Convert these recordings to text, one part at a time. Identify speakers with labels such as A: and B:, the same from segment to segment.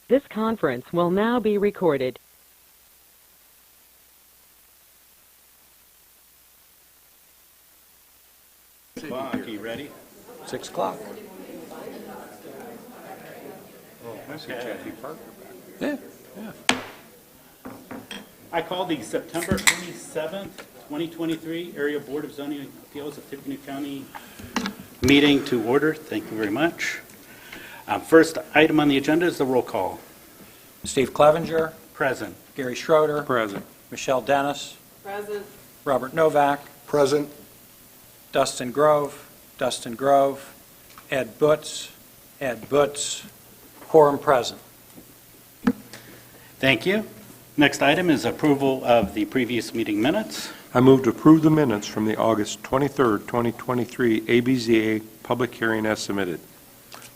A: This conference will now be recorded.
B: Are you ready?
C: 6 o'clock.
B: Oh, I see Kathy Parker back.
C: Yeah.
B: I call the September 27th, 2023 Area Board of Zoning Appeals of Tippecanoe County meeting to order. Thank you very much. First item on the agenda is the roll call.
C: Steve Clevenger,
B: Present.
C: Gary Schroeder,
D: Present.
C: Michelle Dennis,
E: Present.
C: Robert Novak,
D: Present.
C: Dustin Grove, Ed Butts, quorum present.
B: Thank you. Next item is approval of the previous meeting minutes.
D: I move to approve the minutes from the August 23rd, 2023 ABZA public hearing as submitted.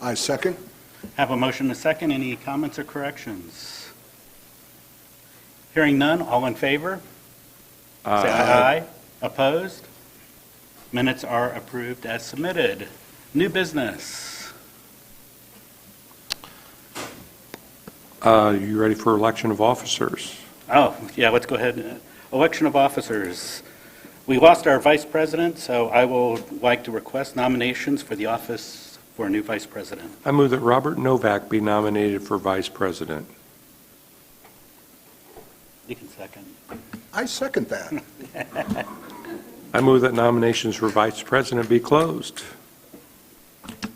F: I second.
B: Have a motion and a second. Any comments or corrections? Hearing none, all in favor? Say aye. Opposed? Minutes are approved as submitted. New business.
D: You ready for election of officers?
B: Oh, yeah, let's go ahead. Election of officers. We lost our vice president, so I will like to request nominations for the office for a new vice president.
D: I move that Robert Novak be nominated for vice president.
B: You can second.
F: I second that.
D: I move that nominations for vice president be closed.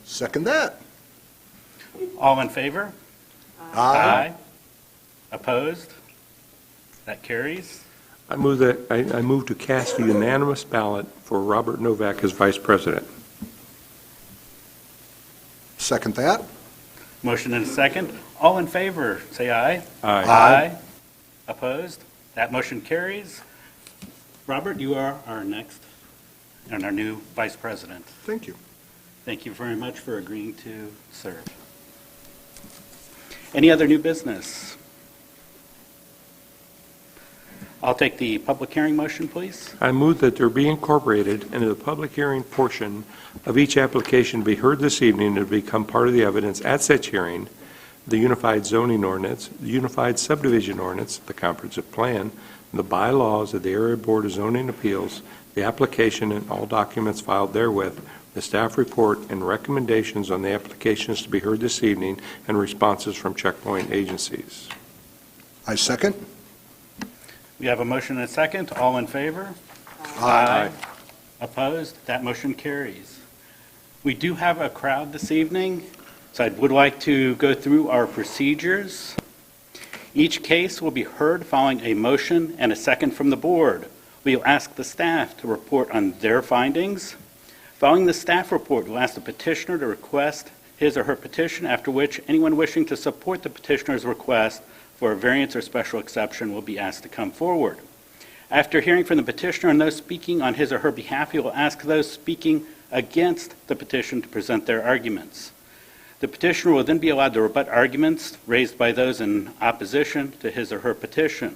F: Second that.
B: All in favor?
F: Aye.
B: Opposed? That carries.
D: I move to cast a unanimous ballot for Robert Novak as vice president.
F: Second that.
B: Motion and a second. All in favor, say aye.
D: Aye.
B: Opposed? That motion carries. Robert, you are our next and our new vice president.
F: Thank you.
B: Thank you very much for agreeing to serve. Any other new business? I'll take the public hearing motion, please.
D: I move that there be incorporated into the public hearing portion of each application be heard this evening to become part of the evidence at such hearing, the Unified Zoning Ordinance, the Unified Subdivision Ordinance, the Comprehensive Plan, the bylaws of the Area Board of Zoning Appeals, the application and all documents filed therewith, the staff report and recommendations on the applications to be heard this evening, and responses from checkpoint agencies.
F: I second.
B: We have a motion and a second. All in favor?
D: Aye.
B: Opposed? That motion carries. We do have a crowd this evening, so I would like to go through our procedures. Each case will be heard following a motion and a second from the board. We will ask the staff to report on their findings. Following the staff report, we'll ask the petitioner to request his or her petition, after which anyone wishing to support the petitioner's request for a variance or special exception will be asked to come forward. After hearing from the petitioner and those speaking on his or her behalf, he will ask those speaking against the petition to present their arguments. The petitioner will then be allowed to rebut arguments raised by those in opposition to his or her petition.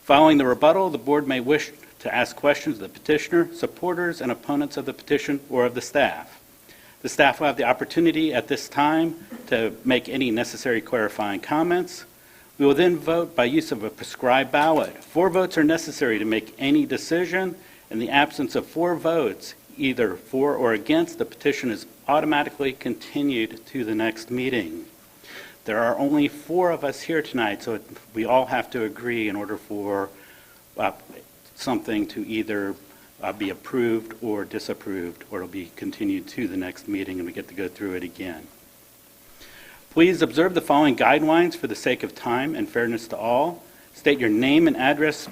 B: Following the rebuttal, the board may wish to ask questions of the petitioner, supporters, and opponents of the petition, or of the staff. The staff will have the opportunity at this time to make any necessary clarifying comments. We will then vote by use of a prescribed ballot. 4 votes are necessary to make any decision. In the absence of 4 votes, either for or against, the petition is automatically continued to the next meeting. There are only 4 of us here tonight, so we all have to agree in order for something to either be approved or disapproved, or it'll be continued to the next meeting and we get to go through it again. Please observe the following guidelines for the sake of time and fairness to all. State your name and address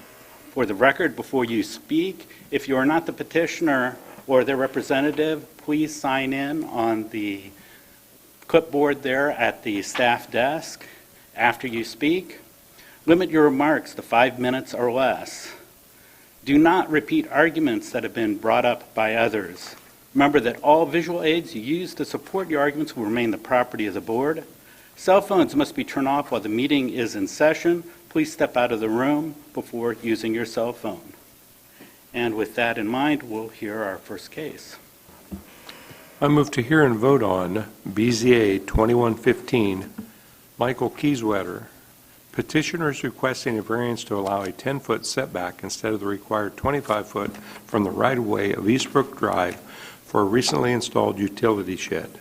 B: for the record before you speak. If you are not the petitioner or their representative, please sign in on the clipboard there at the staff desk after you speak. Limit your remarks to 5 minutes or less. Do not repeat arguments that have been brought up by others. Remember that all visual aids you use to support your arguments will remain the property of the board. Cell phones must be turned off while the meeting is in session. Please step out of the room before using your cell phone. And with that in mind, we'll hear our first case.
D: I move to hear and vote on BZA 2115 Michael Kieswetter. Petitioner is requesting a variance to allow a 10-foot setback instead of the required 25-foot from the right-of-way of Eastbrook Drive for a recently installed utility shed.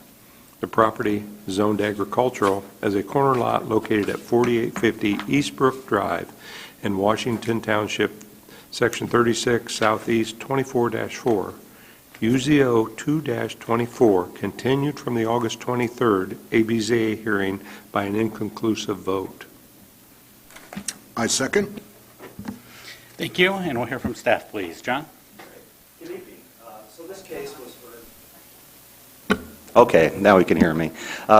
D: The property, zoned agricultural, as a corner lot located at 4850 Eastbrook Drive in Washington Township, Section 36, Southeast 24-4. UZO 2-24 continued from the August 23rd ABZA hearing by an inconclusive vote.
F: I second.
B: Thank you, and we'll hear from staff, please. John?
E: Good evening. So this case was heard. Okay, now we can hear me.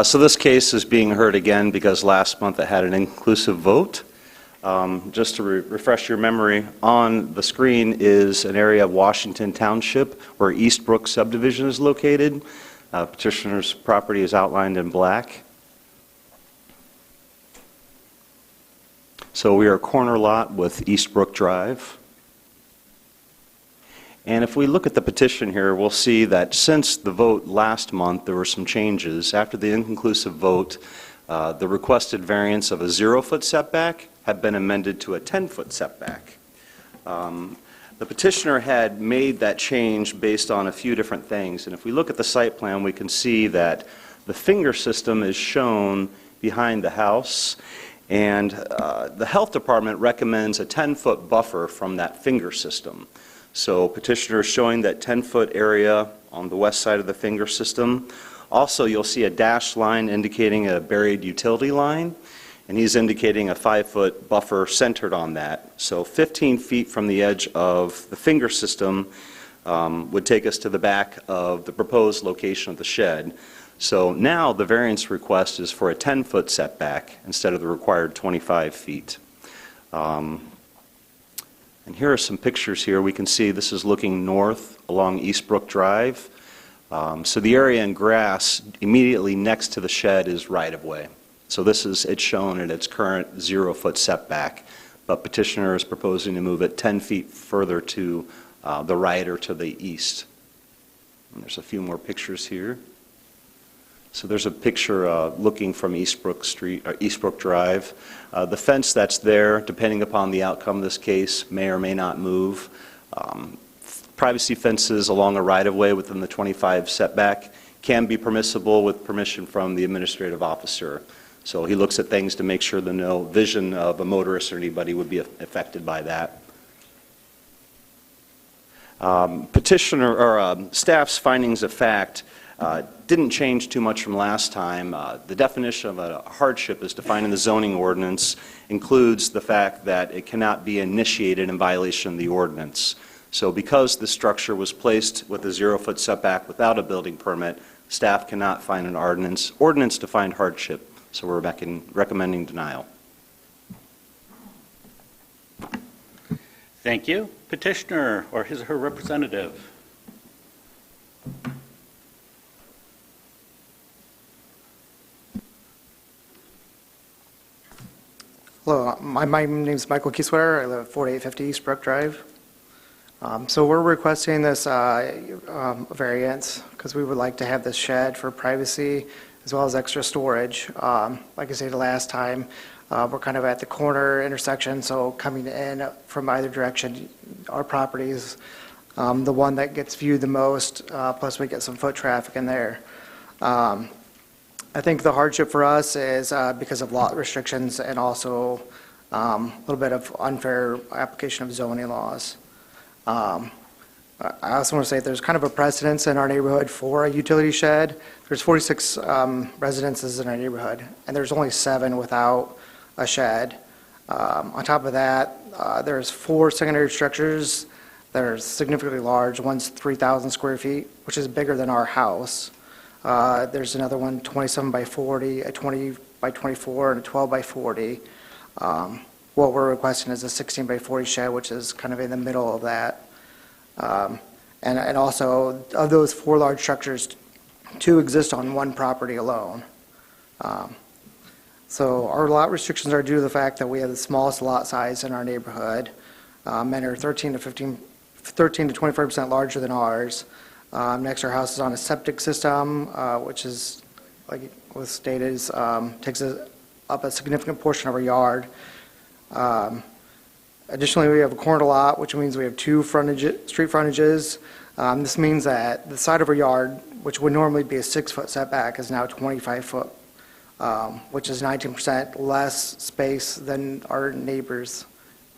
E: So this case is being heard again because last month it had an inconclusive vote. Just to refresh your memory, on the screen is an area of Washington Township where Eastbrook subdivision is located. Petitioner's property is outlined in black. So we are a corner lot with Eastbrook Drive. And if we look at the petition here, we'll see that since the vote last month, there were some changes. After the inconclusive vote, the requested variance of a 0-foot setback had been amended to a 10-foot setback. The petitioner had made that change based on a few different things. And if we look at the site plan, we can see that the finger system is shown behind the house. And the health department recommends a 10-foot buffer from that finger system. So petitioner is showing that 10-foot area on the west side of the finger system. Also, you'll see a dashed line indicating a buried utility line, and he's indicating a 5-foot buffer centered on that. So 15 feet from the edge of the finger system would take us to the back of the proposed location of the shed. So now the variance request is for a 10-foot setback instead of the required 25 feet. And here are some pictures here. We can see this is looking north along Eastbrook Drive. So the area in grass immediately next to the shed is right-of-way. So it's shown at its current 0-foot setback, but petitioner is proposing to move it 10 feet further to the right or to the east. And there's a few more pictures here. So there's a picture looking from Eastbrook Street or Eastbrook Drive. The fence that's there, depending upon the outcome of this case, may or may not move. Privacy fences along a right-of-way within the 25 setback can be permissible with permission from the administrative officer. So he looks at things to make sure that no vision of a motorist or anybody would be affected by that. Petitioner or staff's findings of fact didn't change too much from last time. The definition of a hardship as defined in the zoning ordinance includes the fact that it cannot be initiated in violation of the ordinance. So because the structure was placed with a 0-foot setback without a building permit, staff cannot find an ordinance-defined hardship. So we're recommending denial.
B: Thank you. Petitioner or his or her representative.
G: Hello, my name is Michael Kieswetter. I live at 4850 Eastbrook Drive. So we're requesting this variance because we would like to have this shed for privacy as well as extra storage. Like I said last time, we're kind of at the corner intersection, so coming in from either direction, our property is the one that gets viewed the most, plus we get some foot traffic in there. I think the hardship for us is because of lot restrictions and also a little bit of unfair application of zoning laws. I also want to say there's kind of a precedence in our neighborhood for a utility shed. There's 46 residences in our neighborhood, and there's only 7 without a shed. On top of that, there's 4 secondary structures that are significantly large. One's 3,000 square feet, which is bigger than our house. There's another one, 27 by 40, a 20 by 24, and a 12 by 40. What we're requesting is a 16 by 40 shed, which is kind of in the middle of that. And also, of those 4 large structures, 2 exist on one property alone. So our lot restrictions are due to the fact that we have the smallest lot size in our neighborhood, and are 13 to 25% larger than ours. Next, our house is on a septic system, which is, like was stated, takes up a significant portion of our yard. Additionally, we have a corner lot, which means we have two street frontages. This means that the side of our yard, which would normally be a 6-foot setback, is now 25 foot, which is 19% less space than our neighbors.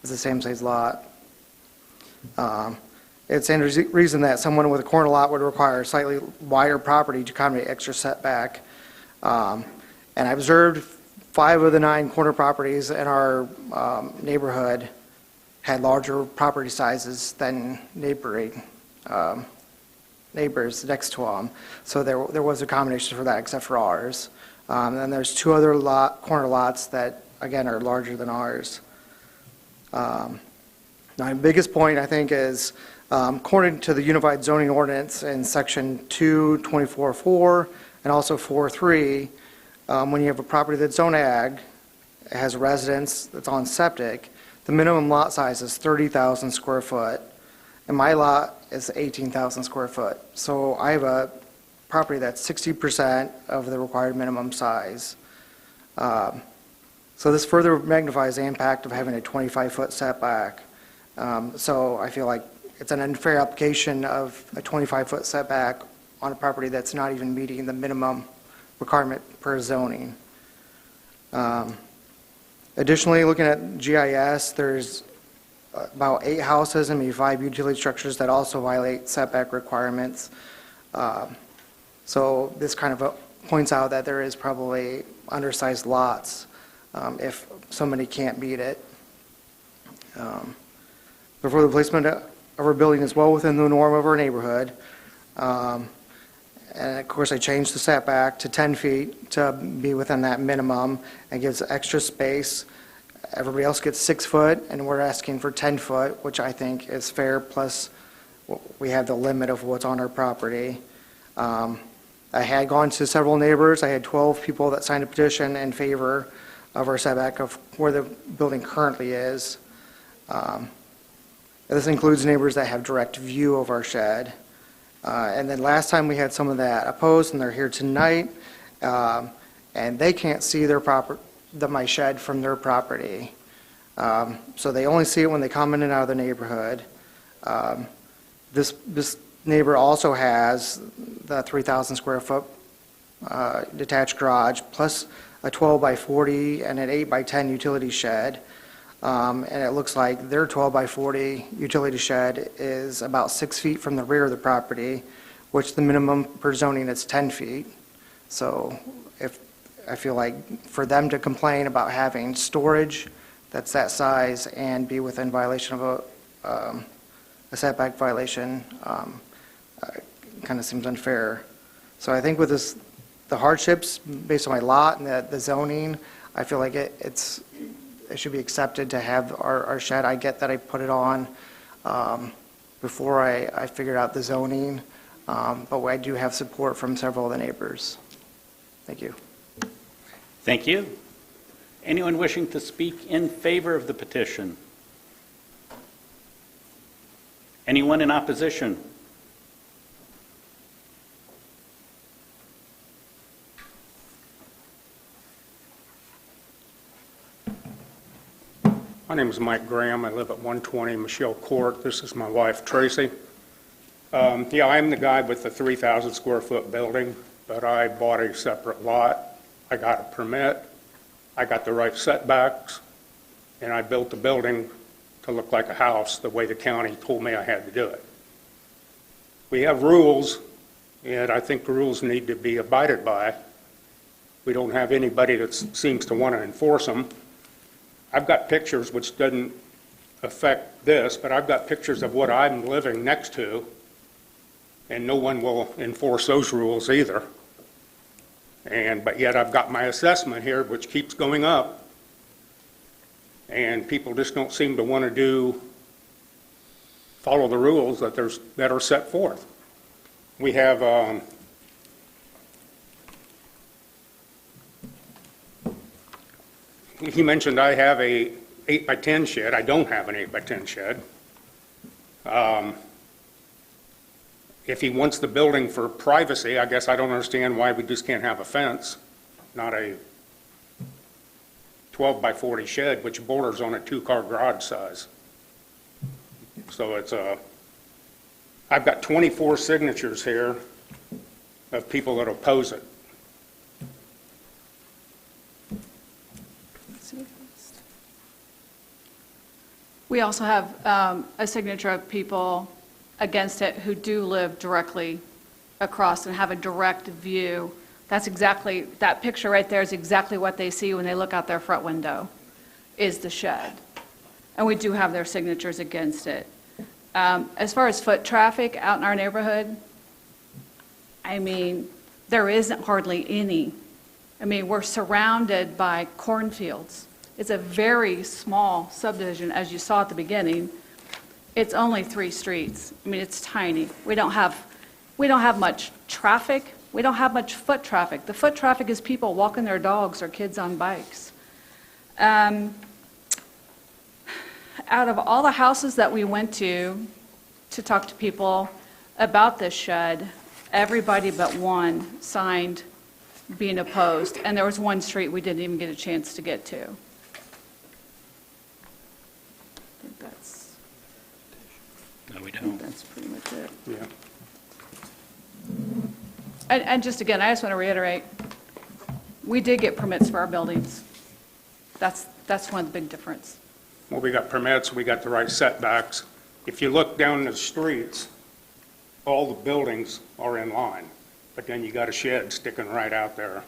G: It's the same size lot. It's the reason that someone with a corner lot would require a slightly wider property to accommodate extra setback. And I observed 5 of the 9 corner properties in our neighborhood had larger property sizes than neighbors next to them. So there was accommodation for that, except for ours. And then there's 2 other corner lots that, again, are larger than ours. My biggest point, I think, is according to the Unified Zoning Ordinance in Section 224.4 and also 4.3, when you have a property that's zone ag, it has a residence that's on septic, the minimum lot size is 30,000 square foot, and my lot is 18,000 square foot. So I have a property that's 60% of the required minimum size. So this further magnifies the impact of having a 25-foot setback. So I feel like it's an unfair application of a 25-foot setback on a property that's not even meeting the minimum requirement per zoning. Additionally, looking at GIS, there's about 8 houses and maybe 5 utility structures that also violate setback requirements. So this kind of points out that there is probably undersized lots if somebody can't meet it. Before the placement of our building is well within the norm of our neighborhood. And of course, I changed the setback to 10 feet to be within that minimum and gives extra space. Everybody else gets 6 foot, and we're asking for 10 foot, which I think is fair, plus we have the limit of what's on our property. I had gone to several neighbors. I had 12 people that signed a petition in favor of our setback of where the building currently is. This includes neighbors that have direct view of our shed. And then last time we had some of that opposed, and they're here tonight, and they can't see my shed from their property. So they only see it when they come in and out of the neighborhood. This neighbor also has the 3,000 square foot detached garage, plus a 12 by 40 and an 8 by 10 utility shed. And it looks like their 12 by 40 utility shed is about 6 feet from the rear of the property, which the minimum per zoning is 10 feet. So I feel like for them to complain about having storage that's that size and be within violation of a setback violation kind of seems unfair. So I think with the hardships based on my lot and the zoning, I feel like it should be accepted to have our shed. I get that I put it on before I figured out the zoning, but I do have support from several of the neighbors. Thank you.
B: Thank you. Anyone wishing to speak in favor of the petition? Anyone in opposition?
H: My name is Mike Graham. I live at 120 Michelle Court. This is my wife, Tracy. Yeah, I'm the guy with the 3,000 square foot building, but I bought a separate lot. I got a permit. I got the right setbacks, and I built the building to look like a house the way the county told me I had to do it. We have rules, and I think the rules need to be abided by. We don't have anybody that seems to want to enforce them. I've got pictures, which doesn't affect this, but I've got pictures of what I'm living next to, and no one will enforce those rules either. But yet I've got my assessment here, which keeps going up, and people just don't seem to want to follow the rules that are set forth. We have he mentioned I have a 8 by 10 shed. I don't have an 8 by 10 shed. If he wants the building for privacy, I guess I don't understand why we just can't have a fence, not a 12 by 40 shed, which borders on a 2-car garage size. So it's I've got 24 signatures here of people that oppose it.
I: We also have a signature of people against it who do live directly across and have a direct view. That's exactly, that picture right there is exactly what they see when they look out their front window, is the shed. And we do have their signatures against it. As far as foot traffic out in our neighborhood, I mean, there isn't hardly any. I mean, we're surrounded by cornfields. It's a very small subdivision, as you saw at the beginning. It's only 3 streets. I mean, it's tiny. We don't have much traffic. We don't have much foot traffic. The foot traffic is people walking their dogs or kids on bikes. Out of all the houses that we went to talk to people about this shed, everybody but one signed being opposed, and there was one street we didn't even get a chance to get to. I think that's,
B: No, we
I: I think
B: don't.
I: that's pretty much it.
H: Yeah.
I: And just again, I just want to reiterate, we did get permits for our buildings. That's one of the big difference.
H: Well, we got permits, we got the right setbacks. If you look down the streets, all the buildings are in line, but then you got a shed sticking right out there,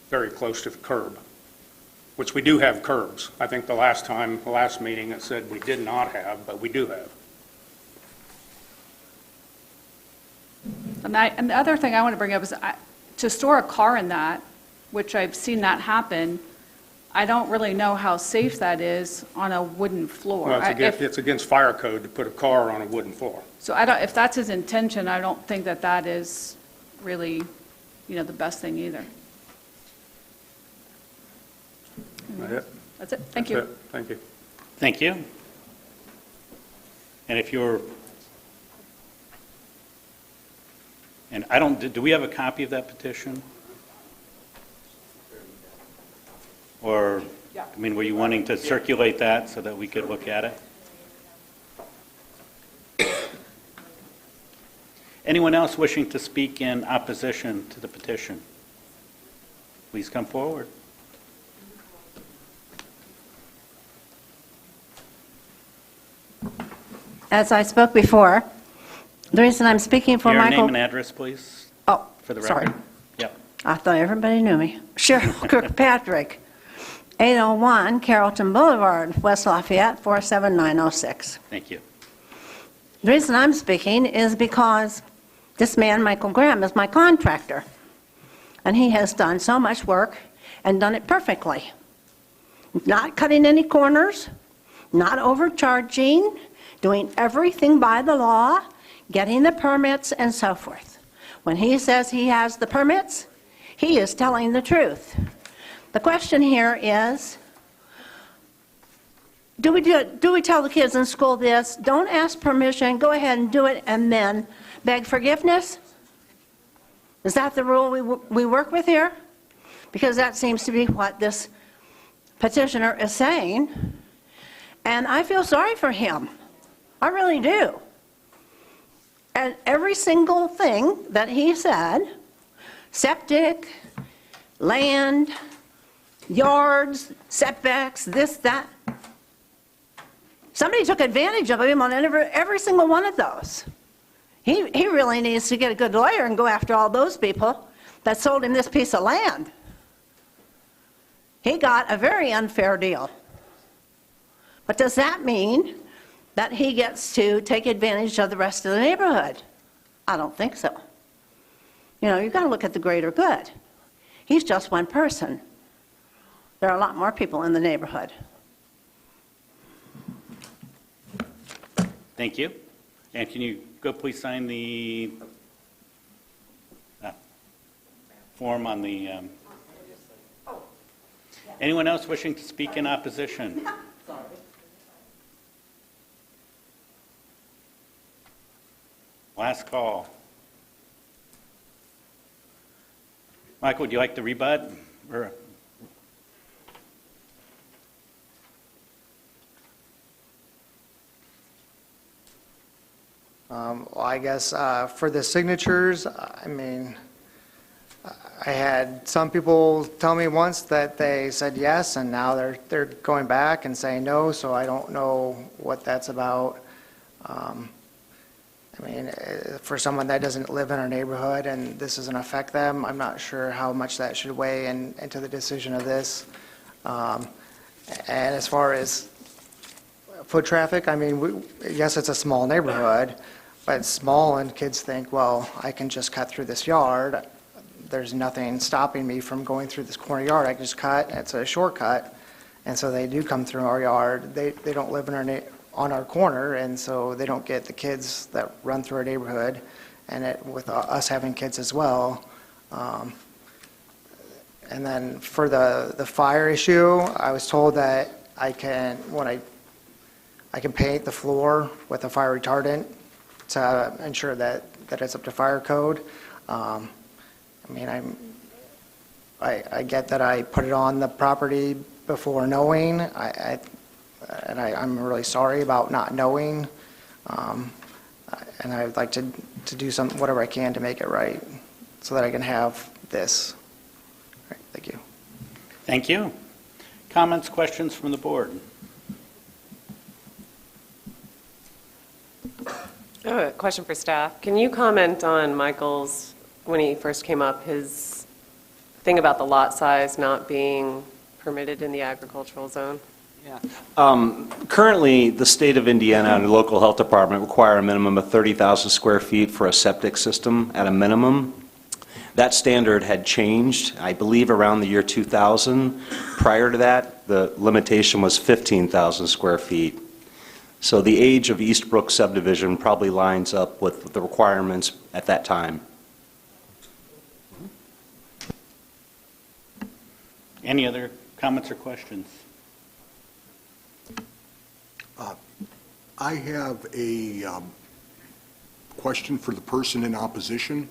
H: very close to the curb, which we do have curbs. I think the last meeting, it said we did not have, but we do have.
I: And the other thing I want to bring up is to store a car in that, which I've seen that happen, I don't really know how safe that is on a wooden floor.
H: Well, it's against fire code to put a car on a wooden floor.
I: So if that's his intention, I don't think that is really, the best thing either.
H: That's it.
I: That's it. Thank
H: That's
I: you.
H: it. Thank you.
B: Thank you. And if you're, and I don't, do we have a copy of that petition? Or, I mean, were you wanting to circulate that so that we could look at it? Anyone else wishing to speak in opposition to the petition? Please come forward.
J: As I spoke before, the reason I'm speaking for
B: Your
J: Michael...
B: name and address, please,
J: Oh,
B: for the
J: sorry.
B: record. Yep.
J: I thought everybody knew me. Cheryl Kirkpatrick, 801 Carrollton Boulevard, West Lafayette, 47906.
B: Thank you.
J: The reason I'm speaking is because this man, Michael Graham, is my contractor. And he has done so much work and done it perfectly. Not cutting any corners, not overcharging, doing everything by the law, getting the permits and so forth. When he says he has the permits, he is telling the truth. The question here is, do we tell the kids in school this, don't ask permission, go ahead and do it, and then beg forgiveness? Is that the rule we work with here? Because that seems to be what this petitioner is saying. And I feel sorry for him. I really do. And every single thing that he said, septic, land, yards, setbacks, this, that, somebody took advantage of him on every single one of those. He really needs to get a good lawyer and go after all those people that sold him this piece of land. He got a very unfair deal. But does that mean that he gets to take advantage of the rest of the neighborhood? I don't think so. You've got to look at the greater good. He's just one person. There are a lot more people in the neighborhood.
B: Thank you. And can you go please sign the form on the... Anyone else wishing to speak in opposition? Last call. Michael, would you like to rebut? Or
G: Well, I guess for the signatures, I mean, I had some people tell me once that they said yes, and now they're going back and saying no, so I don't know what that's about. I mean, for someone that doesn't live in our neighborhood and this doesn't affect them, I'm not sure how much that should weigh into the decision of this. And as far as foot traffic, I mean, yes, it's a small neighborhood, but it's small and kids think, well, I can just cut through this yard. There's nothing stopping me from going through this corner yard. I can just cut, it's a shortcut. And so they do come through our yard. They don't live in on our corner, and so they don't get the kids that run through our neighborhood, and with us having kids as well. And then for the fire issue, I was told that I can paint the floor with a fire retardant to ensure that it's up to fire code. I mean, I get that I put it on the property before knowing. I'm really sorry about not knowing, and I'd like to do whatever I can to make it right, so that I can have this. All right, thank you.
B: Thank you. Comments, questions from the board?
K: I have a question for staff. Can you comment on Michael's, when he first came up, his thing about the lot size not being permitted in the agricultural zone?
E: Currently, the state of Indiana and the local health department require a minimum of 30,000 square feet for a septic system at a minimum. That standard had changed, I believe, around the year 2000. Prior to that, the limitation was 15,000 square feet. So the age of Eastbrook subdivision probably lines up with the requirements at that time.
B: Any other comments or questions?
F: I have a question for the person in opposition.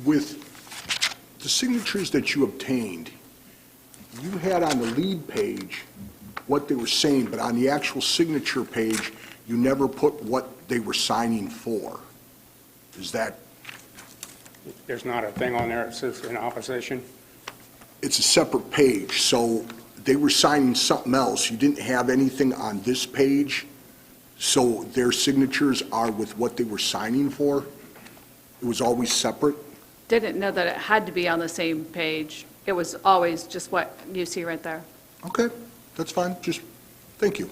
F: With the signatures that you obtained, you had on the lead page what they were saying, but on the actual signature page, you never put what they were signing for. Is that?
H: There's not a thing on there that says in opposition?
F: It's a separate page, so they were signing something else. You didn't have anything on this page, so their signatures are with what they were signing for? It was always separate?
I: Didn't know that it had to be on the same page. It was always just what you see right there.
F: Okay, that's fine. Just, thank you.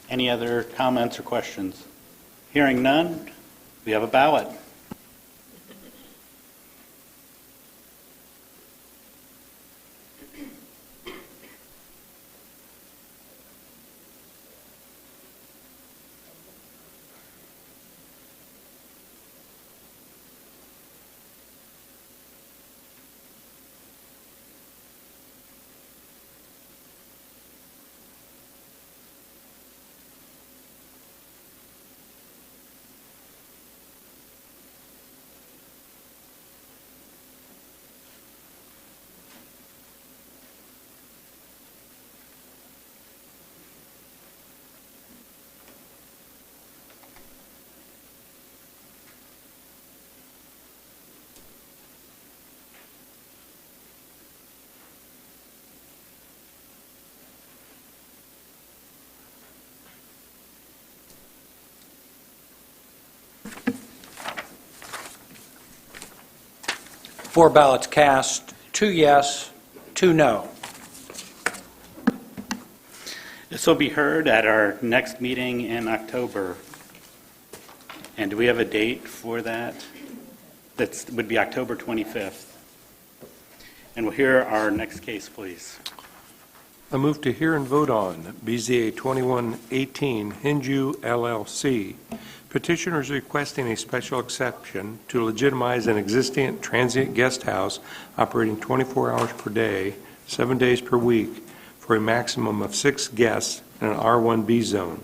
B: Any other comments or questions? Hearing none, we have a ballot.
C: Four ballots cast, 2 yes, 2 no.
B: This will be heard at our next meeting in October. And do we have a date for that? That would be October 25th. And we'll hear our next case, please.
D: I move to hear and vote on BZA 2118 Hinju LLC. Petitioners requesting a special exception to legitimize an existing transient guest house operating 24 hours per day, 7 days per week, for a maximum of 6 guests in an R1B zone.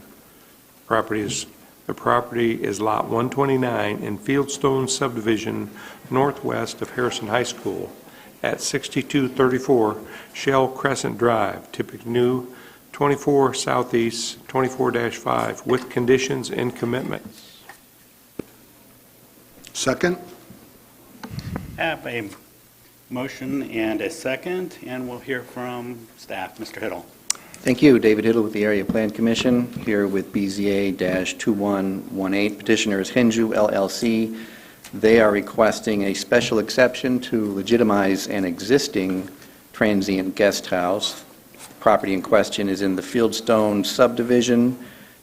D: The property is Lot 129 in Fieldstone subdivision northwest of Harrison High School at 6234 Shell Crescent Drive, Tippecanoe, 24 Southeast, 24-5, with conditions and commitments.
F: Second?
B: Have a motion and a second, and we'll hear from staff. Mr. Hiddle.
L: Thank you. David Hiddle with the Area Plan Commission, here with BZA-2118. Petitioner is Hinju LLC. They are requesting a special exception to legitimize an existing transient guest house. The property in question is in the Fieldstone subdivision.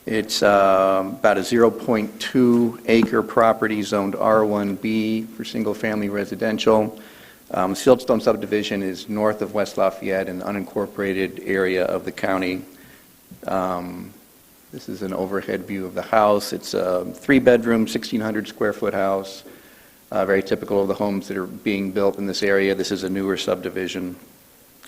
L: It's about a 0.2 acre property zoned R1B for single-family residential. Fieldstone subdivision is north of West Lafayette in the unincorporated area of the county. This is an overhead view of the house. It's a 3-bedroom, 1,600 square foot house, very typical of the homes that are being built in this area. This is a newer subdivision.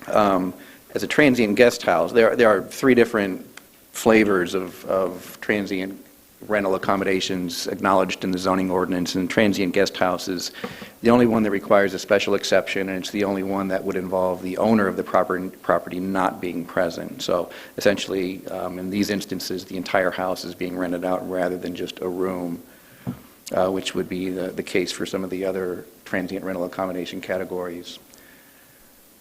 L: As a transient guest house, there are 3 different flavors of transient rental accommodations acknowledged in the zoning ordinance, and transient guest house is the only one that requires a special exception, and it's the only one that would involve the owner of the property not being present. So essentially, in these instances, the entire house is being rented out rather than just a room, which would be the case for some of the other transient rental accommodation categories.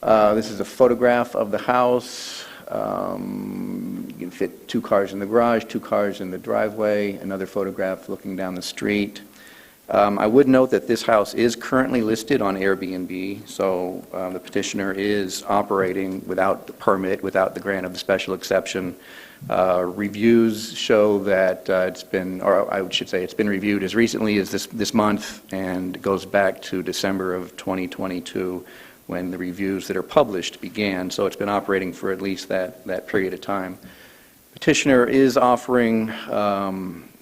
L: This is a photograph of the house. You can fit 2 cars in the garage, 2 cars in the driveway, another photograph looking down the street. I would note that this house is currently listed on Airbnb, so the petitioner is operating without the permit, without the grant of the special exception. Reviews show that it's been, or I should say it's been reviewed as recently as this month, and goes back to December of 2022 when the reviews that are published began, so it's been operating for at least that period of time. Petitioner is offering,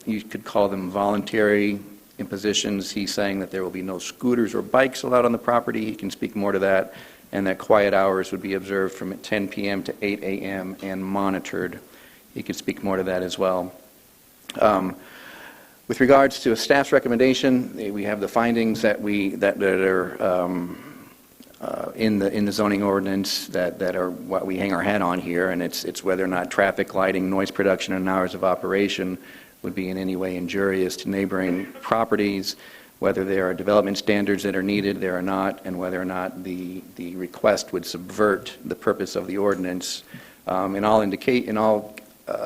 L: you could call them voluntary impositions. He's saying that there will be no scooters or bikes allowed on the property. He can speak more to that, and that quiet hours would be observed from 10 p.m. to 8 a.m. and monitored. He could speak more to that as well. With regards to a staff's recommendation, we have the findings that are in the zoning ordinance that are what we hang our hat on here, and it's whether or not traffic, lighting, noise production, and hours of operation would be in any way injurious to neighboring properties, whether there are development standards that are needed, there are not, and whether or not the request would subvert the purpose of the ordinance. In all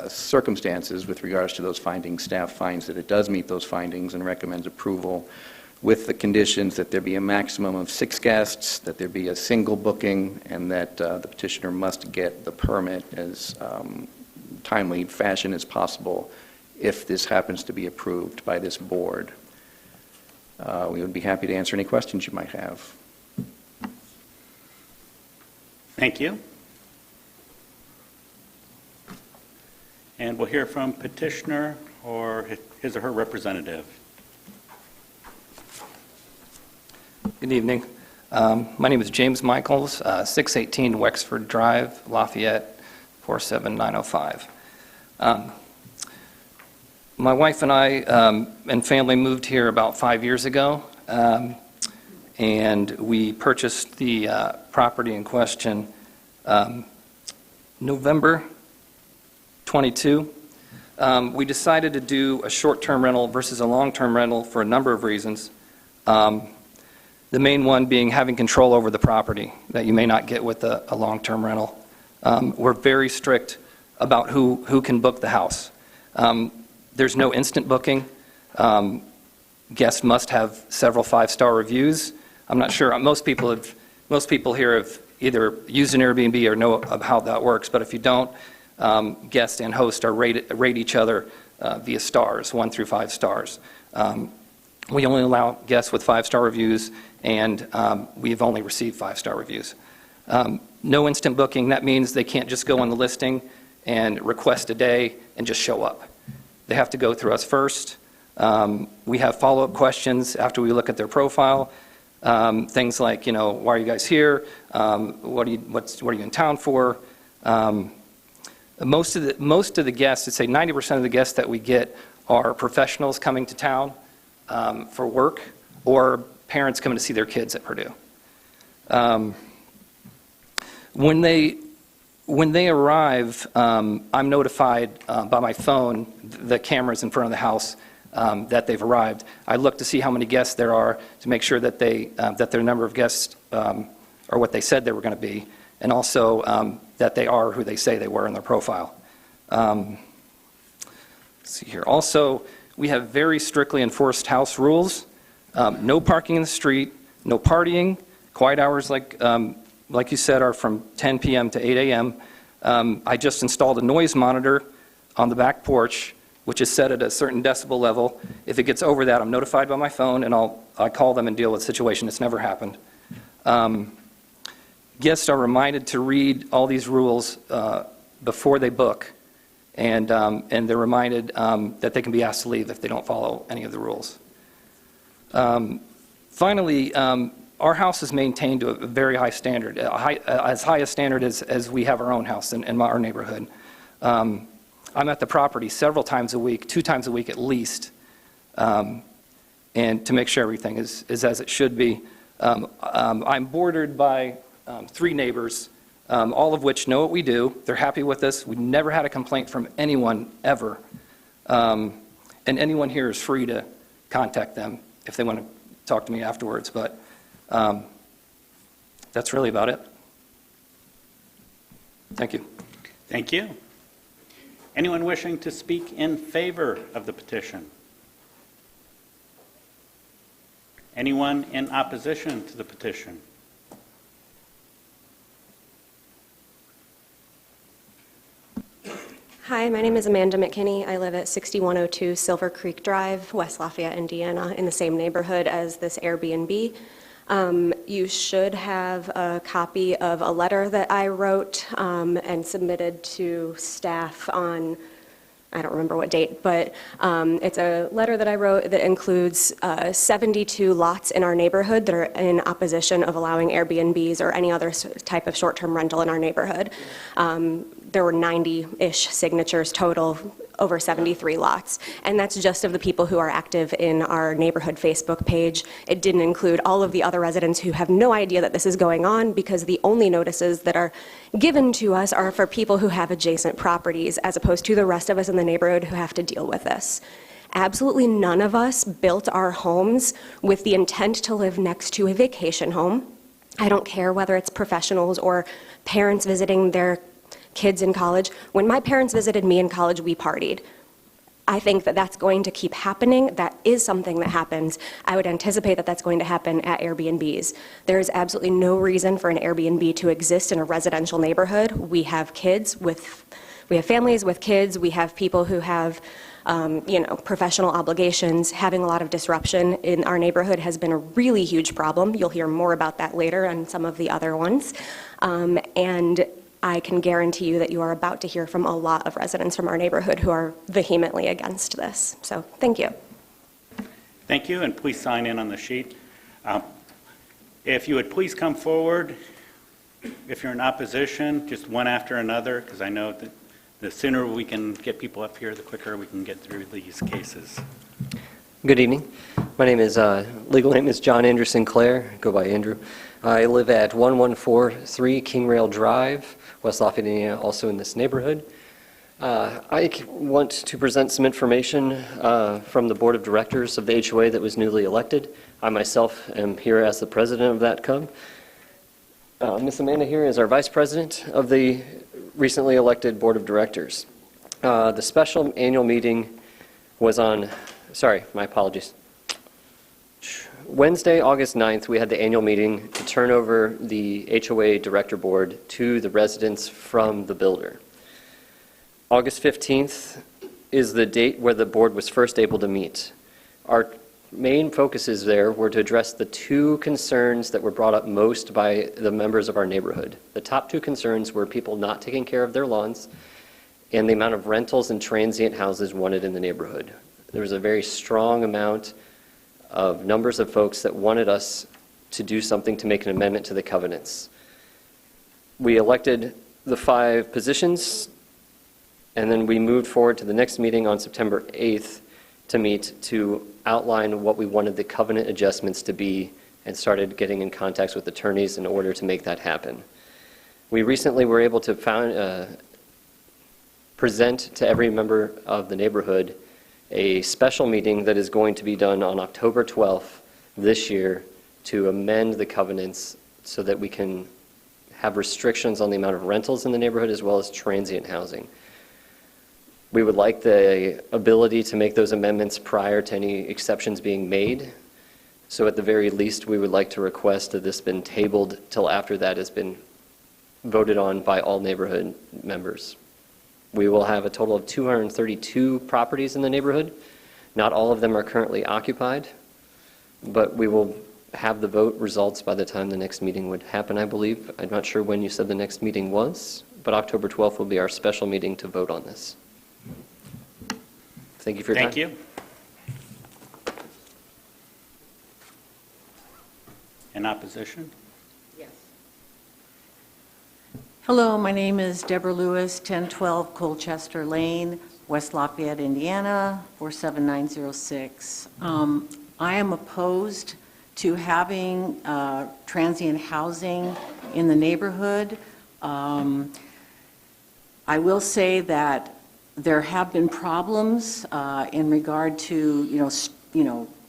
L: circumstances with regards to those findings, staff finds that it does meet those findings and recommends approval, with the conditions that there be a maximum of 6 guests, that there be a single booking, and that the petitioner must get the permit as timely fashion as possible if this happens to be approved by this board. We would be happy to answer any questions you might have.
B: Thank you. And we'll hear from petitioner or his or her representative.
M: Good evening. My name is James Michaels, 618 Wexford Drive, Lafayette, 47905. My wife and I and family moved here about 5 years ago, and we purchased the property in question November 22. We decided to do a short-term rental versus a long-term rental for a number of reasons. The main one being having control over the property that you may not get with a long-term rental. We're very strict about who can book the house. There's no instant booking. Guests must have several 5-star reviews. I'm not sure, most people here have either used an Airbnb or know of how that works, but if you don't, guest and host are rate each other via stars, 1 through 5 stars. We only allow guests with 5-star reviews, and we've only received 5-star reviews. No instant booking. That means they can't just go on the listing and request a day and just show up. They have to go through us first. We have follow-up questions after we look at their profile. Things like, why are you guys here? What are you in town for? Most of the guests, I'd say 90% of the guests that we get are professionals coming to town for work, or parents coming to see their kids at Purdue. When they arrive, I'm notified by my phone, the cameras in front of the house, that they've arrived. I look to see how many guests there are to make sure that that their number of guests are what they said they were going to be, and also that they are who they say they were in their profile. Let's see here. Also, we have very strictly enforced house rules. No parking in the street, no partying. Quiet hours, like you said, are from 10 p.m. to 8 a.m. I just installed a noise monitor on the back porch, which is set at a certain decibel level. If it gets over that, I'm notified by my phone, and I call them and deal with the situation. It's never happened. Guests are reminded to read all these rules before they book, and they're reminded that they can be asked to leave if they don't follow any of the rules. Finally, our house is maintained to a very high standard, as high a standard as we have our own house in our neighborhood. I'm at the property several times a week, 2 times a week at least, and to make sure everything is as it should be. I'm bordered by 3 neighbors, all of which know what we do. They're happy with us. We've never had a complaint from anyone, ever. And anyone here is free to contact them if they want to talk to me afterwards. But that's really about it. Thank you.
B: Thank you. Anyone wishing to speak in favor of the petition? Anyone in opposition to the petition?
N: Hi, my name is Amanda McKinney. I live at 6102 Silver Creek Drive, West Lafayette, Indiana, in the same neighborhood as this Airbnb. You should have a copy of a letter that I wrote and submitted to staff on, I don't remember what date, but it's a letter that I wrote that includes 72 lots in our neighborhood that are in opposition of allowing Airbnbs or any other type of short-term rental in our neighborhood. There were 90-ish signatures total, over 73 lots. And that's just of the people who are active in our neighborhood Facebook page. It didn't include all of the other residents who have no idea that this is going on, because the only notices that are given to us are for people who have adjacent properties, as opposed to the rest of us in the neighborhood who have to deal with this. Absolutely none of us built our homes with the intent to live next to a vacation home. I don't care whether it's professionals or parents visiting their kids in college. When my parents visited me in college, we partied. I think that that's going to keep happening. That is something that happens. I would anticipate that that's going to happen at Airbnbs. There is absolutely no reason for an Airbnb to exist in a residential neighborhood. We have families with kids. We have people who have professional obligations. Having a lot of disruption in our neighborhood has been a really huge problem. You'll hear more about that later on some of the other ones. And I can guarantee you that you are about to hear from a lot of residents from our neighborhood who are vehemently against this. So, thank you.
B: Thank you, and please sign in on the sheet. If you would please come forward. If you're in opposition, just one after another, because I know that the sooner we can get people up here, the quicker we can get through these cases.
O: Good evening. My name is, legal name is John Andrew Sinclair. Go by Andrew. I live at 1143 King Rail Drive, West Lafayette, Indiana, also in this neighborhood. I want to present some information from the Board of Directors of the HOA that was newly elected. I myself am here as the president of that club. Ms. Amanda here is our vice president of the recently elected Board of Directors. The special annual meeting was on, sorry, my apologies. Wednesday, August 9th, we had the annual meeting to turn over the HOA Director Board to the residents from the builder. August 15th is the date where the board was first able to meet. Our main focuses there were to address the 2 concerns that were brought up most by the members of our neighborhood. The top 2 concerns were people not taking care of their lawns and the amount of rentals and transient houses wanted in the neighborhood. There was a very strong amount of numbers of folks that wanted us to do something to make an amendment to the covenants. We elected the 5 positions, and then we moved forward to the next meeting on September 8th to meet to outline what we wanted the covenant adjustments to be and started getting in contact with attorneys in order to make that happen. We recently were able to present to every member of the neighborhood a special meeting that is going to be done on October 12th this year to amend the covenants so that we can have restrictions on the amount of rentals in the neighborhood as well as transient housing. We would like the ability to make those amendments prior to any exceptions being made. So at the very least, we would like to request that this been tabled till after that has been voted on by all neighborhood members. We will have a total of 232 properties in the neighborhood. Not all of them are currently occupied, but we will have the vote results by the time the next meeting would happen, I believe. I'm not sure when you said the next meeting was, but October 12th will be our special meeting to vote on this. Thank you for your time.
B: Thank you. In opposition?
P: Hello, my name is Deborah Lewis, 1012 Colchester Lane, West Lafayette, Indiana, 47906. I am opposed to having transient housing in the neighborhood. I will say that there have been problems in regard to,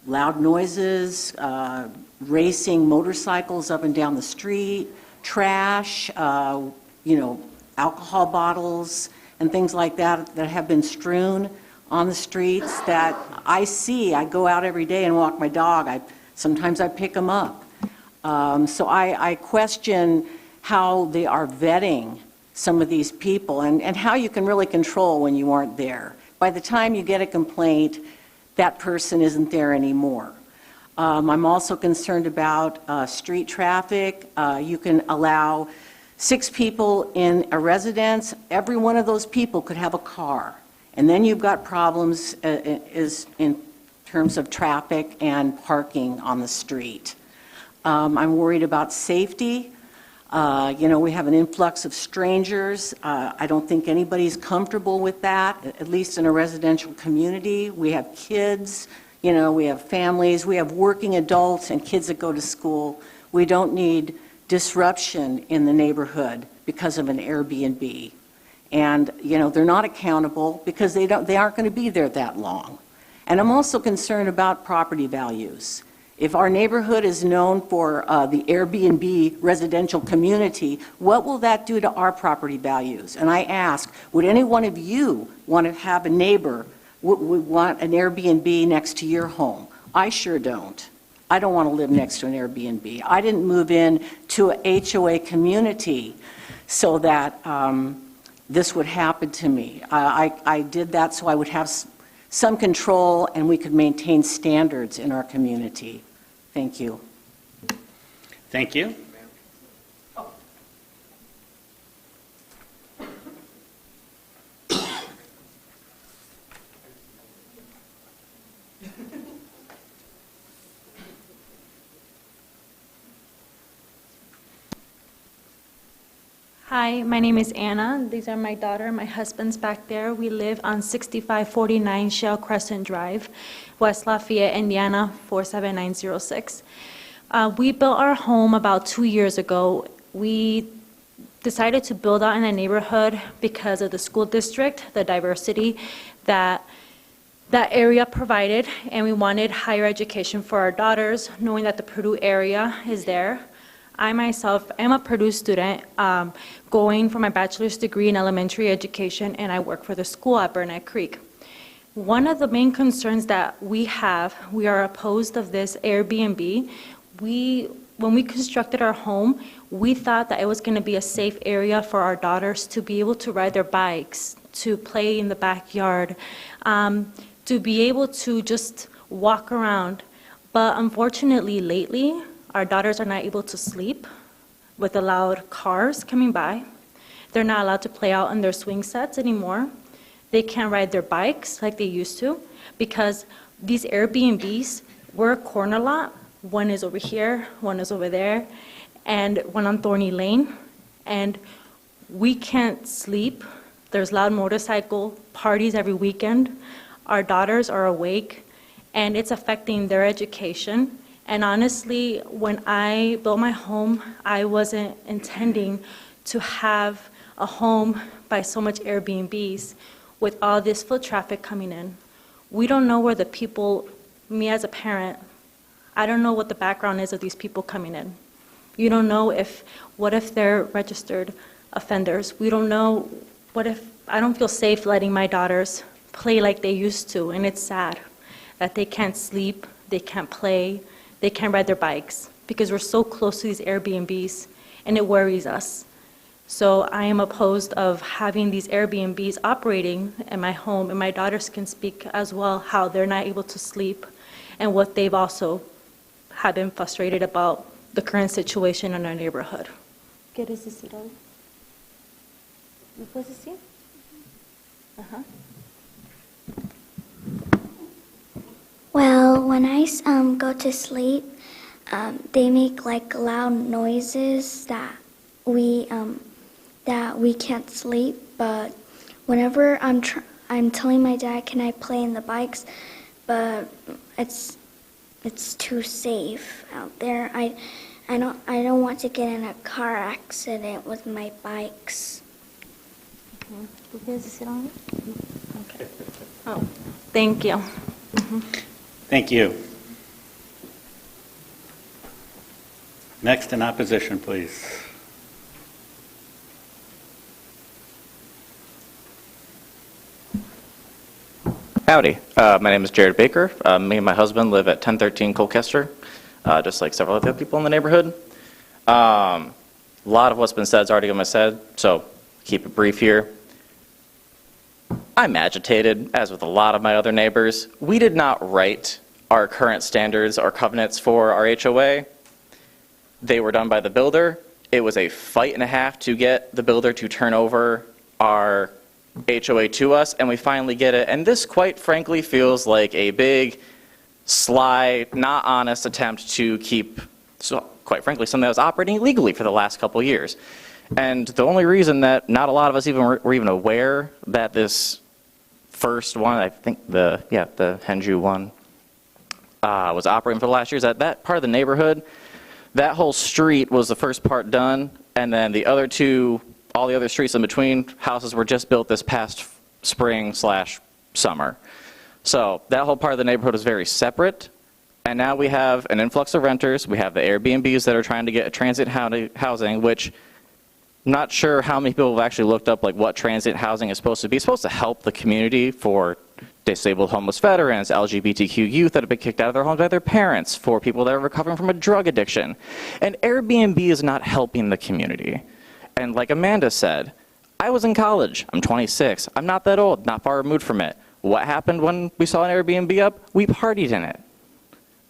P: loud noises, racing motorcycles up and down the street, trash, alcohol bottles and things like that that have been strewn on the streets that I see. I go out every day and walk my dog. Sometimes I pick them up. So I question how they are vetting some of these people and how you can really control when you aren't there. By the time you get a complaint, that person isn't there anymore. I'm also concerned about street traffic. You can allow 6 people in a residence. Every one of those people could have a car. And then you've got problems in terms of traffic and parking on the street. I'm worried about safety. We have an influx of strangers. I don't think anybody's comfortable with that, at least in a residential community. We have kids, we have families, we have working adults and kids that go to school. We don't need disruption in the neighborhood because of an Airbnb. And, they're not accountable because they aren't going to be there that long. And I'm also concerned about property values. If our neighborhood is known for the Airbnb residential community, what will that do to our property values? And I ask, would any one of you want to have a neighbor would want an Airbnb next to your home? I sure don't. I don't want to live next to an Airbnb. I didn't move in to a HOA community so that this would happen to me. I did that so I would have some control and we could maintain standards in our community. Thank you.
B: Thank you.
Q: Hi, my name is Anna. These are my daughter, my husband's back there. We live on 6549 Shell Crescent Drive, West Lafayette, Indiana, 47906. We built our home about 2 years ago. We decided to build out in a neighborhood because of the school district, the diversity that area provided, and we wanted higher education for our daughters, knowing that the Purdue area is there. I myself am a Purdue student going for my bachelor's degree in elementary education, and I work for the school at Burnett Creek. One of the main concerns that we are opposed of this Airbnb. When we constructed our home, we thought that it was going to be a safe area for our daughters to be able to ride their bikes, to play in the backyard, to be able to just walk around. But unfortunately, lately, our daughters are not able to sleep with the loud cars coming by. They're not allowed to play out on their swing sets anymore. They can't ride their bikes like they used to because these Airbnbs, we're a corner lot. One is over here, one is over there, and one on Thorny Lane. And we can't sleep. There's loud motorcycle parties every weekend. Our daughters are awake, and it's affecting their education. And honestly, when I built my home, I wasn't intending to have a home by so much Airbnbs with all this foot traffic coming in. We don't know where the people, me as a parent, I don't know what the background is of these people coming in. You don't know what if they're registered offenders? We don't know, I don't feel safe letting my daughters play like they used to, and it's sad that they can't sleep, they can't play, they can't ride their bikes, because we're so close to these Airbnbs, and it worries us. So I am opposed of having these Airbnbs operating in my home, and my daughters can speak as well how they're not able to sleep and what they've also have been frustrated about the current situation in our neighborhood. ¿Quieres decir algo? ¿Me puedes decir? Uh-huh.
R: Well, when I go to sleep, they make like loud noises that we can't sleep. But whenever I'm telling my dad, can I play in the bikes? But it's too safe out there. I don't want to get in a car accident with my bikes.
Q: ¿Tú quieres decir algo? Okay. Oh, thank you.
B: Thank you. Next in opposition, please.
S: Howdy. My name is Jared Baker. Me and my husband live at 1013 Colchester, just like several other people in the neighborhood. A lot of what's been said is already been said, so keep it brief here. I'm agitated, as with a lot of my other neighbors. We did not write our current standards or covenants for our HOA. They were done by the builder. It was a fight and a half to get the builder to turn over our HOA to us, and we finally get it. And this, quite frankly, feels like a big, sly, not honest attempt to keep, so, quite frankly, something that was operating illegally for the last couple of years. And the only reason that not a lot of us were even aware that this first one, I think the Henju one, was operating for the last years, that part of the neighborhood, that whole street was the first part done, and then the other two, all the other streets in between, houses were just built this past spring/summer. So that whole part of the neighborhood is very separate, and now we have an influx of renters. We have the Airbnbs that are trying to get transit housing, which not sure how many people have actually looked up like what transit housing is supposed to be. It's supposed to help the community for disabled homeless veterans, LGBTQ youth that have been kicked out of their homes by their parents, for people that are recovering from a drug addiction. And Airbnb is not helping the community. And like Amanda said, I was in college. I'm 26. I'm not that old, not far removed from it. What happened when we saw an Airbnb up? We partied in it.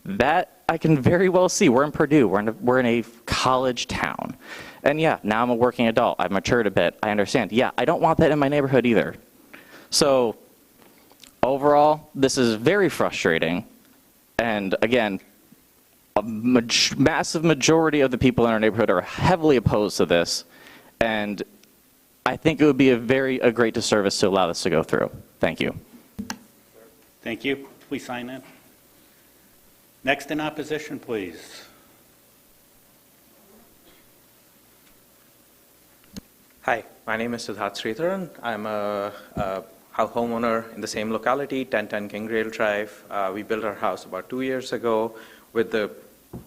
S: That I can very well see. We're in Purdue. We're in a college town. And yeah, now I'm a working adult. I've matured a bit. I understand. Yeah, I don't want that in my neighborhood either. So overall, this is very frustrating. And again, a massive majority of the people in our neighborhood are heavily opposed to this. And I think it would be a great disservice to allow this to go through. Thank you.
B: Thank you. Please sign in. Next in opposition, please.
T: Hi, my name is Siddharth Sridharan. I'm a homeowner in the same locality, 1010 Kingrail Drive. We built our house about 2 years ago with the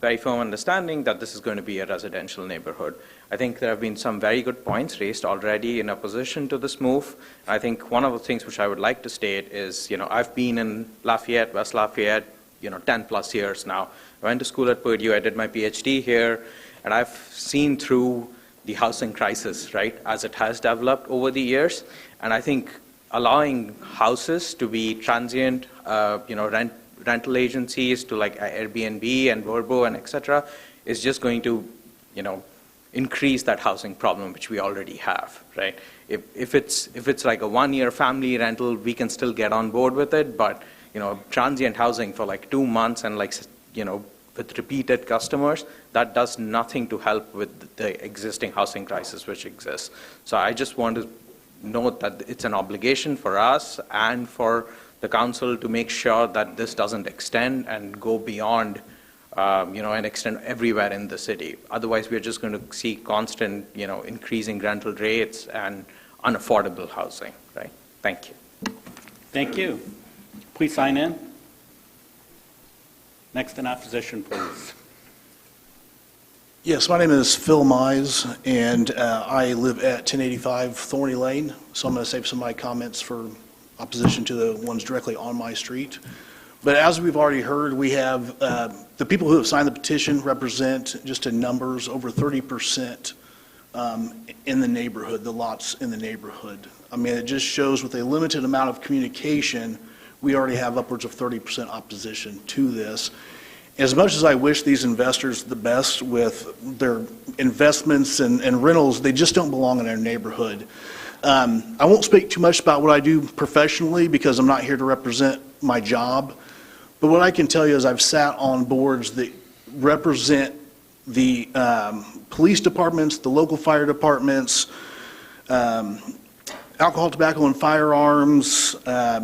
T: very firm understanding that this is going to be a residential neighborhood. I think there have been some very good points raised already in opposition to this move. I think one of the things which I would like to state is, I've been in Lafayette, West Lafayette, 10 plus years now. I went to school at Purdue, I did my PhD here, and I've seen through the housing crisis, right, as it has developed over the years. And I think allowing houses to be transient, rental agencies to like Airbnb and Vrbo and et cetera, is just going to, increase that housing problem which we already have, right? If it's like a 1 year family rental, we can still get on board with it, but transient housing for like 2 months and with repeated customers, that does nothing to help with the existing housing crisis which exists. So I just want to note that it's an obligation for us and for the council to make sure that this doesn't extend and go beyond and extend everywhere in the city. Otherwise, we're just going to see constant, increasing rental rates and unaffordable housing, right? Thank you.
B: Thank you. Please sign in. Next in opposition, please.
U: Yes, my name is Phil Mize, and I live at 1085 Thorny Lane, so I'm going to save some of my comments for opposition to the ones directly on my street. But as we've already heard, we have the people who have signed the petition represent, just in numbers, over 30% in the neighborhood, the lots in the neighborhood. I mean, it just shows with a limited amount of communication, we already have upwards of 30% opposition to this. As much as I wish these investors the best with their investments and rentals, they just don't belong in our neighborhood. I won't speak too much about what I do professionally because I'm not here to represent my job. But what I can tell you is I've sat on boards that represent the police departments, the local fire departments, alcohol, tobacco, and firearms,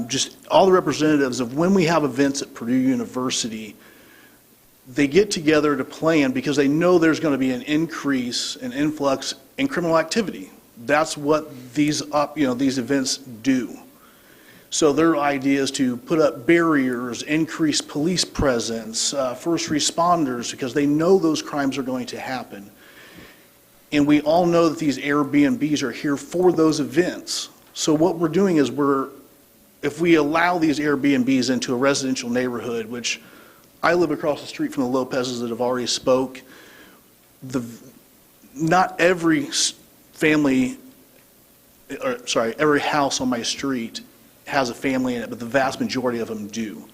U: just all the representatives of when we have events at Purdue University. They get together to plan because they know there's going to be an increase, an influx in criminal activity. That's what these events do. So their idea is to put up barriers, increase police presence, first responders, because they know those crimes are going to happen. And we all know that these Airbnbs are here for those events. So what we're doing is if we allow these Airbnbs into a residential neighborhood, which I live across the street from the Lopez's that have already spoke, not every every house on my street has a family in it, but the vast majority of them do.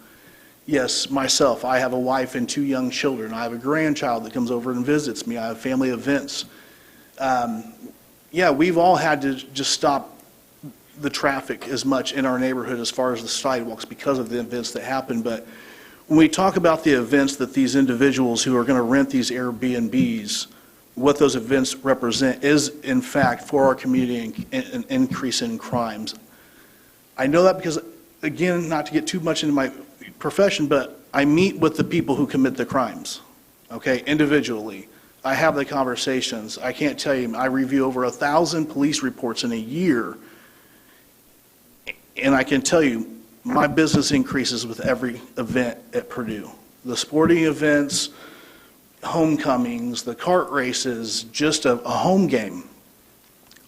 U: Yes, myself, I have a wife and 2 young children. I have a grandchild that comes over and visits me. I have family events. We've all had to just stop the traffic as much in our neighborhood as far as the sidewalks because of the events that happen. But when we talk about the events that these individuals who are going to rent these Airbnbs, what those events represent is, in fact, for our community, an increase in crimes. I know that because, again, not to get too much into my profession, but I meet with the people who commit the crimes, okay, individually. I have the conversations. I can't tell you, I review over 1,000 police reports in a year, and I can tell you, my business increases with every event at Purdue. The sporting events, homecomings, the kart races, just a home game.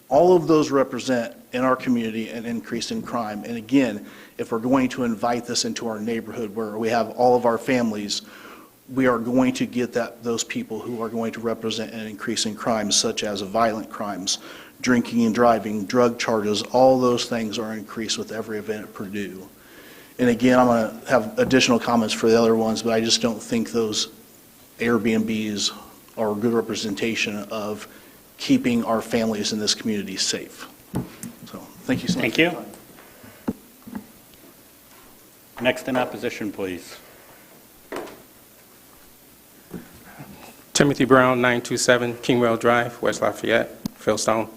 U: All of those represent in our community an increase in crime. And again, if we're going to invite this into our neighborhood where we have all of our families, we are going to get those people who are going to represent an increase in crimes, such as violent crimes, drinking and driving, drug charges. All those things are increased with every event at Purdue. And again, I'm going to have additional comments for the other ones, but I just don't think those Airbnbs are a good representation of keeping our families in this community safe. So, thank you so much.
B: Thank you. Next in opposition, please.
V: Timothy Brown, 927 Kingwell Drive, West Lafayette, Philstone.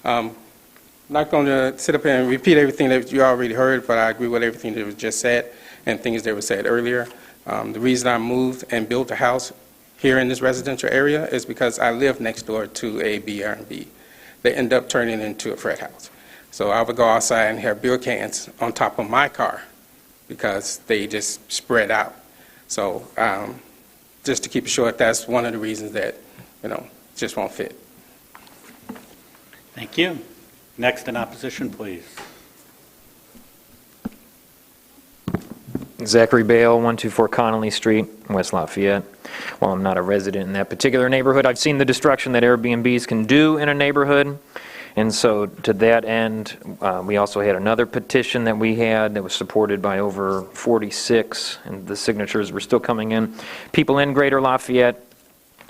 V: Not going to sit up here and repeat everything that you already heard, but I agree with everything that was just said and things that were said earlier. The reason I moved and built a house here in this residential area is because I live next door to a B&B. They end up turning into a frat house. So I would go outside and have beer cans on top of my car because they just spread out. So just to keep it short, that's one of the reasons that, just won't fit.
B: Thank you. Next in opposition, please.
W: Zachary Bale, 124 Connolly Street, West Lafayette. While I'm not a resident in that particular neighborhood, I've seen the destruction that Airbnbs can do in a neighborhood. And so to that end, we also had another petition that we had that was supported by over 46, and the signatures were still coming in. People in Greater Lafayette,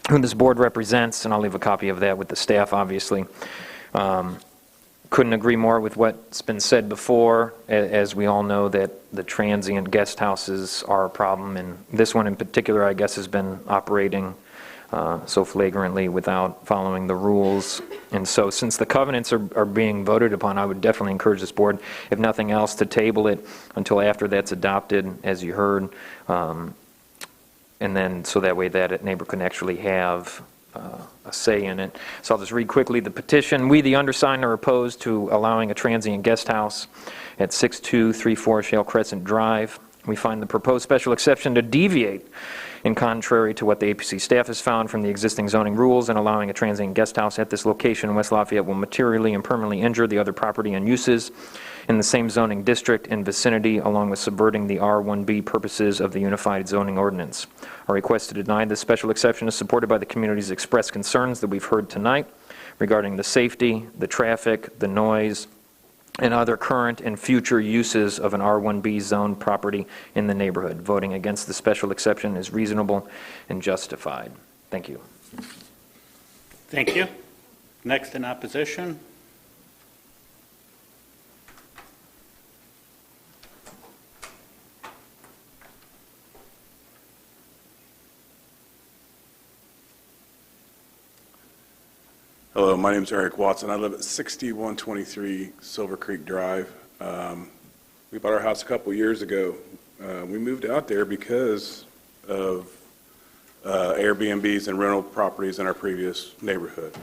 W: who this board represents, and I'll leave a copy of that with the staff, obviously. Couldn't agree more with what's been said before. As we all know, that the transient guest houses are a problem, and this one in particular, I guess, has been operating so flagrantly without following the rules. And so since the covenants are being voted upon, I would definitely encourage this board, if nothing else, to table it until after that's adopted, as you heard. And then, so that way that neighbor can actually have a say in it. So I'll just read quickly the petition. We, the undersigned, are opposed to allowing a transient guest house at 6234 Shale Crescent Drive. We find the proposed special exception to deviate in contrary to what the APC staff has found from the existing zoning rules, and allowing a transient guest house at this location in West Lafayette will materially and permanently injure the other property and uses in the same zoning district and vicinity, along with subverting the R1B purposes of the Unified Zoning Ordinance. Our request to deny this special exception is supported by the community's expressed concerns that we've heard tonight regarding the safety, the traffic, the noise, and other current and future uses of an R1B zone property in the neighborhood. Voting against the special exception is reasonable and justified. Thank you.
B: Thank you. Next in opposition.
A: Hello, my name is Eric Watson. I live at 6123 Silver Creek Drive. We bought our house a couple years ago. We moved out there because of Airbnbs and rental properties in our previous neighborhood.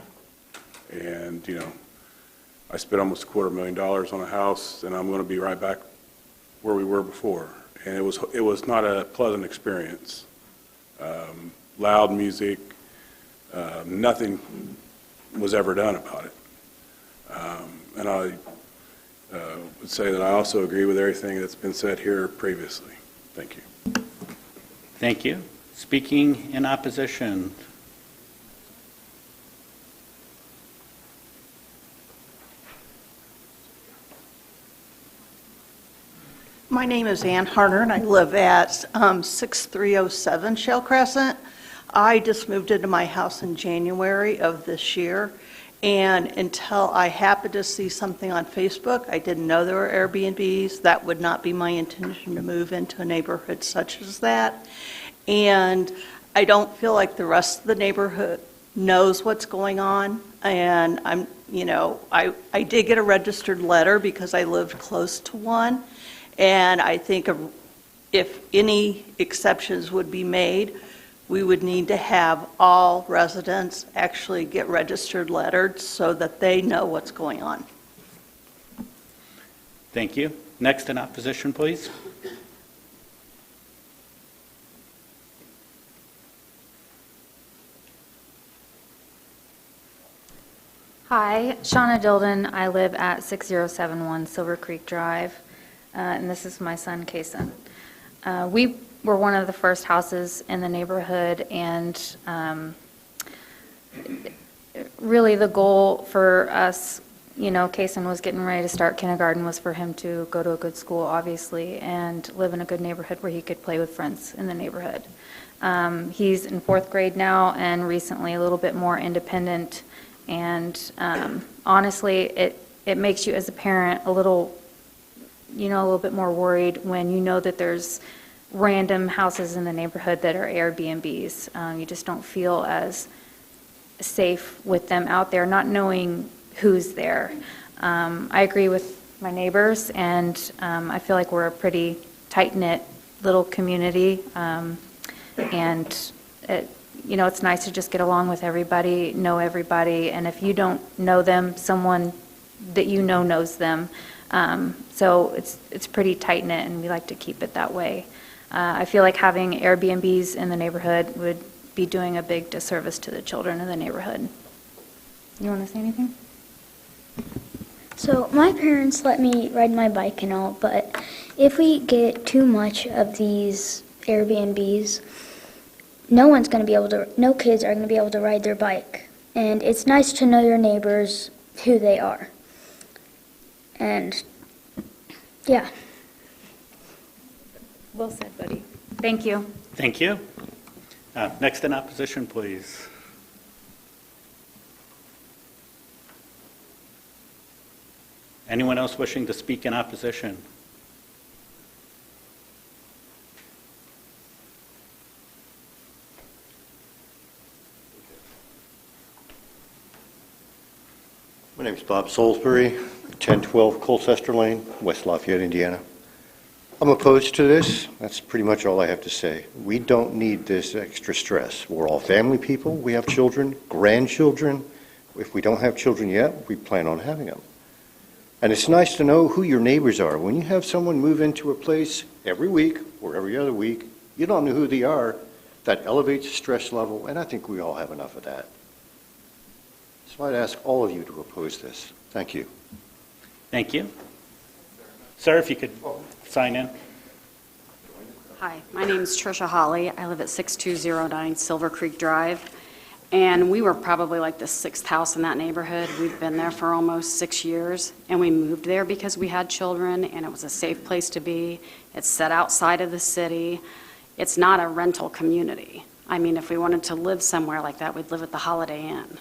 A: And, you know, I spent almost $250,000 on a house, and I'm going to be right back where we were before. And it was not a pleasant experience. Loud music, nothing was ever done about it. And I would say that I also agree with everything that's been said here previously. Thank you.
B: Thank you. Speaking in opposition.
G: My name is Ann Harner, and I live at 6307 Shell Crescent. I just moved into my house in January of this year, and until I happened to see something on Facebook, I didn't know there were Airbnbs. That would not be my intention to move into a neighborhood such as that. And I don't feel like the rest of the neighborhood knows what's going on. And I did get a registered letter because I lived close to one. And I think if any exceptions would be made, we would need to have all residents actually get registered letters so that they know what's going on.
B: Thank you. Next in opposition, please.
J: Hi, Shauna Dilden. I live at 6071 Silver Creek Drive, and this is my son, Kason. We were one of the first houses in the neighborhood, and really the goal for us, Kason was getting ready to start kindergarten, was for him to go to a good school, obviously, and live in a good neighborhood where he could play with friends in the neighborhood. He's in 4th grade now, and recently a little bit more independent, and honestly, it makes you as a parent a little bit more worried when you know that there's random houses in the neighborhood that are Airbnbs. You just don't feel as safe with them out there, not knowing who's there. I agree with my neighbors, and I feel like we're a pretty tight-knit little community, and it's nice to just get along with everybody, know everybody, and if you don't know them, someone that you know knows them. So it's pretty tight-knit, and we like to keep it that way. I feel like having Airbnbs in the neighborhood would be doing a big disservice to the children in the neighborhood. You want to say anything?
R: So my parents let me ride my bike and all, but if we get too much of these Airbnbs, no kids are going to be able to ride their bike. And it's nice to know your neighbors, who they are. And yeah.
J: Well said, buddy. Thank you.
B: Thank you. Next in opposition, please. Anyone else wishing to speak in opposition?
X: My name is Bob Salisbury, 1012 Colchester Lane, West Lafayette, Indiana.
E: I'm opposed to this. That's pretty much all I have to say. We don't need this extra stress. We're all family people. We have children, grandchildren. If we don't have children yet, we plan on having them. And it's nice to know who your neighbors are. When you have someone move into a place every week or every other week, you don't know who they are. That elevates the stress level, and I think we all have enough of that. So I'd ask all of you to oppose this. Thank you.
B: Thank you. Sir, if you could sign in.
H: Hi, my name is Tricia Holly. I live at 6209 Silver Creek Drive, and we were probably like the sixth house in that neighborhood. We've been there for almost 6 years, and we moved there because we had children, and it was a safe place to be. It's set outside of the city. It's not a rental community. I mean, if we wanted to live somewhere like that, we'd live at the Holiday Inn.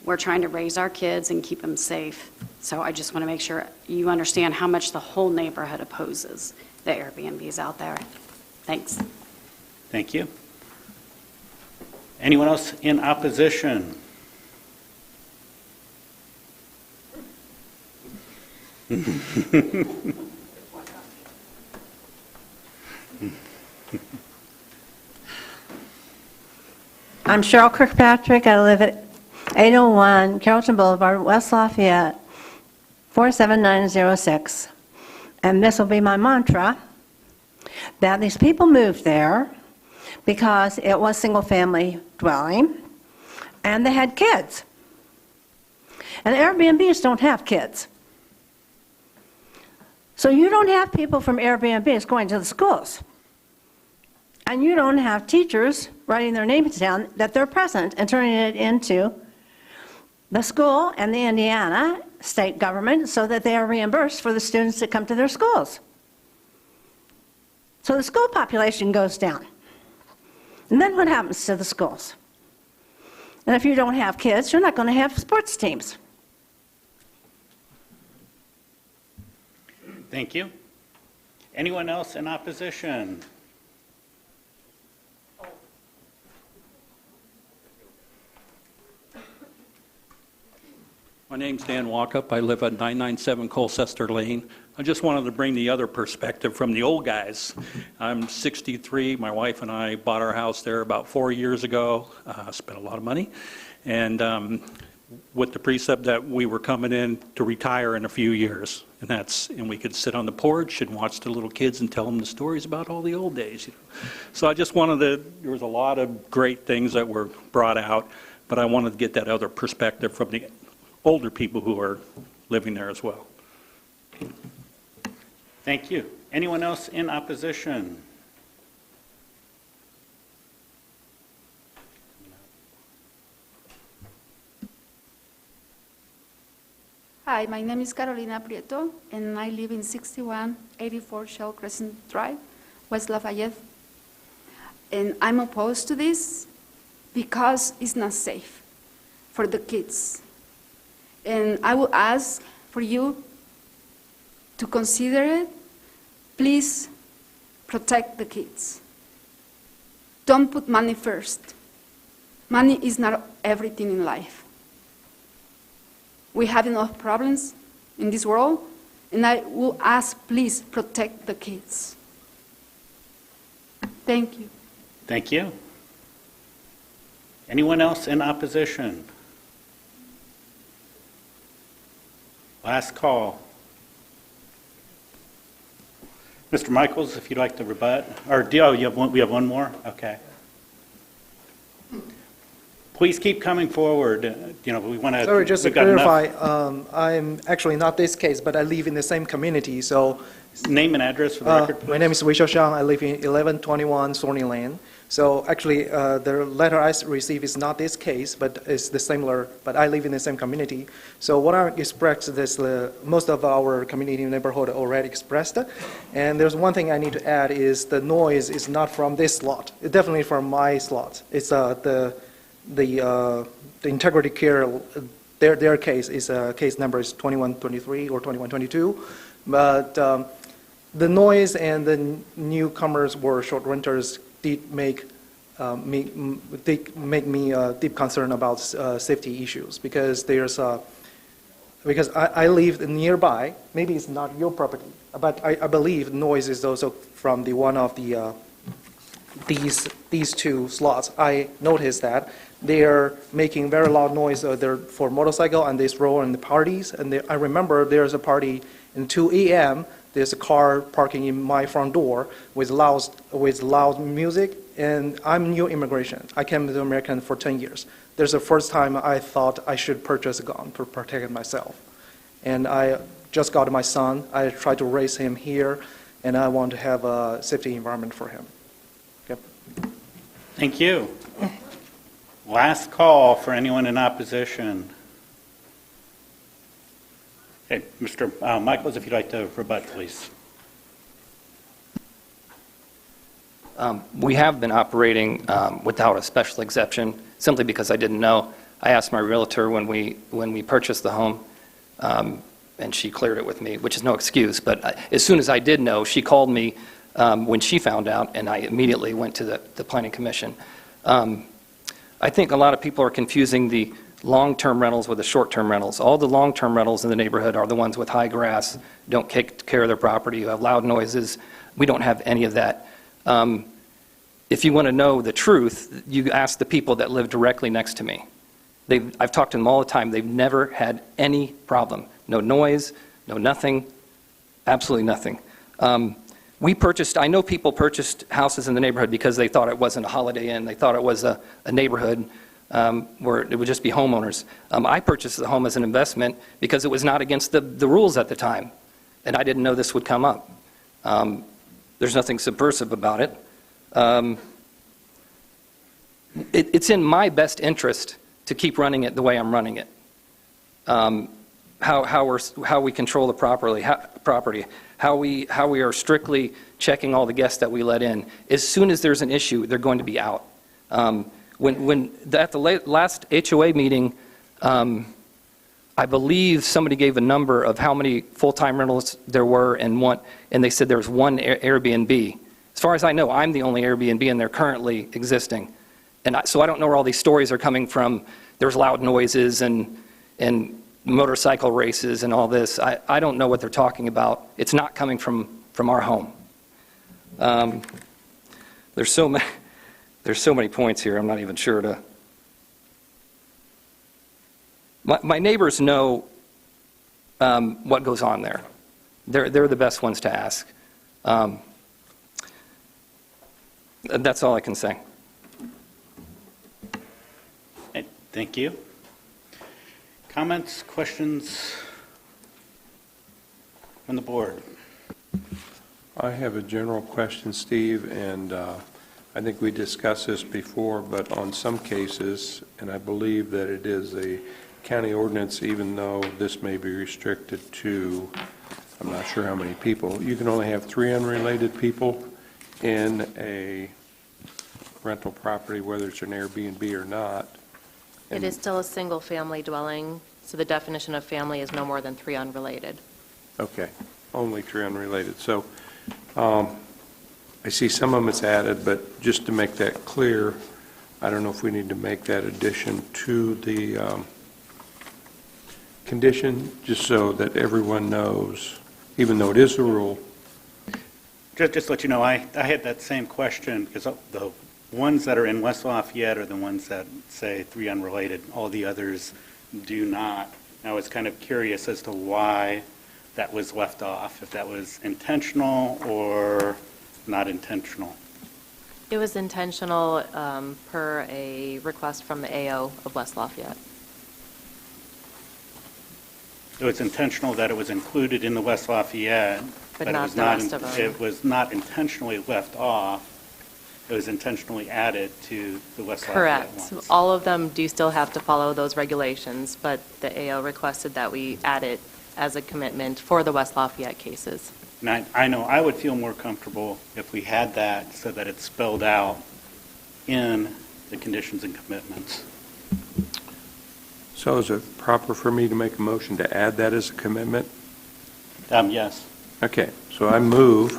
H: We're trying to raise our kids and keep them safe. So I just want to make sure you understand how much the whole neighborhood opposes the Airbnbs out there. Thanks.
B: Thank you. Anyone else in opposition?
K: I'm Cheryl Kirkpatrick. I live at 801 Carrollton Boulevard, West Lafayette, 47906. And this will be my mantra, that these people moved there because it was single-family dwelling, and they had kids. And Airbnbs don't have kids. So you don't have people from Airbnbs going to the schools. And you don't have teachers writing their names down that they're present and turning it into the school and the Indiana state government so that they are reimbursed for the students that come to their schools. So the school population goes down. And then what happens to the schools? And if you don't have kids, you're not going to have sports teams.
B: Thank you. Anyone else in opposition?
X: My name's Dan Walkup. I live at 997 Colchester Lane. I just wanted to bring the other perspective from the old guys. I'm 63. My wife and I bought our house there about 4 years ago. Spent a lot of money. And with the precept that we were coming in to retire in a few years. And we could sit on the porch and watch the little kids and tell them the stories about all the old days. So I just wanted to, there was a lot of great things that were brought out, but I wanted to get that other perspective from the older people who are living there as well.
B: Thank you. Anyone else in opposition?
Y: Hi, my name is Carolina Prieto, and I live in 6184 Shell Crescent Drive, West Lafayette. And I'm opposed to this because it's not safe for the kids. And I will ask for you to consider it. Please protect the kids. Don't put money first. Money is not everything in life. We have enough problems in this world, and I will ask, please protect the kids. Thank you.
B: Thank you. Anyone else in opposition? Last call. Mr. Michaels, if you'd like to rebut, or we have one more? Okay. Please keep coming forward. We want to.
Z: Sorry, just to clarify, I'm actually not this case, but I live in the same community, so.
B: Name and address for the record, please.
Z: My name is Weishou Xiang. I live in 1121 Thorny Lane. So actually, the letter I received is not this case, but it's the similar, but I live in the same community. So what I expressed is most of our community neighborhood already expressed. And there's one thing I need to add is the noise is not from this slot. It's definitely from my slot. It's the integrity care, their case is case number is 2123 or 2122. But the noise and the newcomers or short renters did make me deep concern about safety issues, because there's because I live nearby, maybe it's not your property, but I believe noise is also from the one of the these two slots. I noticed that they are making very loud noise. They're for motorcycle and they throw in the parties. And I remember there's a party in 2 a.m. There's a car parking in my front door with loud music. And I'm new immigration. I came to America for 10 years. There's the first time I thought I should purchase a gun to protect myself. And I just got my son. I try to raise him here, and I want to have a safety environment for him. Okay.
B: Thank you. Last call for anyone in opposition. Okay, Mr. Michaels, if you'd like to rebut, please.
C: We have been operating without a special exception simply because I didn't know. I asked my realtor when we purchased the home, and she cleared it with me, which is no excuse. But as soon as I did know, she called me when she found out, and I immediately went to the Planning Commission. I think a lot of people are confusing the long-term rentals with the short-term rentals. All the long-term rentals in the neighborhood are the ones with high grass, don't take care of their property, who have loud noises. We don't have any of that. If you want to know the truth, you ask the people that live directly next to me. I've talked to them all the time. They've never had any problem. No noise, no nothing, absolutely nothing. I know people purchased houses in the neighborhood because they thought it wasn't a Holiday Inn. They thought it was a neighborhood where it would just be homeowners. I purchased the home as an investment because it was not against the rules at the time, and I didn't know this would come up. There's nothing subversive about it. It's in my best interest to keep running it the way I'm running it. How we control the property, how we are strictly checking all the guests that we let in. As soon as there's an issue, they're going to be out. At the last HOA meeting, I believe somebody gave a number of how many full-time rentals there were, and they said there was one Airbnb. As far as I know, I'm the only Airbnb in there currently existing. And so I don't know where all these stories are coming from. There's loud noises and motorcycle races and all this. I don't know what they're talking about. It's not coming from our home. There's so many points here, I'm not even sure to... My neighbors know what goes on there. They're the best ones to ask. That's all I can say.
B: Okay, thank you. Comments, questions from the board?
D: I have a general question, Steve, and I think we discussed this before, but on some cases, and I believe that it is a county ordinance, even though this may be restricted to, I'm not sure how many people, you can only have 3 unrelated people in a rental property, whether it's an Airbnb or not.
F: It is still a single-family dwelling, so the definition of family is no more than 3 unrelated.
D: Okay, only 3 unrelated. So I see some of them it's added, but just to make that clear, I don't know if we need to make that addition to the condition, just so that everyone knows, even though it is a rule.
B: Just to let you know, I had that same question, because the ones that are in West Lafayette are the ones that say 3 unrelated. All the others do not. I was kind of curious as to why that was left off, if that was intentional or not intentional.
F: It was intentional per a request from the AO of West Lafayette.
B: It was intentional that it was included in the West Lafayette,
F: But
B: it
F: not
B: was
F: the rest of them.
B: It was not intentionally left off. It was intentionally added to the West Lafayette
F: Correct.
B: ones.
F: All of them do still have to follow those regulations, but the AO requested that we add it as a commitment for the West Lafayette cases.
B: And I know I would feel more comfortable if we had that so that it's spelled out in the conditions and commitments.
D: So is it proper for me to make a motion to add that as a commitment?
B: Yes.
D: Okay, so I move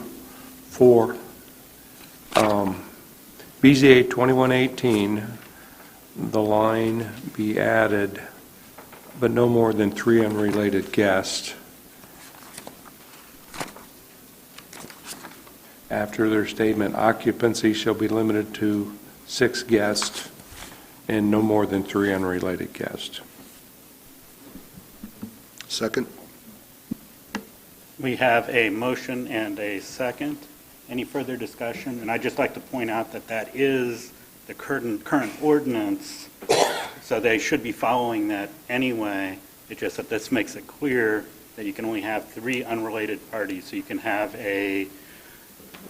D: for BZA 2118, the line be added but no more than 3 unrelated guests. After their statement, occupancy shall be limited to 6 guests and no more than 3 unrelated guests.
I: Second?
B: We have a motion and a second. Any further discussion? And I'd just like to point out that that is the current ordinance, so they should be following that anyway. It's just that this makes it clear that you can only have 3 unrelated parties. So you can have a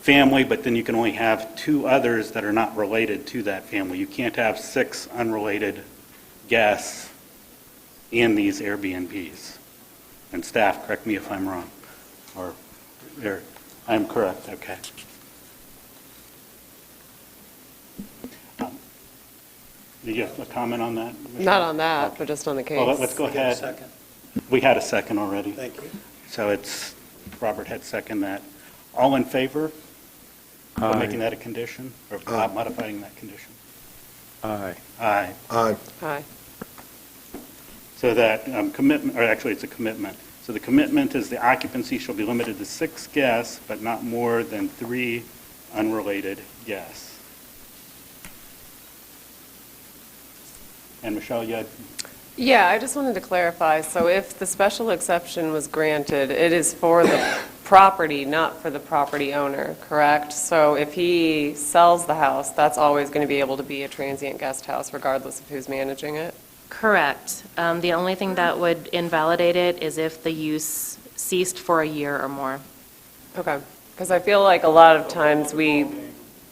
B: family, but then you can only have 2 others that are not related to that family. You can't have 6 unrelated guests in these Airbnbs. And staff, correct me if I'm wrong. Or, I'm correct, okay. Did you have a comment on that?
L: Not on that, but just on the case.
B: Well, let's go ahead. We had a second already.
M: Thank you.
B: So it's, Robert had second that. All in favor of making that a condition, or modifying that condition?
D: Aye.
B: Aye.
I: Aye.
L: Aye.
B: So that commitment, or actually it's a commitment. So the commitment is the occupancy shall be limited to 6 guests, but not more than 3 unrelated guests. And Michelle, you had...
L: Yeah, I just wanted to clarify. So if the special exception was granted, it is for the property, not for the property owner, correct? So if he sells the house, that's always going to be able to be a transient guest house, regardless of who's managing it?
F: Correct. The only thing that would invalidate it is if the use ceased for a year or more.
L: Okay. Because I feel like a lot of times we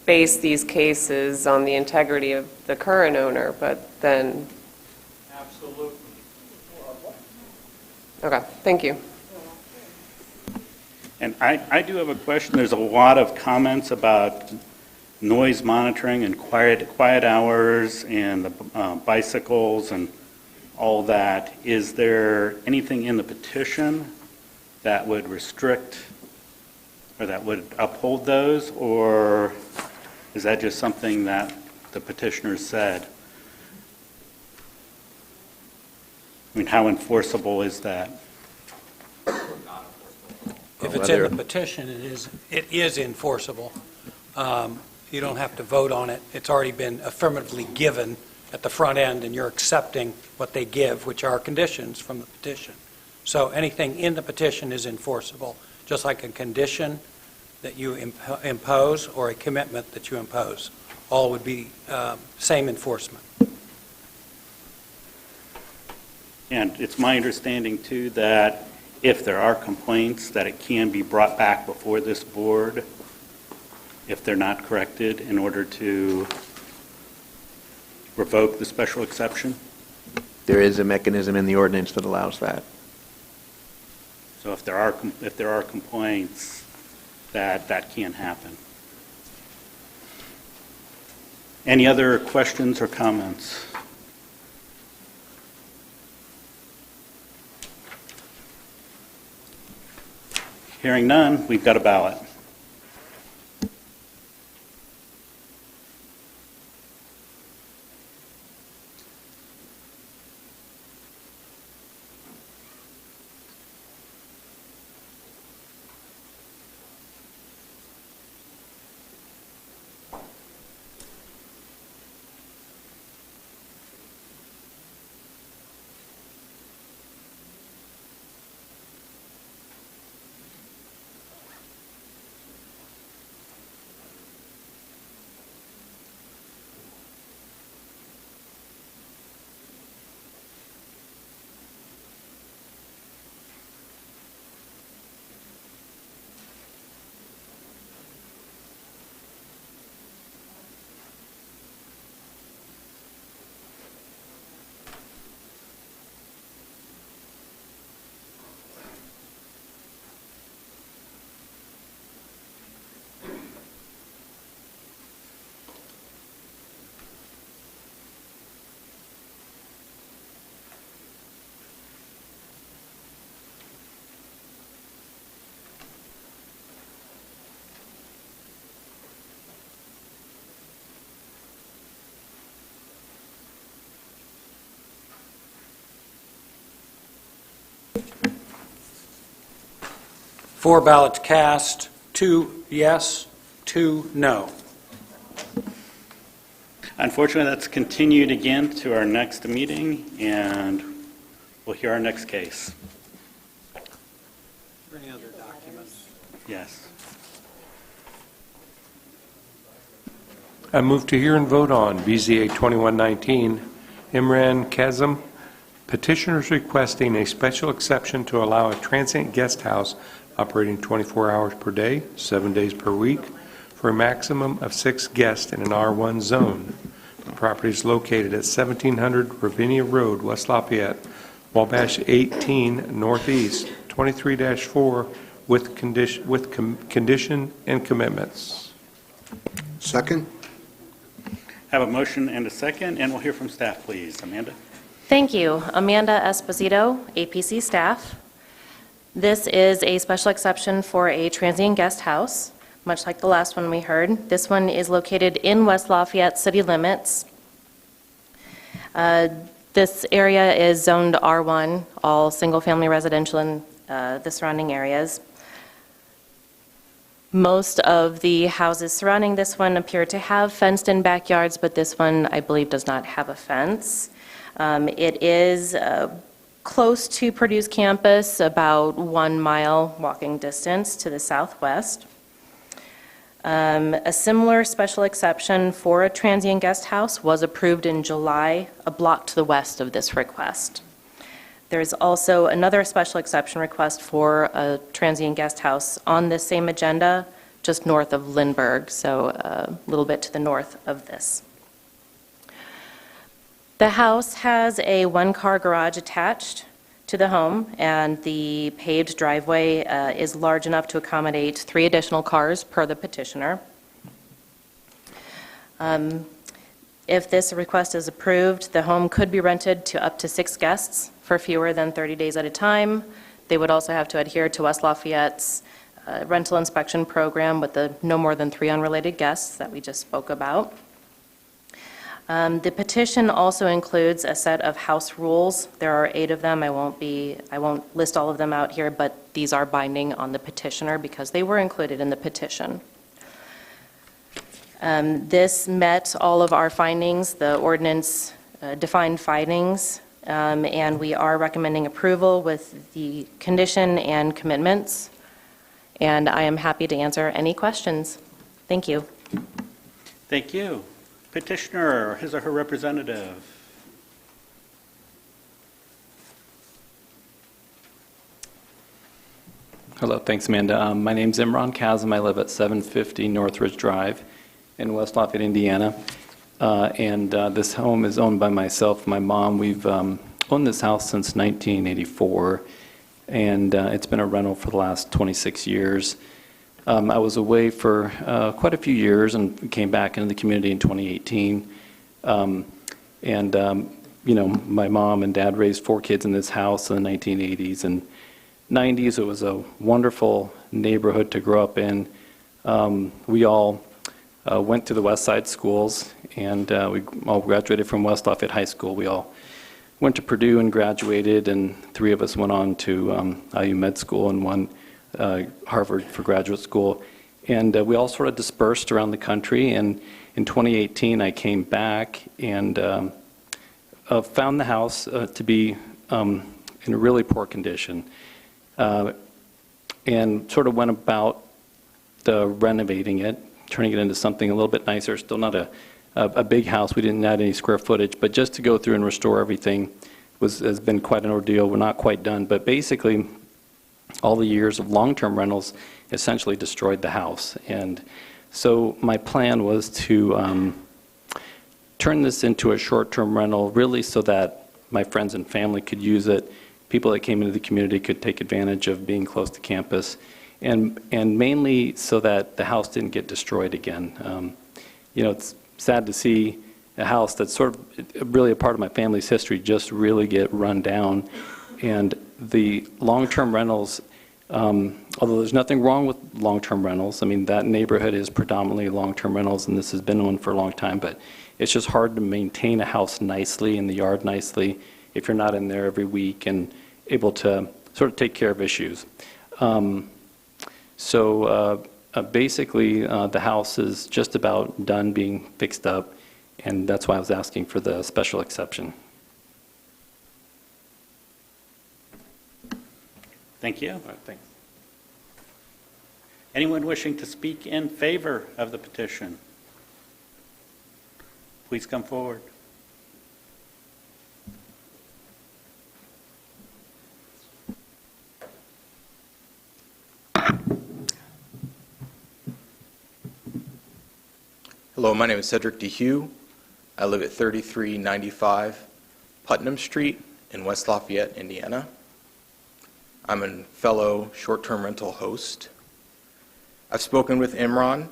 L: base these cases on the integrity of the current owner, but then...
V: Absolutely.
L: Okay, thank you.
B: And I do have a question. There's a lot of comments about noise monitoring and quiet hours and the bicycles and all that. Is there anything in the petition that would restrict or that would uphold those, or is that just something that the petitioner said? I mean, how enforceable is that?
M: If it's in the petition, it is enforceable. You don't have to vote on it. It's already been affirmatively given at the front end, and you're accepting what they give, which are conditions from the petition. So anything in the petition is enforceable, just like a condition that you impose or a commitment that you impose. All would be same enforcement.
B: And it's my understanding, too, that if there are complaints, that it can be brought back before this board if they're not corrected in order to revoke the special exception?
N: There is a mechanism in the ordinance that allows that.
B: So if there are complaints, that can happen. Any other questions or comments? Hearing none, we've got a ballot.
M: 4 ballots cast, 2 yes, 2 no.
B: Unfortunately, that's continued again to our next meeting, and we'll hear our next case.
M: Any other documents?
B: Yes.
D: I move to hear and vote on BZA 2119, Imran Kazem, petitioners requesting a special exception to allow a transient guest house operating 24 hours per day, 7 days per week, for a maximum of 6 guests in an R1 zone. The property is located at 1700 Ravinia Road, West Lafayette, Wabash 18 Northeast, 23-4, with condition and commitments.
I: Second?
B: Have a motion and a second, and we'll hear from staff, please. Amanda?
F: Thank you. Amanda Esposito, APC staff. This is a special exception for a transient guest house, much like the last one we heard. This one is located in West Lafayette city limits. This area is zoned R1, all single-family residential in the surrounding areas. Most of the houses surrounding this one appear to have fenced-in backyards, but this one, I believe, does not have a fence. It is close to Purdue's campus, about 1 mile walking distance to the southwest. A similar special exception for a transient guest house was approved in July, a block to the west of this request. There's also another special exception request for a transient guest house on this same agenda, just north of Lindbergh, so a little bit to the north of this. The house has a 1-car garage attached to the home, and the paved driveway is large enough to accommodate 3 additional cars per the petitioner. If this request is approved, the home could be rented to up to 6 guests for fewer than 30 days at a time. They would also have to adhere to West Lafayette's rental inspection program with the no more than 3 unrelated guests that we just spoke about. The petition also includes a set of house rules. There are 8 of them. I won't list all of them out here, but these are binding on the petitioner because they were included in the petition. This met all of our findings, the ordinance defined findings, and we are recommending approval with the condition and commitments. And I am happy to answer any questions. Thank you.
B: Thank you. Petitioner or his or her representative.
O: Hello, thanks, Amanda. My name's Imran Kazem. I live at 750 Northridge Drive in West Lafayette, Indiana. This home is owned by myself, my mom. We've owned this house since 1984, and it's been a rental for the last 26 years. I was away for quite a few years and came back into the community in 2018. You know, my mom and dad raised 4 kids in this house in the 1980s and 90s. It was a wonderful neighborhood to grow up in. We all went to the West Side schools, and we all graduated from West Lafayette High School. We all went to Purdue and graduated, and 3 of us went on to IU Med School and 1 Harvard for graduate school. And we all sort of dispersed around the country, and in 2018 I came back and found the house to be in a really poor condition, and sort of went about renovating it, turning it into something a little bit nicer. Still not a big house. We didn't add any square footage, but just to go through and restore everything has been quite an ordeal. We're not quite done, but basically all the years of long-term rentals essentially destroyed the house. And so my plan was to turn this into a short-term rental, really so that my friends and family could use it, people that came into the community could take advantage of being close to campus, and mainly so that the house didn't get destroyed again. You know, it's sad to see a house that's sort of really a part of my family's history just really get run down. And the long-term rentals, although there's nothing wrong with long-term rentals, I mean, that neighborhood is predominantly long-term rentals, and this has been one for a long time, but it's just hard to maintain a house nicely and the yard nicely if you're not in there every week and able to sort of take care of issues. So basically, the house is just about done being fixed up, and that's why I was asking for the special exception.
B: Thank you.
O: All right, thanks.
B: Anyone wishing to speak in favor of the petition? Please come forward.
P: Hello, my name is Cedric DeHue. I live at 3395 Putnam Street in West Lafayette, Indiana. I'm a fellow short-term rental host. I've spoken with Imran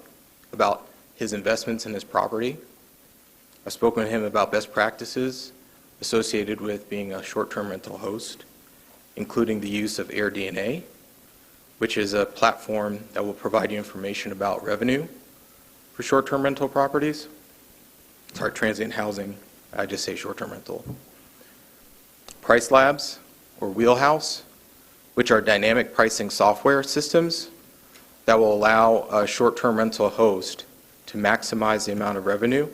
P: about his investments in his property. I've spoken with him about best practices associated with being a short-term rental host, including the use of AirDNA, which is a platform that will provide you information about revenue for short-term rental properties. Sorry, transient housing, I just say short-term rental. Price Labs, or Wheelhouse, which are dynamic pricing software systems that will allow a short-term rental host to maximize the amount of revenue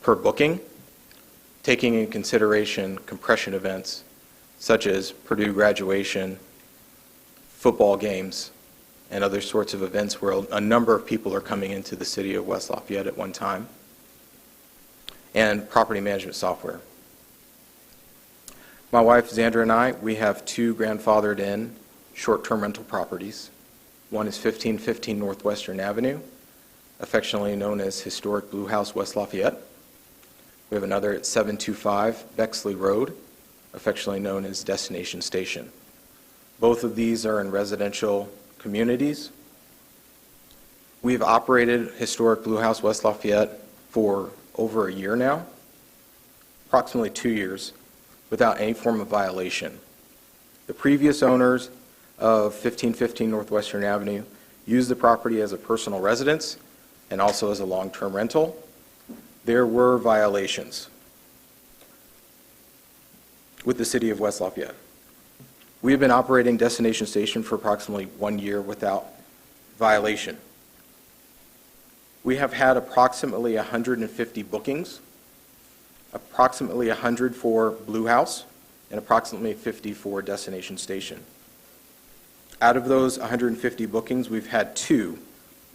P: per booking, taking into consideration compression events such as Purdue graduation, football games, and other sorts of events where a number of people are coming into the city of West Lafayette at one time, and property management software. My wife, Xandra, and I, we have two grandfathered in short-term rental properties. One is 1515 Northwestern Avenue, affectionately known as Historic Blue House, West Lafayette. We have another at 725 Bexley Road, affectionately known as Destination Station. Both of these are in residential communities. We've operated Historic Blue House, West Lafayette for over a year now, approximately 2 years, without any form of violation. The previous owners of 1515 Northwestern Avenue used the property as a personal residence and also as a long-term rental. There were violations with the city of West Lafayette. We have been operating Destination Station for approximately 1 year without violation. We have had approximately 150 bookings, approximately 100 for Blue House, and approximately 50 for Destination Station. Out of those 150 bookings, we've had 2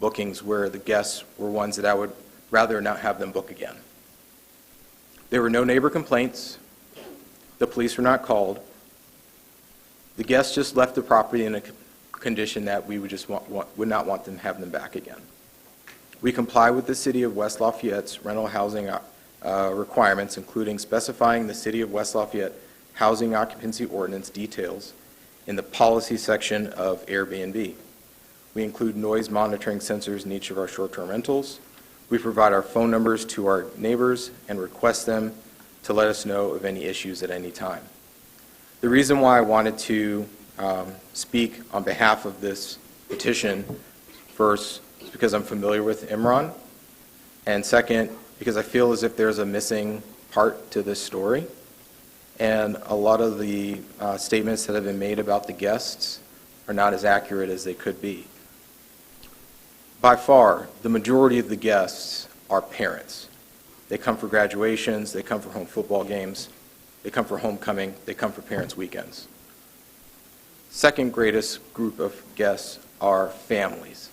P: bookings where the guests were ones that I would rather not have them book again. There were no neighbor complaints. The police were not called. The guests just left the property in a condition that we would just would not want them to have them back again. We comply with the City of West Lafayette's rental housing requirements, including specifying the City of West Lafayette Housing Occupancy Ordinance details in the policy section of Airbnb. We include noise monitoring sensors in each of our short-term rentals. We provide our phone numbers to our neighbors and request them to let us know of any issues at any time. The reason why I wanted to speak on behalf of this petition, first, is because I'm familiar with Imran, and second, because I feel as if there's a missing part to this story, and a lot of the statements that have been made about the guests are not as accurate as they could be. By far, the majority of the guests are parents. They come for graduations, they come for home football games, they come for homecoming, they come for parents' weekends. Second greatest group of guests are families.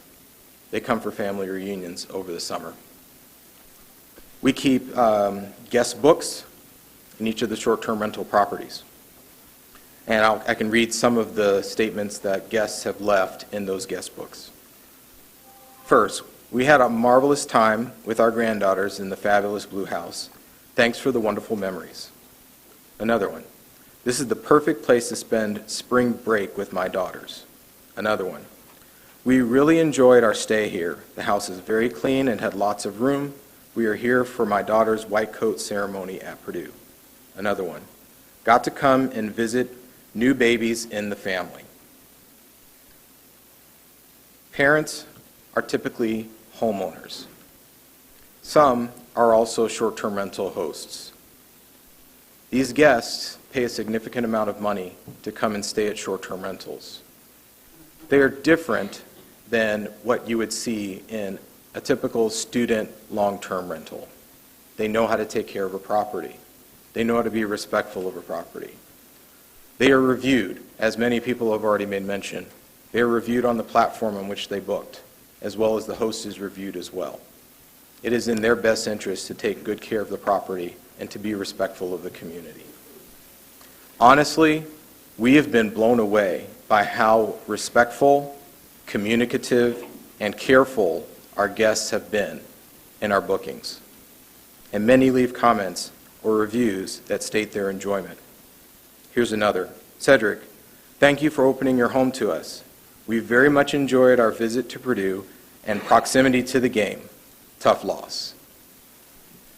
P: They come for family reunions over the summer. We keep guest books in each of the short-term rental properties. And I can read some of the statements that guests have left in those guest books. First, we had a marvelous time with our granddaughters in the fabulous Blue House. Thanks for the wonderful memories. Another one. This is the perfect place to spend spring break with my daughters. Another one. We really enjoyed our stay here. The house is very clean and had lots of room. We are here for my daughter's white coat ceremony at Purdue. Another one. Got to come and visit new babies in the family. Parents are typically homeowners. Some are also short-term rental hosts. These guests pay a significant amount of money to come and stay at short-term rentals. They are different than what you would see in a typical student long-term rental. They know how to take care of a property. They know how to be respectful of a property. They are reviewed, as many people have already made mention. They are reviewed on the platform on which they booked, as well as the host is reviewed as well. It is in their best interest to take good care of the property and to be respectful of the community. Honestly, we have been blown away by how respectful, communicative, and careful our guests have been in our bookings. And many leave comments or reviews that state their enjoyment. Here's another. Cedric, thank you for opening your home to us. We very much enjoyed our visit to Purdue and proximity to the game. Tough loss.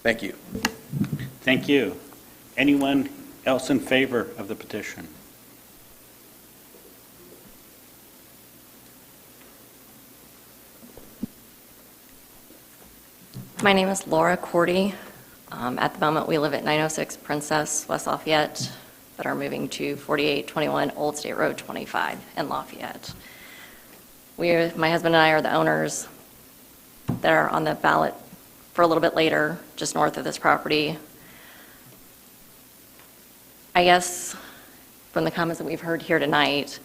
P: Thank you.
B: Thank you. Anyone else in favor of the petition?
A: My name is Laura Cordy. At the moment, we live at 906 Princess, West Lafayette, but are moving to 4821 Old State Road 25 in Lafayette. My husband and I are the owners that are on the ballot for a little bit later, just north of this property. I guess from the comments that we've heard here tonight,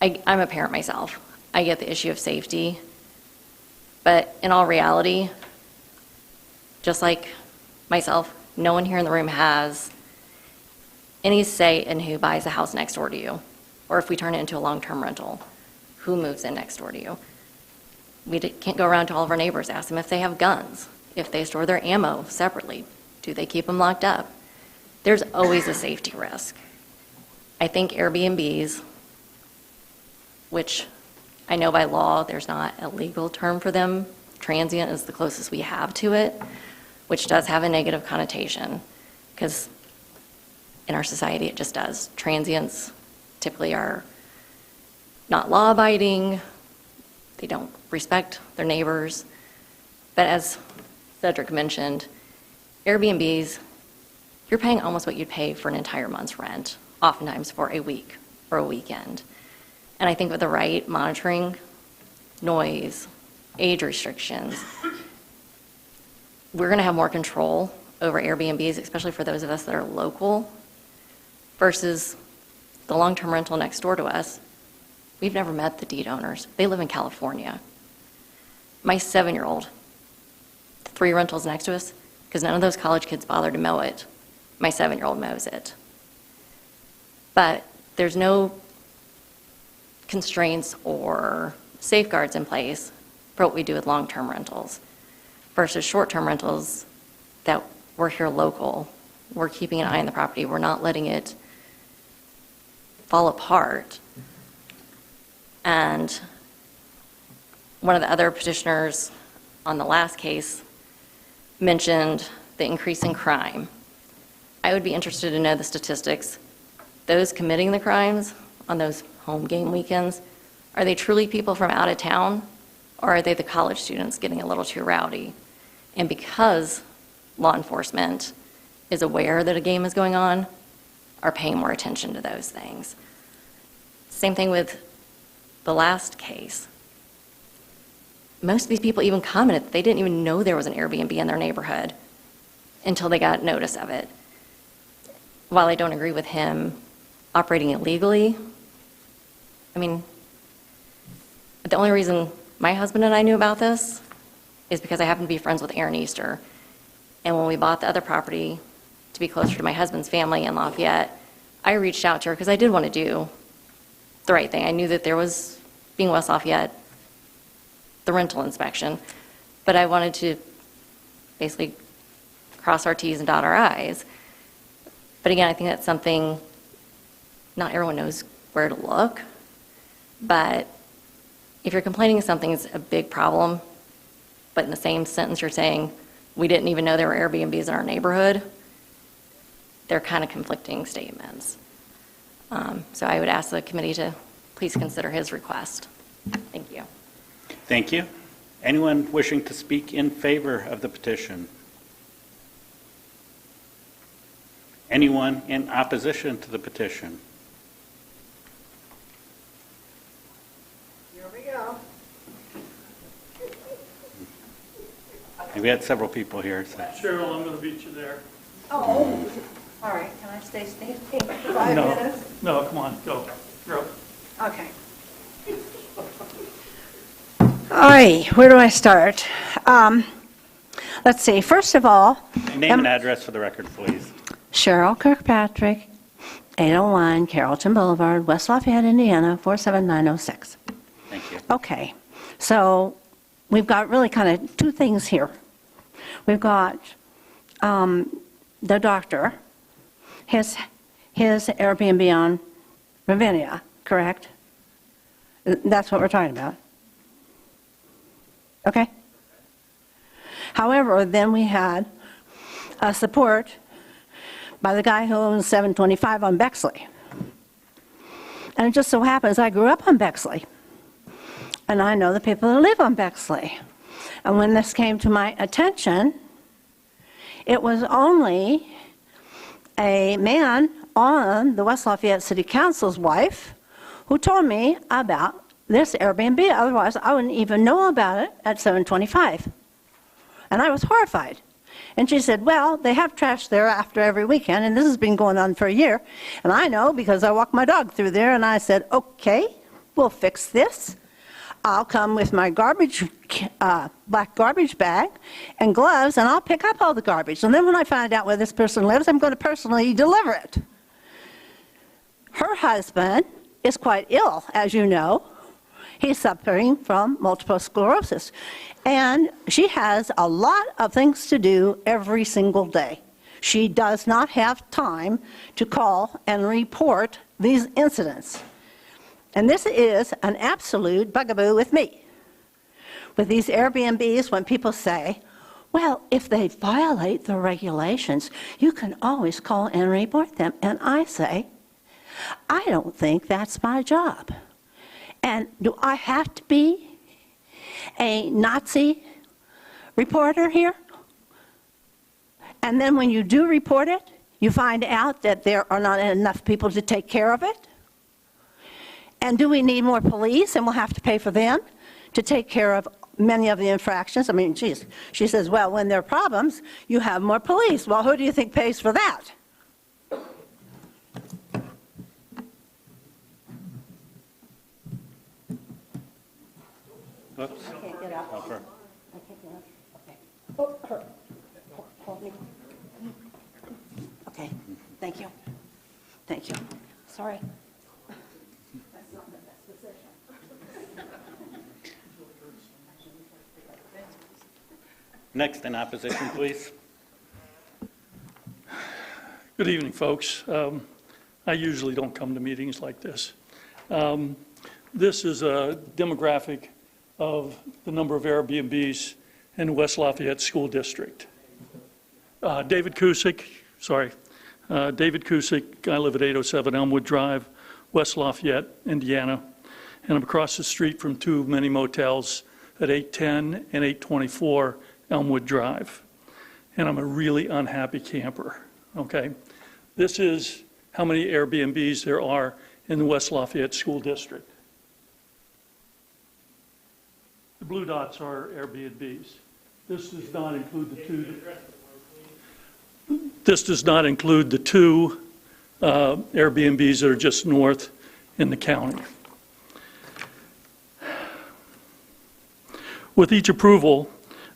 A: I'm a parent myself. I get the issue of safety, but in all reality, just like myself, no one here in the room has any say in who buys a house next door to you, or if we turn it into a long-term rental, who moves in next door to you. We can't go around to all of our neighbors, ask them if they have guns, if they store their ammo separately, do they keep them locked up? There's always a safety risk. I think Airbnbs, which I know by law there's not a legal term for them, transient is the closest we have to it, which does have a negative connotation, because in our society it just does. Transients typically are not law-abiding, they don't respect their neighbors, but as Cedric mentioned, Airbnbs, you're paying almost what you'd pay for an entire month's rent, oftentimes for a week or a weekend. And I think with the right monitoring, noise, age restrictions, we're going to have more control over Airbnbs, especially for those of us that are local, versus the long-term rental next door to us. We've never met the deed owners. They live in California. My 7-year-old, 3 rentals next to us, because none of those college kids bothered to mow it. My 7-year-old mows it. But there's no constraints or safeguards in place for what we do with long-term rentals versus short-term rentals that we're here local. We're keeping an eye on the property. We're not letting it fall apart. And one of the other petitioners on the last case mentioned the increase in crime. I would be interested to know the statistics. Those committing the crimes on those home game weekends, are they truly people from out of town, or are they the college students getting a little too rowdy? And because law enforcement is aware that a game is going on, are paying more attention to those things. Same thing with the last case. Most of these people even commented that they didn't even know there was an Airbnb in their neighborhood until they got notice of it. While I don't agree with him operating illegally, I mean, the only reason my husband and I knew about this is because I happen to be friends with Aaron Easter. And when we bought the other property to be closer to my husband's family in Lafayette, I reached out to her because I did want to do the right thing. I knew that there was, being West Lafayette, the rental inspection, but I wanted to basically cross our T's and dot our I's. But again, I think that's something not everyone knows where to look, but if you're complaining something's a big problem, but in the same sentence you're saying, we didn't even know there were Airbnbs in our neighborhood, they're kind of conflicting statements. So I would ask the committee to please consider his request. Thank you.
B: Thank you. Anyone wishing to speak in favor of the petition? Anyone in opposition to the petition?
K: Here we go.
B: We had several people here, so.
X: Cheryl, I'm going to beat you there.
K: Oh, all right, can I stay standing for 5
X: No,
K: minutes?
X: no, come on, go. You're up.
K: Okay. All right, where do I start? Let's see, first of all,
B: Name and address for the record, please.
K: Cheryl Kirkpatrick, 801 Carrollton Boulevard, West Lafayette, Indiana, 47906.
B: Thank you.
K: Okay, so we've got really kind of two things here. We've got the doctor, his Airbnb on Ravinia, correct? That's what we're talking about. Okay? However, then we had a support by the guy who owns 725 on Bexley. And it just so happens I grew up on Bexley. And I know the people that live on Bexley. And when this came to my attention, it was only a man on the West Lafayette City Council's wife who told me about this Airbnb. Otherwise, I wouldn't even know about it at 725. And I was horrified. And she said, well, they have trash there after every weekend, and this has been going on for a year. And I know because I walk my dog through there, and I said, okay, we'll fix this. I'll come with my garbage, black garbage bag and gloves, and I'll pick up all the garbage. And then when I find out where this person lives, I'm going to personally deliver it. Her husband is quite ill, as you know. He's suffering from multiple sclerosis. And she has a lot of things to do every single day. She does not have time to call and report these incidents. And this is an absolute bugaboo with me. With these Airbnbs, when people say, well, if they violate the regulations, you can always call and report them. And I say, I don't think that's my job. And do I have to be a Nazi reporter here? And then when you do report it, you find out that there are not enough people to take care of it? And do we need more police, and we'll have to pay for them to take care of many of the infractions? I mean, geez, she says, well, when there are problems, you have more police. Well, who do you think pays for that?
B: Whoops.
K: I can't get up.
B: Help her.
K: I can't get up. Okay. Oh, her. Hold me. Okay, thank you. Thank you. Sorry. That's not the best position.
B: Next in opposition, please.
X: Good evening, folks. I usually don't come to meetings like this. This is a demographic of the number of Airbnbs in the West Lafayette School District. David Cusick, I live at 807 Elmwood Drive, West Lafayette, Indiana, and I'm across the street from two mini motels at 810 and 824 Elmwood Drive. And I'm a really unhappy camper, okay? This is how many Airbnbs there are in the West Lafayette School District. The blue dots are Airbnbs. This does not include the two. This does not include the two Airbnbs that are just north in the county. With each approval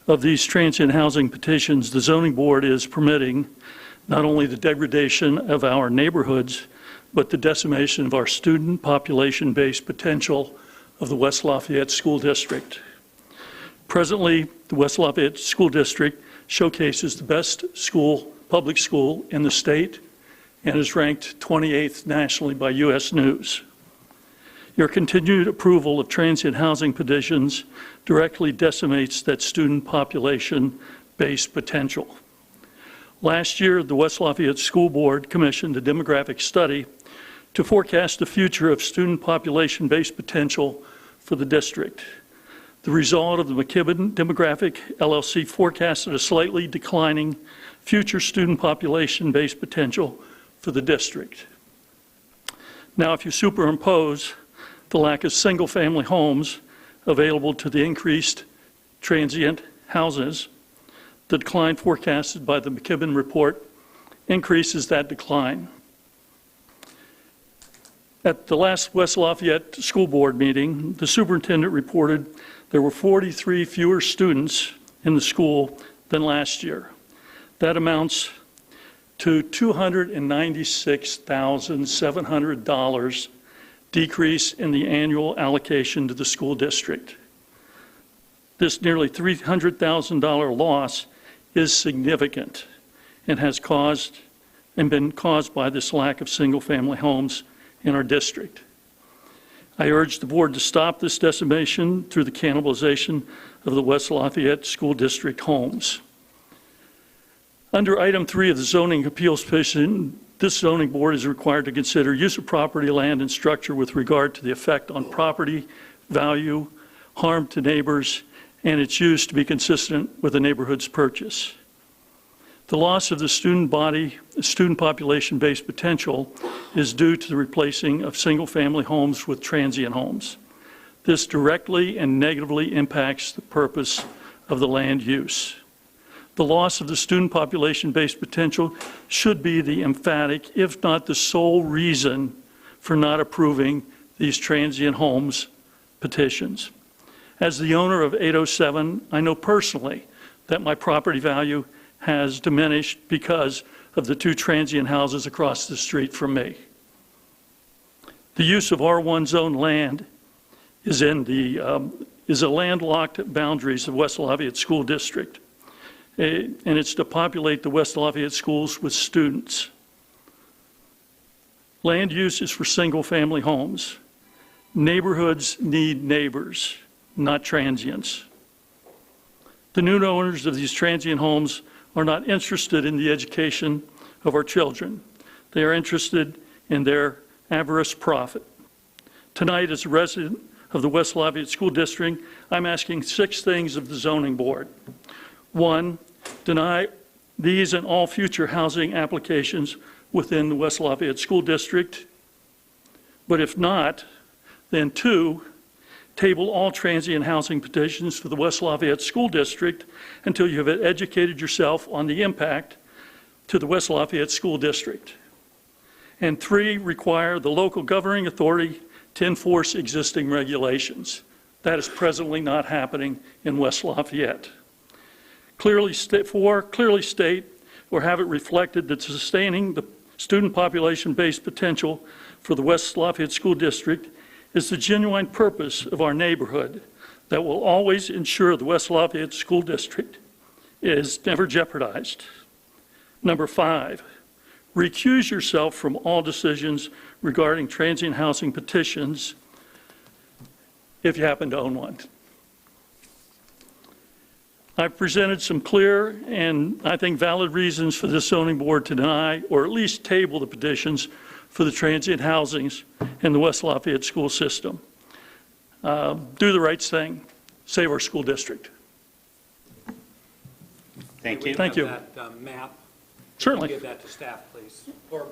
X: of these transient housing petitions, the zoning board is permitting not only the degradation of our neighborhoods, but the decimation of our student population-based potential of the West Lafayette School District. Presently, the West Lafayette School District showcases the best public school in the state and is ranked 28th nationally by U.S. News. Your continued approval of transient housing petitions directly decimates that student population-based potential. Last year, the West Lafayette School Board commissioned a demographic study to forecast the future of student population-based potential for the district. The result of the McKibben Demographic LLC forecasted a slightly declining future student population-based potential for the district. Now, if you superimpose the lack of single-family homes available to the increased transient houses,
G: The decline forecasted by the McKibben report increases that decline. At the last West Lafayette School Board meeting, the superintendent reported there were 43 fewer students in the school than last year. That amounts to $296,700 decrease in the annual allocation to the school district. This nearly $300,000 loss is significant and has been caused by this lack of single-family homes in our district. I urge the board to stop this decimation through the cannibalization of the West Lafayette School District homes. Under item 3 of the zoning appeals petition, this zoning board is required to consider use of property, land, and structure with regard to the effect on property value, harm to neighbors, and its use to be consistent with the neighborhood's purchase. The loss of the student population-based potential is due to the replacing of single-family homes with transient homes. This directly and negatively impacts the purpose of the land use. The loss of the student population-based potential should be the emphatic, if not the sole reason for not approving these transient homes petitions. As the owner of 807, I know personally that my property value has diminished because of the 2 transient houses across the street from me. The use of R1 zone land is a landlocked boundaries of West Lafayette School District, and it's to populate the West Lafayette schools with students. Land use is for single-family homes. Neighborhoods need neighbors, not transients. The new owners of these transient homes are not interested in the education of our children. They are interested in their avarice profit. Tonight, as a resident of the West Lafayette School District, I'm asking 6 things of the zoning board. 1, deny these and all future housing applications within the West Lafayette School District. But if not, then 2, table all transient housing petitions for the West Lafayette School District until you have educated yourself on the impact to the West Lafayette School District. And 3, require the local governing authority to enforce existing regulations. That is presently not happening in West Lafayette. 4, clearly state or have it reflected that sustaining the student population-based potential for the West Lafayette School District is the genuine purpose of our neighborhood that will always ensure the West Lafayette School District is never jeopardized. Number 5, recuse yourself from all decisions regarding transient housing petitions if you happen to own one. I've presented some clear and I think valid reasons for this zoning board to deny or at least table the petitions for the transient housings in the West Lafayette school system. Do the right thing. Save our school district.
B: Thank you.
M: Thank you. That map.
G: Certainly.
M: Give that to staff, please. Or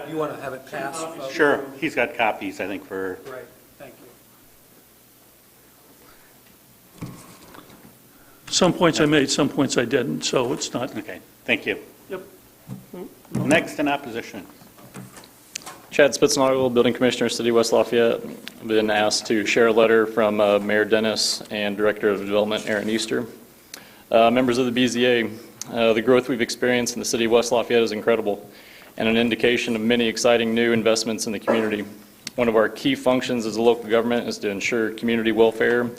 M: you want to have it passed?
B: Sure. He's got copies, I think, for...
M: Great. Thank you.
G: Some points I made, some points I didn't, so it's not.
B: Okay. Thank you.
G: Yep.
B: Next in opposition.
Q: Chad Spitznagel, Building Commissioner, City of West Lafayette. I've been asked to share a letter from Mayor Dennis and Director of Development Aaron Easter. Members of the BZA, the growth we've experienced in the City of West Lafayette is incredible and an indication of many exciting new investments in the community. One of our key functions as a local government is to ensure community welfare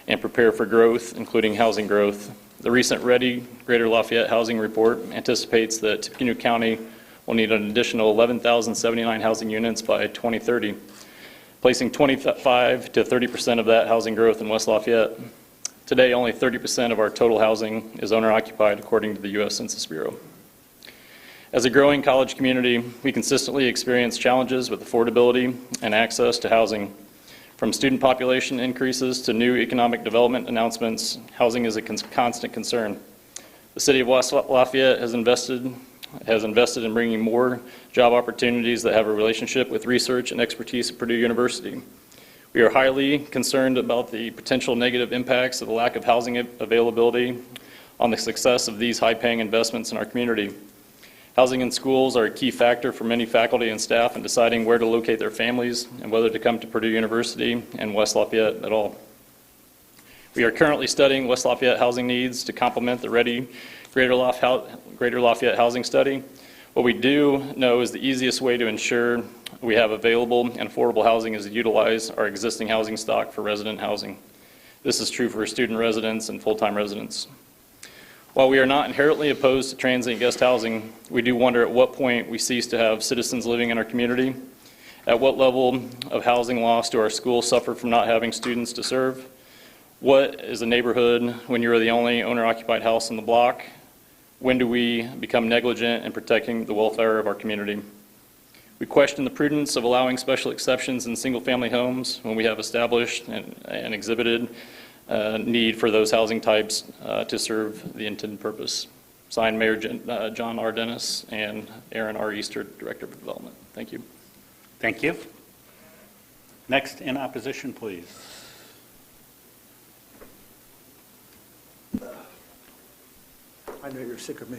Q: and prepare for growth, including housing growth. The recent Ready Greater Lafayette Housing Report anticipates that Tippecanoe County will need an additional 11,079 housing units by 2030, placing 25 to 30% of that housing growth in West Lafayette. Today, only 30% of our total housing is owner-occupied, according to the U.S. Census Bureau. As a growing college community, we consistently experience challenges with affordability and access to housing. From student population increases to new economic development announcements, housing is a constant concern. The City of West Lafayette has invested in bringing more job opportunities that have a relationship with research and expertise at Purdue University. We are highly concerned about the potential negative impacts of the lack of housing availability on the success of these high-paying investments in our community. Housing and schools are a key factor for many faculty and staff in deciding where to locate their families and whether to come to Purdue University and West Lafayette at all. We are currently studying West Lafayette housing needs to complement the ready Greater Lafayette housing study. What we do know is the easiest way to ensure we have available and affordable housing is to utilize our existing housing stock for resident housing. This is true for student residents and full-time residents. While we are not inherently opposed to transient guest housing, we do wonder at what point we cease to have citizens living in our community. At what level of housing loss do our schools suffer from not having students to serve? What is a neighborhood when you're the only owner-occupied house on the block? When do we become negligent in protecting the welfare of our community? We question the prudence of allowing special exceptions in single-family homes when we have established and exhibited need for those housing types to serve the intended purpose. Signed, Mayor John R. Dennis and Aaron R. Easter, Director of Development. Thank you.
B: Thank you. Next in opposition, please.
J: I know you're sick of me.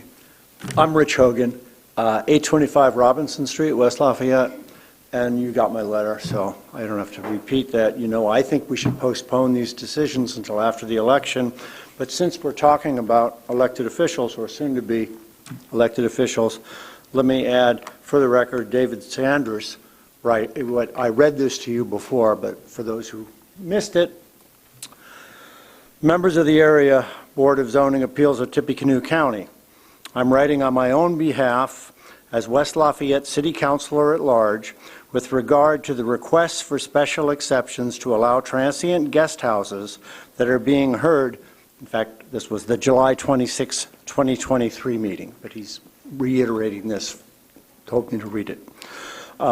J: I'm Rich Hogan, 825 Robinson Street, West Lafayette, and you got my letter, so I don't have to repeat that. You know, I think we should postpone these decisions until after the election, but since we're talking about elected officials, or soon-to-be elected officials, let me add, for the record, David Sanders, right, I read this to you before, but for those who missed it, members of the area Board of Zoning Appeals of Tippecanoe County. I'm writing on my own behalf as West Lafayette City Councilor at Large with regard to the requests for special exceptions to allow transient guest houses that are being heard. In fact, this was the July 26, 2023 meeting, but he's reiterating this, told me to read it.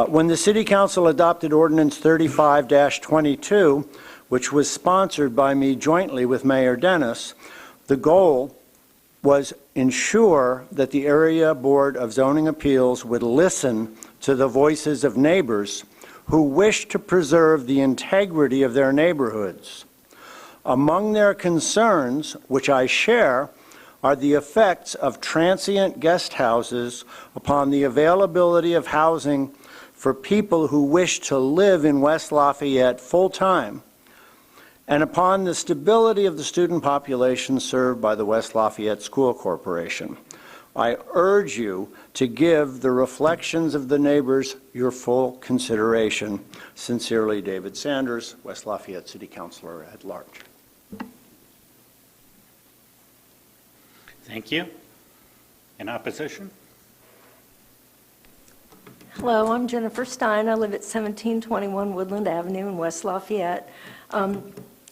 J: When the City Council adopted Ordinance 35-22, which was sponsored by me jointly with Mayor Dennis, the goal was ensure that the Area Board of Zoning Appeals would listen to the voices of neighbors who wish to preserve the integrity of their neighborhoods. Among their concerns, which I share, are the effects of transient guest houses upon the availability of housing for people who wish to live in West Lafayette full-time, and upon the stability of the student population served by the West Lafayette School Corporation. I urge you to give the reflections of the neighbors your full consideration. Sincerely, David Sanders, West Lafayette City Councilor at Large.
B: Thank you. In opposition?
R: Hello, I'm Jennifer Stein. I live at 1721 Woodland Avenue in West Lafayette.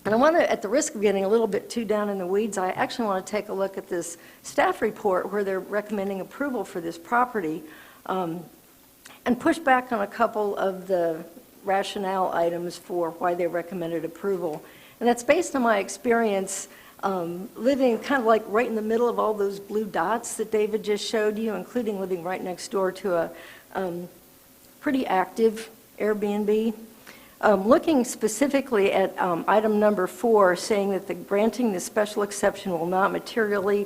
R: And I want to, at the risk of getting a little bit too down in the weeds, I actually want to take a look at this staff report where they're recommending approval for this property and push back on a couple of the rationale items for why they recommended approval. And that's based on my experience living kind of like right in the middle of all those blue dots that David just showed you, including living right next door to a pretty active Airbnb. Looking specifically at item number 4, saying that the granting the special exception will not materially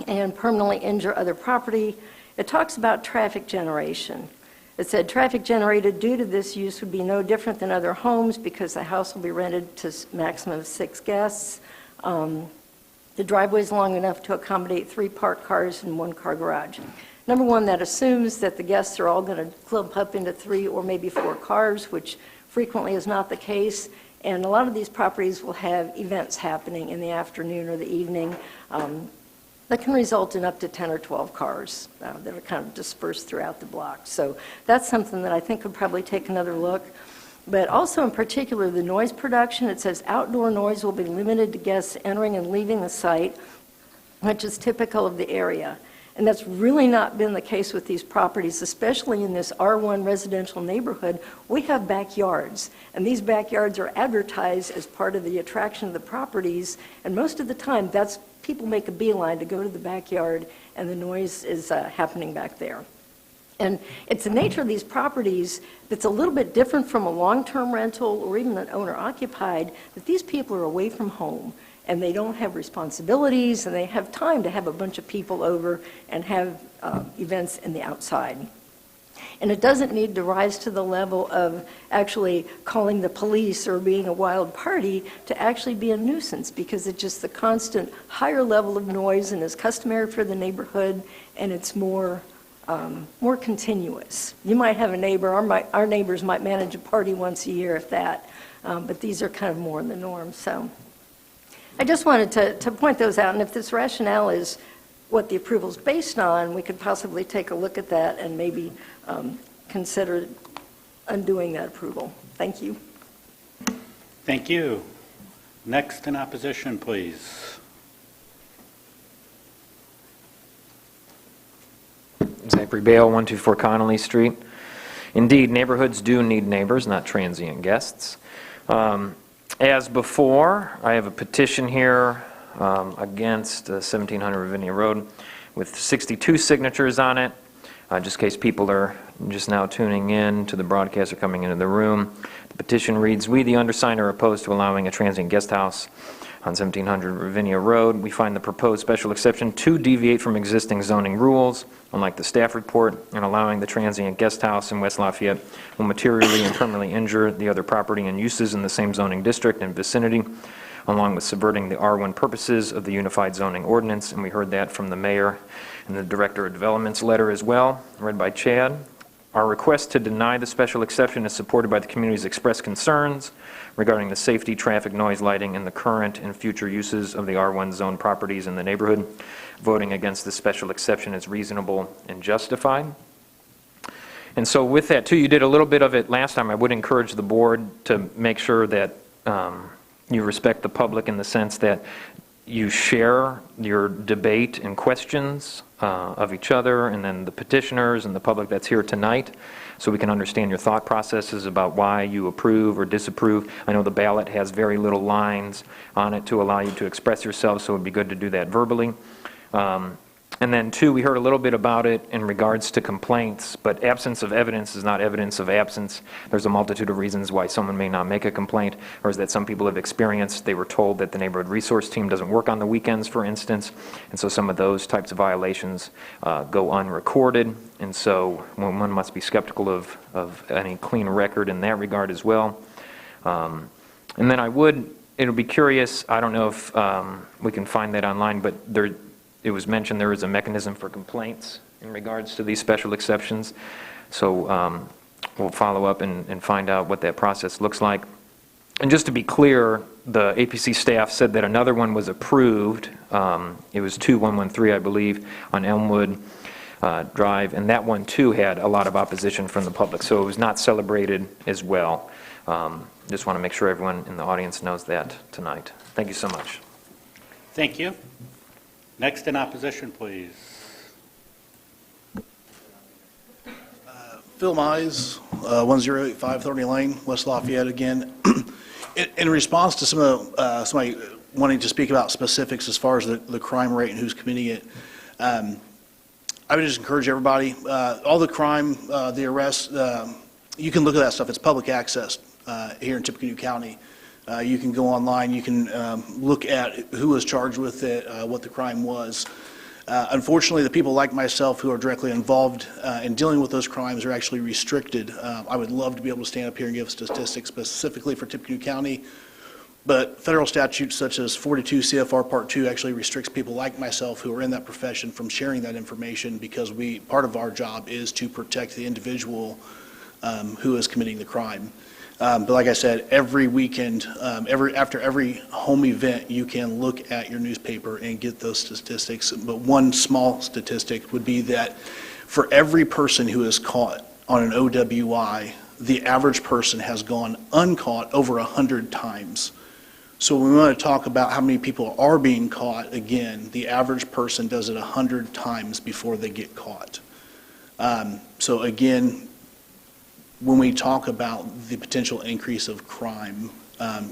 R: and permanently injure other property, it talks about traffic generation. It said traffic generated due to this use would be no different than other homes because the house will be rented to a maximum of 6 guests. The driveway is long enough to accommodate 3 parked cars and 1 car garage. Number one, that assumes that the guests are all going to clump up into 3 or maybe 4 cars, which frequently is not the case, and a lot of these properties will have events happening in the afternoon or the evening that can result in up to 10 or 12 cars that are kind of dispersed throughout the block. So that's something that I think would probably take another look. But also in particular, the noise production, it says outdoor noise will be limited to guests entering and leaving the site, which is typical of the area. And that's really not been the case with these properties, especially in this R1 residential neighborhood. We have backyards, and these backyards are advertised as part of the attraction of the properties, and most of the time, that's people make a beeline to go to the backyard, and the noise is happening back there. And it's the nature of these properties that's a little bit different from a long-term rental or even an owner-occupied, that these people are away from home. and they don't have responsibilities, and they have time to have a bunch of people over and have events in the outside. And it doesn't need to rise to the level of actually calling the police or being a wild party to actually be a nuisance, because it's just the constant higher level of noise and is customary for the neighborhood, and it's more continuous. You might have a neighbor, our neighbors might manage a party once a year, if that, but these are kind of more in the norm. So I just wanted to point those out, and if this rationale is what the approval is based on, we could possibly take a look at that and maybe consider undoing that approval. Thank you.
B: Thank you. Next in opposition, please.
E: Zachary Bale, 124 Connolly Street. Indeed, neighborhoods do need neighbors, not transient guests. As before, I have a petition here against 1700 Ravinia Road with 62 signatures on it. Just in case people are just now tuning in to the broadcast or coming into the room. The petition reads, "We, the undersigned, are opposed to allowing a transient guest house on 1700 Ravinia Road. We find the proposed special exception to deviate from existing zoning rules, unlike the staff report, and allowing the transient guest house in West Lafayette will materially and permanently injure the other property and uses in the same zoning district and vicinity, along with subverting the R1 purposes of the Unified Zoning Ordinance." And we heard that from the mayor and the Director of Development's letter as well, read by Chad. Our request to deny the special exception is supported by the community's expressed concerns regarding the safety, traffic, noise, lighting, and the current and future uses of the R1 zone properties in the neighborhood. Voting against the special exception is reasonable and justified. And so with that, too, you did a little bit of it last time. I would encourage the board to make sure that you respect the public in the sense that you share your debate and questions of each other, and then the petitioners and the public that's here tonight, so we can understand your thought processes about why you approve or disapprove. I know the ballot has very little lines on it to allow you to express yourself, so it would be good to do that verbally. And then, two, we heard a little bit about it in regards to complaints, but absence of evidence is not evidence of absence. There's a multitude of reasons why someone may not make a complaint, or is that some people have experienced, they were told that the neighborhood resource team doesn't work on the weekends, for instance, and so some of those types of violations go unrecorded, and so one must be skeptical of any clean record in that regard as well. And then it'll be curious, I don't know if we can find that online, but it was mentioned there is a mechanism for complaints in regards to these special exceptions. So we'll follow up and find out what that process looks like. And just to be clear, the APC staff said that another one was approved. It was 2113, I believe, on Elmwood Drive, and that one too had a lot of opposition from the public, so it was not celebrated as well. Just want to make sure everyone in the audience knows that tonight. Thank you so much.
B: Thank you. Next in opposition, please.
H: Phil Mize, 1085 Thorny Lane, West Lafayette again. In response to somebody wanting to speak about specifics as far as the crime rate and who's committing it, I would just encourage everybody, all the crime, the arrests, you can look at that stuff. It's public access here in Tippecanoe County. You can go online, you can look at who was charged with it, what the crime was. Unfortunately, the people like myself who are directly involved in dealing with those crimes are actually restricted. I would love to be able to stand up here and give statistics specifically for Tippecanoe County, but federal statutes such as 42 CFR Part 2 actually restricts people like myself who are in that profession from sharing that information, because part of our job is to protect the individual who is committing the crime. But like I said, every weekend, after every home event, you can look at your newspaper and get those statistics. But one small statistic would be that for every person who is caught on an OWI, the average person has gone uncaught over 100 times. So when we want to talk about how many people are being caught, again, the average person does it 100 times before they get caught. So again, when we talk about the potential increase of crime,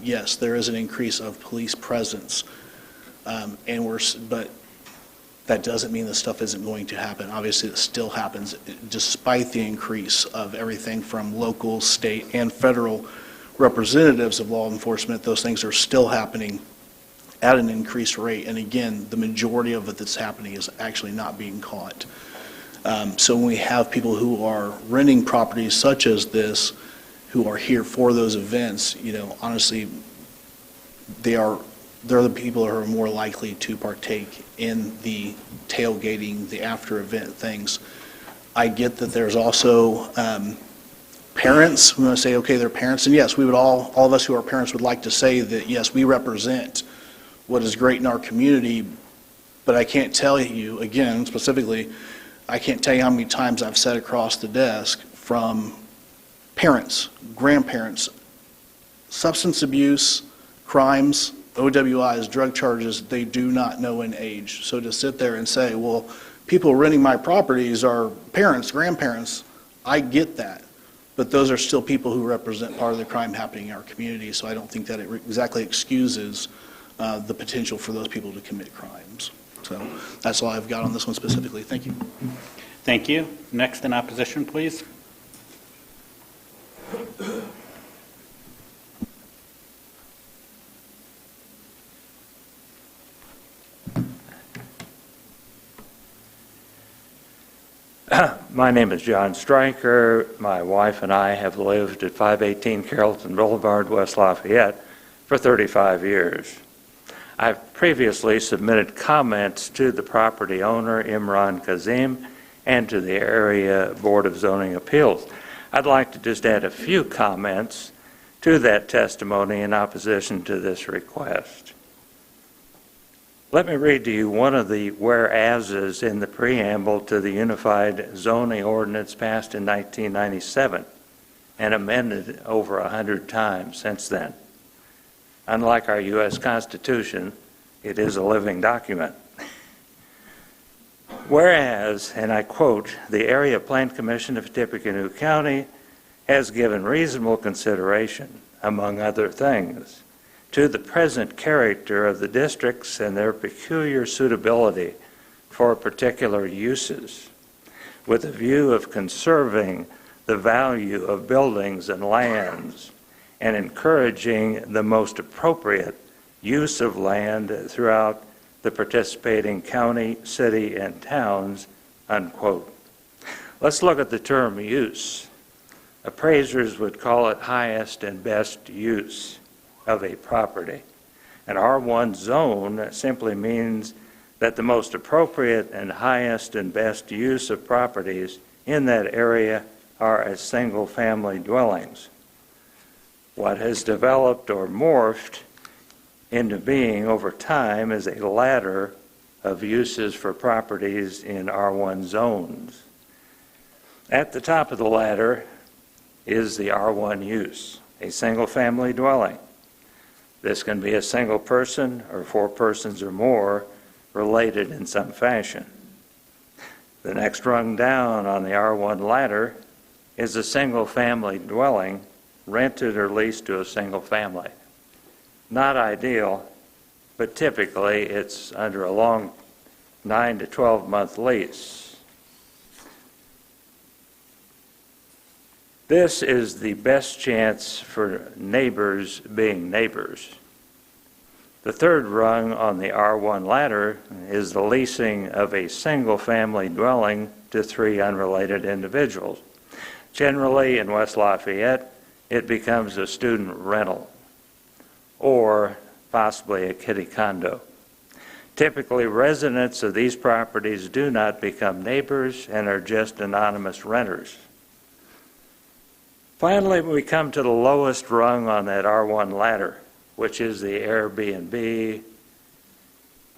H: yes, there is an increase of police presence, but that doesn't mean this stuff isn't going to happen. Obviously, it still happens despite the increase of everything from local, state, and federal representatives of law enforcement. Those things are still happening, at an increased rate. And again, the majority of it that's happening is actually not being caught. So when we have people who are renting properties such as this, who are here for those events, honestly, they're the people who are more likely to partake in the tailgating, the after-event things. I get that there's also parents who want to say, okay, they're parents, and yes, we would all of us who are parents would like to say that, yes, we represent what is great in our community, but I can't tell you, again, specifically, I can't tell you how many times I've sat across the desk from parents, grandparents, substance abuse, crimes, OWIs, drug charges, they do not know an age. So to sit there and say, well, people renting my properties are parents, grandparents, I get that. But those are still people who represent part of the crime happening in our community, so I don't think that it exactly excuses the potential for those people to commit crimes. So that's all I've got on this one specifically. Thank you.
B: Thank you. Next in opposition, please.
S: My name is John Stryker. My wife and I have lived at 518 Carrollton Boulevard, West Lafayette, for 35 years. I've previously submitted comments to the property owner, Imran Kazim, and to the Area Board of Zoning Appeals. I'd like to just add a few comments to that testimony in opposition to this request. Let me read to you one of the whereases in the preamble to the Unified Zoning Ordinance passed in 1997 and amended over 100 times since then. Unlike our U.S. Constitution, it is a living document. Whereas, and I quote, the Area Plan Commission of Tippecanoe County has given reasonable consideration, among other things, to the present character of the districts and their peculiar suitability for particular uses, with a view of conserving the value of buildings and lands and encouraging the most appropriate use of land throughout the participating county, city, and towns, unquote. Let's look at the term use. Appraisers would call it highest and best use of a property. An R1 zone simply means that the most appropriate and highest and best use of properties in that area are as single-family dwellings. What has developed or morphed into being over time is a ladder of uses for properties in R1 zones. At the top of the ladder is the R1 use, a single-family dwelling. This can be a single person or 4 persons or more related in some fashion. The next rung down on the R1 ladder is a single-family dwelling rented or leased to a single family. Not ideal, but typically it's under a long 9 to 12 month lease. This is the best chance for neighbors being neighbors. The third rung on the R1 ladder is the leasing of a single-family dwelling to 3 unrelated individuals. Generally, in West Lafayette, it becomes a student rental or possibly a kiddie condo. Typically, residents of these properties do not become neighbors and are just anonymous renters. Finally, we come to the lowest rung on that R1 ladder, which is the Airbnb.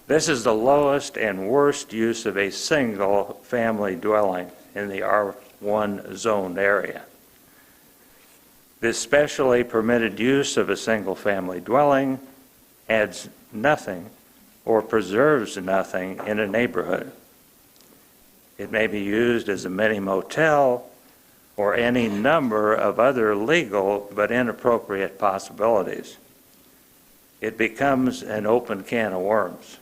S: This is the lowest and worst use of a single family dwelling in the R1 zoned area. This specially permitted use of a single family dwelling adds nothing or preserves nothing in a neighborhood. It may be used as a mini motel or any number of other legal but inappropriate possibilities. It becomes an open can of worms.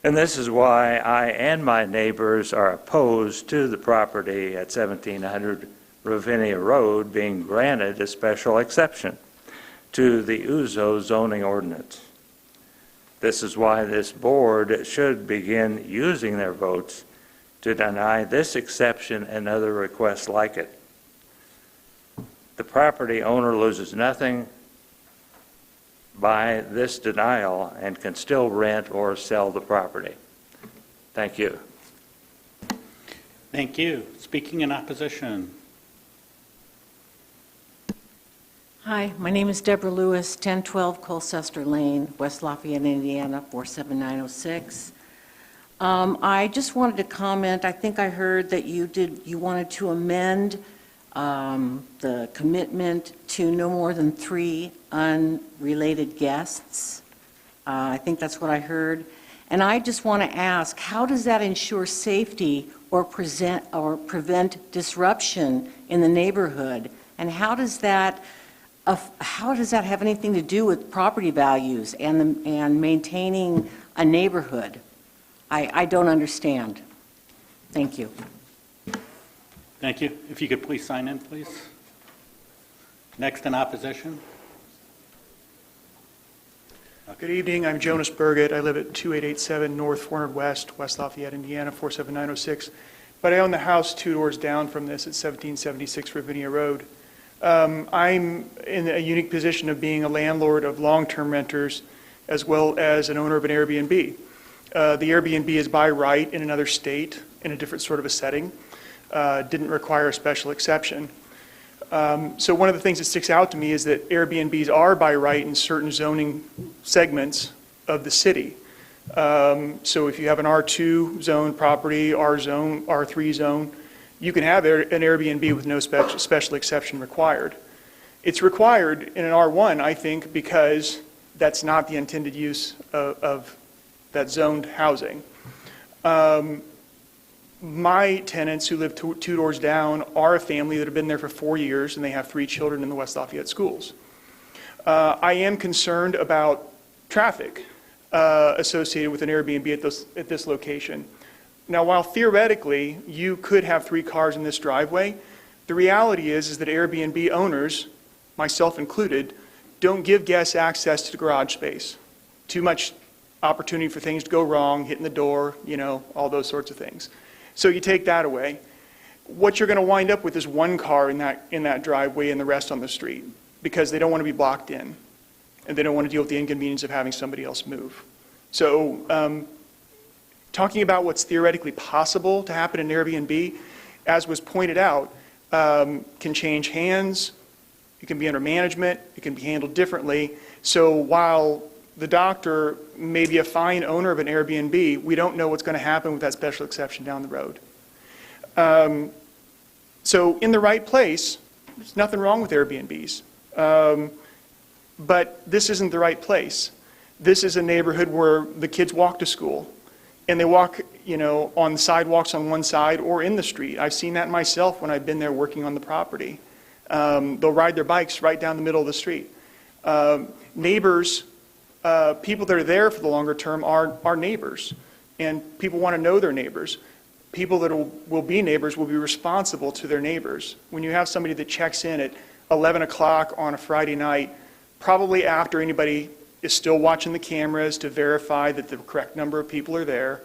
S: And this is why I and my neighbors are opposed to the property at 1700 Ravinia Road being granted a special exception to the Uzo zoning ordinance. This is why this board should begin using their votes to deny this exception and other requests like it. The property owner loses nothing by this denial and can still rent or sell the property. Thank you.
B: Thank you. Speaking in opposition.
C: Hi, my name is Deborah Lewis, 1012 Colchester Lane, West Lafayette, Indiana, 47906. I just wanted to comment, I think I heard that you wanted to amend the commitment to no more than 3 unrelated guests. I think that's what I heard. And I just want to ask, how does that ensure safety or prevent disruption in the neighborhood? And how does that have anything to do with property values and maintaining a neighborhood? I don't understand. Thank you.
B: Thank you. If you could please sign in, please. Next in opposition.
T: Good evening. I'm Jonas Burgett. I live at 2887 North 400 West, West Lafayette, Indiana, 47906. But I own the house 2 doors down from this at 1776 Ravinia Road. I'm in a unique position of being a landlord of long-term renters as well as an owner of an Airbnb. The Airbnb is by right in another state in a different sort of a setting. Didn't require a special exception. So one of the things that sticks out to me is that Airbnbs are by right in certain zoning segments of the city. So if you have an R2 zone property, R zone, R3 zone, you can have an Airbnb with no special exception required. It's required in an R1, I think, because that's not the intended use of that zoned housing. My tenants who live 2 doors down are a family that have been there for 4 years, and they have 3 children in the West Lafayette schools. I am concerned about traffic associated with an Airbnb at this location. Now, while theoretically you could have 3 cars in this driveway, the reality is that Airbnb owners, myself included, don't give guests access to the garage space. Too much opportunity for things to go wrong, hitting the door, all those sorts of things. So you take that away. What you're going to wind up with is 1 car in that driveway and the rest on the street because they don't want to be blocked in and they don't want to deal with the inconvenience of having somebody else move. So talking about what's theoretically possible to happen in Airbnb, as was pointed out, can change hands. It can be under management. It can be handled differently. So while the doctor may be a fine owner of an Airbnb, we don't know what's going to happen with that special exception down the road. So in the right place, there's nothing wrong with Airbnbs. But this isn't the right place. This is a neighborhood where the kids walk to school. And they walk, on the sidewalks on one side or in the street. I've seen that myself when I've been there working on the property. They'll ride their bikes right down the middle of the street. Neighbors, people that are there for the longer term are neighbors. And people want to know their neighbors. People that will be neighbors will be responsible to their neighbors. When you have somebody that checks in at 11 o'clock on a Friday night, probably after anybody is still watching the cameras to verify that the correct number of people are there,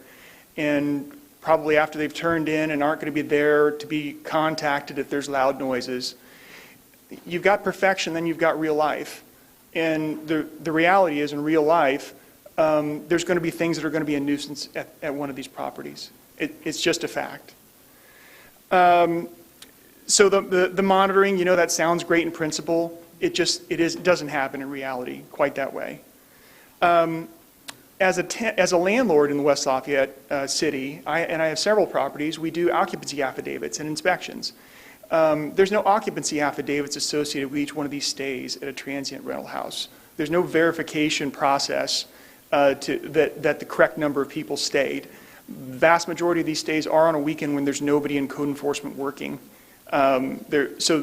T: and probably after they've turned in and aren't going to be there to be contacted if there's loud noises. You've got perfection, then you've got real life. And the reality is, in real life, there's going to be things that are going to be a nuisance at one of these properties. It's just a fact. So the monitoring, that sounds great in principle. It doesn't happen in reality quite that way. As a landlord in the West Lafayette city, and I have several properties, we do occupancy affidavits and inspections. There's no occupancy affidavits associated with each one of these stays at a transient rental house. There's no verification process that the correct number of people stayed. The vast majority of these stays are on a weekend when there's nobody in code enforcement working. So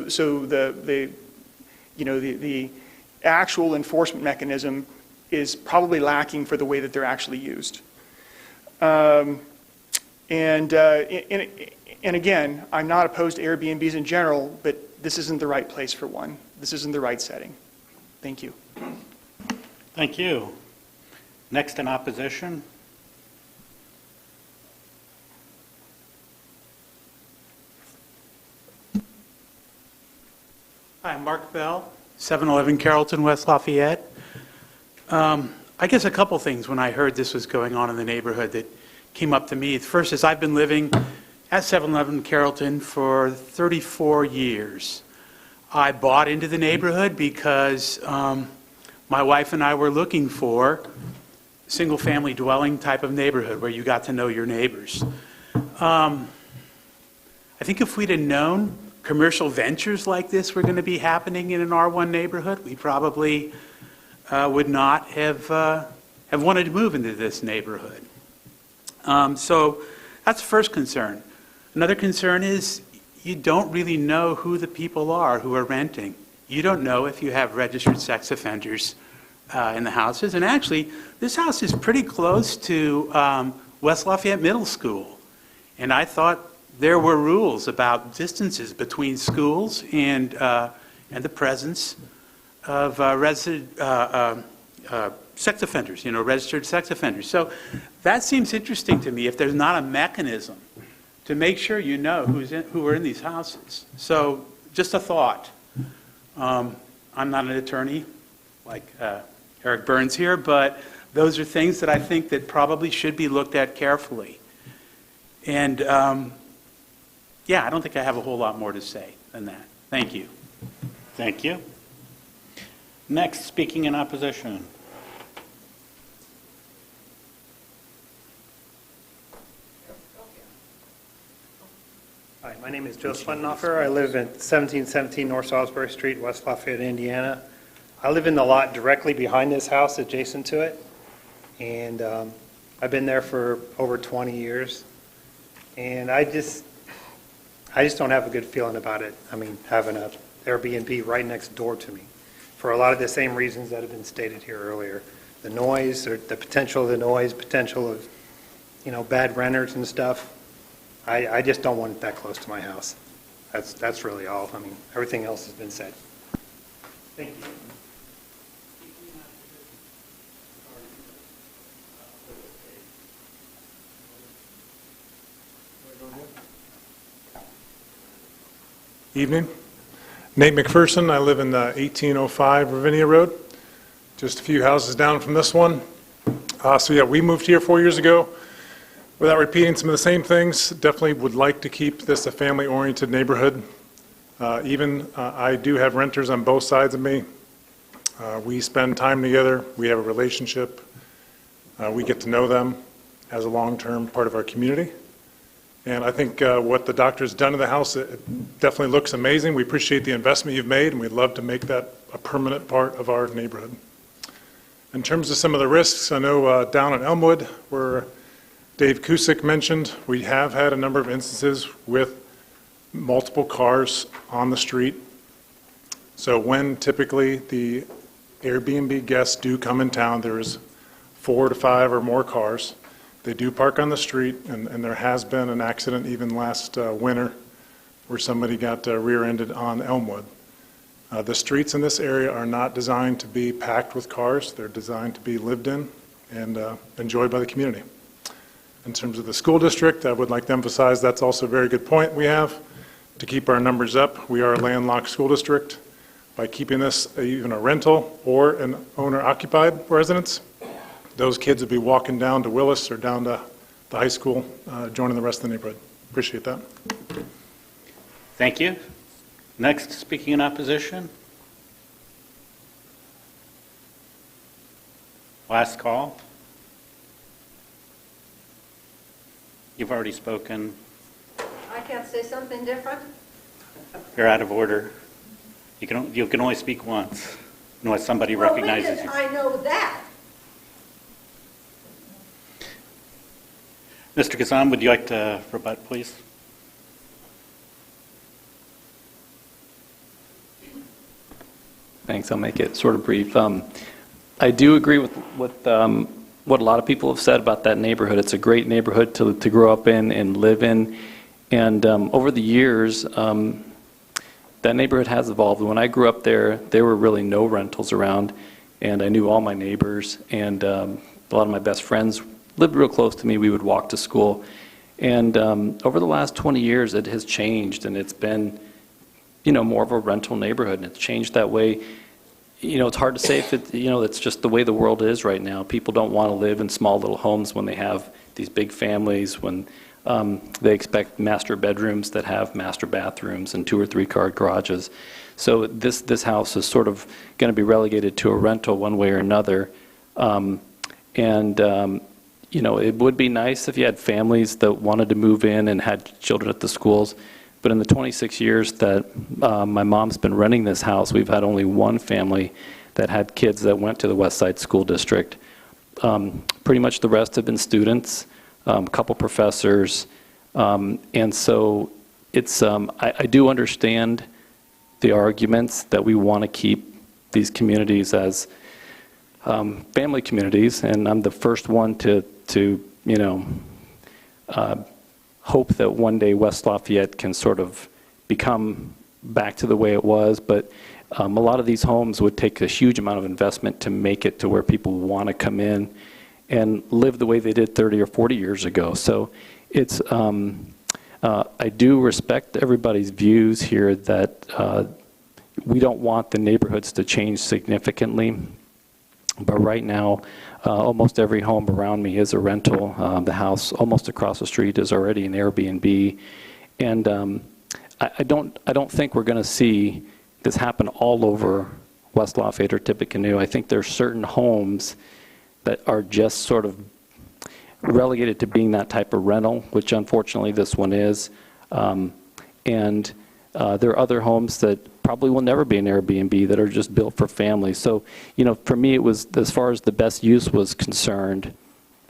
T: the actual enforcement mechanism is probably lacking for the way that they're actually used. And again, I'm not opposed to Airbnbs in general, but this isn't the right place for one. This isn't the right setting. Thank you.
B: Thank you. Next in opposition.
L: Hi, Mark Bell, 711 Carrollton, West Lafayette. I guess a couple things when I heard this was going on in the neighborhood that came up to me. First is I've been living at 711 Carrollton for 34 years. I bought into the neighborhood because my wife and I were looking for single-family dwelling type of neighborhood where you got to know your neighbors. I think if we'd have known commercial ventures like this were going to be happening in an R1 neighborhood, we probably would not have wanted to move into this neighborhood. So that's the first concern. Another concern is you don't really know who the people are who are renting. You don't know if you have registered sex offenders in the houses. And actually, this house is pretty close to West Lafayette Middle School. And I thought there were rules about distances between schools and the presence of sex offenders, registered sex offenders. So that seems interesting to me if there's not a mechanism to make sure you know who are in these houses. So just a thought. I'm not an attorney like Eric Burns here, but those are things that I think that probably should be looked at carefully. And yeah, I don't think I have a whole lot more to say than that. Thank you.
B: Thank you. Next, speaking in opposition.
U: Hi, my name is Joe Splittenhofer. I live at 1717 North Salisbury Street, West Lafayette, Indiana. I live in the lot directly behind this house, adjacent to it. And I've been there for over 20 years. And I just don't have a good feeling about it. I mean, having an Airbnb right next door to me for a lot of the same reasons that have been stated here earlier. The noise, or the potential of the noise, potential of, bad renters and stuff. I just don't want it that close to my house. That's really all. I mean, everything else has been said. Thank you.
V: Evening. Nate McPherson. I live in 1805 Ravinia Road, just a few houses down from this one. So yeah, we moved here 4 years ago. Without repeating some of the same things, definitely would like to keep this a family-oriented neighborhood. I do have renters on both sides of me. We spend time together. We have a relationship. We get to know them as a long-term part of our community. And I think what the doctor's done to the house, it definitely looks amazing. We appreciate the investment you've made, and we'd love to make that a permanent part of our neighborhood. In terms of some of the risks, I know down in Elmwood, where Dave Cusick mentioned, we have had a number of instances with multiple cars on the street. So when typically the Airbnb guests do come in town, there is 4 to 5 or more cars. They do park on the street, and there has been an accident even last winter where somebody got rear-ended on Elmwood. The streets in this area are not designed to be packed with cars. They're designed to be lived in and enjoyed by the community. In terms of the school district, I would like to emphasize that's also a very good point we have to keep our numbers up. We are a landlocked school district. By keeping this even a rental or an owner-occupied residence, those kids would be walking down to Willis or down to the high school, joining the rest of the neighborhood. Appreciate that.
B: Thank you. Next, speaking in opposition. Last call. You've already spoken.
K: I can't say something different?
B: You're out of order. You can only speak once, unless somebody recognizes you.
K: I know that.
B: Mr. Kazan, would you like to rebut, please?
O: Thanks. I'll make it sort of brief. I do agree with what a lot of people have said about that neighborhood. It's a great neighborhood to grow up in and live in. And over the years, that neighborhood has evolved. When I grew up there were really no rentals around, and I knew all my neighbors. And A lot of my best friends lived real close to me. We would walk to school. And over the last 20 years, it has changed, and it's been, more of a rental neighborhood, and it's changed that way. It's hard to say if it's just the way the world is right now. People don't want to live in small little homes when they have these big families, when they expect master bedrooms that have master bathrooms and 2 or 3 car garages. So this house is sort of going to be relegated to a rental one way or another. It would be nice if you had families that wanted to move in and had children at the schools. But in the 26 years that my mom's been renting this house, we've had only one family that had kids that went to the West Side School District. Pretty much the rest have been students, a couple professors. And so it's, I do understand the arguments that we want to keep these communities as family communities, and I'm the first one to hope that one day West Lafayette can sort of become back to the way it was, but a lot of these homes would take a huge amount of investment to make it to where people want to come in and live the way they did 30 or 40 years ago. So it's, I do respect everybody's views here that we don't want the neighborhoods to change significantly. But right now, almost every home around me is a rental. The house almost across the street is already an Airbnb. And I don't think we're going to see this happen all over West Lafayette or Tippecanoe. I think there's certain homes that are just sort of relegated to being that type of rental, which unfortunately this one is. There are other homes that probably will never be an Airbnb that are just built for families. So, for me, it was, as far as the best use was concerned,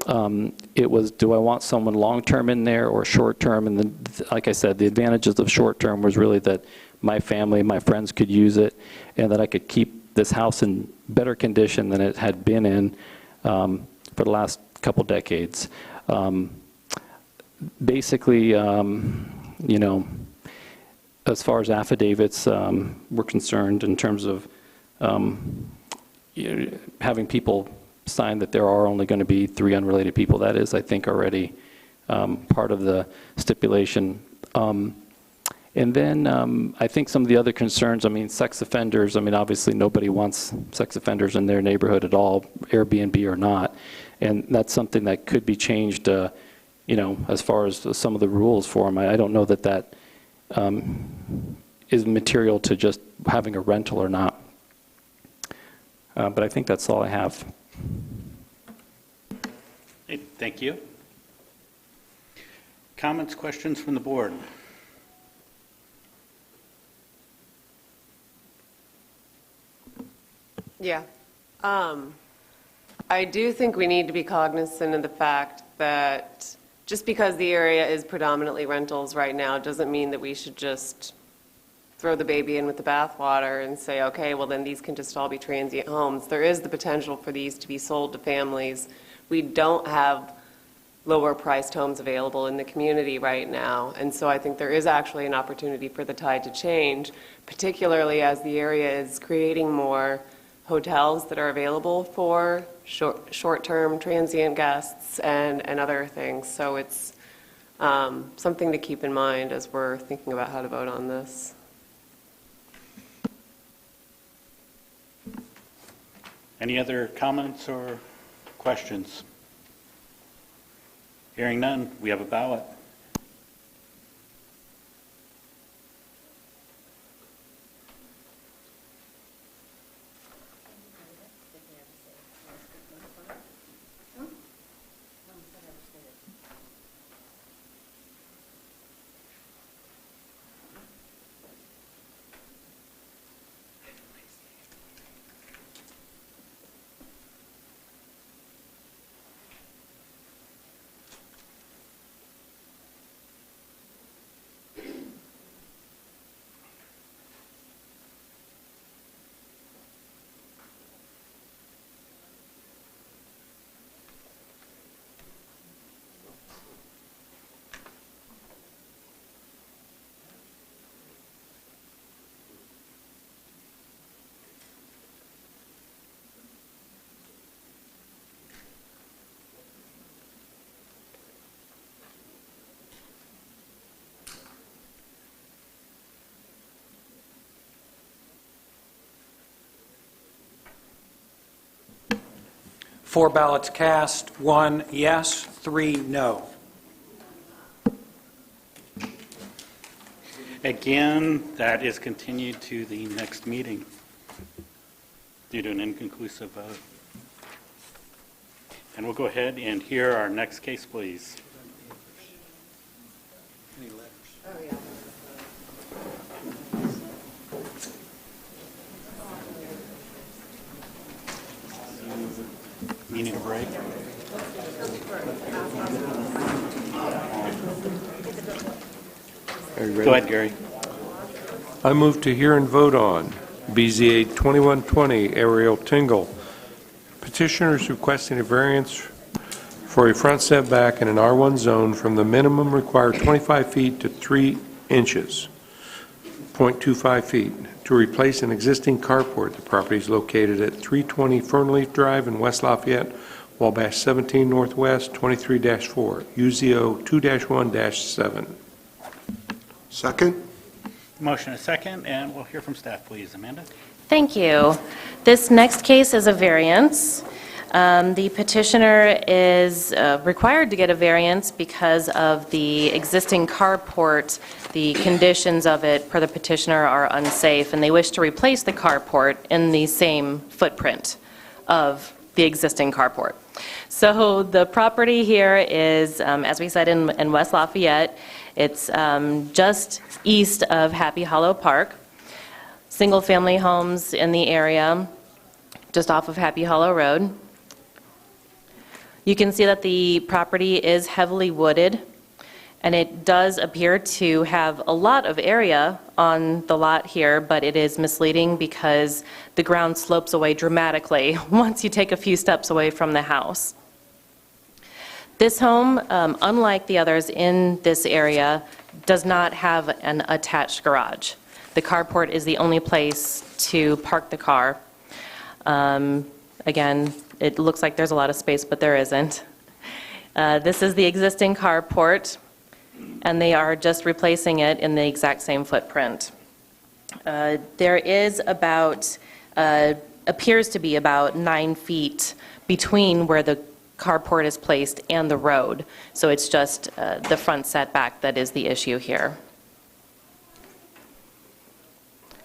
O: it was, do I want someone long-term in there or short-term? And then, like I said, the advantages of short-term was really that my family, my friends could use it, and that I could keep this house in better condition than it had been in for the last couple decades. Basically, as far as affidavits were concerned, in terms of having people sign that there are only going to be 3 unrelated people, that is, I think, already part of the stipulation. And then I think some of the other concerns, sex offenders, obviously nobody wants sex offenders in their neighborhood at all, Airbnb or not. And that's something that could be changed, as far as some of the rules for them. I don't know that that is material to just having a rental or not. But I think that's all I have.
B: Okay, thank you. Comments, questions from the board?
D: Yeah. I do think we need to be cognizant of the fact that just because the area is predominantly rentals right now doesn't mean that we should just throw the baby in with the bathwater and say, okay, well then these can just all be transient homes. There is the potential for these to be sold to families. We don't have lower priced homes available in the community right now. And so I think there is actually an opportunity for the tide to change, particularly as the area is creating more hotels that are available for short-term transient guests and other things. So it's something to keep in mind as we're thinking about how to vote on this.
B: Any other comments or questions? Hearing none, we have a ballot.
M: 4 ballots cast, 1 yes, 3 no.
B: Again, that is continued to the next meeting due to an inconclusive vote. And we'll go ahead and hear our next case, please. You need a break?
F: Are you ready?
B: Go ahead, Gary.
F: I move to hear and vote on BZA 2120 Ariel Tingle. Petitioners requesting a variance for a front setback in an R1 zone from the minimum required 25 feet to 3 inches, 0.25 feet, to replace an existing carport. The property is located at 320 Fernleaf Drive in West Lafayette, Wabash 17 Northwest, 23-4, UZO 2-1-7.
B: Second. Motion is second, and we'll hear from staff, please. Amanda?
A: Thank you. This next case is a variance. The petitioner is required to get a variance because of the existing carport. The conditions of it, per the petitioner, are unsafe, and they wish to replace the carport in the same footprint of the existing carport. So the property here is, as we said, in West Lafayette. It's just east of Happy Hollow Park. Single-family homes in the area, just off of Happy Hollow Road. You can see that the property is heavily wooded, and it does appear to have a lot of area on the lot here, but it is misleading because the ground slopes away dramatically once you take a few steps away from the house. This home, unlike the others in this area, does not have an attached garage. The carport is the only place to park the car. Again, it looks like there's a lot of space, but there isn't. This is the existing carport, and they are just replacing it in the exact same footprint. There is about, appears to be about 9 feet between where the carport is placed and the road. So it's just the front setback that is the issue here.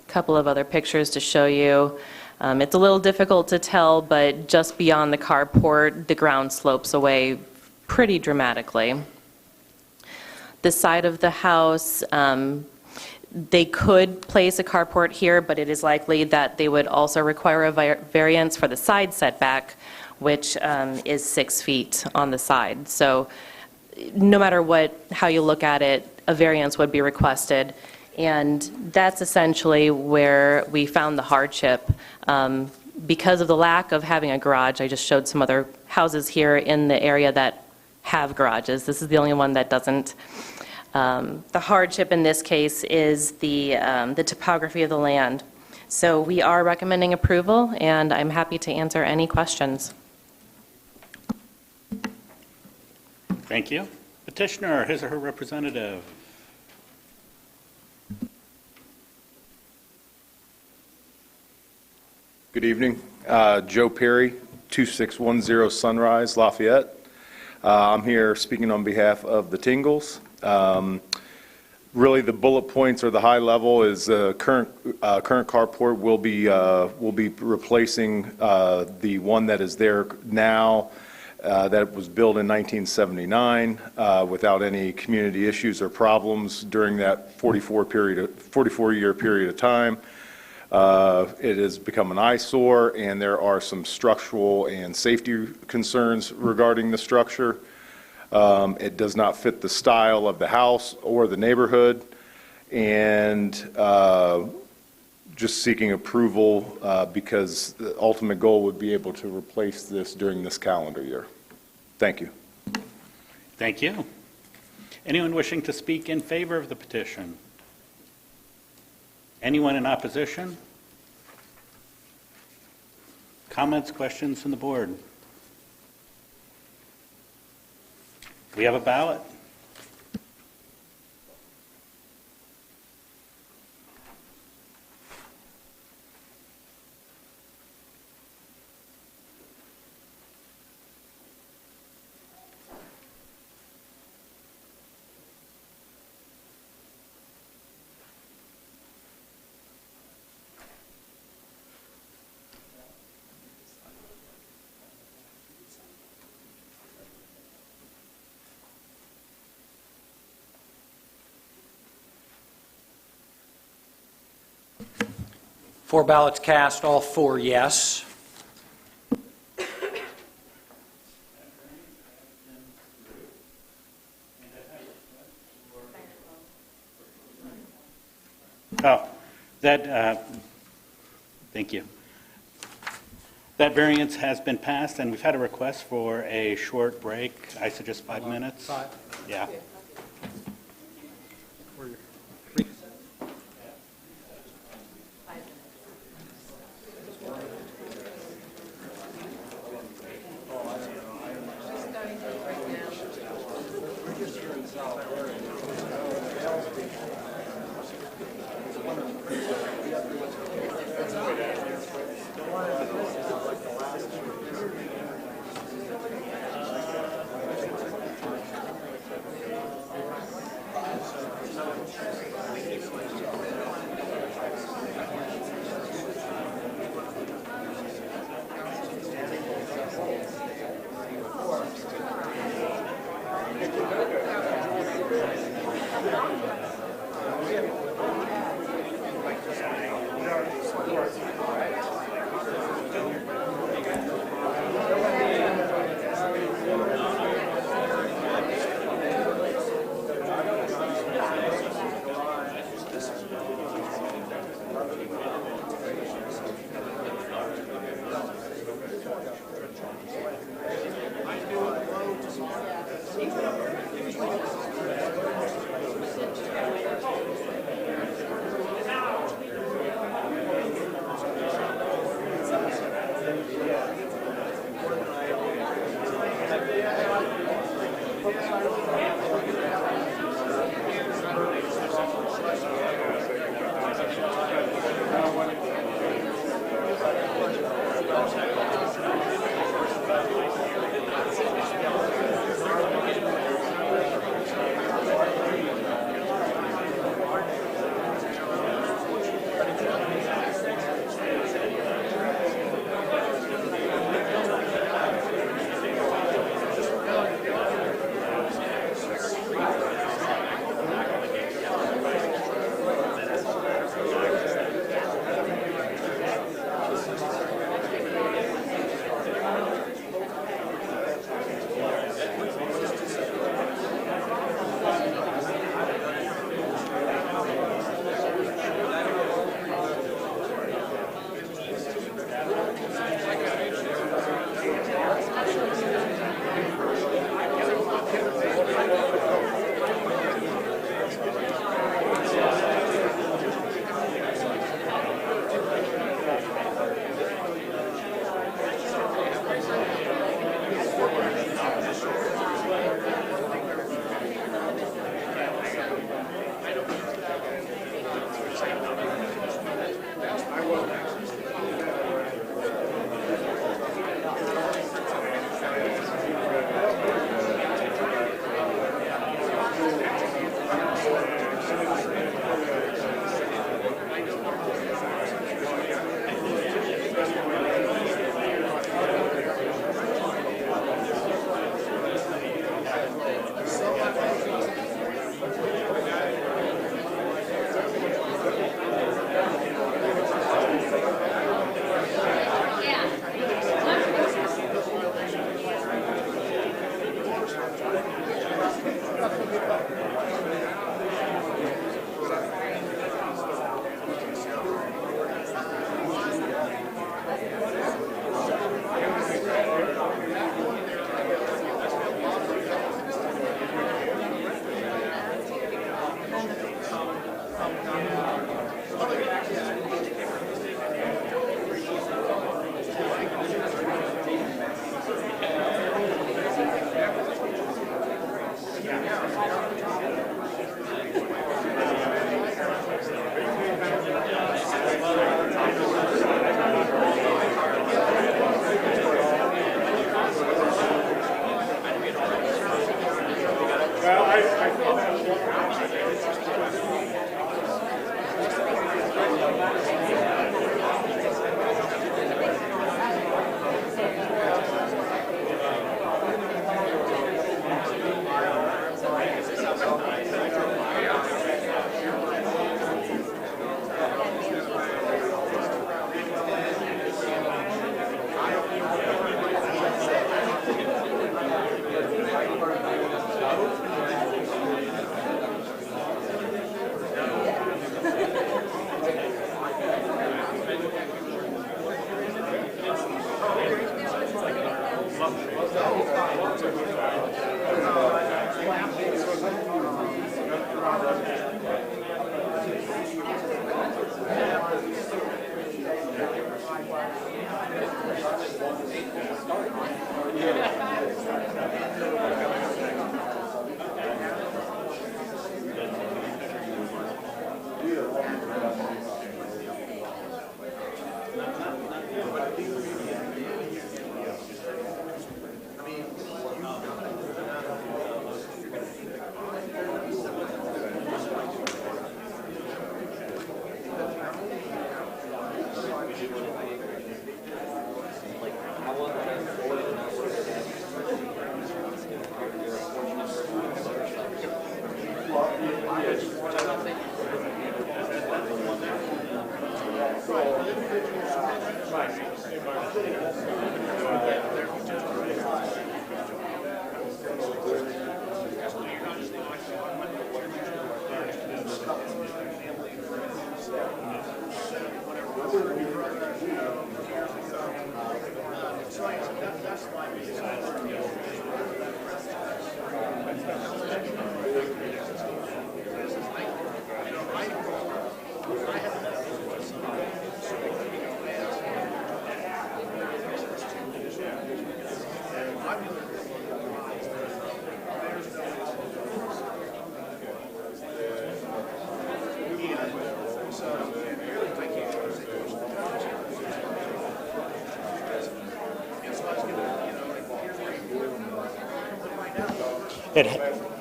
A: A couple of other pictures to show you. It's a little difficult to tell, but just beyond the carport, the ground slopes away pretty dramatically. The side of the house, they could place a carport here, but it is likely that they would also require a variance for the side setback, which is 6 feet on the side. So no matter how you look at it, a variance would be requested. And that's essentially where we found the hardship. Because of the lack of having a garage, I just showed some other houses here in the area that have garages. This is the only one that doesn't. The hardship in this case is the topography of the land. So we are recommending approval, and I'm happy to answer any questions.
B: Thank you. Petitioner, his or her representative.
I: Good evening. Joe Perry, 2610 Sunrise, Lafayette. I'm here speaking on behalf of the Tingles. Really, the bullet points or the high level is current carport will be replacing the one that is there now that was built in 1979 without any community issues or problems during that 44-year period of time. It has become an eyesore, and there are some structural and safety concerns regarding the structure. It does not fit the style of the house or the neighborhood, and just seeking approval because the ultimate goal would be able to replace this during this calendar year. Thank you.
B: Thank you. Anyone wishing to speak in favor of the petition? Anyone in opposition? Comments, questions from the board? We have a ballot.
M: 4 ballots cast, all 4 yes.
B: Oh, thank you. That variance has been passed, and we've had a request for a short break. I suggest 5 minutes.
M: 5?
B: Yeah.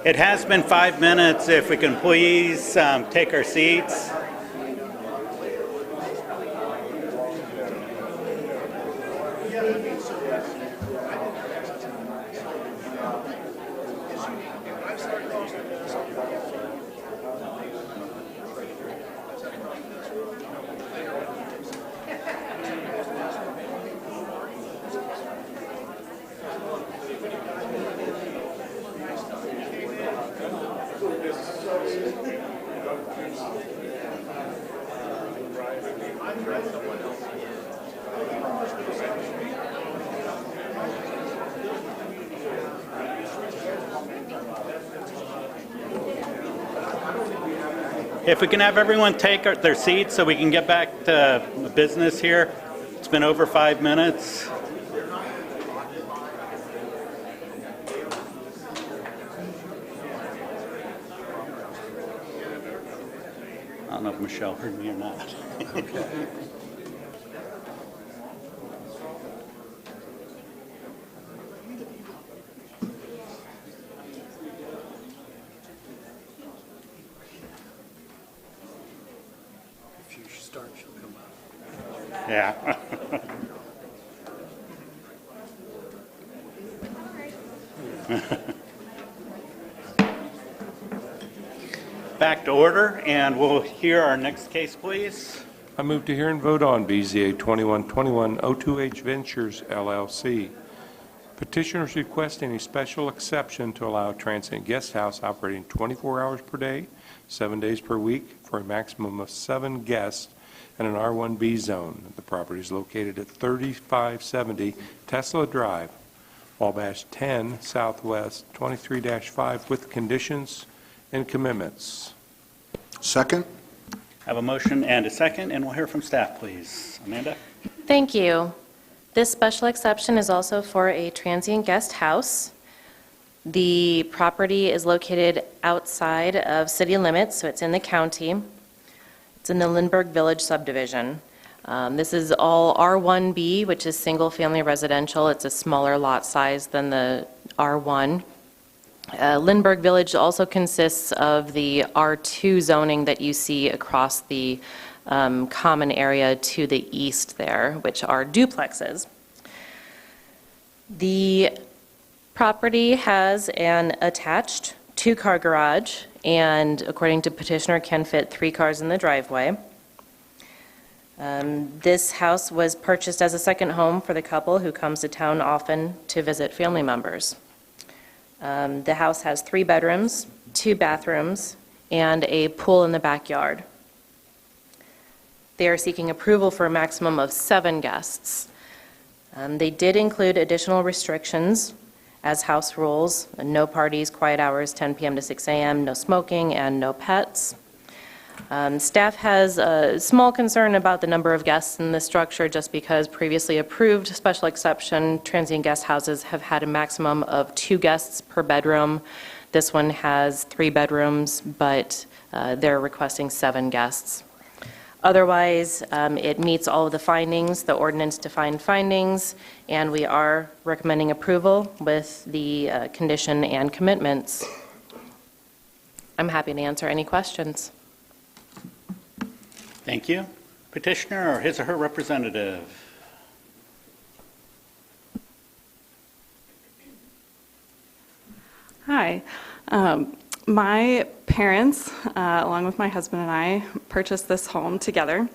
B: It has been 5 minutes. If we can please take our seats. If we can have everyone take their seats so we can get back to business here. It's been over 5 minutes. I don't know if Michelle heard me or not.
M: If you start, she'll come up.
B: Yeah. Back to order, and we'll hear our next case, please.
F: I move to hear and vote on BZA 2121 O2H Ventures LLC. Petitioners requesting a special exception to allow a transient guest house operating 24 hours per day, 7 days per week, for a maximum of 7 guests in an R1B zone. The property is located at 3570 Tesla Drive, Wabash 10 Southwest 23-5, with conditions and commitments.
N: Second.
B: I have a motion and a second, and we'll hear from staff, please. Amanda?
P: Thank you. This special exception is also for a transient guest house. The property is located outside of city limits, so it's in the county. It's in the Lindbergh Village subdivision. This is all R1B, which is single-family residential. It's a smaller lot size than the R1. Lindbergh Village also consists of the R2 zoning that you see across the common area to the east there, which are duplexes. The property has an attached 2-car garage, and according to petitioner, can fit 3 cars in the driveway. This house was purchased as a second home for the couple who comes to town often to visit family members. The house has 3 bedrooms, 2 bathrooms, and a pool in the backyard. They are seeking approval for a maximum of 7 guests. They did include additional restrictions as house rules: no parties, quiet hours, 10 p.m. to 6 a.m., no smoking, and no pets. Staff has a small concern about the number of guests in this structure, just because previously approved special exception transient guest houses have had a maximum of 2 guests per bedroom. This one has 3 bedrooms, but they're requesting 7 guests. Otherwise, it meets all of the findings, the ordinance-defined findings, and we are recommending approval with the condition and commitments. I'm happy to answer any questions.
B: Thank you. Petitioner or his or her representative?
G: Hi. My parents, along with my husband and I, purchased this home together.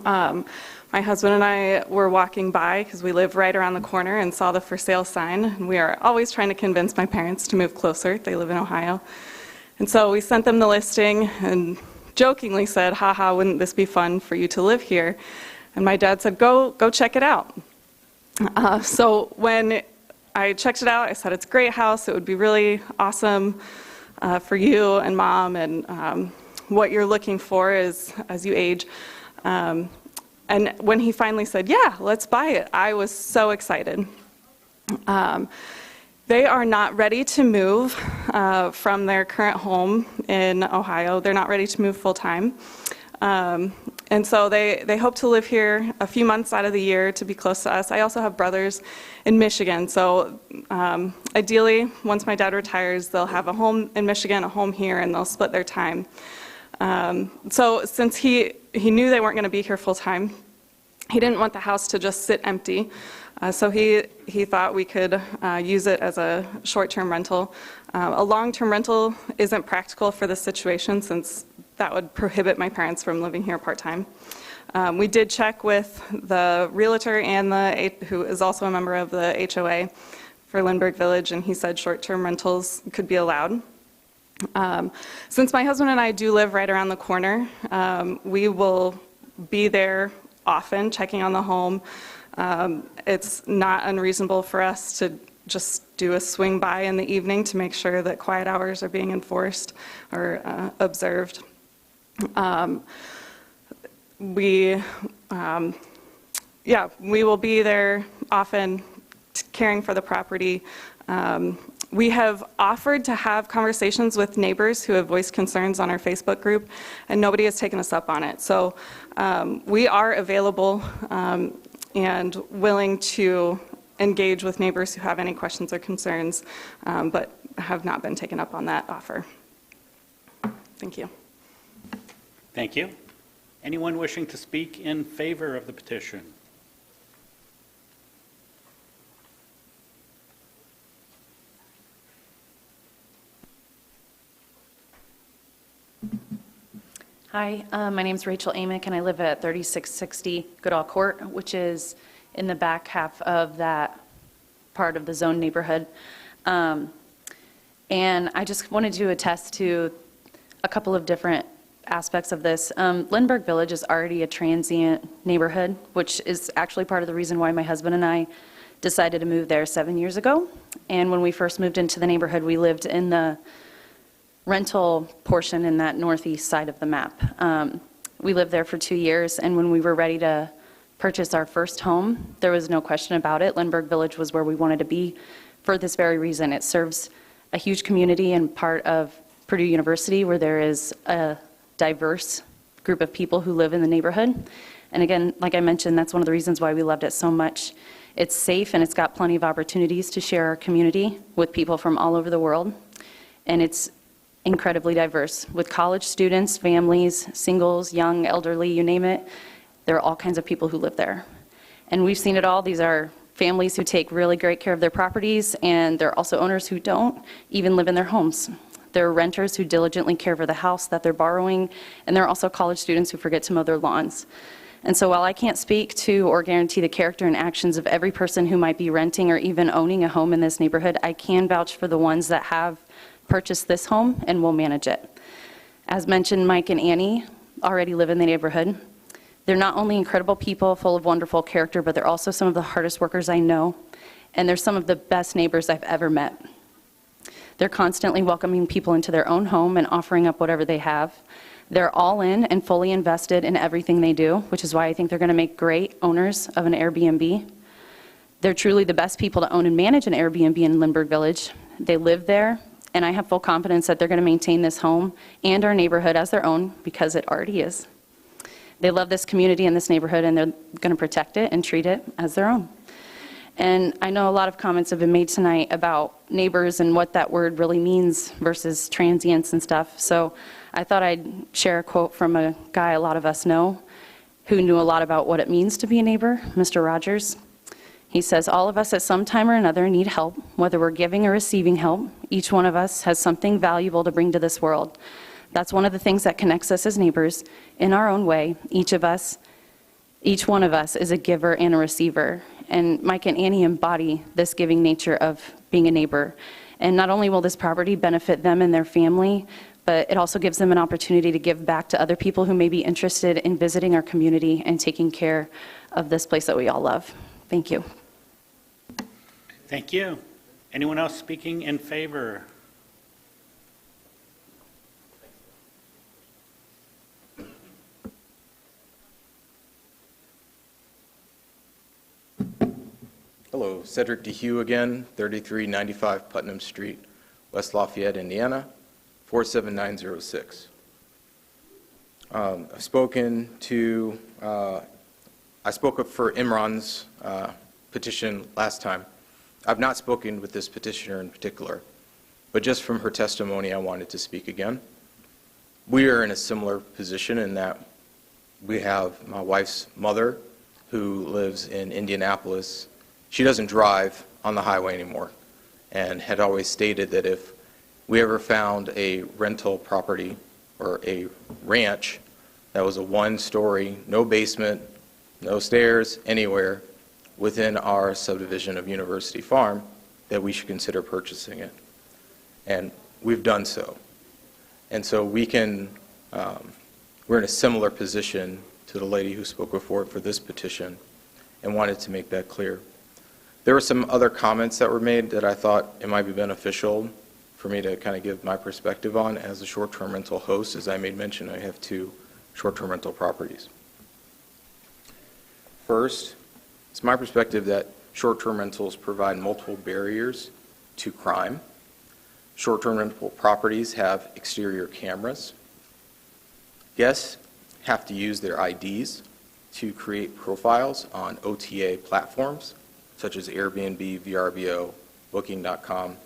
G: My husband and I were walking by because we live right around the corner and saw the for sale sign. And we are always trying to convince my parents to move closer. They live in Ohio. And so we sent them the listing and jokingly said, haha, wouldn't this be fun for you to live here? And my dad said, go check it out. So when I checked it out, I said, it's a great house. It would be really awesome for you and Mom and what you're looking for as you age. And when he finally said, yeah, let's buy it, I was so excited. They are not ready to move from their current home in Ohio. They're not ready to move full-time. And so they hope to live here a few months out of the year to be close to us. I also have brothers in Michigan. So ideally, once my dad retires, they'll have a home in Michigan, a home here, and they'll split their time. So since he knew they weren't going to be here full-time, he didn't want the house to just sit empty. So he thought we could use it as a short-term rental. A long-term rental isn't practical for this situation since that would prohibit my parents from living here part-time. We did check with the realtor and who is also a member of the HOA for Lindbergh Village, and he said short-term rentals could be allowed. Since my husband and I do live right around the corner, we will be there often checking on the home. It's not unreasonable for us to just do a swing by in the evening to make sure that quiet hours are being enforced or observed. We will be there often caring for the property. We have offered to have conversations with neighbors who have voiced concerns on our Facebook group, and nobody has taken us up on it. So we are available and willing to engage with neighbors who have any questions or concerns, but have not been taken up on that offer. Thank you.
B: Thank you. Anyone wishing to speak in favor of the petition?
N: Hi, my name is Rachel Amick, and I live at 3660 Goodall Court, which is in the back half of that part of the zone neighborhood. And I just wanted to attest to a couple of different aspects of this. Lindbergh Village is already a transient neighborhood, which is actually part of the reason why my husband and I decided to move there 7 years ago. And when we first moved into the neighborhood, we lived in the rental portion in that northeast side of the map. We lived there for 2 years, and when we were ready to purchase our first home, there was no question about it. Lindbergh Village was where we wanted to be for this very reason. It serves a huge community and part of Purdue University where there is a diverse group of people who live in the neighborhood. And again, like I mentioned, that's one of the reasons why we loved it so much. It's safe and it's got plenty of opportunities to share our community with people from all over the world. And it's incredibly diverse with college students, families, singles, young, elderly, you name it. There are all kinds of people who live there. And we've seen it all. These are families who take really great care of their properties, and there are also owners who don't even live in their homes. There are renters who diligently care for the house that they're borrowing, and there are also college students who forget to mow their lawns. And so while I can't speak to or guarantee the character and actions of every person who might be renting or even owning a home in this neighborhood, I can vouch for the ones that have purchased this home and will manage it. As mentioned, Mike and Annie already live in the neighborhood. They're not only incredible people full of wonderful character, but they're also some of the hardest workers I know, and they're some of the best neighbors I've ever met. They're constantly welcoming people into their own home and offering up whatever they have. They're all in and fully invested in everything they do, which is why I think they're going to make great owners of an Airbnb. They're truly the best people to own and manage an Airbnb in Lindbergh Village. They live there, and I have full confidence that they're going to maintain this home and our neighborhood as their own because it already is. They love this community and this neighborhood, and they're going to protect it and treat it as their own. And I know a lot of comments have been made tonight about neighbors and what that word really means versus transients and stuff. So I thought I'd share a quote from a guy a lot of us know who knew a lot about what it means to be a neighbor, Mr. Rogers. He says, all of us at some time or another need help, whether we're giving or receiving help. Each one of us has something valuable to bring to this world. That's one of the things that connects us as neighbors. In our own way, each one of us is a giver and a receiver. And Mike and Annie embody this giving nature of being a neighbor. And not only will this property benefit them and their family, but it also gives them an opportunity to give back to other people who may be interested in visiting our community and taking care of this place that we all love. Thank you.
B: Thank you. Anyone else speaking in favor?
J: Hello, Cedric DeHue again, 3395 Putnam Street, West Lafayette, Indiana, 47906. I've spoken to, I spoke up for Imran's petition last time. I've not spoken with this petitioner in particular, but just from her testimony, I wanted to speak again. We are in a similar position in that we have my wife's mother who lives in Indianapolis. She doesn't drive on the highway anymore and had always stated that if we ever found a rental property or a ranch that was a one-story, no basement, no stairs, anywhere within our subdivision of University Farm, that we should consider purchasing it. And we've done so. And so we can, we're in a similar position to the lady who spoke before for this petition and wanted to make that clear. There were some other comments that were made that I thought it might be beneficial for me to kind of give my perspective on as a short-term rental host. As I made mention, I have 2 short-term rental properties. First, it's my perspective that short-term rentals provide multiple barriers to crime. Short-term rental properties have exterior cameras. Guests have to use their IDs to create profiles on OTA platforms such as Airbnb, VRBO, Booking.com,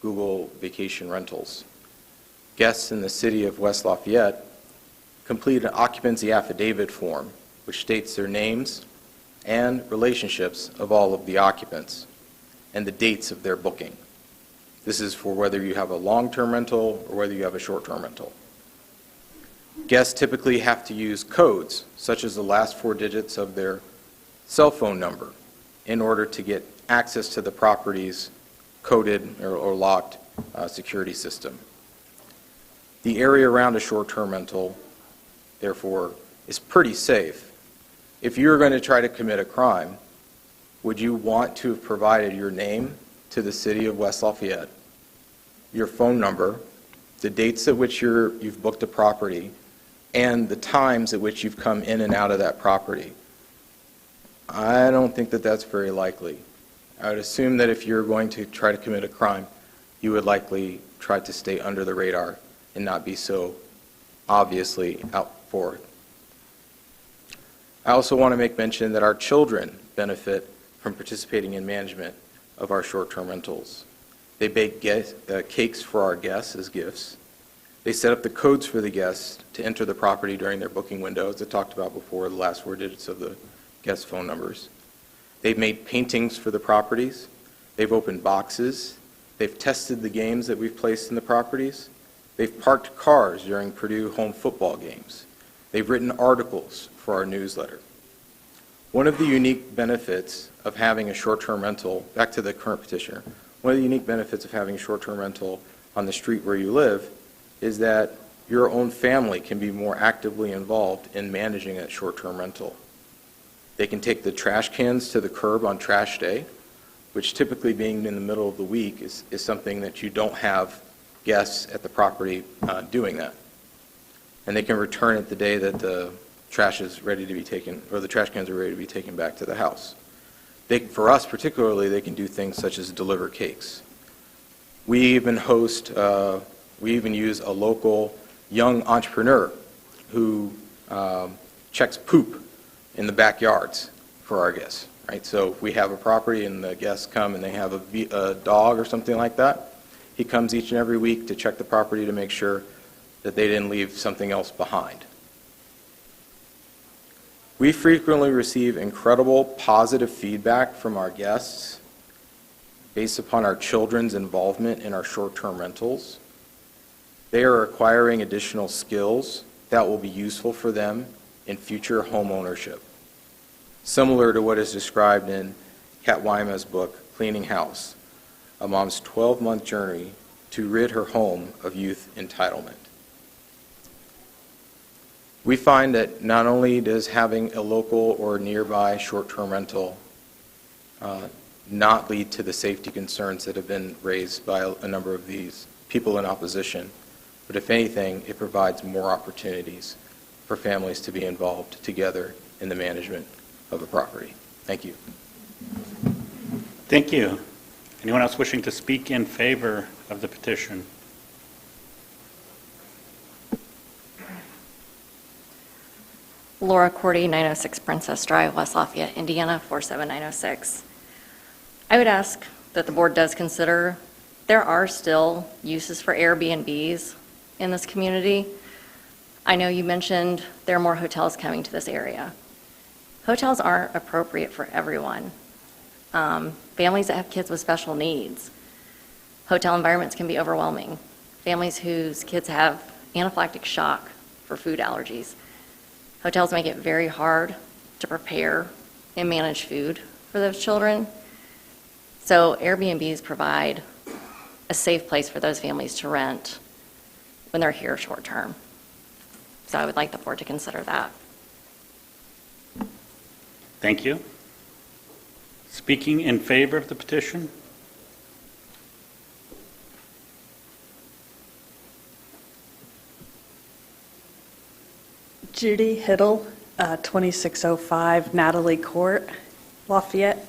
J: Google Vacation Rentals. Guests in the city of West Lafayette complete an occupancy affidavit form which states their names and relationships of all of the occupants and the dates of their booking. This is for whether you have a long-term rental or whether you have a short-term rental. Guests typically have to use codes, such as the last 4 digits of their cell phone number, in order to get access to the property's coded or locked security system. The area around a short-term rental, therefore, is pretty safe. If you're going to try to commit a crime, would you want to have provided your name to the city of West Lafayette, your phone number, the dates at which you've booked a property, and the times at which you've come in and out of that property? I don't think that that's very likely. I would assume that if you're going to try to commit a crime, you would likely try to stay under the radar and not be so obviously out forward. I also want to make mention that our children benefit from participating in management of our short-term rentals. They bake cakes for our guests as gifts. They set up the codes for the guests to enter the property during their booking window, as I talked about before, the last 4 digits of the guest phone numbers. They've made paintings for the properties. They've opened boxes. They've tested the games that we've placed in the properties. They've parked cars during Purdue home football games. They've written articles for our newsletter. One of the unique benefits of having a short-term rental, back to the current petitioner, one of the unique benefits of having a short-term rental on the street where you live is that your own family can be more actively involved in managing that short-term rental. They can take the trash cans to the curb on trash day, which typically being in the middle of the week is something that you don't have guests at the property doing that. And they can return it the day that the trash is ready to be taken, or the trash cans are ready to be taken back to the house. For us particularly, they can do things such as deliver cakes. We even use a local young entrepreneur who checks poop in the backyards for our guests, right? So if we have a property and the guests come and they have a dog or something like that, he comes each and every week to check the property to make sure that they didn't leave something else behind. We frequently receive incredible positive feedback from our guests based upon our children's involvement in our short-term rentals. They are acquiring additional skills that will be useful for them in future home ownership, similar to what is described in Kat Wyma's book, Cleaning House, a mom's 12-month journey to rid her home of youth entitlement. We find that not only does having a local or nearby short-term rental not lead to the safety concerns that have been raised by a number of these people in opposition, but if anything, it provides more opportunities for families to be involved together in the management of a property. Thank you.
B: Thank you. Anyone else wishing to speak in favor of the petition?
A: Laura Cordy, 906 Princess Drive, West Lafayette, Indiana, 47906. I would ask that the board does consider there are still uses for Airbnbs in this community. I know you mentioned there are more hotels coming to this area. Hotels aren't appropriate for everyone. Families that have kids with special needs, hotel environments can be overwhelming. Families whose kids have anaphylactic shock for food allergies. Hotels make it very hard to prepare and manage food for those children. So Airbnbs provide a safe place for those families to rent when they're here short term. So I would like the board to consider that.
B: Thank you. Speaking in favor of the petition?
Q: Judy Hiddle, 2605 Natalie Court, Lafayette.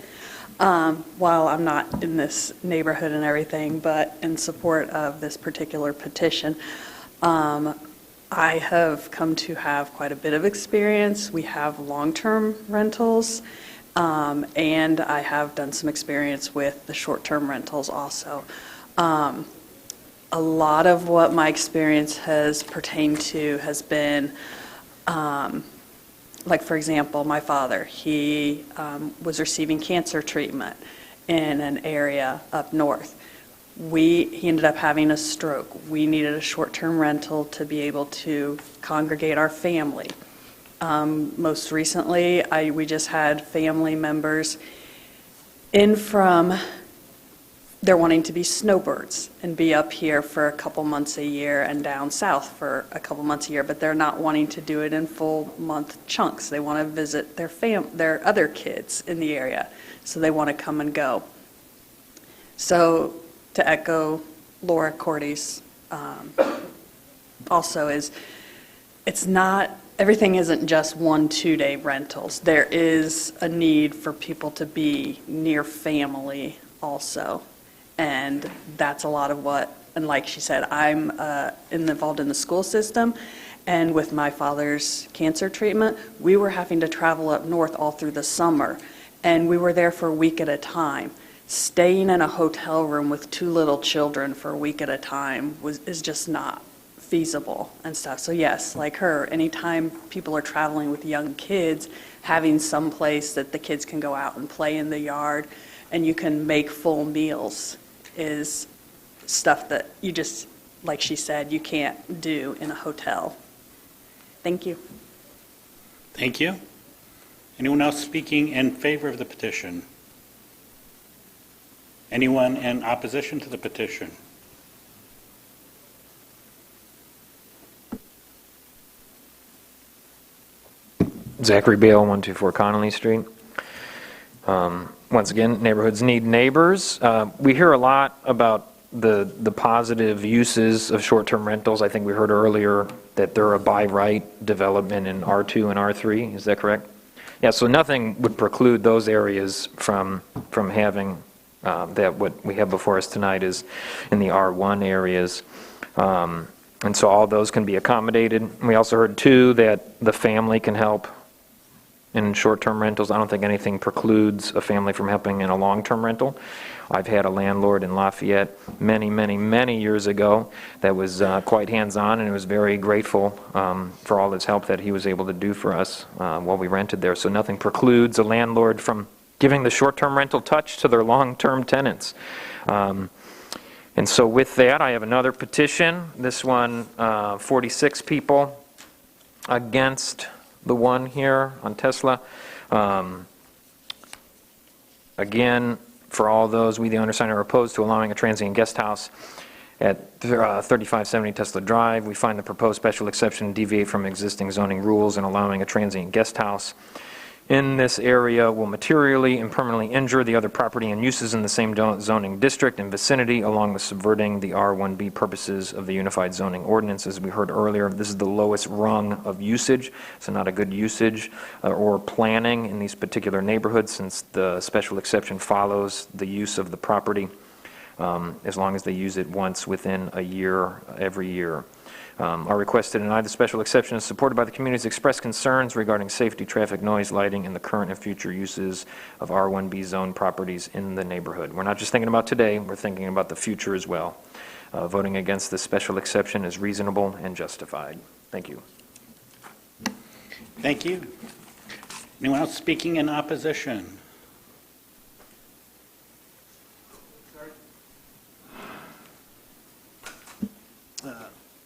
Q: While I'm not in this neighborhood and everything, but in support of this particular petition, I have come to have quite a bit of experience. We have long-term rentals, and I have done some experience with the short-term rentals also. A lot of what my experience has pertained to has been like, for example, my father, he was receiving cancer treatment in an area up north. He ended up having a stroke. We needed a short-term rental to be able to congregate our family. Most recently, we just had family members in from, they're wanting to be snowbirds and be up here for a couple months a year and down south for a couple months a year, but they're not wanting to do it in full month chunks. They want to visit their other kids in the area, so they want to come and go. So to echo Laura Cordy's also is, it's not, everything isn't just 1-2 day rentals. There is a need for people to be near family also. And that's a lot of what, and like she said, I'm involved in the school system, and with my father's cancer treatment, we were having to travel up north all through the summer, and we were there for a week at a time. Staying in a hotel room with 2 little children for a week at a time is just not feasible and stuff. So yes, like her, anytime people are traveling with young kids, having some place that the kids can go out and play in the yard, and you can make full meals is stuff that you just, like she said, you can't do in a hotel. Thank you.
B: Thank you. Anyone else speaking in favor of the petition? Anyone in opposition to the petition?
E: Zachary Bale, 124 Connolly Street. Once again, neighborhoods need neighbors. We hear a lot about the positive uses of short-term rentals. I think we heard earlier that they're a by right development in R2 and R3. Is that correct? Yeah, so nothing would preclude those areas from having that. What we have before us tonight is in the R1 areas. And so all those can be accommodated. We also heard, too, that the family can help in short-term rentals. I don't think anything precludes a family from helping in a long-term rental. I've had a landlord in Lafayette many years ago that was quite hands-on, and was very grateful for all his help that he was able to do for us while we rented there. So nothing precludes a landlord from giving the short-term rental touch to their long-term tenants. And so with that, I have another petition. This one, 46 people against the one here on Tesla. Again, for all those, we the undersigned are opposed to allowing a transient guest house at 3570 Tesla Drive. We find the proposed special exception deviate from existing zoning rules, and allowing a transient guest house in this area will materially and permanently injure the other property and uses in the same zoning district and vicinity, along with subverting the R1B purposes of the Unified Zoning Ordinance. As we heard earlier, this is the lowest rung of usage, so not a good usage or planning in these particular neighborhoods, since the special exception follows the use of the property as long as they use it once within a year, every year. Our request to deny the special exception is supported by the community's expressed concerns regarding safety, traffic, noise, lighting, and the current and future uses of R1B zone properties in the neighborhood. We're not just thinking about today, we're thinking about the future as well. Voting against this special exception is reasonable and justified. Thank you.
B: Thank you. Anyone else speaking in opposition?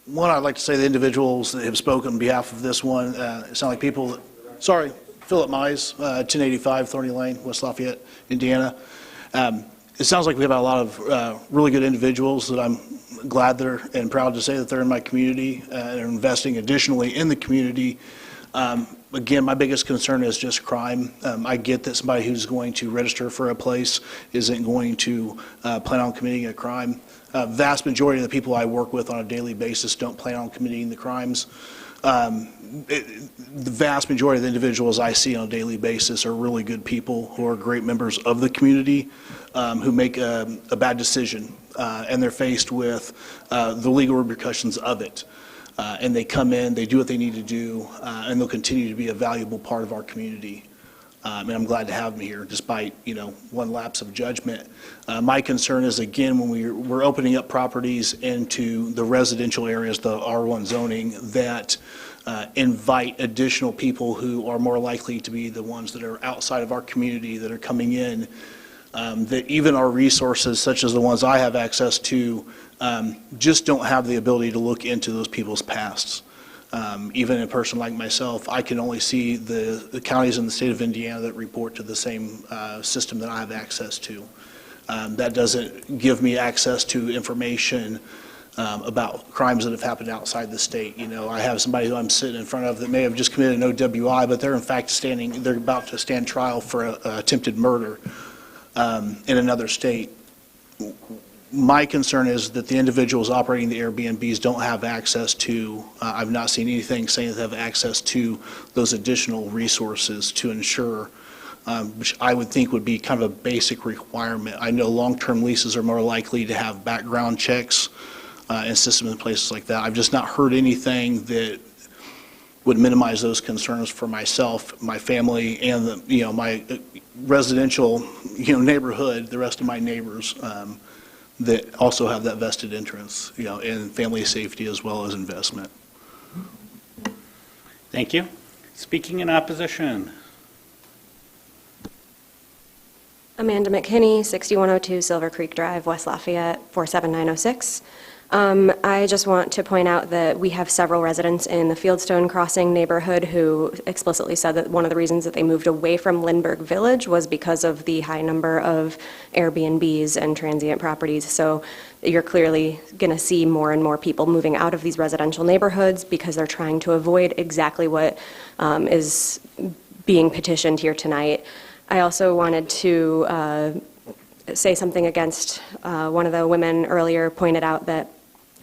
H: One, I'd like to say the individuals that have spoken on behalf of this one, sound like people that, sorry, Philip Mize, 1085 Thorny Lane, West Lafayette, Indiana. It sounds like we have a lot of really good individuals that I'm glad and proud to say that they're in my community and are investing additionally in the community. Again, my biggest concern is just crime. I get that somebody who's going to register for a place isn't going to plan on committing a crime. Vast majority of the people I work with on a daily basis don't plan on committing the crimes. The vast majority of the individuals I see on a daily basis are really good people who are great members of the community who make a bad decision and they're faced with the legal repercussions of it. And they come in, they do what they need to do, and they'll continue to be a valuable part of our community. And I'm glad to have them here, despite, one lapse of judgment. My concern is, again, when we're opening up properties into the residential areas, the R1 zoning, that invite additional people who are more likely to be the ones that are outside of our community that are coming in, that even our resources, such as the ones I have access to, just don't have the ability to look into those people's pasts. Even a person like myself, I can only see the counties in the state of Indiana that report to the same system that I have access to. That doesn't give me access to information about crimes that have happened outside the state. I have somebody who I'm sitting in front of that may have just committed an OWI, but they're in fact they're about to stand trial for attempted murder in another state. My concern is that the individuals operating the Airbnbs don't have access to, I've not seen anything saying that they have access to those additional resources to ensure, which I would think would be kind of a basic requirement. I know long-term leases are more likely to have background checks and systems in places like that. I've just not heard anything that would minimize those concerns for myself, my family, and my residential neighborhood, the rest of my neighbors. That also have that vested interest, in family safety as well as investment.
B: Thank you. Speaking in opposition.
R: Amanda McKinney, 6102 Silver Creek Drive, West Lafayette, 47906. I just want to point out that we have several residents in the Fieldstone Crossing neighborhood who explicitly said that one of the reasons that they moved away from Lindbergh Village was because of the high number of Airbnbs and transient properties. So you're clearly going to see more and more people moving out of these residential neighborhoods because they're trying to avoid exactly what is being petitioned here tonight. I also wanted to say something against one of the women earlier pointed out that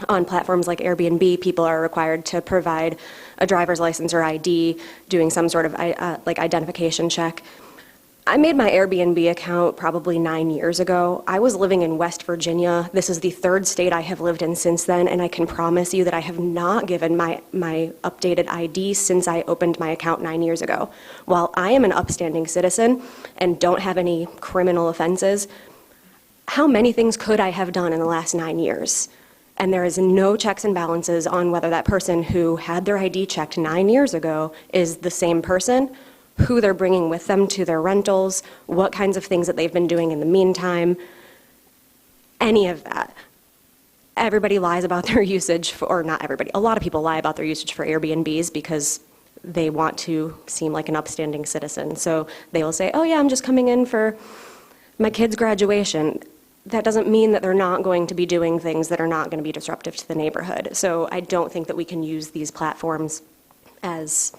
R: on platforms like Airbnb, people are required to provide a driver's license or ID, doing some sort of like identification check. I made my Airbnb account probably 9 years ago. I was living in West Virginia. This is the third state I have lived in since then, and I can promise you that I have not given my updated ID since I opened my account 9 years ago. While I am an upstanding citizen and don't have any criminal offenses, how many things could I have done in the last 9 years? And there is no checks and balances on whether that person who had their ID checked 9 years ago is the same person, who they're bringing with them to their rentals, what kinds of things that they've been doing in the meantime, any of that. Everybody lies about their usage, or not everybody, a lot of people lie about their usage for Airbnbs because they want to seem like an upstanding citizen. So they will say, oh yeah, I'm just coming in for my kid's graduation. That doesn't mean that they're not going to be doing things that are not going to be disruptive to the neighborhood. So I don't think that we can use these platforms as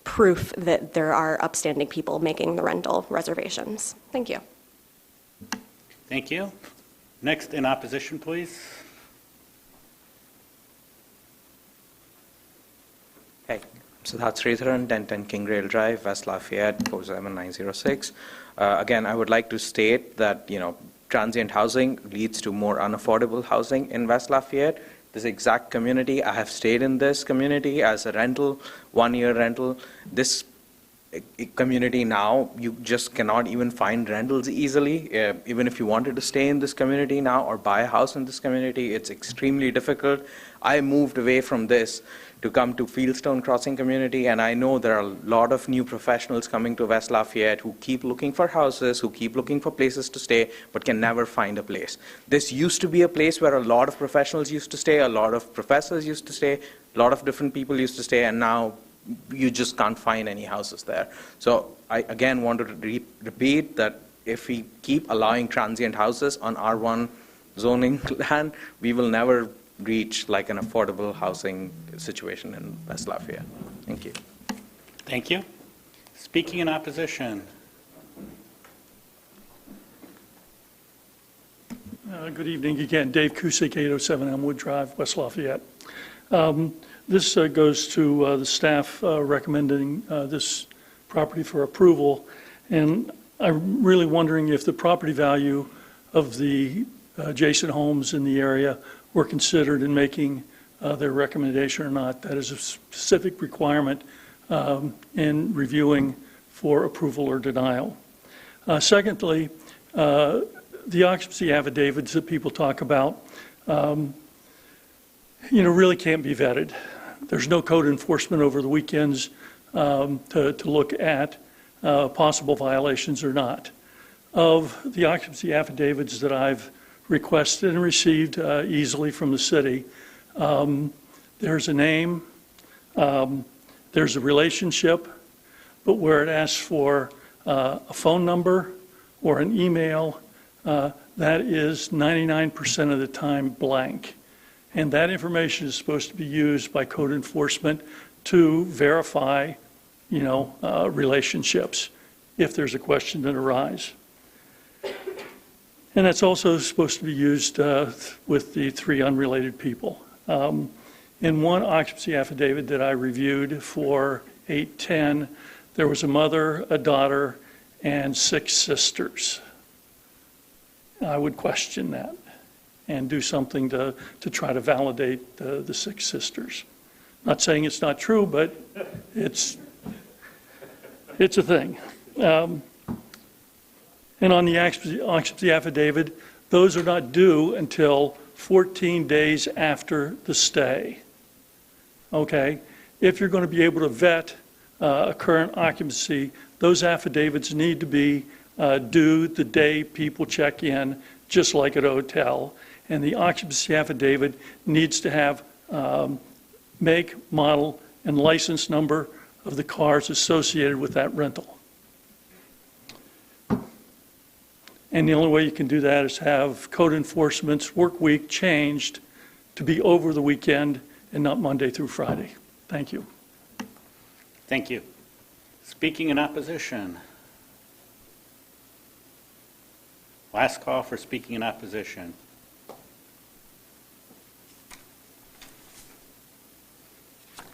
R: proof that there are upstanding people making the rental reservations. Thank you.
B: Thank you. Next in opposition, please.
C: Hey, Siddharth Sridharan, 1010 King Rail Drive, West Lafayette, 47906. Again, I would like to state that, transient housing leads to more unaffordable housing in West Lafayette. This exact community, I have stayed in this community as a rental, 1-year rental. This community now, you just cannot even find rentals easily. Even if you wanted to stay in this community now or buy a house in this community, it's extremely difficult. I moved away from this to come to Fieldstone Crossing community, and I know there are a lot of new professionals coming to West Lafayette who keep looking for houses, who keep looking for places to stay, but can never find a place. This used to be a place where a lot of professionals used to stay, a lot of professors used to stay, a lot of different people used to stay, and now you just can't find any houses there. So I again want to repeat that if we keep allowing transient houses on R1 zoning land, we will never reach like an affordable housing situation in West Lafayette. Thank you.
B: Thank you. Speaking in opposition.
S: Good evening again. Dave Cusick, 807 Elmwood Drive, West Lafayette. This goes to the staff recommending this property for approval, and I'm really wondering if the property value of the adjacent homes in the area were considered in making their recommendation or not. That is a specific requirement in reviewing for approval or denial. Secondly, the occupancy affidavits that people talk about, really can't be vetted. There's no code enforcement over the weekends to look at possible violations or not. Of the occupancy affidavits that I've requested and received easily from the city, there's a name, there's a relationship, but where it asks for a phone number or an email, that is 99% of the time blank. And that information is supposed to be used by code enforcement to verify, relationships if there's a question that arises. And that's also supposed to be used with the 3 unrelated people. In one occupancy affidavit that I reviewed for 810, there was a mother, a daughter, and 6 sisters. I would question that and do something to try to validate the 6 sisters. Not saying it's not true, but it's a thing. And on the occupancy affidavit, those are not due until 14 days after the stay. Okay? If you're going to be able to vet a current occupancy, those affidavits need to be due the day people check in, just like at a hotel. And the occupancy affidavit needs to have make, model, and license number of the cars associated with that rental. And the only way you can do that is have code enforcement's work week changed to be over the weekend and not Monday through Friday. Thank you.
B: Thank you. Speaking in opposition. Last call for speaking in opposition.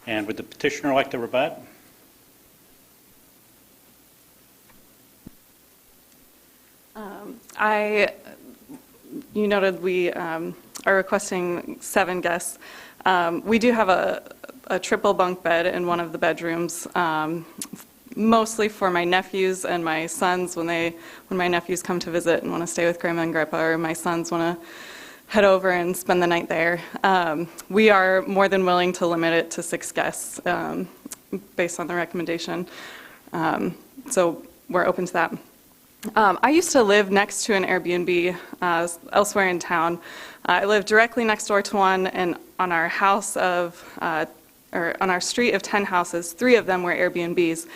B: And would the petitioner like to rebut?
G: You noted we are requesting 7 guests. We do have a triple bunk bed in one of the bedrooms, mostly for my nephews and my sons when my nephews come to visit and want to stay with Grandma and Grandpa, or my sons want to head over and spend the night there. We are more than willing to limit it to 6 guests based on the recommendation. So we're open to that. I used to live next to an Airbnb elsewhere in town. I lived directly next door to one, and on our on our street of 10 houses, 3 of them were Airbnbs.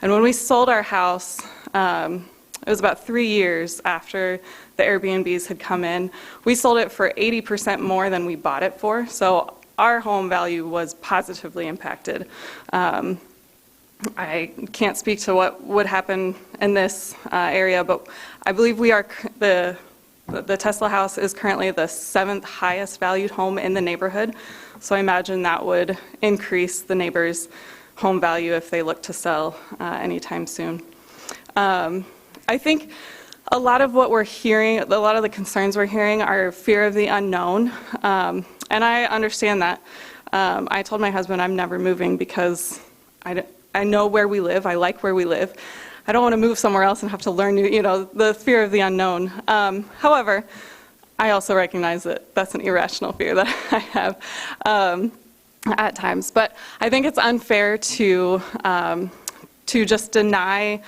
G: And when we sold our house, it was about 3 years after the Airbnbs had come in. We sold it for 80% more than we bought it for, so our home value was positively impacted. I can't speak to what would happen in this area, but I believe the Tesla house is currently the 7th highest valued home in the neighborhood. So I imagine that would increase the neighbors' home value if they look to sell anytime soon. I think a lot of what we're hearing, a lot of the concerns we're hearing are fear of the unknown. And I understand that. I told my husband I'm never moving because I know where we live. I like where we live. I don't want to move somewhere else and have to learn new, the fear of the unknown. However, I also recognize that that's an irrational fear that I have at times. But I think it's unfair to just deny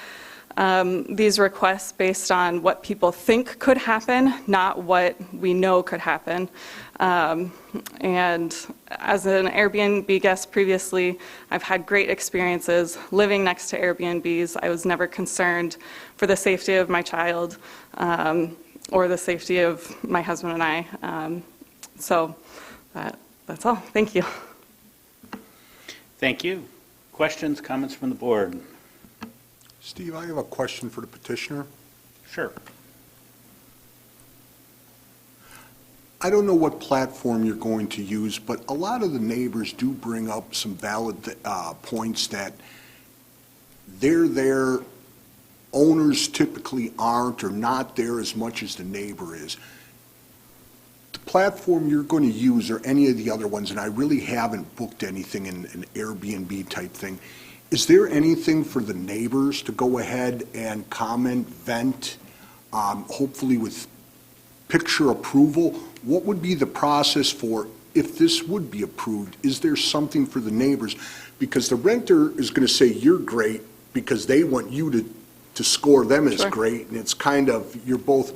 G: these requests based on what people think could happen, not what we know could happen. And as an Airbnb guest previously, I've had great experiences living next to Airbnbs. I was never concerned for the safety of my child or the safety of my husband and I. So that's all. Thank you.
B: Thank you. Questions, comments from the board?
L: Steve, I have a question for the petitioner.
B: Sure.
L: I don't know what platform you're going to use, but a lot of the neighbors do bring up some valid points that they're there, owners typically aren't or not there as much as the neighbor is. The platform you're going to use or any of the other ones, and I really haven't booked anything in an Airbnb type thing, is there anything for the neighbors to go ahead and comment, vent, hopefully with picture approval? What would be the process for if this would be approved? Is there something for the neighbors? Because the renter is going to say you're great because they want you to score them as great, and it's kind of, you're both.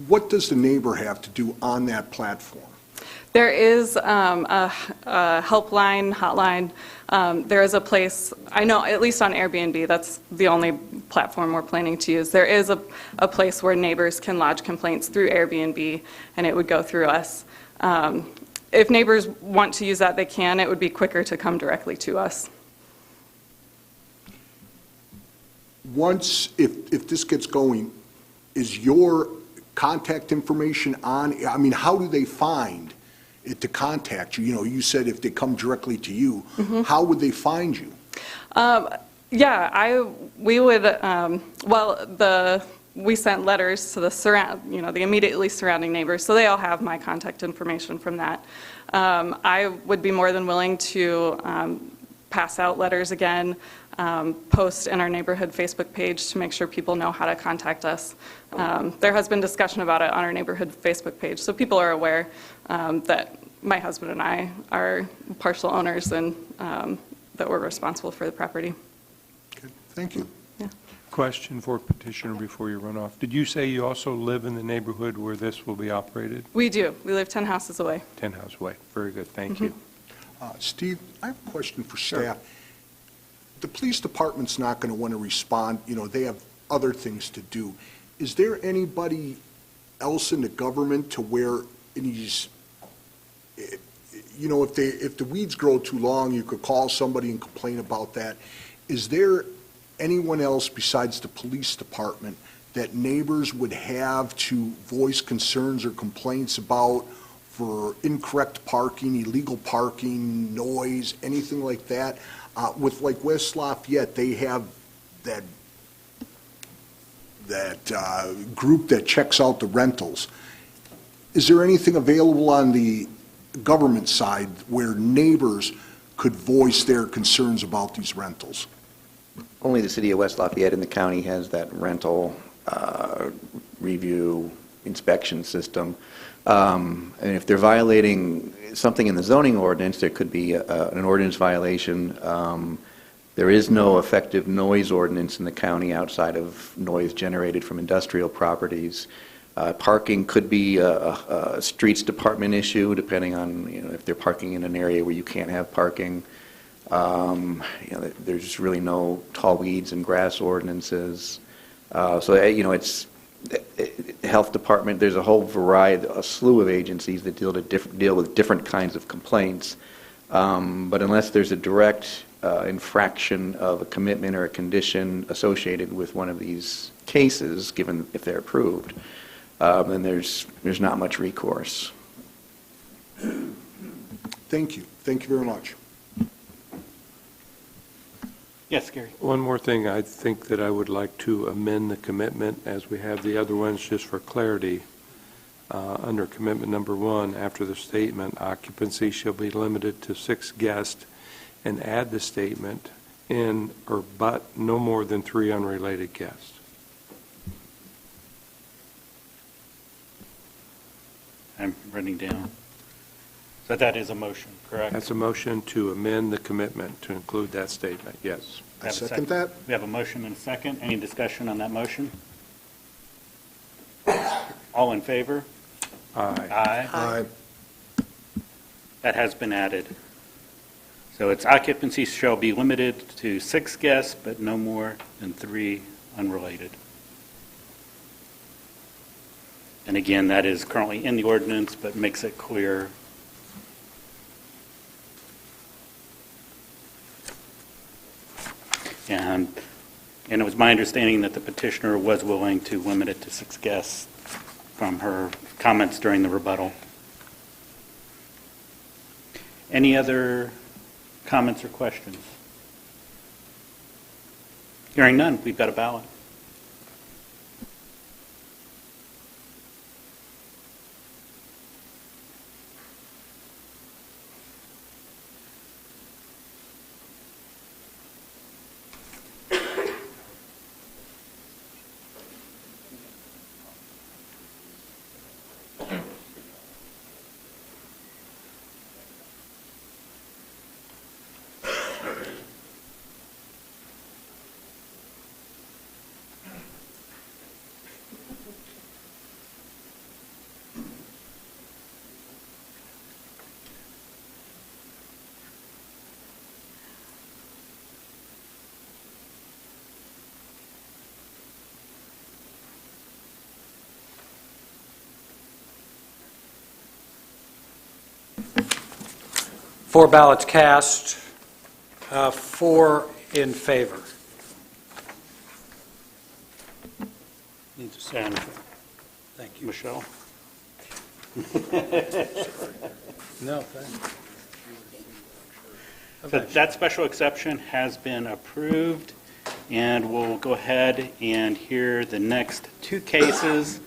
L: What does the neighbor have to do on that platform?
G: There is a helpline, hotline. There is a place, I know, at least on Airbnb, that's the only platform we're planning to use. There is a place where neighbors can lodge complaints through Airbnb, and it would go through us. If neighbors want to use that, they can. It would be quicker to come directly to us.
L: Once, if this gets going, is your contact information on? I mean, how do they find it to contact you? You know, you said if they come directly to you, how would they find you?
G: Yeah, we would, we sent letters to the immediately surrounding neighbors, so they all have my contact information from that. I would be more than willing to pass out letters again, post in our neighborhood Facebook page to make sure people know how to contact us. There has been discussion about it on our neighborhood Facebook page, so people are aware that my husband and I are partial owners and that we're responsible for the property.
L: Okay, thank you.
G: Yeah.
F: Question for petitioner before you run off. Did you say you also live in the neighborhood where this will be operated?
G: We do. We live 10 houses away.
F: 10 houses away. Very good. Thank you.
L: Steve, I have a question for staff. The police department's not going to want to respond. You know, they have other things to do. Is there anybody else in the government to where in these, you know, if the weeds grow too long, you could call somebody and complain about that. Is there anyone else besides the police department that neighbors would have to voice concerns or complaints about for incorrect parking, illegal parking, noise, anything like that? With like West Lafayette, they have that group that checks out the rentals. Is there anything available on the government side where neighbors could voice their concerns about these rentals?
T: Only the city of West Lafayette in the county has that rental review inspection system. And if they're violating something in the zoning ordinance, there could be an ordinance violation. There is no effective noise ordinance in the county outside of noise generated from industrial properties. Parking could be a streets department issue, depending on if they're parking in an area where you can't have parking. There's really no tall weeds and grass ordinances. So it's the health department. There's a whole variety, a slew of agencies that deal with different kinds of complaints. But unless there's a direct infraction of a commitment or a condition associated with one of these cases, given if they're approved, then there's not much recourse.
L: Thank you. Thank you very much.
B: Yes, Gary.
F: One more thing, I think that I would like to amend the commitment as we have the other ones, just for clarity. Under commitment number 1, after the statement, occupancy shall be limited to 6 guests, and add the statement but no more than 3 unrelated guests.
B: I'm running down. So that is a motion, correct?
F: That's a motion to amend the commitment to include that statement, yes.
B: I second that. We have a motion and a second. Any discussion on that motion? All in favor?
F: Aye.
B: Aye. That has been added. So its occupancy shall be limited to 6 guests, but no more than 3 unrelated. And again, that is currently in the ordinance, but makes it clear. And it was my understanding that the petitioner was willing to limit it to 6 guests from her comments during the rebuttal. Any other comments or questions? Hearing none, we've got a ballot.
M: Four ballots cast, 4 in favor. Need to stand. Thank you.
B: Michelle?
M: No, thanks.
B: So that special exception has been approved, and we'll go ahead and hear the next 2 cases.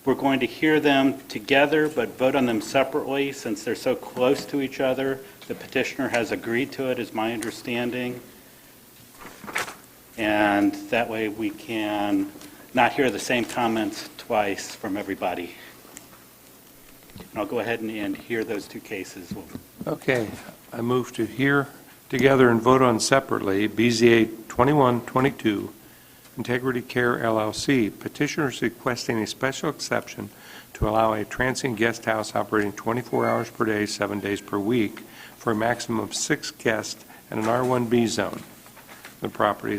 B: We're going to hear them together, but vote on them separately since they're so close to each other. The petitioner has agreed to it, is my understanding. And that way we can not hear the same comments twice from everybody. And I'll go ahead and hear those 2 cases.
F: Okay, I move to hear together and vote on separately BZA 2122, Integrity Care LLC, petitioners requesting a special exception to allow a transient guest house operating 24 hours per day, 7 days per week, for a maximum of 6 guests in an R1B zone. The property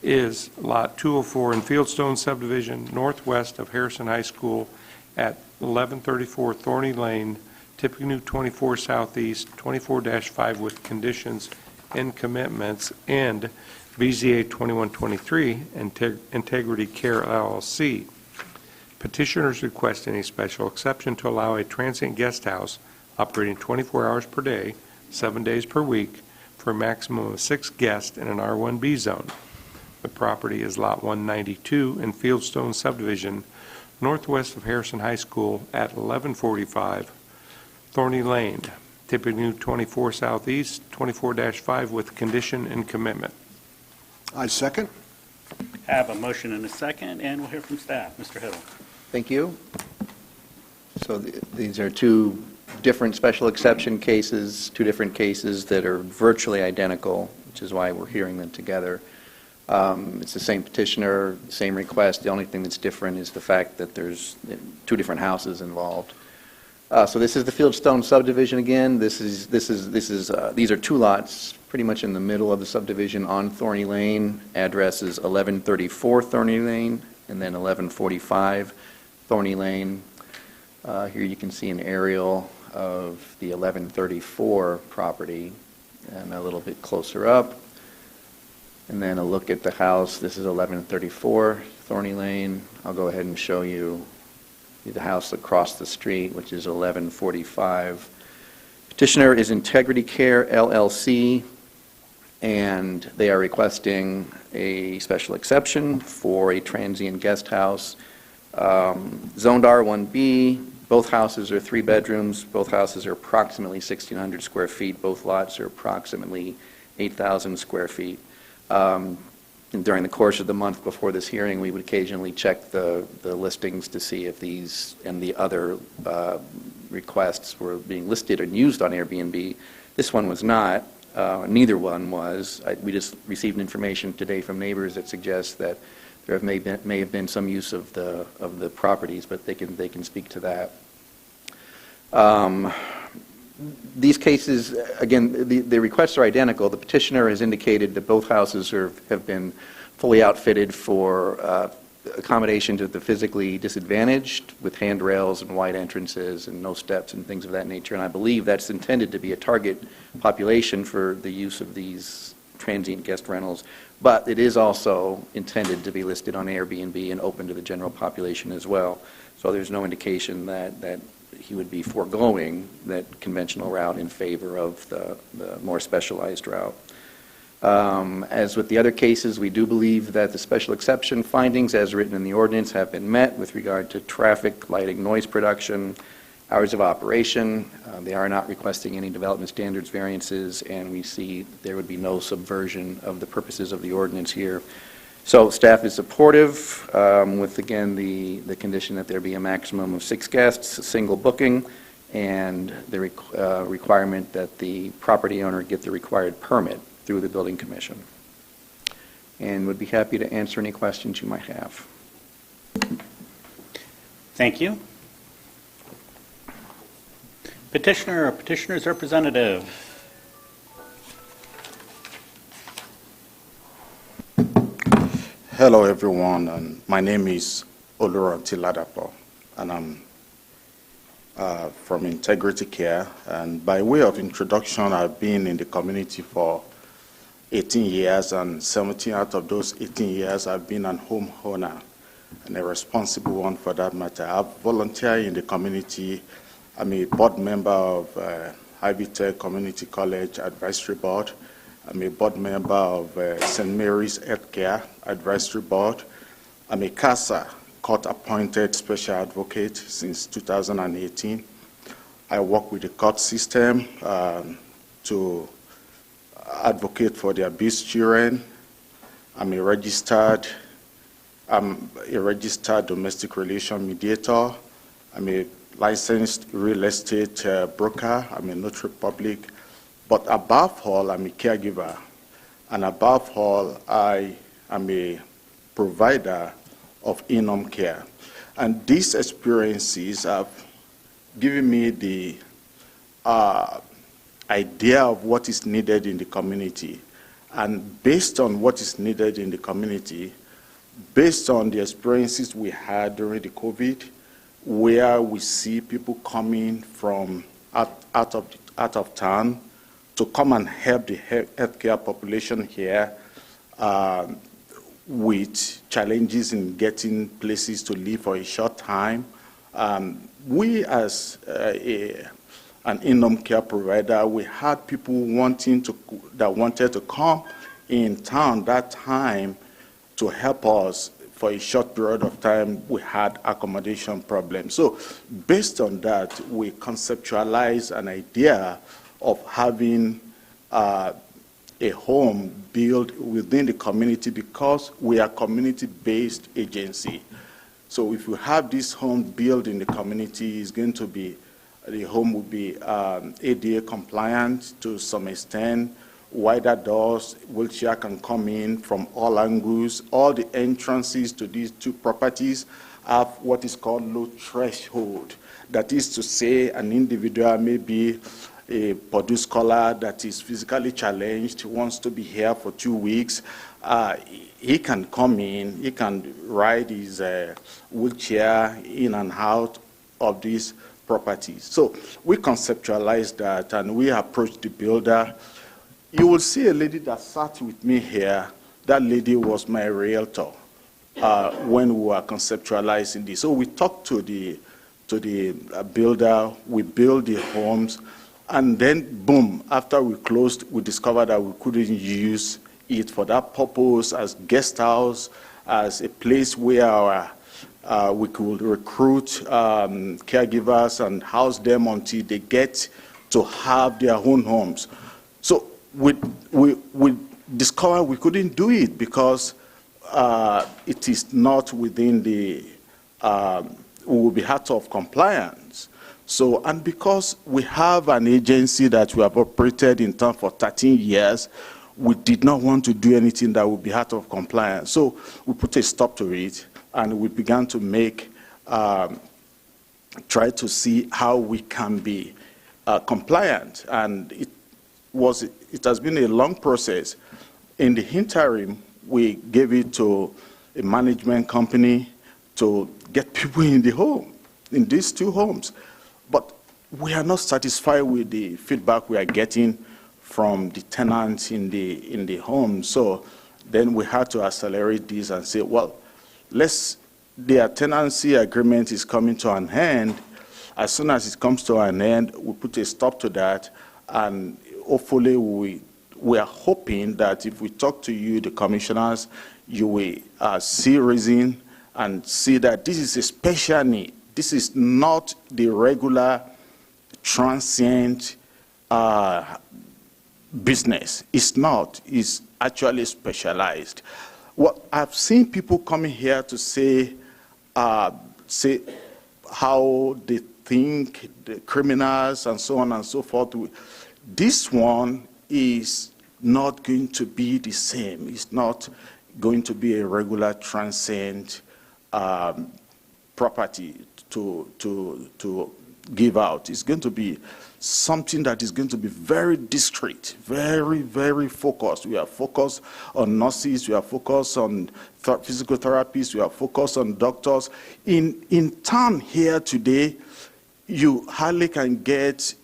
F: is Lot 204 in Fieldstone subdivision, northwest of Harrison High School at 1134 Thorny Lane, Tippecanoe 24 Southeast, 24-5 with conditions and commitments, and BZA 2123, Integrity Care LLC. Petitioners requesting a special exception to allow a transient guest house operating 24 hours per day, 7 days per week, for a maximum of 6 guests in an R1B zone. The property is Lot 192 in Fieldstone subdivision, northwest of Harrison High School at 1145 Thorny Lane, Tippecanoe 24 Southeast, 24-5 with condition and commitment.
L: I second.
B: Have a motion and a second, and we'll hear from staff. Mr. Hiddle.
T: Thank you. So these are two different special exception cases, two different cases that are virtually identical, which is why we're hearing them together. It's the same petitioner, same request. The only thing that's different is the fact that there's two different houses involved. So this is the Fieldstone subdivision again. These are two lots pretty much in the middle of the subdivision on Thorny Lane. Address is 1134 Thorny Lane and then 1145 Thorny Lane. Here you can see an aerial of the 1134 property and a little bit closer up. And then a look at the house. This is 1134 Thorny Lane. I'll go ahead and show you the house across the street, which is 1145. Petitioner is Integrity Care, LLC, and they are requesting a special exception for a transient guest house. Zoned R1B, both houses are 3 bedrooms. Both houses are approximately 1,600 square feet. Both lots are approximately 8,000 square feet. And during the course of the month before this hearing, we would occasionally check the listings to see if these and the other requests were being listed and used on Airbnb. This one was not. Neither one was. We just received information today from neighbors that suggests that there may have been some use of the properties, but they can speak to that. These cases, again, the requests are identical. The petitioner has indicated that both houses have been fully outfitted for accommodation to the physically disadvantaged with handrails and wide entrances and no steps and things of that nature. And I believe that's intended to be a target population for the use of these transient guest rentals. But it is also intended to be listed on Airbnb and open to the general population as well. So there's no indication that he would be foregoing that conventional route in favor of the more specialized route. As with the other cases, we do believe that the special exception findings as written in the ordinance have been met with regard to traffic, lighting, noise production, hours of operation. They are not requesting any development standards variances, and we see there would be no subversion of the purposes of the ordinance here. So staff is supportive with, again, the condition that there be a maximum of 6 guests, a single booking, and the requirement that the property owner get the required permit through the building commission. And would be happy to answer any questions you might have.
B: Thank you. Petitioner or petitioner's representative.
U: Hello, everyone. And my name is Oluranti Ladapo, and I'm from Integrity Care. And by way of introduction, I've been in the community for 18 years, and 17 out of those 18 years, I've been an homeowner and a responsible one for that matter. I've volunteered in the community. I'm a board member of Ivy Tech Community College Advisory Board. I'm a board member of St. Mary's Healthcare Advisory Board. I'm a CASA, court-appointed special advocate since 2018. I work with the court system to advocate for the abused children. I'm a registered domestic relation mediator. I'm a licensed real estate broker. I'm a notary public. But above all, I'm a caregiver. And above all, I am a provider of in-home care. And these experiences have given me the idea of what is needed in the community. And based on what is needed in the community, based on the experiences we had during the COVID, where we see people coming from out of town to come and help the healthcare population here with challenges in getting places to live for a short time. We as an in-home care provider, we had people that wanted to come in town that time to help us for a short period of time. We had accommodation problems. So based on that, we conceptualized an idea of having a home built within the community, because we are a community-based agency. So if we have this home built in the community, it's going to be, the home will be ADA compliant to some extent, wider doors, wheelchair can come in from all angles. All the entrances to these two properties have what is called low threshold. That is to say, an individual, maybe a Purdue scholar that is physically challenged, wants to be here for 2 weeks, he can come in, he can ride his wheelchair in and out of these properties. So we conceptualized that, and we approached the builder. You will see a lady that sat with me here. That lady was my realtor when we were conceptualizing this. So we talked to the builder, we built the homes, and then boom, after we closed, we discovered that we couldn't use it for that purpose as guest house, as a place where we could recruit caregivers and house them until they get to have their own homes. So we discovered we couldn't do it because it is not within the, we will be out of compliance. So, and because we have an agency that we have operated in town for 13 years, we did not want to do anything that would be out of compliance. So we put a stop to it, and we began to make, try to see how we can be compliant. And it has been a long process. In the interim, we gave it to a management company to get people in the home, in these two homes. But we are not satisfied with the feedback we are getting from the tenants in the home. So then we had to accelerate this and say, well, their tenancy agreement is coming to an end. As soon as it comes to an end, we put a stop to that, and hopefully we are hoping that if we talk to you, the commissioners, you will see reason and see that this is a special need. This is not the regular transient business. It's not. It's actually specialized. Well, I've seen people coming here to say how they think, the criminals and so on and so forth. This one is not going to be the same. It's not going to be a regular transient property to give out. It's going to be something that is going to be very discreet, very, very focused. We are focused on nurses, we are focused on physical therapists, we are focused on doctors. In town here today, you hardly can get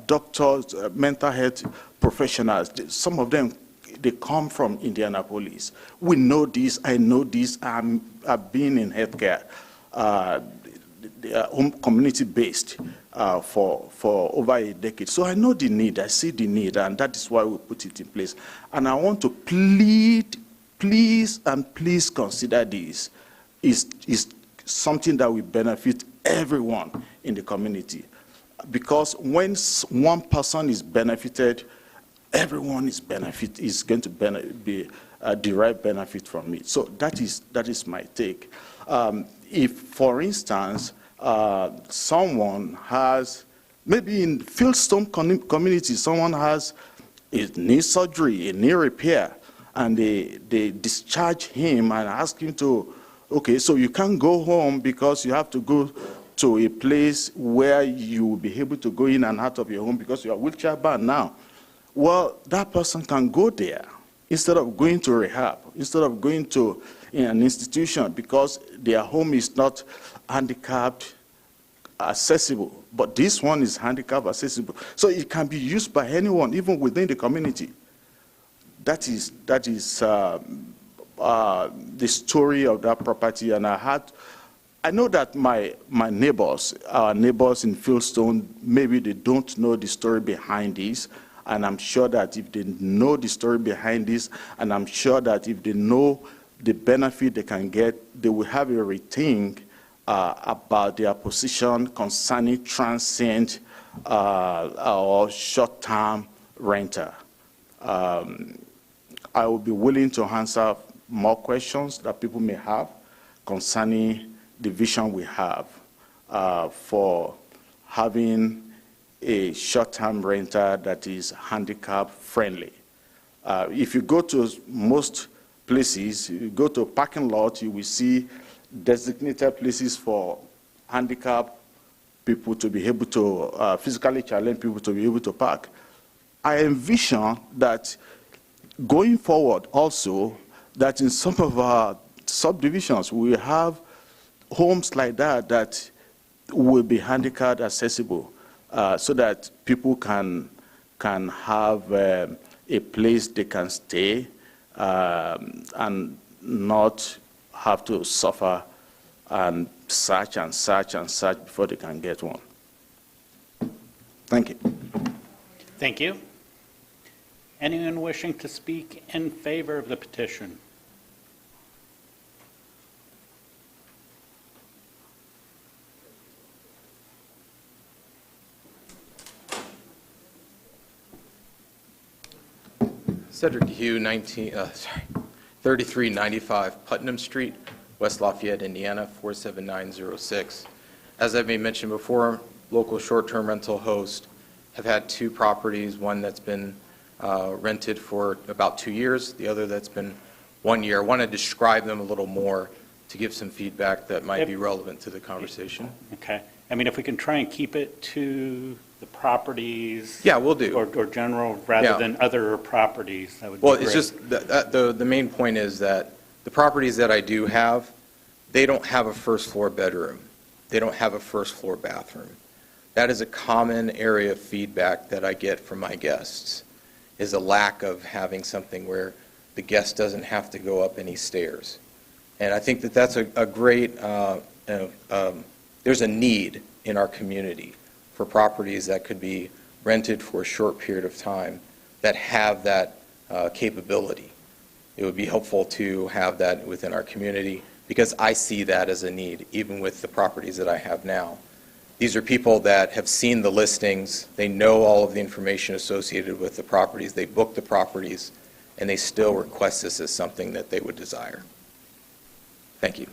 U: doctors, mental health professionals. Some of them, they come from Indianapolis. We know this, I know this, I've been in healthcare. They are community-based for over a decade. So I know the need, I see the need, and that is why we put it in place. And I want to plead, please consider this. Is something that will benefit everyone in the community. Because when one person is benefited, everyone is going to derive benefit from it. So that is my take. If, for instance, someone has, maybe in Fieldstone community, someone has a knee surgery, a knee repair, and they discharge him and ask him to, okay, so you can't go home because you have to go to a place where you will be able to go in and out of your home because you are wheelchair bound now. Well, that person can go there instead of going to rehab, instead of going to an institution, because their home is not handicapped accessible. But this one is handicap accessible. So it can be used by anyone, even within the community. That is the story of that property. And I know that my neighbors, our neighbors in Fieldstone, maybe they don't know the story behind this. And I'm sure that if they know the story behind this, and I'm sure that if they know the benefit they can get, they will have a rethink about their position concerning transient or short-term renter. I will be willing to answer more questions that people may have concerning the vision we have for having a short-term renter that is handicap-friendly. If you go to most places, you go to a parking lot, you will see designated places for handicapped people to be able to, physically challenged people to be able to park. I envision that going forward also, that in some of our subdivisions, we have homes like that that will be handicap accessible so that people can have a place they can stay and not have to suffer and search and search and search before they can get one. Thank you.
B: Thank you. Anyone wishing to speak in favor of the petition?
J: Cedric Hugh, 3395 Putnam Street, West Lafayette, Indiana, 47906. As I've mentioned before, local short-term rental hosts have had two properties, one that's been rented for about 2 years, the other that's been 1 year. I want to describe them a little more to give some feedback that might be relevant to the conversation.
B: Okay. I mean, if we can try and keep it to the properties.
J: Yeah, we'll do.
B: Or general rather than other properties, that would be
J: Well,
B: great.
J: it's just, the main point is that the properties that I do have, they don't have a first floor bedroom. They don't have a first floor bathroom. That is a common area of feedback that I get from my guests, is a lack of having something where the guest doesn't have to go up any stairs. And I think that that's a great, there's a need in our community for properties that could be rented for a short period of time that have that capability. It would be helpful to have that within our community because I see that as a need, even with the properties that I have now. These are people that have seen the listings, they know all of the information associated with the properties, they book the properties, and they still request this as something that they would desire. Thank you.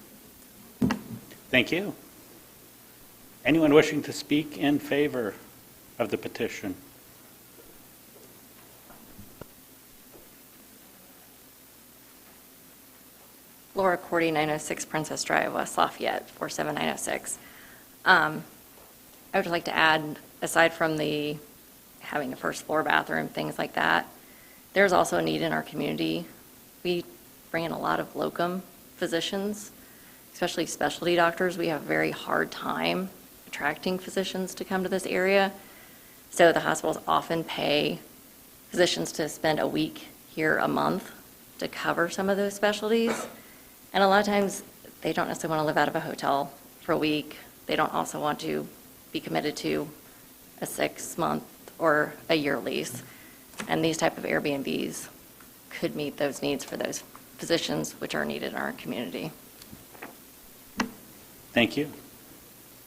B: Thank you. Anyone wishing to speak in favor of the petition?
A: Laura Cordy, 906 Princess Drive, West Lafayette, 47906. I would like to add, aside from the having a first floor bathroom, things like that, there's also a need in our community. We bring in a lot of locum physicians, especially specialty doctors. We have a very hard time attracting physicians to come to this area. So the hospitals often pay physicians to spend a week here a month to cover some of those specialties. And a lot of times they don't necessarily want to live out of a hotel for a week. They don't also want to be committed to a 6-month or a year lease. And these type of Airbnbs could meet those needs for those physicians which are needed in our community.
B: Thank you.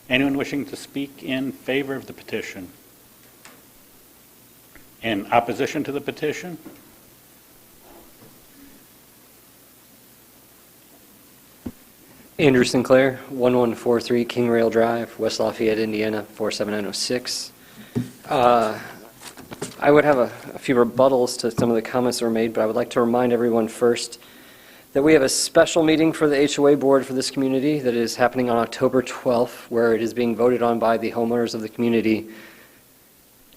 B: Anyone wishing to speak in favor of the petition? In opposition to the petition?
K: Andrew Sinclair, 1143 King Rail Drive, West Lafayette, Indiana, 47906. I would have a few rebuttals to some of the comments that were made, but I would like to remind everyone first that we have a special meeting for the HOA board for this community that is happening on October 12th, where it is being voted on by the homeowners of the community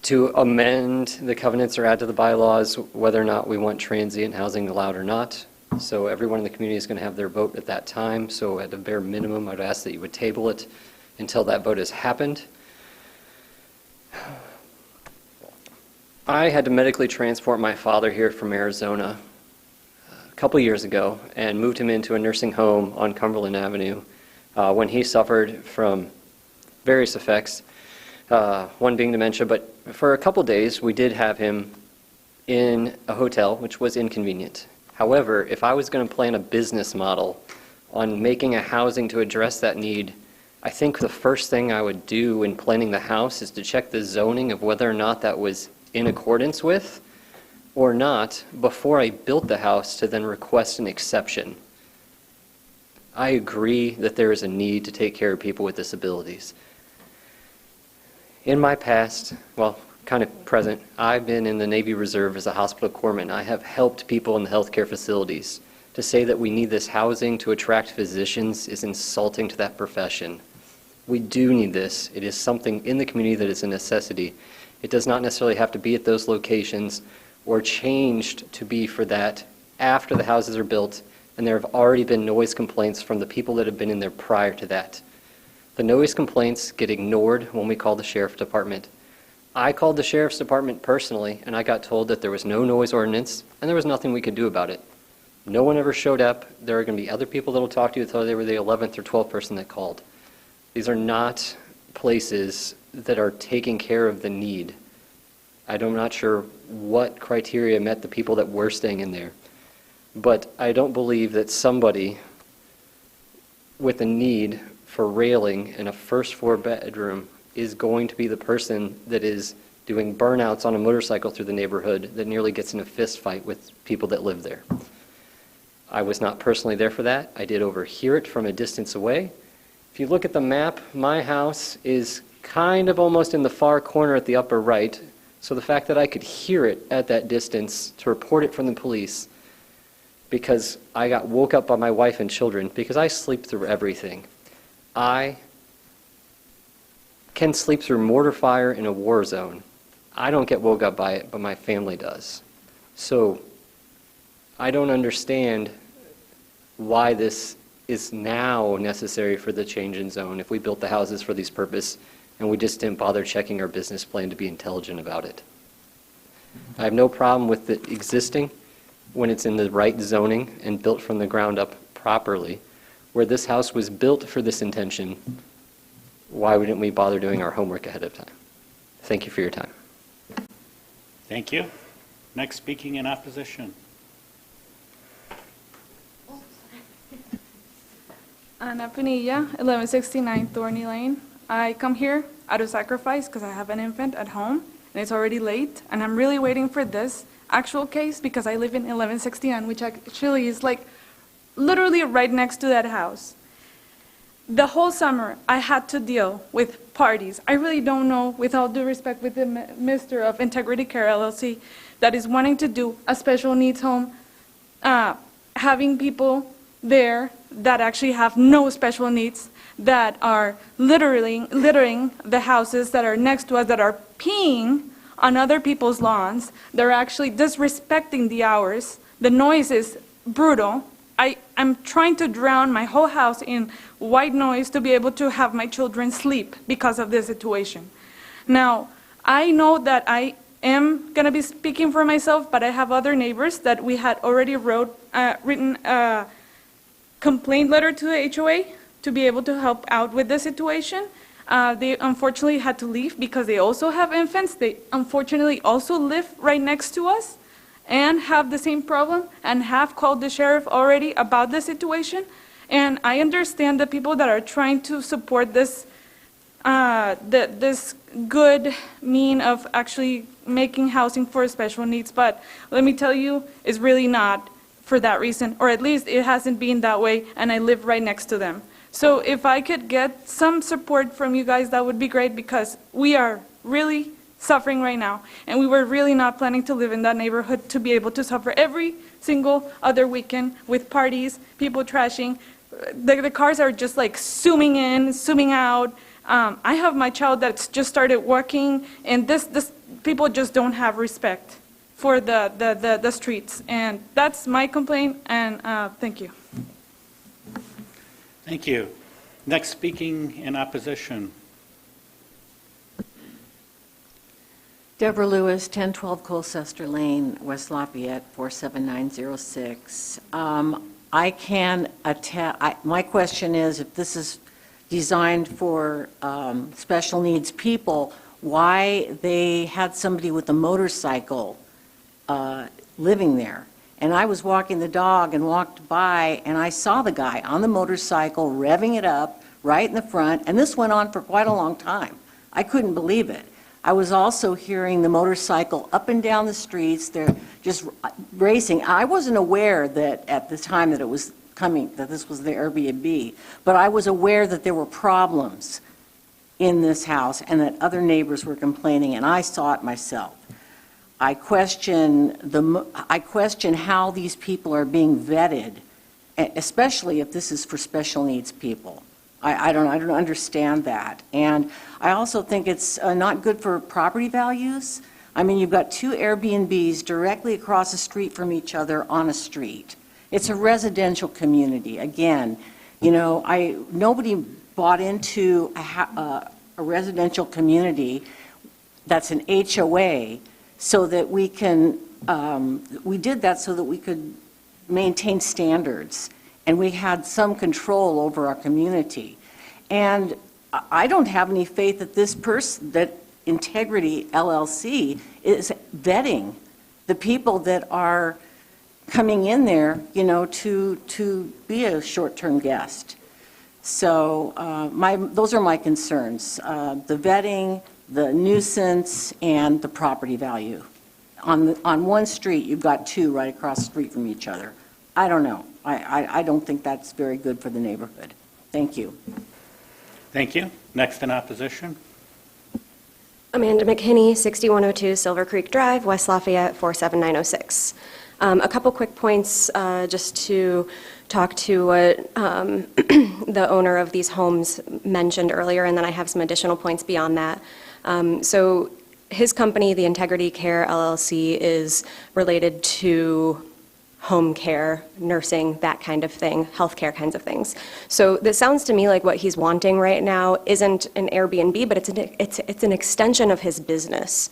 K: to amend the covenants or add to the bylaws whether or not we want transient housing allowed or not. So everyone in the community is going to have their vote at that time. So at the bare minimum, I'd ask that you would table it until that vote has happened. I had to medically transport my father here from Arizona a couple years ago and moved him into a nursing home on Cumberland Avenue when he suffered from various effects, one being dementia. But for a couple days, we did have him in a hotel, which was inconvenient. However, if I was going to plan a business model on making a housing to address that need, I think the first thing I would do in planning the house is to check the zoning of whether or not that was in accordance with or not before I built the house to then request an exception. I agree that there is a need to take care of people with disabilities. In my past, well, kind of present, I've been in the Navy Reserve as a hospital corpsman. I have helped people in the healthcare facilities. To say that we need this housing to attract physicians is insulting to that profession. We do need this. It is something in the community that is a necessity. It does not necessarily have to be at those locations or changed to be for that after the houses are built, and there have already been noise complaints from the people that have been in there prior to that. The noise complaints get ignored when we call the sheriff's department. I called the sheriff's department personally, and I got told that there was no noise ordinance, and there was nothing we could do about it. No one ever showed up. There are going to be other people that will talk to you until they were the 11th or 12th person that called. These are not places that are taking care of the need. I'm not sure what criteria met the people that were staying in there, but I don't believe that somebody with a need for railing in a first floor bedroom is going to be the person that is doing burnouts on a motorcycle through the neighborhood that nearly gets in a fist fight with people that live there. I was not personally there for that. I did overhear it from a distance away. If you look at the map, my house is kind of almost in the far corner at the upper right, so the fact that I could hear it at that distance to report it from the police, because I got woke up by my wife and children, because I sleep through everything. I can sleep through mortar fire in a war zone. I don't get woke up by it, but my family does. So I don't understand why this is now necessary for the change in zone if we built the houses for this purpose and we just didn't bother checking our business plan to be intelligent about it. I have no problem with the existing when it's in the right zoning and built from the ground up properly. Where this house was built for this intention, why wouldn't we bother doing our homework ahead of time? Thank you for your time.
B: Thank you. Next speaking in opposition.
G: Ana Pinilla, 1169 Thorny Lane. I come here out of sacrifice because I have an infant at home and it's already late and I'm really waiting for this actual case because I live in 1169, which actually is like literally right next to that house. The whole summer I had to deal with parties. I really don't know, with all due respect, with the Mr. of Integrity Care LLC that is wanting to do a special needs home, having people there that actually have no special needs, that are literally littering the houses that are next to us, that are peeing on other people's lawns. They're actually disrespecting the hours. The noise is brutal. I'm trying to drown my whole house in white noise to be able to have my children sleep because of this situation. Now, I know that I am going to be speaking for myself, but I have other neighbors that we had already written a complaint letter to the HOA to be able to help out with the situation. They unfortunately had to leave because they also have infants. They unfortunately also live right next to us and have the same problem and have called the sheriff already about the situation. And I understand the people that are trying to support this this good mean of actually making housing for special needs, but let me tell you, it's really not for that reason, or at least it hasn't been that way, and I live right next to them. So if I could get some support from you guys, that would be great, because we are really suffering right now, and we were really not planning to live in that neighborhood to be able to suffer every single other weekend with parties, people trashing. The cars are just like zooming in, zooming out. I have my child that's just started working, and this people just don't have respect for the streets, and that's my complaint. And thank you.
B: Thank you. Next speaking in opposition.
O: Deborah Lewis, 1012 Colchester Lane, West Lafayette, 47906. I can attest, my question is, if this is designed for special needs people, why they had somebody with a motorcycle living there. And I was walking the dog and walked by, and I saw the guy on the motorcycle revving it up right in the front, and this went on for quite a long time. I couldn't believe it. I was also hearing the motorcycle up and down the streets. They're just racing. I wasn't aware that at the time that it was coming, that this was the Airbnb, but I was aware that there were problems in this house and that other neighbors were complaining, and I saw it myself. I question how these people are being vetted, especially if this is for special needs people. I don't understand that. And I also think it's not good for property values. I mean, you've got two Airbnbs directly across the street from each other on a street. It's a residential community. Again, you know, nobody bought into a residential community that's an HOA so that we can, we did that so that we could maintain standards and we had some control over our community. And I don't have any faith that that Integrity LLC is vetting the people that are coming in there, you know, to be a short-term guest. So those are my concerns, the vetting, the nuisance, and the property value. On one street, you've got two right across the street from each other. I don't know. I don't think that's very good for the neighborhood. Thank you.
B: Thank you. Next in opposition.
R: Amanda McKinney, 6102 Silver Creek Drive, West Lafayette, 47906. A couple quick points just to talk to what the owner of these homes mentioned earlier, and then I have some additional points beyond that. So his company, the Integrity Care LLC, is related to home care, nursing, that kind of thing, healthcare kinds of things. So this sounds to me like what he's wanting right now isn't an Airbnb, but it's an extension of his business.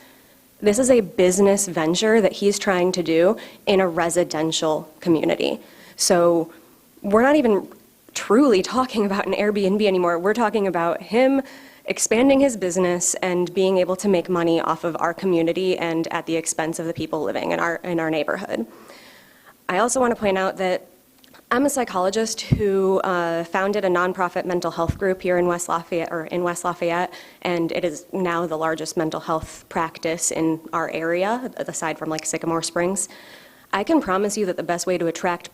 R: This is a business venture that he's trying to do in a residential community. So we're not even truly talking about an Airbnb anymore. We're talking about him expanding his business and being able to make money off of our community and at the expense of the people living in our neighborhood. I also want to point out that I'm a psychologist who founded a nonprofit mental health group here in West Lafayette, and it is now the largest mental health practice in our area, aside from like Sycamore Springs. I can promise you that the best way to attract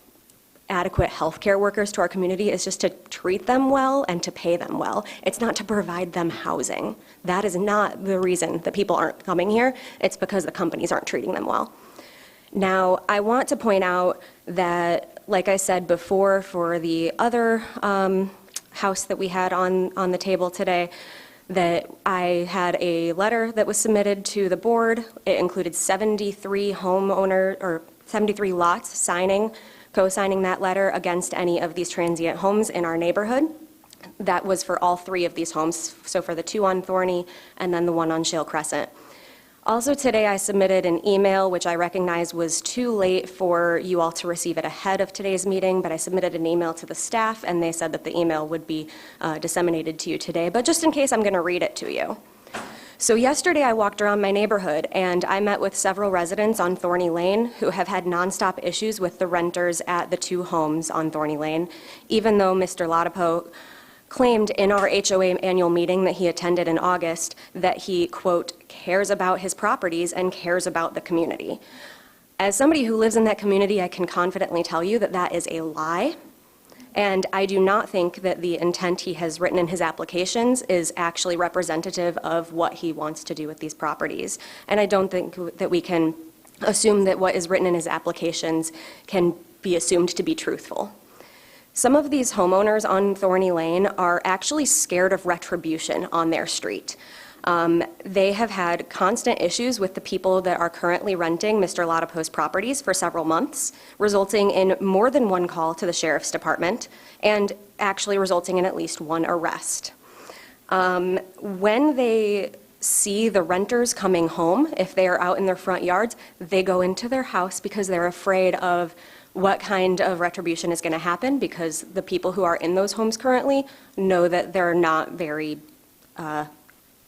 R: adequate healthcare workers to our community is just to treat them well and to pay them well. It's not to provide them housing. That is not the reason that people aren't coming here. It's because the companies aren't treating them well. Now, I want to point out that, like I said before, for the other house that we had on the table today, that I had a letter that was submitted to the board. It included 73 or 73 lots co-signing that letter against any of these transient homes in our neighborhood. That was for all three of these homes, so for the two on Thorny and then the one on Shale Crescent. Also today I submitted an email, which I recognize was too late for you all to receive it ahead of today's meeting, but I submitted an email to the staff and they said that the email would be disseminated to you today. But just in case, I'm going to read it to you. So yesterday I walked around my neighborhood and I met with several residents on Thorny Lane who have had nonstop issues with the renters at the two homes on Thorny Lane, even though Mr. Ladapo claimed in our HOA annual meeting that he attended in August that he, quote, cares about his properties and cares about the community. As somebody who lives in that community, I can confidently tell you that that is a lie. And I do not think that the intent he has written in his applications is actually representative of what he wants to do with these properties. And I don't think that we can assume that what is written in his applications can be assumed to be truthful. Some of these homeowners on Thorny Lane are actually scared of retribution on their street. They have had constant issues with the people that are currently renting Mr. Ladapo's properties for several months, resulting in more than one call to the sheriff's department and actually resulting in at least one arrest. When they see the renters coming home, if they are out in their front yards, they go into their house because they're afraid of what kind of retribution is going to happen, because the people who are in those homes currently know that they're not very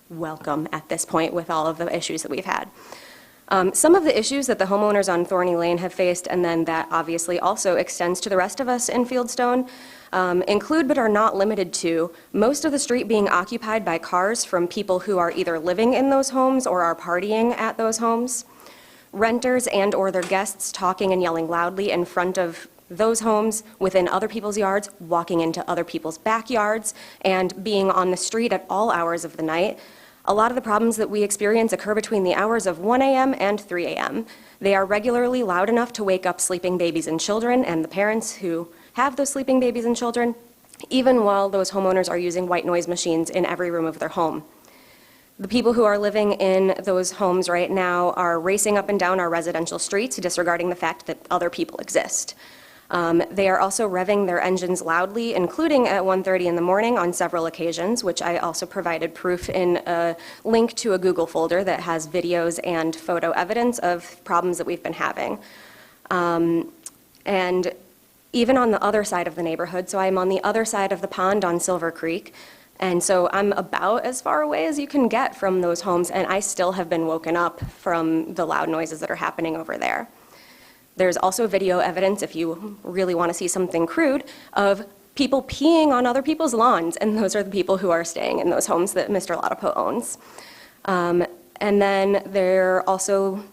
R: welcome at this point with all of the issues that we've had. Some of the issues that the homeowners on Thorny Lane have faced, and then that obviously also extends to the rest of us in Fieldstone, include but are not limited to most of the street being occupied by cars from people who are either living in those homes or are partying at those homes, renters and or their guests talking and yelling loudly in front of those homes within other people's yards, walking into other people's backyards, and being on the street at all hours of the night. A lot of the problems that we experience occur between the hours of 1 a.m. and 3 a.m. They are regularly loud enough to wake up sleeping babies and children and the parents who have those sleeping babies and children, even while those homeowners are using white noise machines in every room of their home. The people who are living in those homes right now are racing up and down our residential streets, disregarding the fact that other people exist. They are also revving their engines loudly, including at 1:30 in the morning on several occasions, which I also provided proof in a link to a Google folder that has videos and photo evidence of problems that we've been having. And even on the other side of the neighborhood, so I'm on the other side of the pond on Silver Creek, and so I'm about as far away as you can get from those homes, and I still have been woken up from the loud noises that are happening over there. There's also video evidence, if you really want to see something crude, of people peeing on other people's lawns, and those are the people who are staying in those homes that Mr. Ladapo owns. And then they're also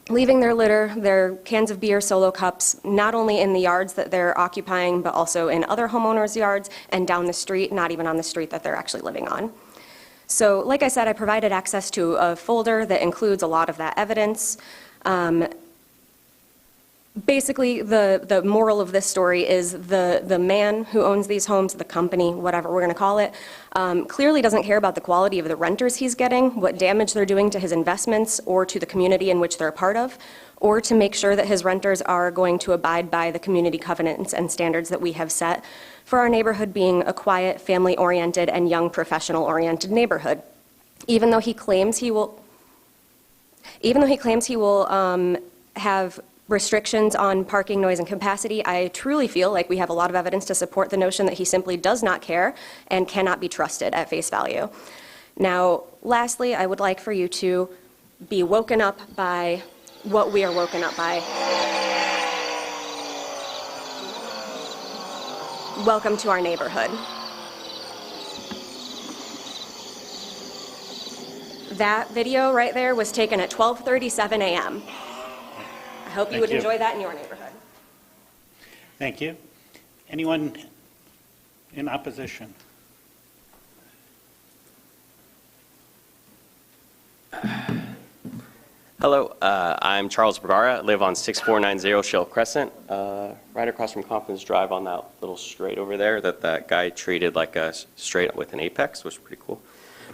R: leaving their litter, their cans of beer, Solo cups, not only in the yards that they're occupying, but also in other homeowners' yards and down the street, not even on the street that they're actually living on. So, like I said, I provided access to a folder that includes a lot of that evidence. Basically, the moral of this story is the man who owns these homes, the company, whatever we're going to call it, clearly doesn't care about the quality of the renters he's getting, what damage they're doing to his investments or to the community in which they're a part of, or to make sure that his renters are going to abide by the community covenants and standards that we have set for our neighborhood being a quiet, family-oriented, and young professional-oriented neighborhood. Even though he claims he will have restrictions on parking, noise, and capacity, I truly feel like we have a lot of evidence to support the notion that he simply does not care and cannot be trusted at face value. Now, lastly, I would like for you to be woken up by what we are woken up by. Welcome to our neighborhood. That video right there was taken at 12:37 a.m. I hope you would enjoy that in your neighborhood.
B: Thank you. Anyone in opposition?
D: Hello, I'm Charles Bergara. I live on 6490 Shell Crescent, right across from Confidence Drive on that little straight over there that guy treated like a straight with an apex, which was pretty cool.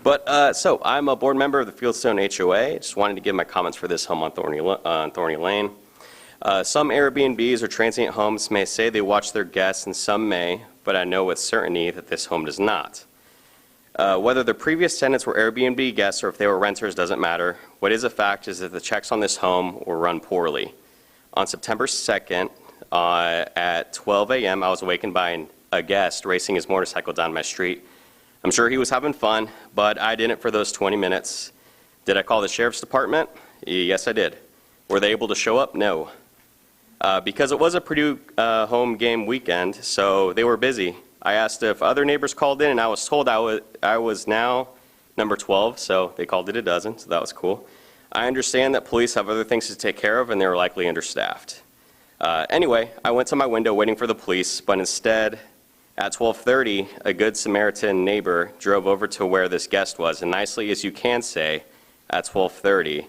D: But so I'm a board member of the Fieldstone HOA. Just wanted to give my comments for this home on Thorny Lane. Some Airbnbs or transient homes may say they watch their guests, and some may, but I know with certainty that this home does not. Whether the previous tenants were Airbnb guests or if they were renters doesn't matter. What is a fact is that the checks on this home were run poorly. On September 2nd, at 12 a.m., I was awakened by a guest racing his motorcycle down my street. I'm sure he was having fun, but I didn't for those 20 minutes. Did I call the sheriff's department? Yes, I did. Were they able to show up? No. Because it was a Purdue home game weekend, so they were busy. I asked if other neighbors called in, and I was told I was now number 12, so they called it a dozen, so that was cool. I understand that police have other things to take care of, and they were likely understaffed. Anyway, I went to my window waiting for the police, but instead, at 12:30, a good Samaritan neighbor drove over to where this guest was, and nicely as you can say, at 12:30,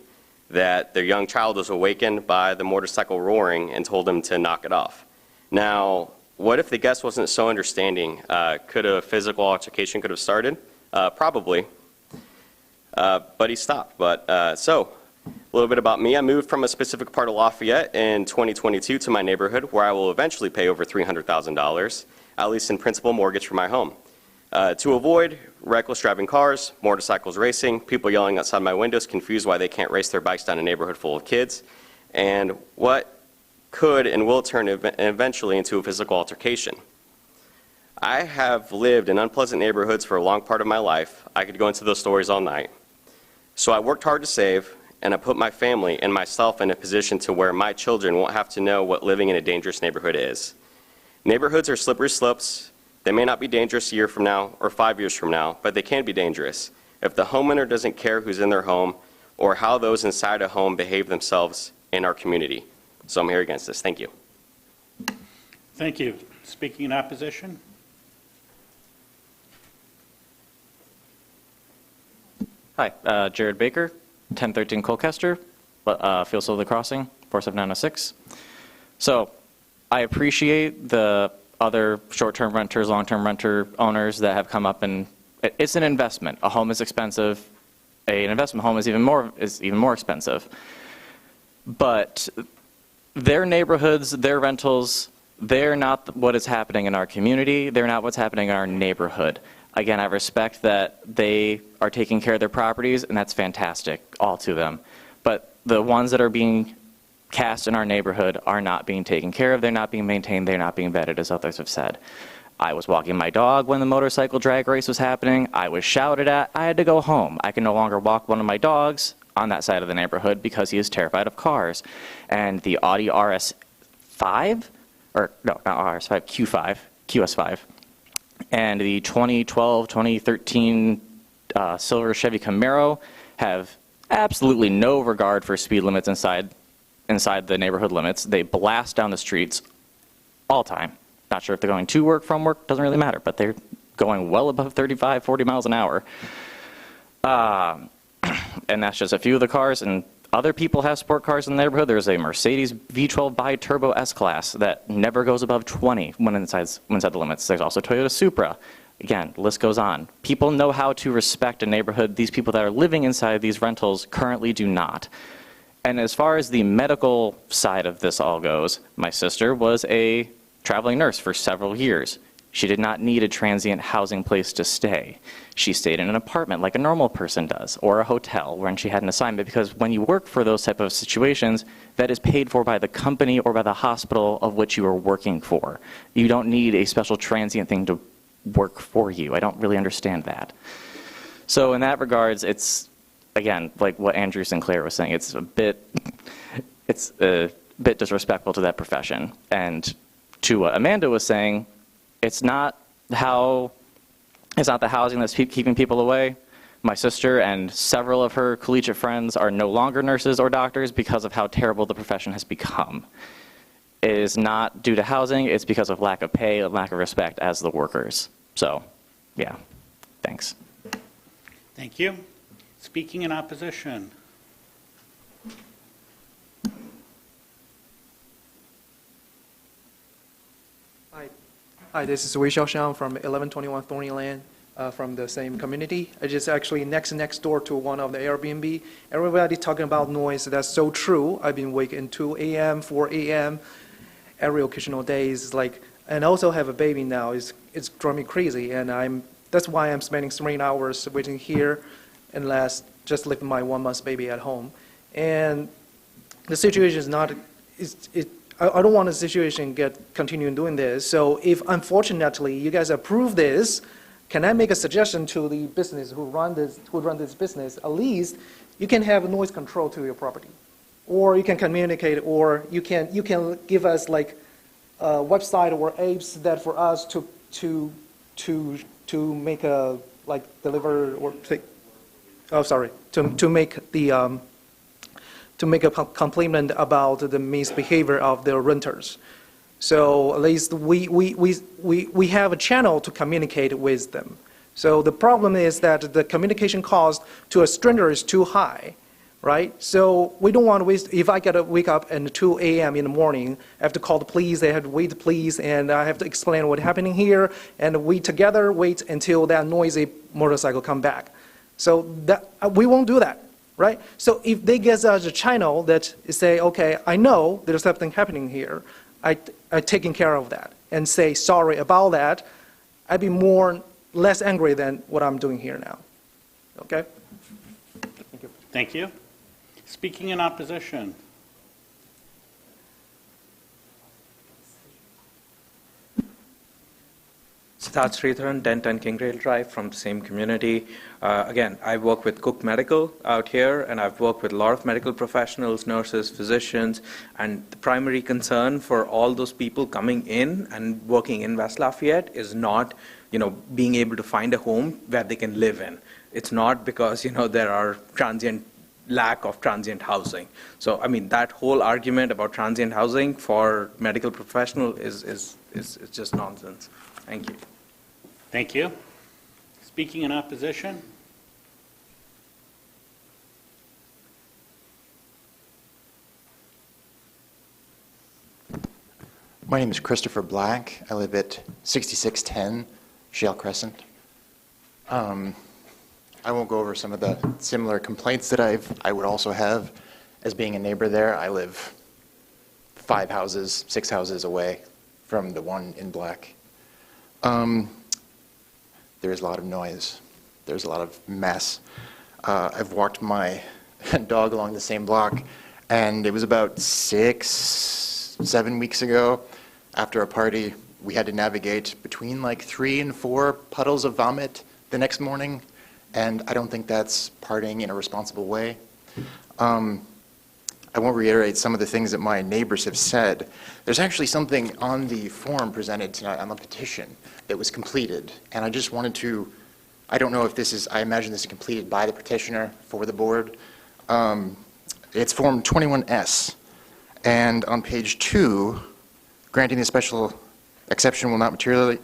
D: that their young child was awakened by the motorcycle roaring and told him to knock it off. Now, what if the guest wasn't so understanding? Could a physical altercation could have started? Probably. But he stopped. So, a little bit about me. I moved from a specific part of Lafayette in 2022 to my neighborhood, where I will eventually pay over $300,000, at least in principal mortgage for my home. To avoid reckless driving cars, motorcycles racing, people yelling outside my windows, confused why they can't race their bikes down a neighborhood full of kids, and what could and will turn eventually into a physical altercation. I have lived in unpleasant neighborhoods for a long part of my life. I could go into those stories all night. So I worked hard to save, and I put my family and myself in a position to where my children won't have to know what living in a dangerous neighborhood is. Neighborhoods are slippery slopes. They may not be dangerous a year from now or 5 years from now, but they can be dangerous if the homeowner doesn't care who's in their home or how those inside a home behave themselves in our community. So I'm here against this. Thank you.
B: Thank you. Speaking in opposition?
I: Hi, Jared Baker, 1013 Colchester, Field Solar Crossing, 47906. So I appreciate the other short-term renters, long-term renter owners that have come up, and it's an investment. A home is expensive. An investment home is even more expensive. But their neighborhoods, their rentals, they're not what is happening in our community. They're not what's happening in our neighborhood. Again, I respect that they are taking care of their properties, and that's fantastic, all to them. But the ones that are being cast in our neighborhood are not being taken care of. They're not being maintained. They're not being vetted, as others have said. I was walking my dog when the motorcycle drag race was happening. I was shouted at. I had to go home. I can no longer walk one of my dogs on that side of the neighborhood because he is terrified of cars. And the Audi RS5, or no, not RS5, QS5, and the 2012, 2013 silver Chevy Camaro have absolutely no regard for speed limits inside the neighborhood limits. They blast down the streets all the time. Not sure if they're going to work, from work, doesn't really matter, but they're going well above 35, 40 miles an hour. And that's just a few of the cars, and other people have sport cars in the neighborhood. There's a Mercedes V12 bi-turbo S-Class that never goes above 20 when inside the limits. There's also Toyota Supra. Again, the list goes on. People know how to respect a neighborhood. These people that are living inside these rentals currently do not. And as far as the medical side of this all goes, my sister was a traveling nurse for several years. She did not need a transient housing place to stay. She stayed in an apartment like a normal person does, or a hotel when she had an assignment, because when you work for those type of situations, that is paid for by the company or by the hospital of which you are working for. You don't need a special transient thing to work for you. I don't really understand that. So in that regards, it's, again, like what Andrew Sinclair was saying, it's a bit disrespectful to that profession. And to what Amanda was saying, it's not the housing that's keeping people away. My sister and several of her collegiate friends are no longer nurses or doctors because of how terrible the profession has become. It is not due to housing, it's because of lack of pay and lack of respect as the workers. So, yeah, thanks.
B: Thank you. Speaking in opposition.
V: Hi, this is Wei Xiaoxiang from 1121 Thorny Lane, from the same community. I just actually next door to one of the Airbnb. Everybody talking about noise. That's so true. I've been waking 2 a.m., 4 a.m. every occasional days. And also have a baby now. It's driving me crazy, and that's why I'm spending 3 hours waiting here, and just leaving my 1-month baby at home. And the situation is not. I don't want the situation continue doing this. So if unfortunately you guys approve this, can I make a suggestion to the business who run this business? At least you can have noise control to your property, or you can communicate, or you can give us like a website or apps that for us to make a deliver or take. Oh, sorry, to make the. To make a complaint about the misbehavior of the renters. So at least we have a channel to communicate with them. So the problem is that the communication cost to a stranger is too high, right? So we don't want to waste, if I get to wake up at 2 a.m. in the morning, I have to call the police, I have to wait the police, and I have to explain what's happening here, and we together wait until that noisy motorcycle come back. So that we won't do that. Right? So if they get us a channel that say, okay, I know there's something happening here, I taking care of that, and say sorry about that, I'd be less angry than what I'm doing here now. Okay? Thank you.
B: Thank you. Speaking in opposition.
C: Siddharth Sridharan, 1010 Kingrail Drive, from the same community. Again, I work with Cook Medical out here, and I've worked with a lot of medical professionals, nurses, physicians, and the primary concern for all those people coming in and working in West Lafayette is not, being able to find a home where they can live in. It's not because, there are lack of transient housing. So, I mean, that whole argument about transient housing for medical professional is just nonsense. Thank you.
B: Thank you. Speaking in opposition?
N: My name is Christopher Black. I live at 6610 Shale Crescent. I won't go over some of the similar complaints that I would also have as being a neighbor there. I live 6 houses away from the one in black. There is a lot of noise. There's a lot of mess. I've walked my dog along the same block, and it was about 6-7 weeks ago, after a party, we had to navigate between like 3 and 4 puddles of vomit the next morning, and I don't think that's partying in a responsible way. I won't reiterate some of the things that my neighbors have said. There's actually something on the form presented tonight on the petition that was completed, and I just wanted to, I don't know if this is, I imagine this is completed by the petitioner for the board. It's Form 21S, and on page 2, granting the special exception will not materially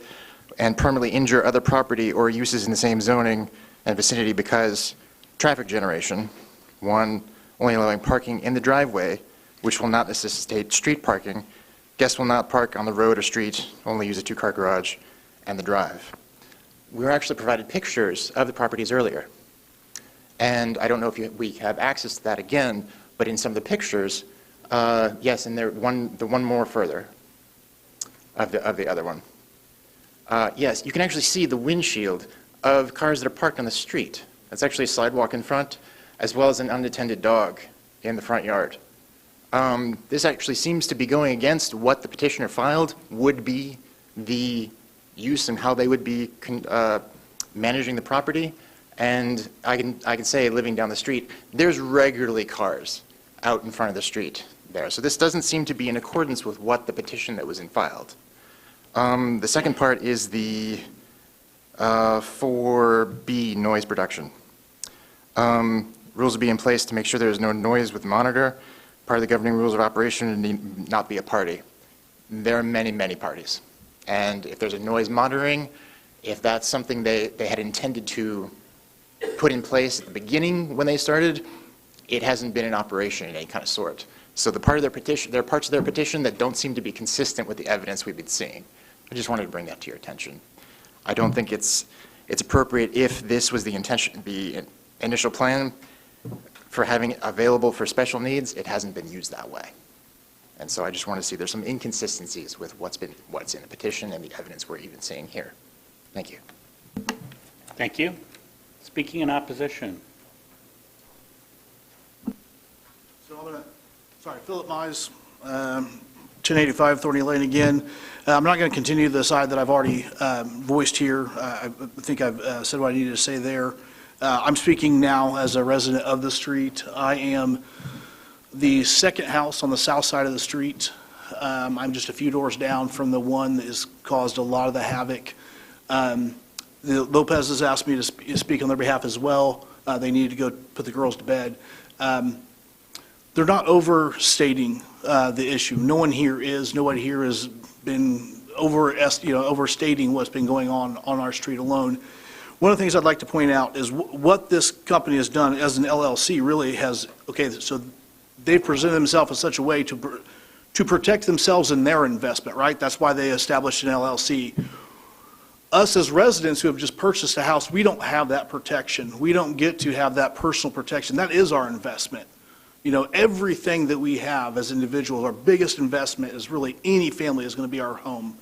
N: and permanently injure other property or uses in the same zoning and vicinity because traffic generation, 1, only allowing parking in the driveway, which will not necessitate street parking. Guests will not park on the road or street, only use a 2-car garage and the drive. We were actually provided pictures of the properties earlier. And I don't know if we have access to that again, but in some of the pictures, yes, and the one more further of the other one. Yes, you can actually see the windshield of cars that are parked on the street. That's actually a sidewalk in front, as well as an unattended dog in the front yard. This actually seems to be going against what the petitioner filed would be the use and how they would be managing the property. And I can say, living down the street, there's regularly cars out in front of the street there. So this doesn't seem to be in accordance with what the petition that was filed. The second part is the 4B, noise production. Rules will be in place to make sure there is no noise with the monitor. Part of the governing rules of operation need not be a party. There are many, many parties. And if there's a noise monitoring, if that's something they had intended to put in place at the beginning when they started, it hasn't been in operation in any kind of sort. So the part of their petition, there are parts of their petition that don't seem to be consistent with the evidence we've been seeing. I just wanted to bring that to your attention. I don't think it's appropriate if this was the intention, the initial plan for having it available for special needs. It hasn't been used that way. And so I just want to see there's some inconsistencies with what's in the petition and the evidence we're even seeing here. Thank you.
B: Thank you. Speaking in opposition.
H: So I'm going to, Philip Mize, 1085 Thorny Lane again. I'm not going to continue the side that I've already voiced here. I think I've said what I needed to say there. I'm speaking now as a resident of the street. I am the second house on the south side of the street. I'm just a few doors down from the one that has caused a lot of the havoc. The Lopez's asked me to speak on their behalf as well. They needed to go put the girls to bed. They're not overstating the issue. No one here is. Nobody here has been overstating what's been going on our street alone. One of the things I'd like to point out is what this company has done as an LLC really has, so they've presented themselves in such a way to protect themselves and their investment, right? That's why they established an LLC. Us as residents who have just purchased a house, we don't have that protection. We don't get to have that personal protection. That is our investment. Everything that we have as individuals, our biggest investment is really any family is going to be our home.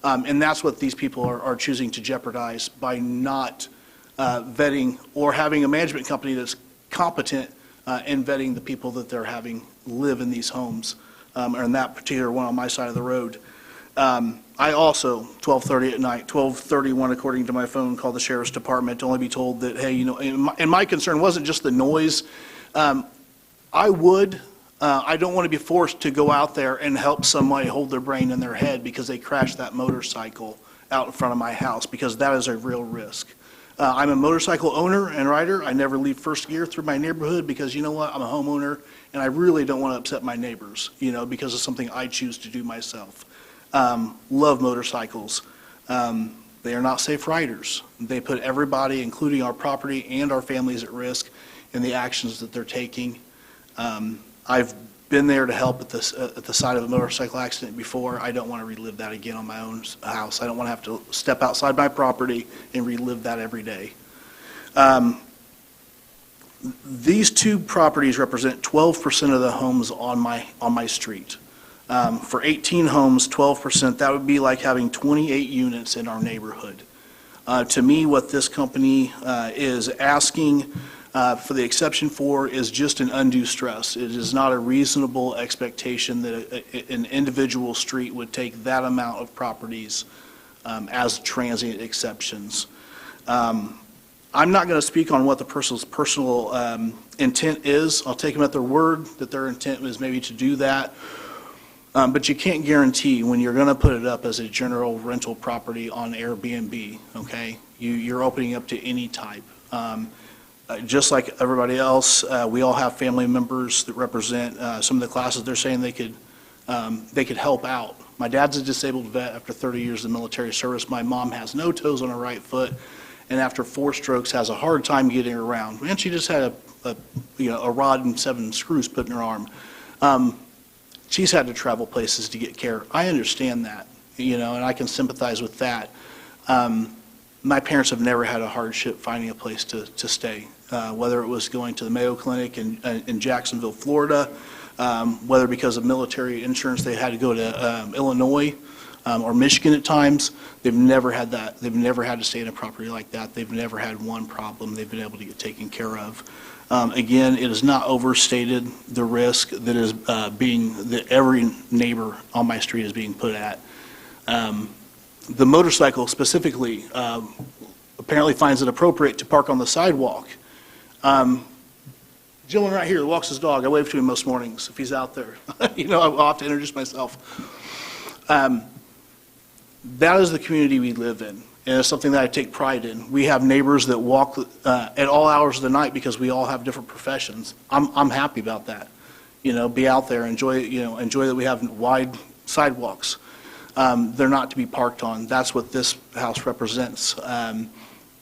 H: And that's what these people are choosing to jeopardize by not vetting or having a management company that's competent in vetting the people that they're having live in these homes, or in that particular one on my side of the road. I also, 12:30 at night, 12:31 according to my phone, called the sheriff's department to only be told that, hey, and my concern wasn't just the noise. I don't want to be forced to go out there and help somebody hold their brain in their head because they crashed that motorcycle out in front of my house, because that is a real risk. I'm a motorcycle owner and rider. I never leave first gear through my neighborhood because, you know what, I'm a homeowner, and I really don't want to upset my neighbors, because of something I choose to do myself. Love motorcycles. They are not safe riders. They put everybody, including our property and our families, at risk in the actions that they're taking. I've been there to help at the side of a motorcycle accident before. I don't want to relive that again on my own house. I don't want to have to step outside my property and relive that every day. These two properties represent 12% of the homes on my street. For 18 homes, 12%, that would be like having 28 units in our neighborhood. To me, what this company is asking for the exception for is just an undue stress. It is not a reasonable expectation that an individual street would take that amount of properties as transient exceptions. I'm not going to speak on what the person's personal intent is. I'll take them at their word that their intent was maybe to do that. But you can't guarantee when you're going to put it up as a general rental property on Airbnb, okay? You're opening up to any type. Just like everybody else, we all have family members that represent some of the classes they're saying they could help out. My dad's a disabled vet after 30 years of military service. My mom has no toes on her right foot, and after 4 strokes has a hard time getting around. And she just had a rod and 7 screws put in her arm. She's had to travel places to get care. I understand that, and I can sympathize with that. My parents have never had a hardship finding a place to stay, whether it was going to the Mayo Clinic in Jacksonville, Florida, whether because of military insurance they had to go to Illinois or Michigan at times. They've never had that. They've never had to stay in a property like that. They've never had one problem they've been able to get taken care of. Again, it is not overstated the risk that is that every neighbor on my street is being put at. The motorcycle specifically apparently finds it appropriate to park on the sidewalk. Gentleman right here that walks his dog, I wave to him most mornings if he's out there. I'll have to introduce myself. That is the community we live in, and it's something that I take pride in. We have neighbors that walk at all hours of the night because we all have different professions. I'm happy about that. Be out there, enjoy that we have wide sidewalks. They're not to be parked on. That's what this house represents.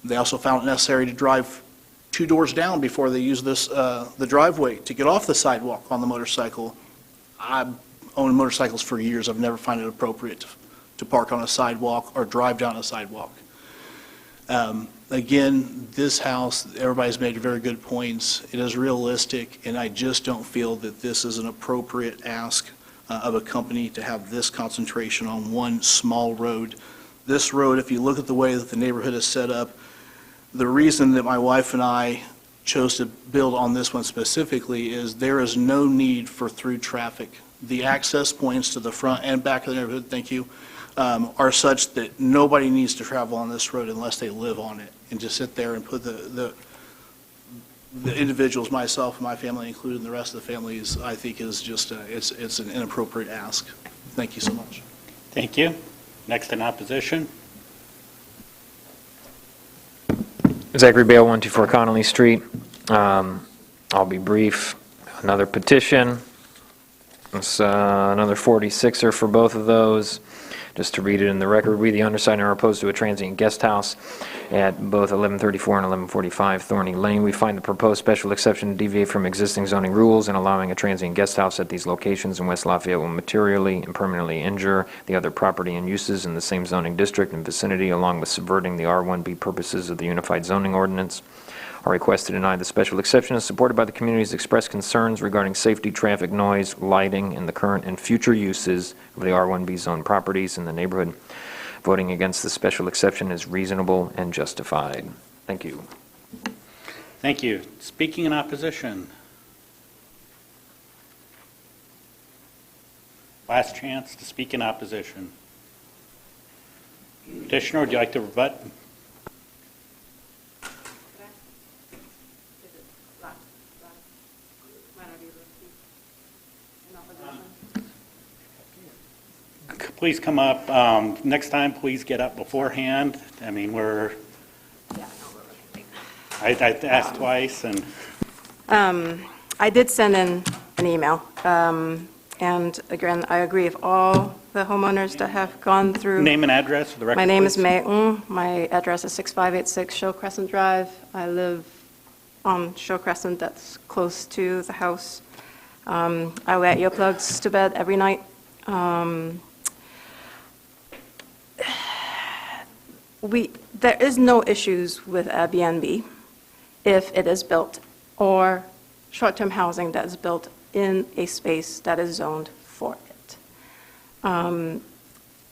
H: They also found it necessary to drive 2 doors down before they use the driveway to get off the sidewalk on the motorcycle. I've owned motorcycles for years. I've never found it appropriate to park on a sidewalk or drive down a sidewalk. Again, this house, everybody's made very good points. It is realistic, and I just don't feel that this is an appropriate ask of a company to have this concentration on one small road. This road, if you look at the way that the neighborhood is set up, the reason that my wife and I chose to build on this one specifically is there is no need for through traffic. The access points to the front and back of the neighborhood, thank you, are such that nobody needs to travel on this road unless they live on it. And to sit there and put the individuals, myself and my family included, and the rest of the families, I think is just, it's an inappropriate ask. Thank you so much.
B: Thank you. Next in opposition.
E: Zachary Bale, 124 Connolly Street. I'll be brief. Another petition. It's another 46er for both of those. Just to read it in the record, we, the undersigned, are opposed to a transient guest house at both 1134 and 1145 Thorny Lane. We find the proposed special exception to deviate from existing zoning rules, and allowing a transient guest house at these locations in West Lafayette will materially and permanently injure the other property and uses in the same zoning district and vicinity, along with subverting the R1B purposes of the Unified Zoning Ordinance. Our request to deny the special exception is supported by the community's expressed concerns regarding safety, traffic, noise, lighting, and the current and future uses of the R1B zone properties in the neighborhood. Voting against the special exception is reasonable and justified. Thank you.
B: Thank you. Speaking in opposition. Last chance to speak in opposition. Petitioner, would you like to rebut? Please come up. Next time, please get up beforehand. I mean, I asked twice, and
G: I did send in an email, and again, I agree with all the homeowners that have gone through.
B: name and address for the record,
G: My name is
B: please.
G: May Ng. My address is 6586 Show Crescent Drive. I live on Show Crescent, that's close to the house. I wear earplugs to bed every night. There is no issues with Airbnb if it is built, or short-term housing that is built in a space that is zoned for it.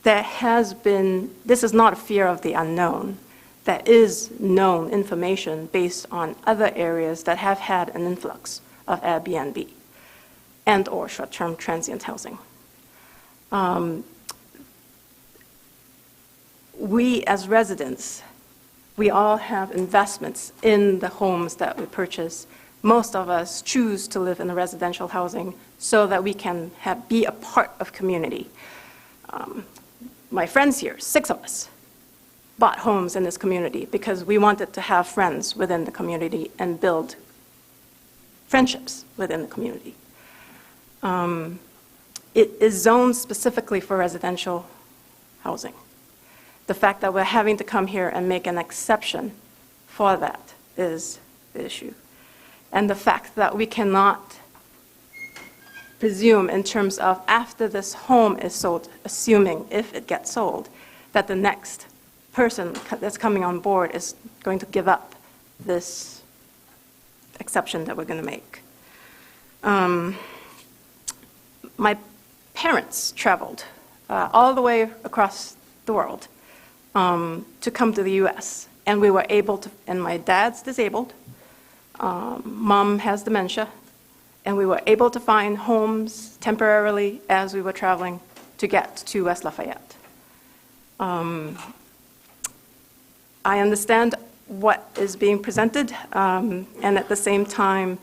G: There has been, this is not a fear of the unknown. There is known information based on other areas that have had an influx of Airbnb and/or short-term transient housing. We as residents, we all have investments in the homes that we purchase. Most of us choose to live in the residential housing so that we can be a part of community. My friends here, 6 of us, bought homes in this community because we wanted to have friends within the community and build friendships within the community. It is zoned specifically for residential housing. The fact that we're having to come here and make an exception for that is the issue. And the fact that we cannot presume in terms of after this home is sold, assuming if it gets sold, that the next person that's coming on board is going to give up this exception that we're going to make. My parents traveled all the way across the world to come to the U.S., and we were able to, and my dad's disabled, mom has dementia, and we were able to find homes temporarily as we were traveling to get to West Lafayette. I understand what is being presented, and at the same time,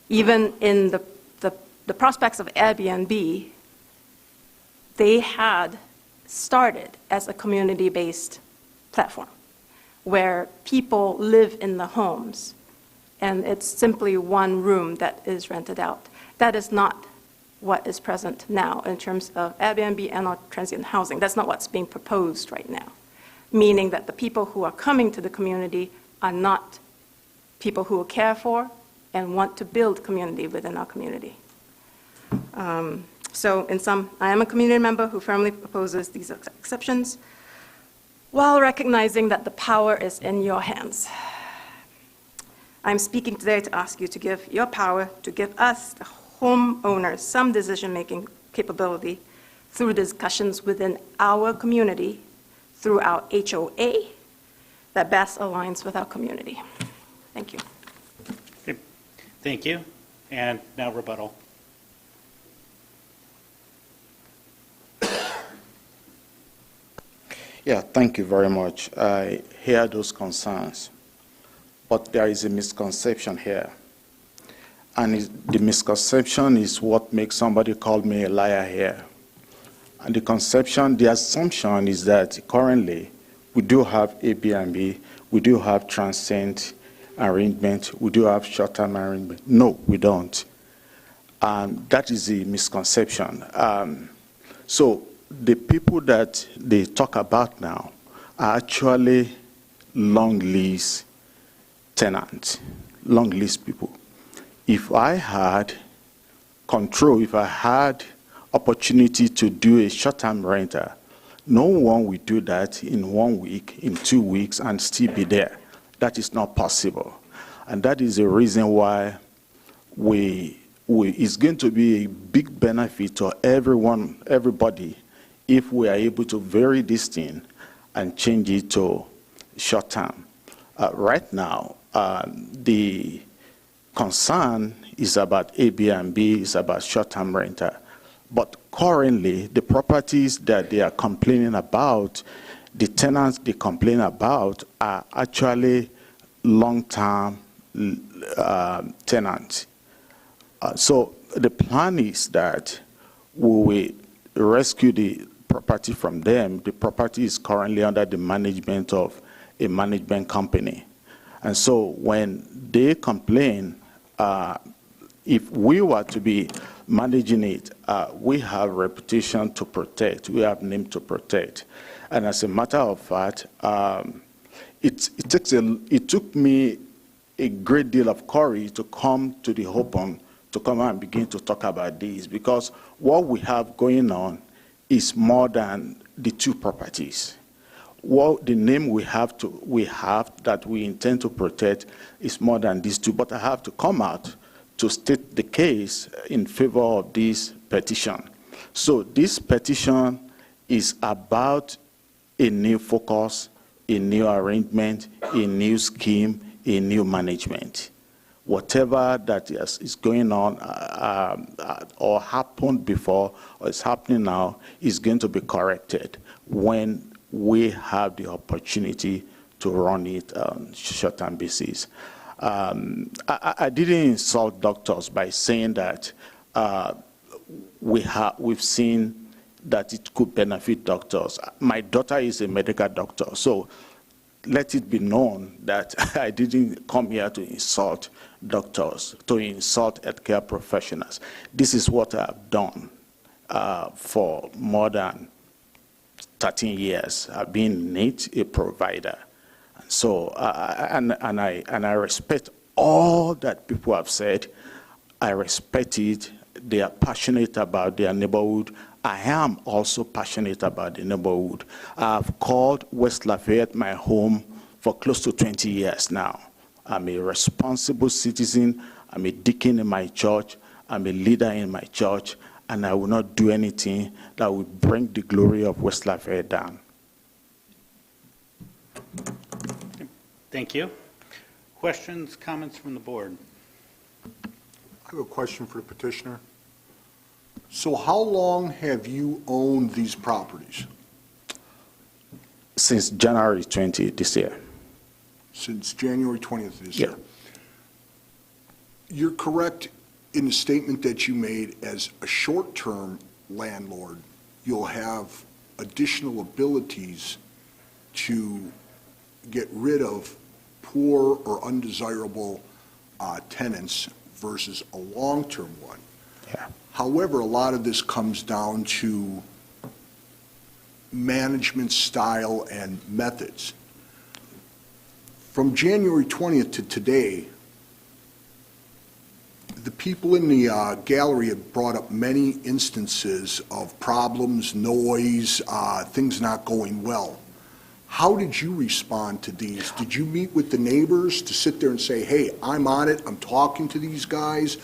G: even in the prospects of Airbnb, they had started as a community-based platform where people live in the homes and it's simply one room that is rented out. That is not what is present now in terms of Airbnb and or transient housing. That's not what's being proposed right now, meaning that the people who are coming to the community are not people who will care for and want to build community within our community. So in sum, I am a community member who firmly opposes these exceptions while recognizing that the power is in your hands. I'm speaking today to ask you to give your power to give us, the homeowners, some decision-making capability through discussions within our community, through our HOA, that best aligns with our community. Thank you.
B: Okay. Thank you. And now rebuttal.
U: Yeah, thank you very much. I hear those concerns, but there is a misconception here. And the misconception is what makes somebody call me a liar here. And the assumption is that currently we do have Airbnb, we do have transient arrangement, we do have short-term arrangement. No, we don't. That is a misconception. So the people that they talk about now are actually long lease tenants, long lease people. If I had control, if I had opportunity to do a short-term renter, no one would do that in 1 week, in 2 weeks, and still be there. That is not possible. And that is the reason why it's going to be a big benefit to everybody, if we are able to vary this thing and change it to short term. Right now, the concern is about Airbnb, is about short-term renter. But currently, the properties that they are complaining about the tenants they complain about are actually long-term tenants. So the plan is that we will rescue the property from them. The property is currently under the management of a management company. And so when they complain, if we were to be managing it, we have reputation to protect, we have name to protect. And as a matter of fact, it took me a great deal of courage to come to the open, to come and begin to talk about this, because what we have going on is more than the two properties. What the name we have that we intend to protect is more than these two. But I have to come out to state the case in favor of this petition. So this petition is about a new focus, a new arrangement, a new scheme, a new management. Whatever that is going on or happened before or is happening now is going to be corrected when we have the opportunity to run it on short-term basis. I didn't insult doctors by saying that we've seen that it could benefit doctors. My daughter is a medical doctor, so let it be known that I didn't come here to insult doctors, to insult healthcare professionals. This is what I've done for more than 13 years. I've been in it, a provider. So, and I respect all that people have said. I respect it. They are passionate about their neighborhood. I am also passionate about the neighborhood. I've called West Lafayette my home for close to 20 years now. I'm a responsible citizen. I'm a deacon in my church. I'm a leader in my church. And I will not do anything that will bring the glory of West Lafayette down.
B: Thank you. Questions, comments from the board?
L: I have a question for the petitioner. So how long have you owned these properties?
U: Since January 20th this year.
L: Since January 20th this
U: Yeah.
L: year? You're correct in the statement that you made. As a short-term landlord, you'll have additional abilities to get rid of poor or undesirable tenants versus a long-term one.
U: Yeah.
L: However, a lot of this comes down to management style and methods. From January 20th to today, the people in the gallery have brought up many instances of problems, noise, things not going well. How did you respond to these? Did you meet with the neighbors to sit there and say, hey, I'm on it, I'm talking to these guys,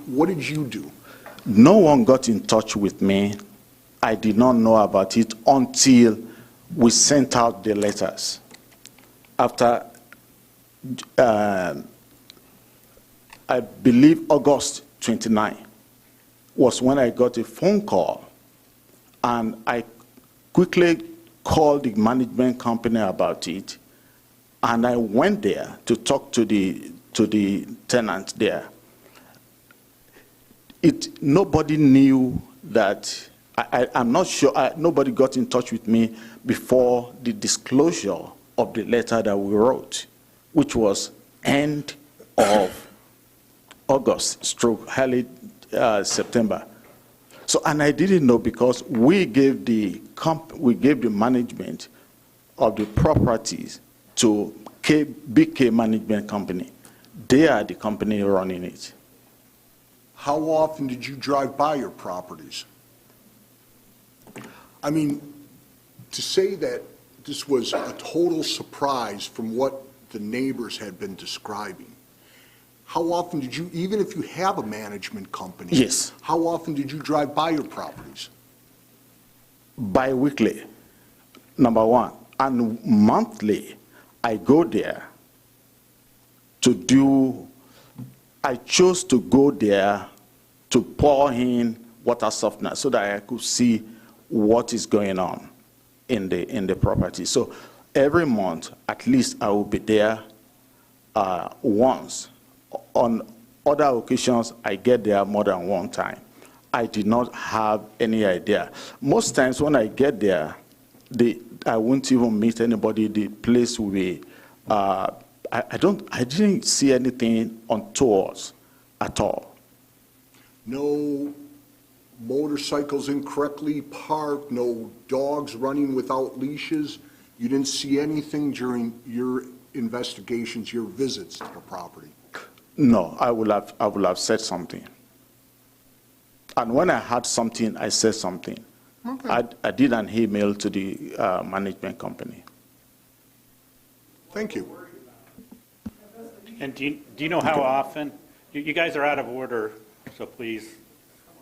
L: what did you do?
U: No one got in touch with me. I did not know about it until we sent out the letters. After, I believe August 29 was when I got a phone call, and I quickly called the management company about it, and I went there to talk to the tenant there. Nobody knew that, I'm not sure, nobody got in touch with me before the disclosure of the letter that we wrote, which was end of August, early September. So, and I didn't know because we gave the management of the properties to BK Management Company. They are the company running it.
L: How often did you drive by your properties? I mean, to say that this was a total surprise from what the neighbors had been describing, how often did you, even if you have a management company,
U: yes,
L: how often did you drive by your properties?
U: Bi-weekly, number one. And monthly, I go there to do, I chose to go there to pour in water softener so that I could see what is going on. in the property. So every month, at least I will be there once. On other occasions, I get there more than one time. I did not have any idea. Most times when I get there, I won't even meet anybody. The place will be, I didn't see anything on tours at all.
L: No motorcycles incorrectly parked, no dogs running without leashes? You didn't see anything during your investigations, your visits to the property?
U: No, I would have said something. And when I had something, I said something.
L: Okay.
U: I did an email to the management company.
L: Thank you.
B: And do you know how often, you guys are out of order, so please,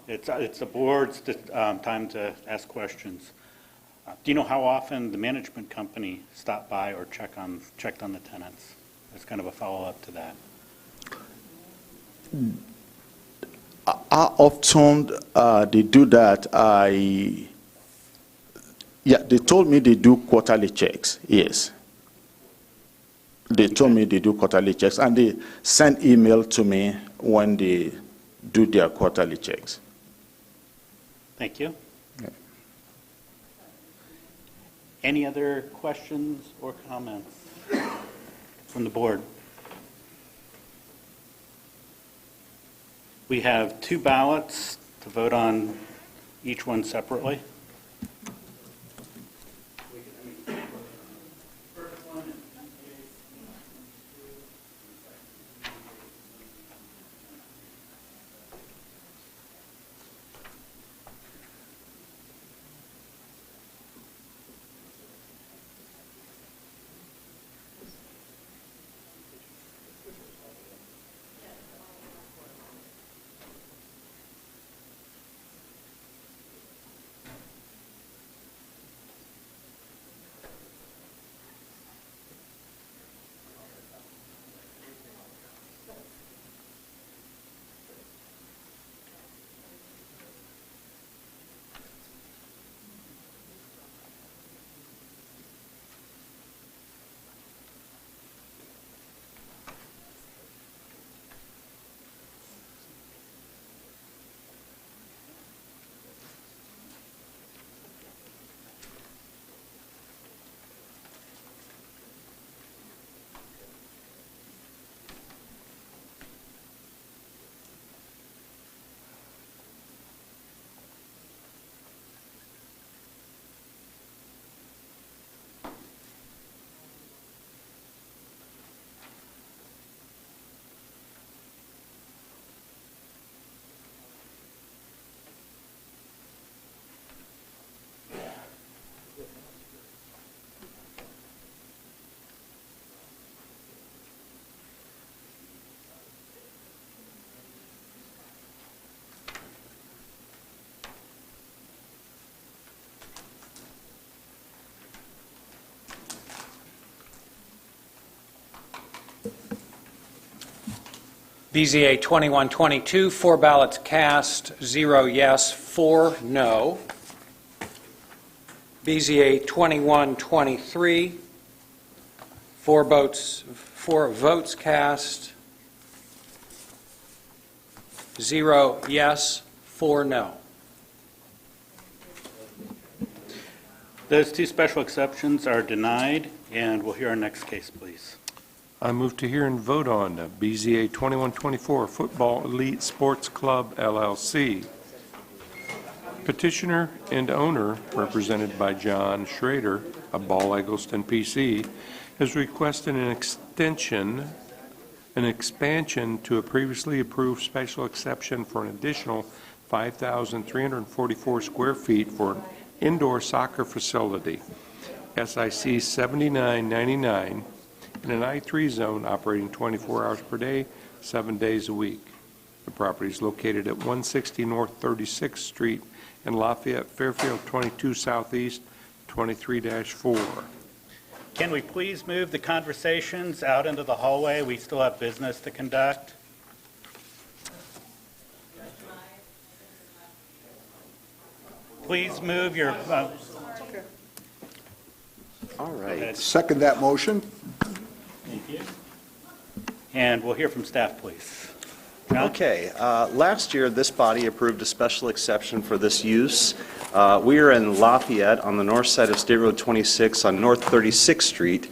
B: it's the board's time to ask questions. Do you know how often the management company stopped by or checked on the tenants? That's kind of a follow-up to that.
U: How often they do that? They told me they do quarterly checks, yes. They told me they do quarterly checks, and they send email to me when they do their quarterly checks.
B: Thank you. Any other questions or comments from the board? We have 2 ballots to vote on each one separately. BZA 2122, 4 ballots cast, 0 yes, 4 no. BZA 2123, 4 votes cast, 0 yes, 4 no. Those 2 special exceptions are denied, and we'll hear our next case, please.
F: I move to hear and vote on BZA 2124, Football Elite Sports Club, LLC. Petitioner and owner, represented by John Schrader of Ball Eggleston, PC, has requested an expansion to a previously approved special exception for an additional 5,344 square feet for an indoor soccer facility, SIC 7999, in an I-3 zone operating 24 hours per day, 7 days a week. The property is located at 160 North 36th Street in Lafayette, Fairfield, 22 Southeast, 23-4.
B: Can we please move the conversations out into the hallway? We still have business to conduct. Please move your...
L: All
B: Go ahead.
L: Second that motion.
B: Thank you. And we'll hear from staff, please. John?
P: Okay, last year, this body approved a special exception for this use. We are in Lafayette on the north side of State Road 26 on North 36th Street.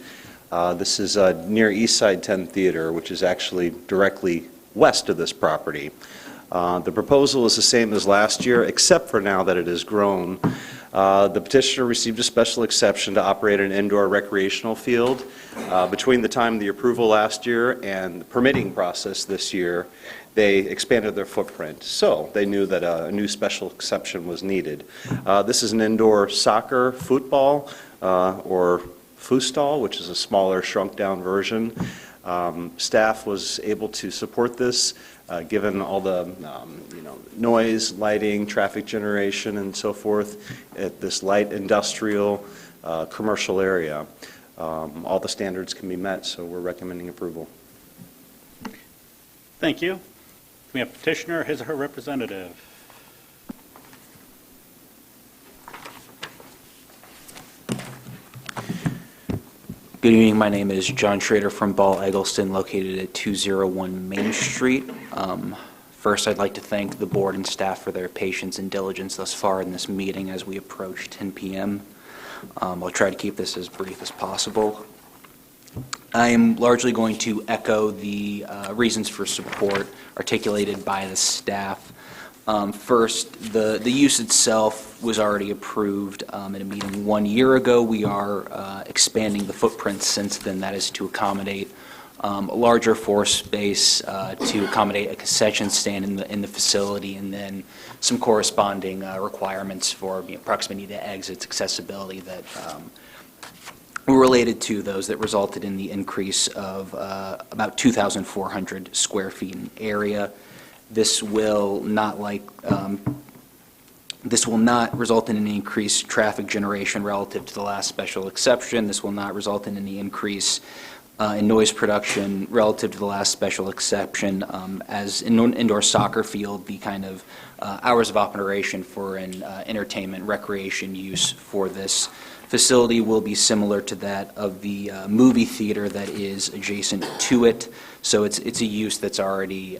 P: This is near East Side 10 Theater, which is actually directly west of this property. The proposal is the same as last year, except for now that it has grown. The petitioner received a special exception to operate an indoor recreational field. Between the time of the approval last year and the permitting process this year, they expanded their footprint. So they knew that a new special exception was needed. This is an indoor soccer, football, or foosball, which is a smaller, shrunk-down version. Staff was able to support this, given all the noise, lighting, traffic generation, and so forth at this light industrial commercial area. All the standards can be met, so we're recommending approval.
B: Thank you. We have petitioner, his or her representative.
Q: Good evening. My name is John Schrader from Ball Eggleston, located at 201 Main Street. First, I'd like to thank the board and staff for their patience and diligence thus far in this meeting as we approach 10 p.m. I'll try to keep this as brief as possible. I am largely going to echo the reasons for support articulated by the staff. First, the use itself was already approved in a meeting 1 year ago. We are expanding the footprint since then. That is to accommodate a larger floor space, to accommodate a concession stand in the facility, and then some corresponding requirements for proximity to exits, accessibility that were related to those that resulted in the increase of about 2,400 square feet in area. This will not result in any increased traffic generation relative to the last special exception. This will not result in any increase in noise production relative to the last special exception. As in an indoor soccer field, the kind of hours of operation for an entertainment recreation use for this facility will be similar to that of the movie theater that is adjacent to it. So it's a use that's already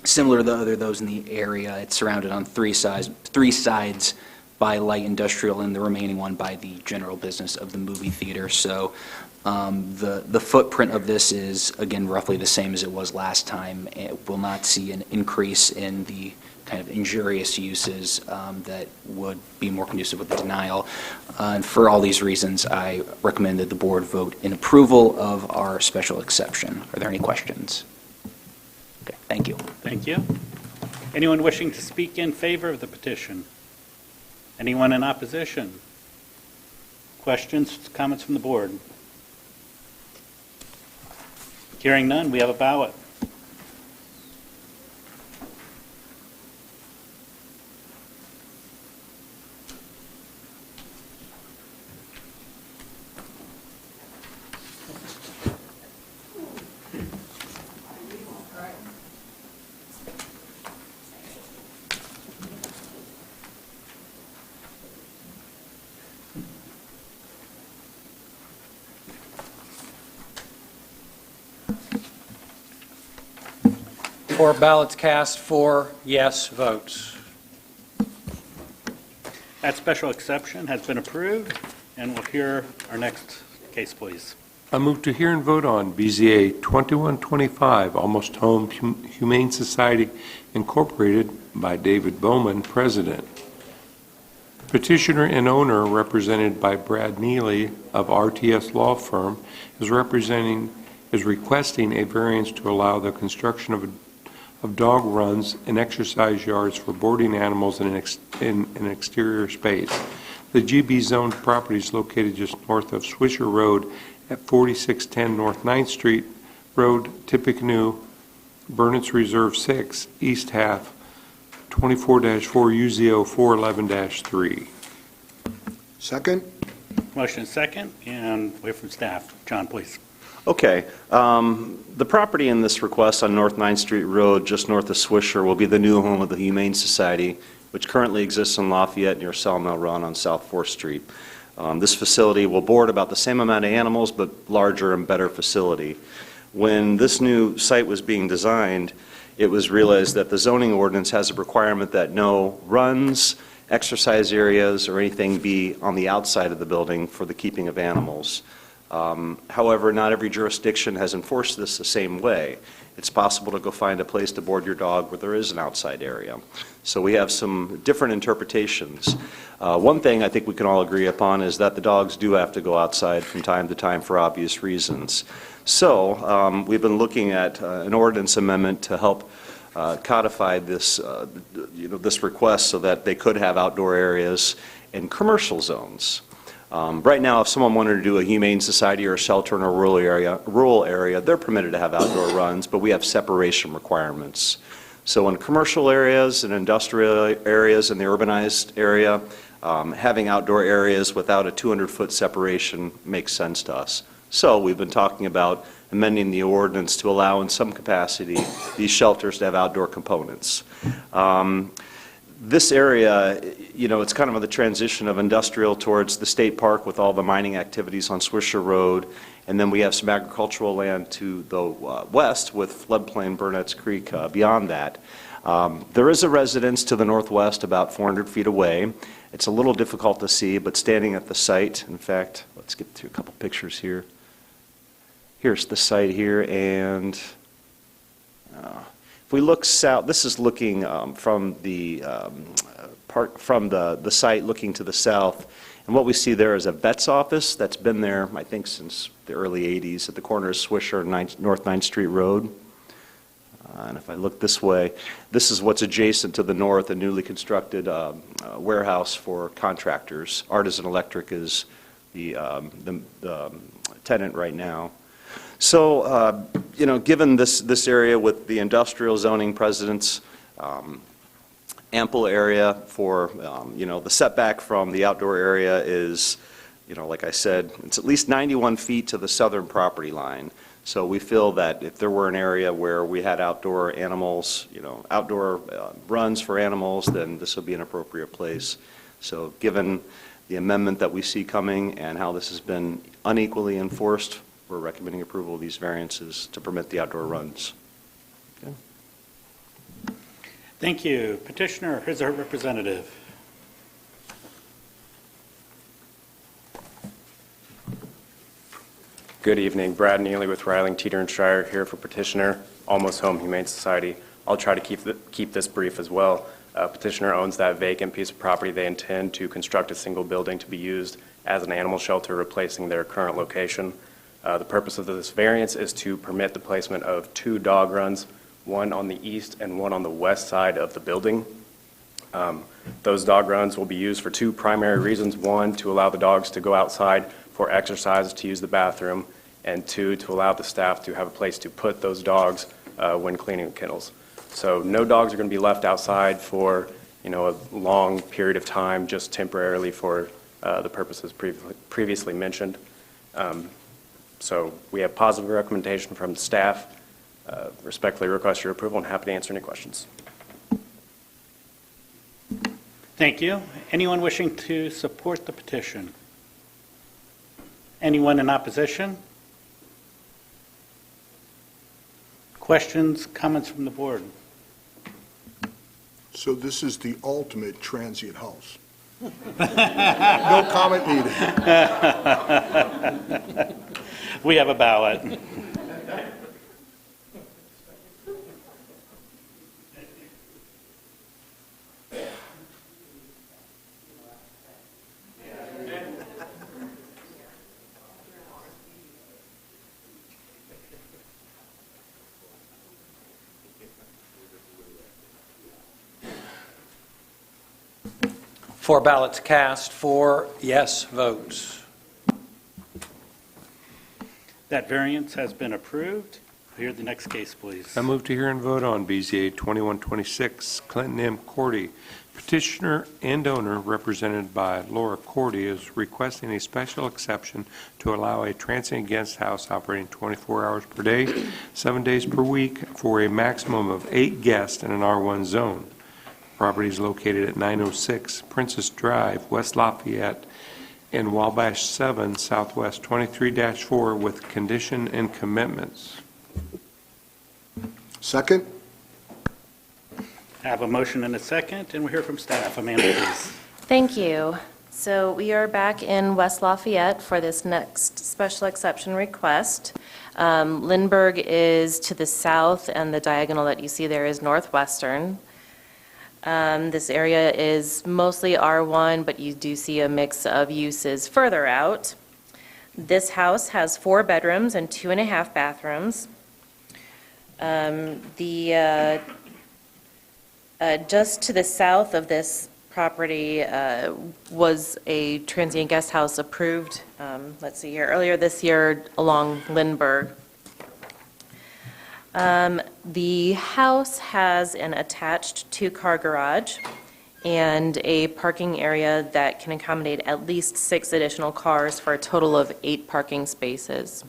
Q: similar to those in the area. It's surrounded on three sides by light industrial and the remaining one by the general business of the movie theater. So the footprint of this is, again, roughly the same as it was last time. It will not see an increase in the kind of injurious uses that would be more conducive with the denial. And for all these reasons, I recommend that the board vote in approval of our special exception. Are there any questions? Okay, thank you.
B: Thank you. Anyone wishing to speak in favor of the petition? Anyone in opposition? Questions, comments from the board? Hearing none, we have a ballot.
M: Four ballots cast, 4 yes votes.
B: That special exception has been approved, and we'll hear our next case, please.
F: I move to hear and vote on BZA 2125, Almost Home Humane Society Incorporated by David Bowman, President. Petitioner and owner, represented by Brad Neely of RTS Law Firm, is requesting a variance to allow the construction of dog runs and exercise yards for boarding animals in an exterior space. The GB zoned property is located just north of Swisher Road at 4610 North 9th Street Road, Tippecanoe, Burnetts Reserve 6, East Half, 24-4 UZO 411-3.
L: Second.
B: Motion second, and we have from staff. John, please.
P: Okay. The property in this request on North 9th Street Road, just north of Swisher, will be the new home of the Humane Society, which currently exists in Lafayette near Sawmill Run on South 4th Street. This facility will board about the same amount of animals, but larger and better facility. When this new site was being designed, it was realized that the zoning ordinance has a requirement that no runs, exercise areas, or anything be on the outside of the building for the keeping of animals. However, not every jurisdiction has enforced this the same way. It's possible to go find a place to board your dog where there is an outside area. So we have some different interpretations. One thing I think we can all agree upon is that the dogs do have to go outside from time to time for obvious reasons. So we've been looking at an ordinance amendment to help codify this, this request so that they could have outdoor areas in commercial zones. Right now, if someone wanted to do a humane society or a shelter in a rural area, they're permitted to have outdoor runs, but we have separation requirements. So in commercial areas and industrial areas in the urbanized area, having outdoor areas without a 200-foot separation makes sense to us. So we've been talking about amending the ordinance to allow in some capacity these shelters to have outdoor components. This area, it's kind of the transition of industrial towards the state park with all the mining activities on Swisher Road, and then we have some agricultural land to the west with floodplain Burnett's Creek beyond that. There is a residence to the northwest about 400 feet away. It's a little difficult to see, but standing at the site, in fact, let's get to a couple pictures here. Here's the site here, and if we look south, this is looking from the the site looking to the south, and what we see there is a vet's office that's been there, I think, since the early 80s at the corner of Swisher and North 9th Street Road. And if I look this way, this is what's adjacent to the north, a newly constructed warehouse for contractors. Artisan Electric is the tenant right now. So, given this area with the industrial zoning precedents, ample area for, the setback from the outdoor area is, like I said, it's at least 91 feet to the southern property line. So we feel that if there were an area where we had outdoor animals, outdoor runs for animals, then this would be an appropriate place. So given the amendment that we see coming and how this has been unequally enforced, we're recommending approval of these variances to permit the outdoor runs. Okay.
B: Thank you. Petitioner, is our representative.
S: Good evening. Brad Neely with Riling, Teeter and Shire here for petitioner, Almost Home Humane Society. I'll try to keep this brief as well. Petitioner owns that vacant piece of property. They intend to construct a single building to be used as an animal shelter, replacing their current location. The purpose of this variance is to permit the placement of 2 dog runs, one on the east and one on the west side of the building. Those dog runs will be used for 2 primary reasons. 1, to allow the dogs to go outside for exercise, to use the bathroom, and 2, to allow the staff to have a place to put those dogs when cleaning the kennels. So no dogs are going to be left outside for a long period of time, just temporarily for the purposes previously mentioned. So we have positive recommendation from the staff. Respectfully request your approval and happy to answer any questions.
B: Thank you. Anyone wishing to support the petition? Anyone in opposition? Questions, comments from the board?
L: So this is the ultimate transient house. No comment needed.
B: We have a ballot.
M: Four ballots cast, 4 yes votes.
B: That variance has been approved. Hear the next case, please.
F: I move to hear and vote on BZA 2126, Clinton M. Cordy. Petitioner and owner, represented by Laura Cordy, is requesting a special exception to allow a transient guest house operating 24 hours per day, 7 days per week, for a maximum of 8 guests in an R1 zone. Property is located at 906 Princess Drive, West Lafayette, and Wabash 7 Southwest 23-4 with condition and commitments.
L: Second?
B: I have a motion and a second, and we'll hear from staff. Amanda, please.
J: Thank you. So we are back in West Lafayette for this next special exception request. Lindbergh is to the south, and the diagonal that you see there is northwestern. This area is mostly R1, but you do see a mix of uses further out. This house has 4 bedrooms and 2.5 bathrooms. Just to the south of this property was a transient guest house approved, let's see here, earlier this year along Lindbergh. The house has an attached 2-car garage and a parking area that can accommodate at least 6 additional cars for a total of 8 parking spaces.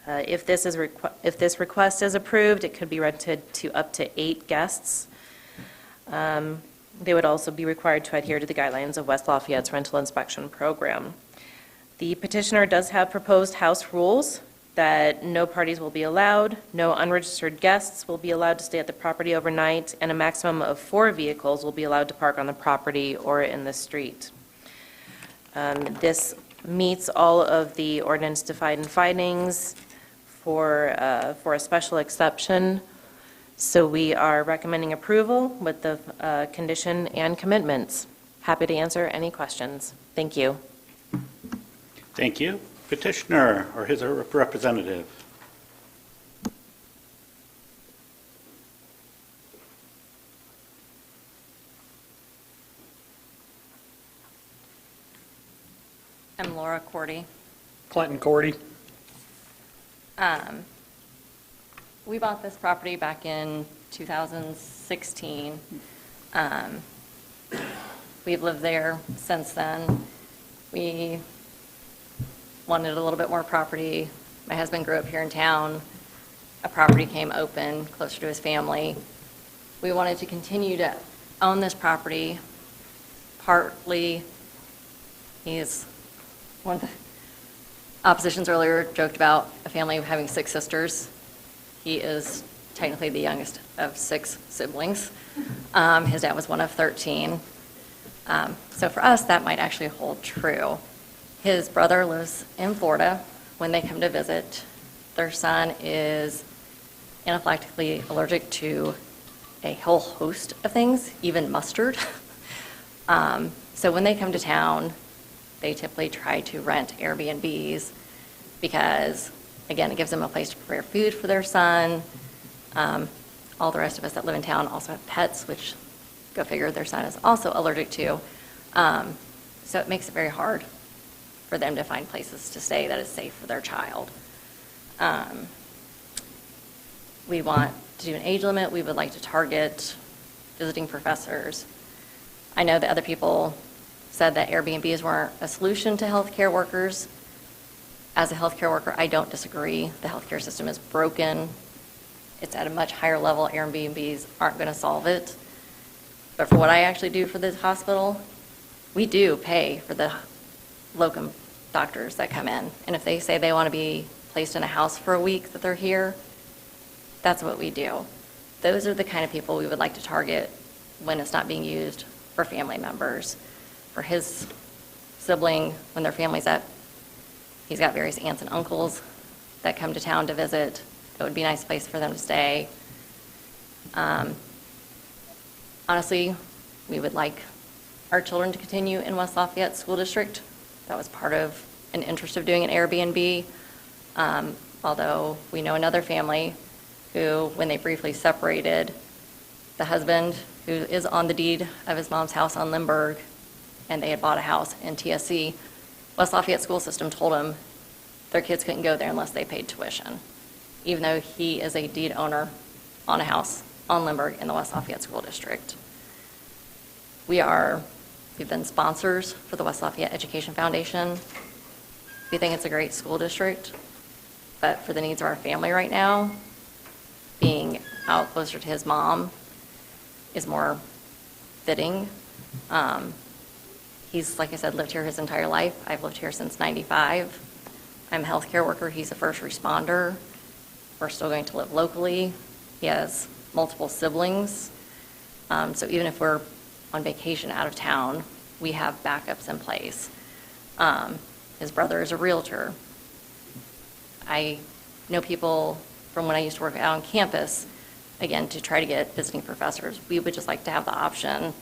J: If this request is approved, it could be rented to up to 8 guests. They would also be required to adhere to the guidelines of West Lafayette's rental inspection program. The petitioner does have proposed house rules that no parties will be allowed, no unregistered guests will be allowed to stay at the property overnight, and a maximum of 4 vehicles will be allowed to park on the property or in the street. This meets all of the ordinance-defined findings for a special exception. So we are recommending approval with the condition and commitments. Happy to answer any questions. Thank you.
B: Thank you. Petitioner or his or her representative.
A: I'm Laura Cordy.
M: Clinton Cordy.
A: We bought this property back in 2016. We've lived there since then. We wanted a little bit more property. My husband grew up here in town. A property came open closer to his family. We wanted to continue to own this property. Partly, he's one of the oppositions earlier joked about a family of having 6 sisters. He is technically the youngest of 6 siblings. His dad was one of 13. So for us, that might actually hold true. His brother lives in Florida. When they come to visit, their son is anaphylactically allergic to a whole host of things, even mustard. So when they come to town, they typically try to rent Airbnbs because, again, it gives them a place to prepare food for their son. All the rest of us that live in town also have pets, which, go figure, their son is also allergic to. So it makes it very hard for them to find places to stay that is safe for their child. We want to do an age limit. We would like to target visiting professors. I know that other people said that Airbnbs weren't a solution to healthcare workers. As a healthcare worker, I don't disagree. The healthcare system is broken. It's at a much higher level. Airbnbs aren't going to solve it. But for what I actually do for this hospital, we do pay for the locum doctors that come in. And if they say they want to be placed in a house for a week that they're here, that's what we do. Those are the kind of people we would like to target when it's not being used for family members. For his sibling, when their family's at, he's got various aunts and uncles that come to town to visit. It would be a nice place for them to stay. Honestly, we would like our children to continue in West Lafayette School District. That was part of an interest of doing an Airbnb. Although we know another family who, when they briefly separated, the husband, who is on the deed of his mom's house on Lindbergh, and they had bought a house in TSC, West Lafayette school system told them their kids couldn't go there unless they paid tuition, even though he is a deed owner on a house on Lindbergh in the West Lafayette School District. We've been sponsors for the West Lafayette Education Foundation. We think it's a great school district, but for the needs of our family right now, being out closer to his mom is more fitting. He's, like I said, lived here his entire life. I've lived here since '95. I'm a healthcare worker. He's a first responder. We're still going to live locally. He has multiple siblings. So even if we're on vacation out of town, we have backups in place. His brother is a realtor. I know people from when I used to work out on campus, again, to try to get visiting professors. We would just like to have the option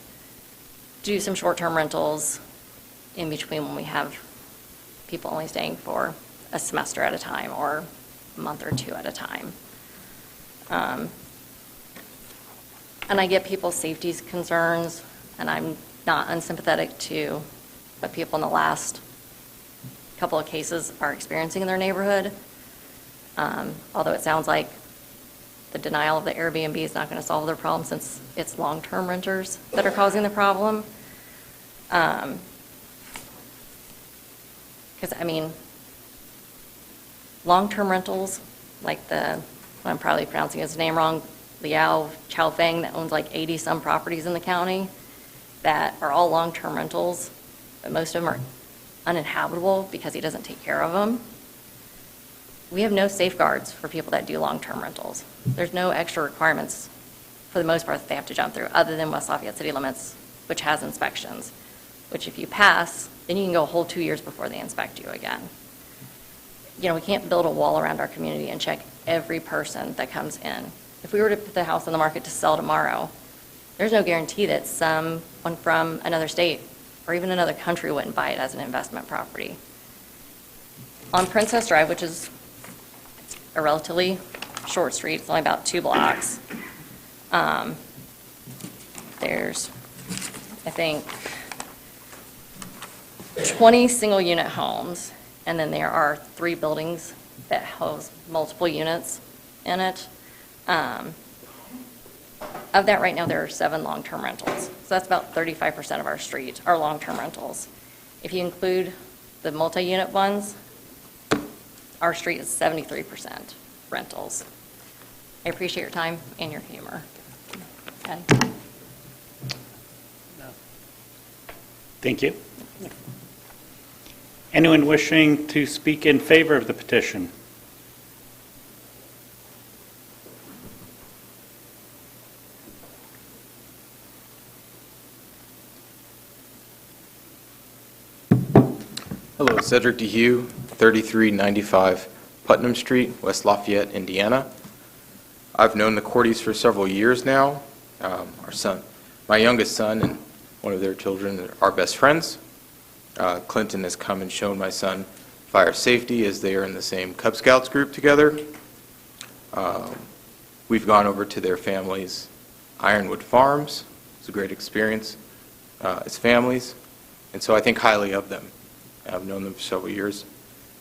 A: to do some short-term rentals in between when we have people only staying for a semester at a time or a month or two at a time. And I get people's safety concerns, and I'm not unsympathetic to what people in the last couple of cases are experiencing in their neighborhood. Although it sounds like the denial of the Airbnb is not going to solve their problem since it's long-term renters that are causing the problem. Because, I mean, long-term rentals, like I'm probably pronouncing his name wrong, Liao Chao Feng, that owns like 80-some properties in the county, that are all long-term rentals, but most of them are uninhabitable because he doesn't take care of them. We have no safeguards for people that do long-term rentals. There's no extra requirements, for the most part, that they have to jump through, other than West Lafayette City Limits, which has inspections, which if you pass, then you can go a whole 2 years before they inspect you again. You know, we can't build a wall around our community and check every person that comes in. If we were to put the house on the market to sell tomorrow, there's no guarantee that someone from another state or even another country wouldn't buy it as an investment property. On Princess Drive, which is a relatively short street, it's only about 2 blocks, there's, I think, 20 single-unit homes, and then there are 3 buildings that house multiple units in it. Of that, right now, there are 7 long-term rentals. So that's about 35% of our street are long-term rentals. If you include the multi-unit ones, our street is 73% rentals. I appreciate your time and your humor. Okay.
B: Thank you. Anyone wishing to speak in favor of the petition?
K: Hello, Cedric DeHue, 3395 Putnam Street, West Lafayette, Indiana. I've known the Cordies for several years now. My youngest son and one of their children are best friends. Clinton has come and shown my son fire safety as they are in the same Cub Scouts group together. We've gone over to their family's Ironwood Farms. It's a great experience as families, and so I think highly of them. I've known them for several years,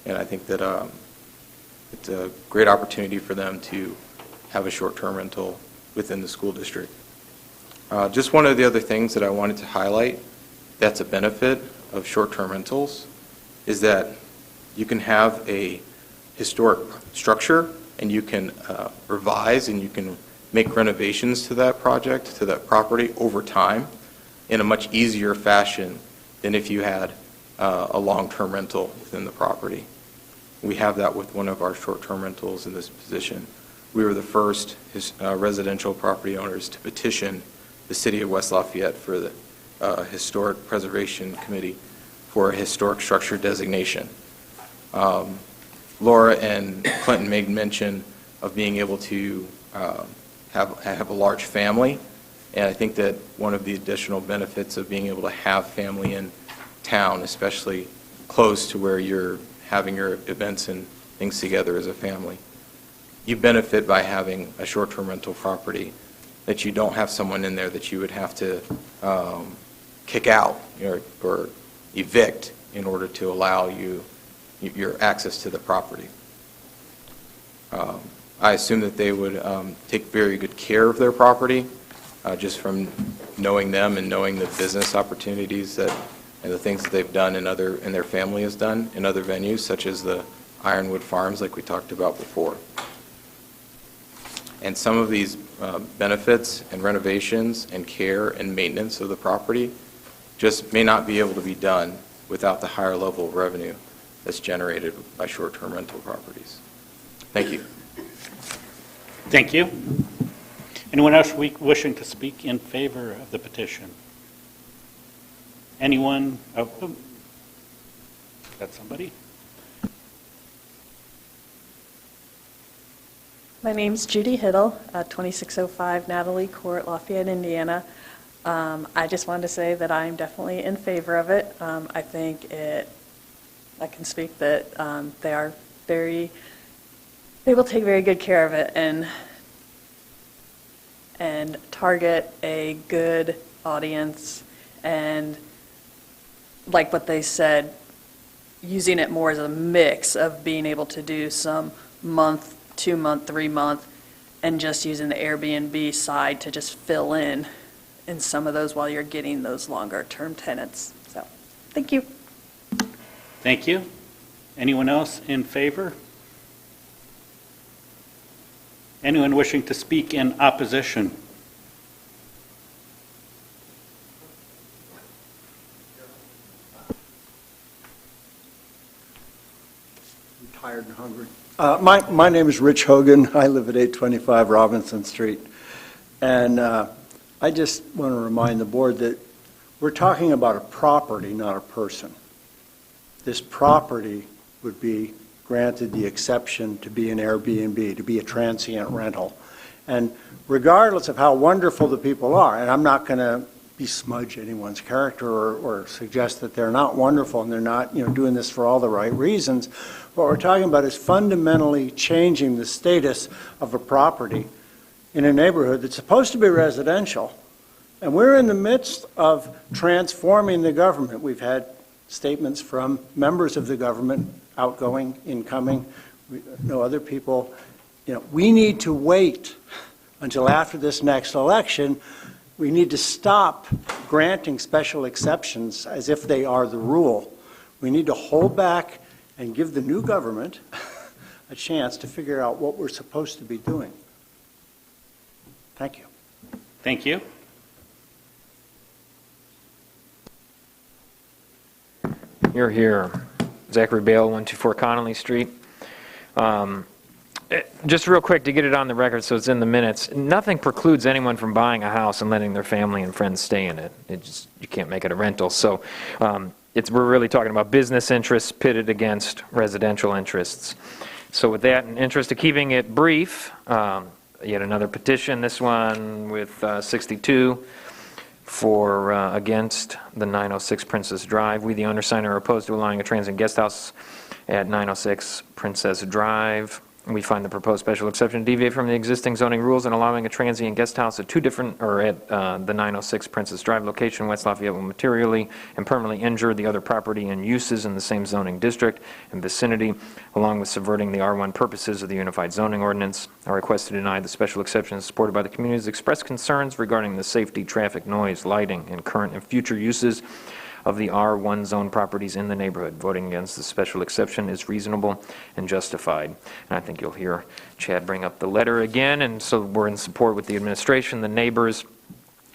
K: and I think that it's a great opportunity for them to have a short-term rental within the school district. Just one of the other things that I wanted to highlight that's a benefit of short-term rentals is that you can have a historic structure and you can revise and you can make renovations to that project, to that property over time in a much easier fashion than if you had a long-term rental within the property. We have that with one of our short-term rentals in this position. We were the first residential property owners to petition the City of West Lafayette for the Historic Preservation Committee for a historic structure designation. Laura and Clinton made mention of being able to have a large family, and I think that one of the additional benefits of being able to have family in town, especially close to where you're having your events and things together as a family, you benefit by having a short-term rental property that you don't have someone in there that you would have to kick out or evict in order to allow your access to the property. I assume that they would take very good care of their property, just from knowing them and knowing the business opportunities and the things that they've done and their family has done in other venues, such as the Ironwood Farms, like we talked about before. And some of these benefits and renovations and care and maintenance of the property just may not be able to be done without the higher level of revenue that's generated by short-term rental properties. Thank you.
B: Thank you. Anyone else wishing to speak in favor of the petition? Anyone? Oh, got somebody?
O: My name's Judy Hiddle, 2605 Natalie Court, Lafayette, Indiana. I just wanted to say that I'm definitely in favor of it. I think I can speak that they will take very good care of it and target a good audience, and like what they said, using it more as a mix of being able to do some month, 2-month, 3-month, and just using the Airbnb side to just fill in some of those while you're getting those longer term tenants. So, thank you.
B: Thank you. Anyone else in favor? Anyone wishing to speak in opposition?
T: I'm tired and hungry. My name is Rich Hogan. I live at 825 Robinson Street. And I just want to remind the board that we're talking about a property, not a person. This property would be granted the exception to be an Airbnb, to be a transient rental. And regardless of how wonderful the people are, and I'm not going to besmudge anyone's character or suggest that they're not wonderful and they're not, doing this for all the right reasons. What we're talking about is fundamentally changing the status of a property in a neighborhood that's supposed to be residential. And we're in the midst of transforming the government. We've had statements from members of the government, outgoing, incoming, other people. We need to wait until after this next election. We need to stop granting special exceptions as if they are the rule. We need to hold back and give the new government a chance to figure out what we're supposed to be doing. Thank you.
B: Thank you.
E: You're here. Zachary Bale, 124 Connolly Street. Just real quick to get it on the record so it's in the minutes, nothing precludes anyone from buying a house and letting their family and friends stay in it. You can't make it a rental. So we're really talking about business interests pitted against residential interests. So with that, in interest of keeping it brief, yet another petition, this one with 62 for against the 906 Princess Drive. We, the undersigned, are opposed to allowing a transient guest house at 906 Princess Drive. We find the proposed special exception to deviate from the existing zoning rules and allowing a transient guest house at the 906 Princess Drive location, West Lafayette, will materially and permanently injure the other property and uses in the same zoning district and vicinity, along with subverting the R1 purposes of the Unified Zoning Ordinance. Our request to deny the special exception is supported by the community's expressed concerns regarding the safety, traffic, noise, lighting, and current and future uses of the R1 zone properties in the neighborhood. Voting against the special exception is reasonable and justified. And I think you'll hear Chad bring up the letter again, and so we're in support with the administration, the neighbors,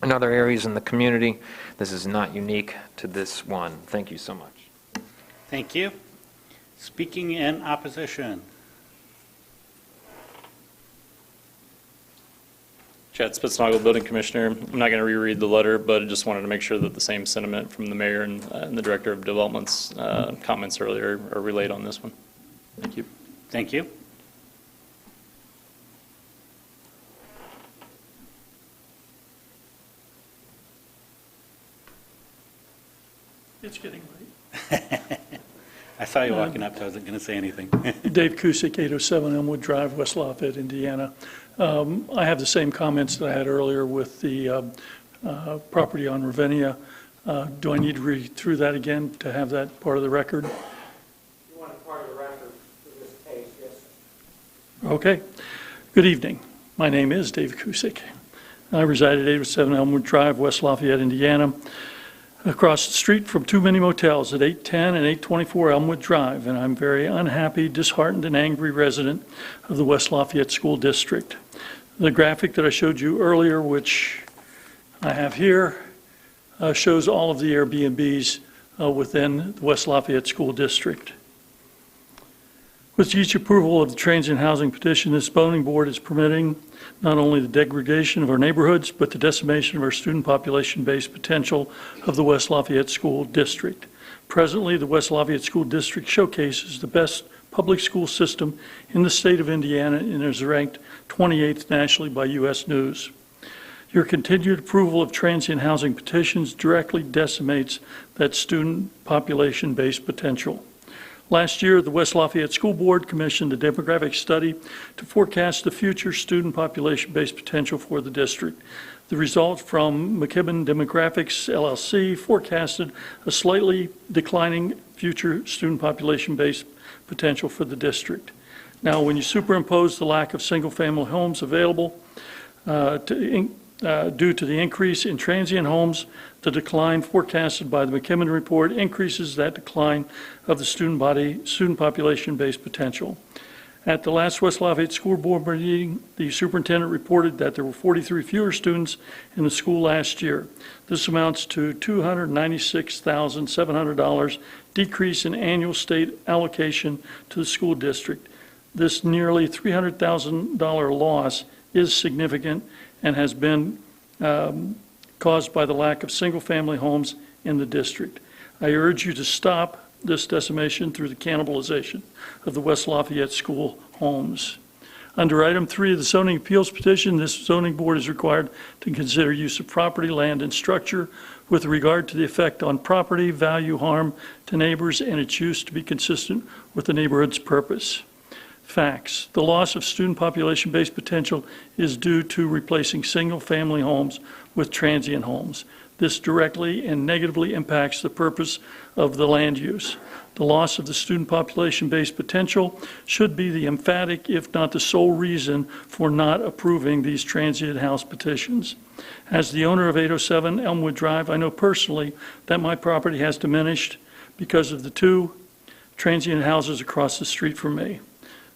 E: and other areas in the community. This is not unique to this one. Thank you so much.
B: Thank you. Speaking in opposition.
W: Chad Spitznagel, Building Commissioner. I'm not going to reread the letter, but I just wanted to make sure that the same sentiment from the mayor and the Director of Development's comments earlier are relayed on this one. Thank you.
B: Thank you.
X: It's getting late.
B: I saw you walking up, so I wasn't going to say anything.
X: Dave Cusick, 807 Elmwood Drive, West Lafayette, Indiana. I have the same comments that I had earlier with the property on Ravinia. Do I need to read through that again to have that part of the record?
V: You want it part of the record for this case, yes.
X: Okay. Good evening. My name is Dave Cusick. I reside at 807 Elmwood Drive, West Lafayette, Indiana, across the street from too many motels at 810 and 824 Elmwood Drive, and I'm very unhappy, disheartened, and angry resident of the West Lafayette School District. The graphic that I showed you earlier, which I have here, shows all of the Airbnbs within the West Lafayette School District. With each approval of the transient housing petition, this zoning board is permitting not only the degradation of our neighborhoods, but the decimation of our student population-based potential of the West Lafayette School District. Presently, the West Lafayette School District showcases the best public school system in the state of Indiana and is ranked 28th nationally by U.S. News. Your continued approval of transient housing petitions directly decimates that student population-based potential. Last year, the West Lafayette School Board commissioned a demographic study to forecast the future student population-based potential for the district. The results from McKibben Demographics LLC forecasted a slightly declining future student population-based potential for the district. Now, when you superimpose the lack of single-family homes available due to the increase in transient homes, the decline forecasted by the McKibben report increases that decline of the student population-based potential. At the last West Lafayette School Board meeting, the superintendent reported that there were 43 fewer students in the school last year. This amounts to $296,700 decrease in annual state allocation to the school district. This nearly $300,000 loss is significant and has been caused by the lack of single-family homes in the district. I urge you to stop this decimation through the cannibalization of the West Lafayette School homes. Under item 3 of the zoning appeals petition, this zoning board is required to consider use of property, land, and structure with regard to the effect on property, value, harm to neighbors, and its use to be consistent with the neighborhood's purpose. Facts. The loss of student population-based potential is due to replacing single-family homes with transient homes. This directly and negatively impacts the purpose of the land use. The loss of the student population-based potential should be the emphatic, if not the sole reason for not approving these transient house petitions. As the owner of 807 Elmwood Drive, I know personally that my property has diminished because of the 2 transient houses across the street from me.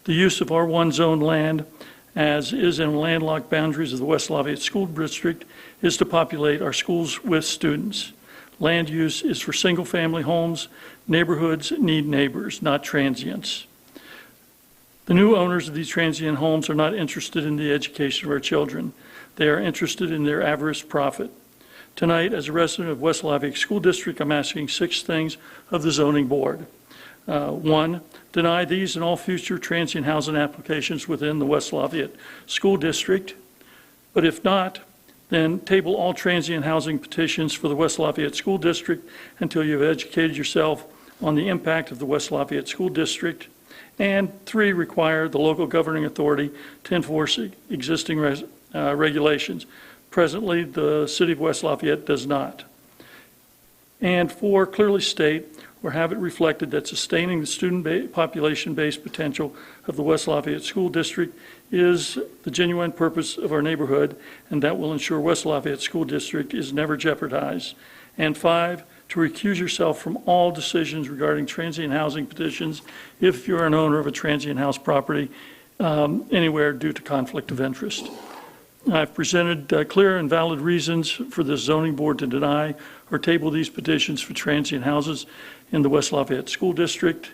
X: The use of R1 zone land, as is in landlocked boundaries of the West Lafayette School District, is to populate our schools with students. Land use is for single-family homes. Neighborhoods need neighbors, not transients. The new owners of these transient homes are not interested in the education of our children. They are interested in their avarice profit. Tonight, as a resident of West Lafayette School District, I'm asking 6 things of the zoning board. 1, deny these and all future transient housing applications within the West Lafayette School District. But if not, then table all transient housing petitions for the West Lafayette School District until you have educated yourself on the impact of the West Lafayette School District. And 3, require the local governing authority to enforce existing regulations. Presently, the City of West Lafayette does not. And 4, clearly state or have it reflected that sustaining the student population-based potential of the West Lafayette School District is the genuine purpose of our neighborhood, and that will ensure West Lafayette School District is never jeopardized. And 5, to recuse yourself from all decisions regarding transient housing petitions if you're an owner of a transient house property anywhere due to conflict of interest. I've presented clear and valid reasons for this zoning board to deny or table these petitions for transient houses in the West Lafayette School District.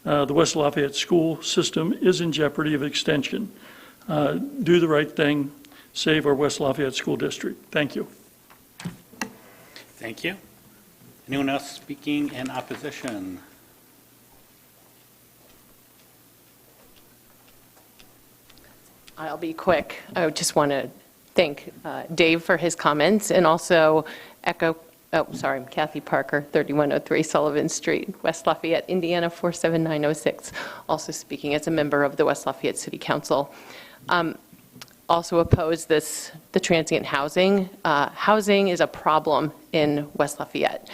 X: The West Lafayette school system is in jeopardy of extension. Do the right thing. Save our West Lafayette School District. Thank you.
B: Thank you. Anyone else speaking in opposition?
C: I'll be quick. I just want to thank Dave for his comments and also echo, Kathy Parker, 3103 Sullivan Street, West Lafayette, Indiana, 47906, also speaking as a member of the West Lafayette City Council. Also oppose the transient housing. Housing is a problem in West Lafayette.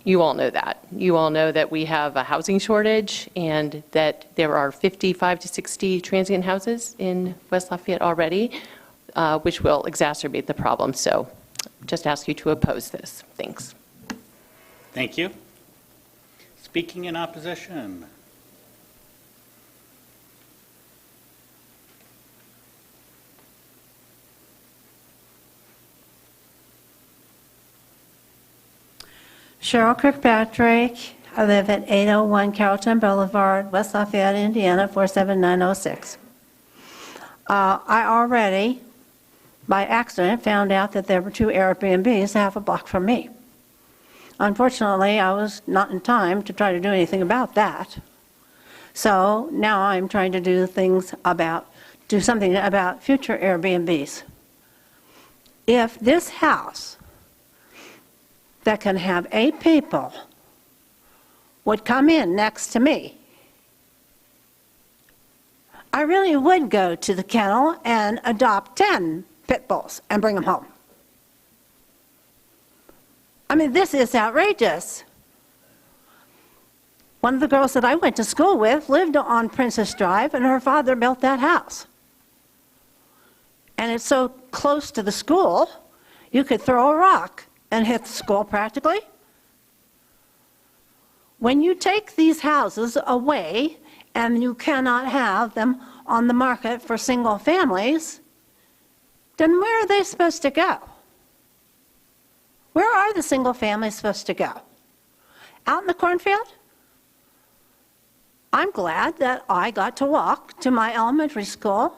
C: You all know that. You all know that we have a housing shortage and that there are 55 to 60 transient houses in West Lafayette already, which will exacerbate the problem. So just ask you to oppose this. Thanks.
B: Thank you. Speaking in opposition.
D: Cheryl Kirkpatrick. I live at 801 Carrollton Boulevard, West Lafayette, Indiana, 47906. I already, by accident, found out that there were 2 Airbnbs half a block from me. Unfortunately, I was not in time to try to do anything about that. So now I'm trying to do something about future Airbnbs. If this house that can have 8 people would come in next to me, I really would go to the kennel and adopt 10 pit bulls and bring them home. I mean, this is outrageous. One of the girls that I went to school with lived on Princess Drive, and her father built that house. And it's so close to the school, you could throw a rock and hit the school practically. When you take these houses away and you cannot have them on the market for single families, then where are they supposed to go? Where are the single families supposed to go? Out in the cornfield? I'm glad that I got to walk to my elementary school,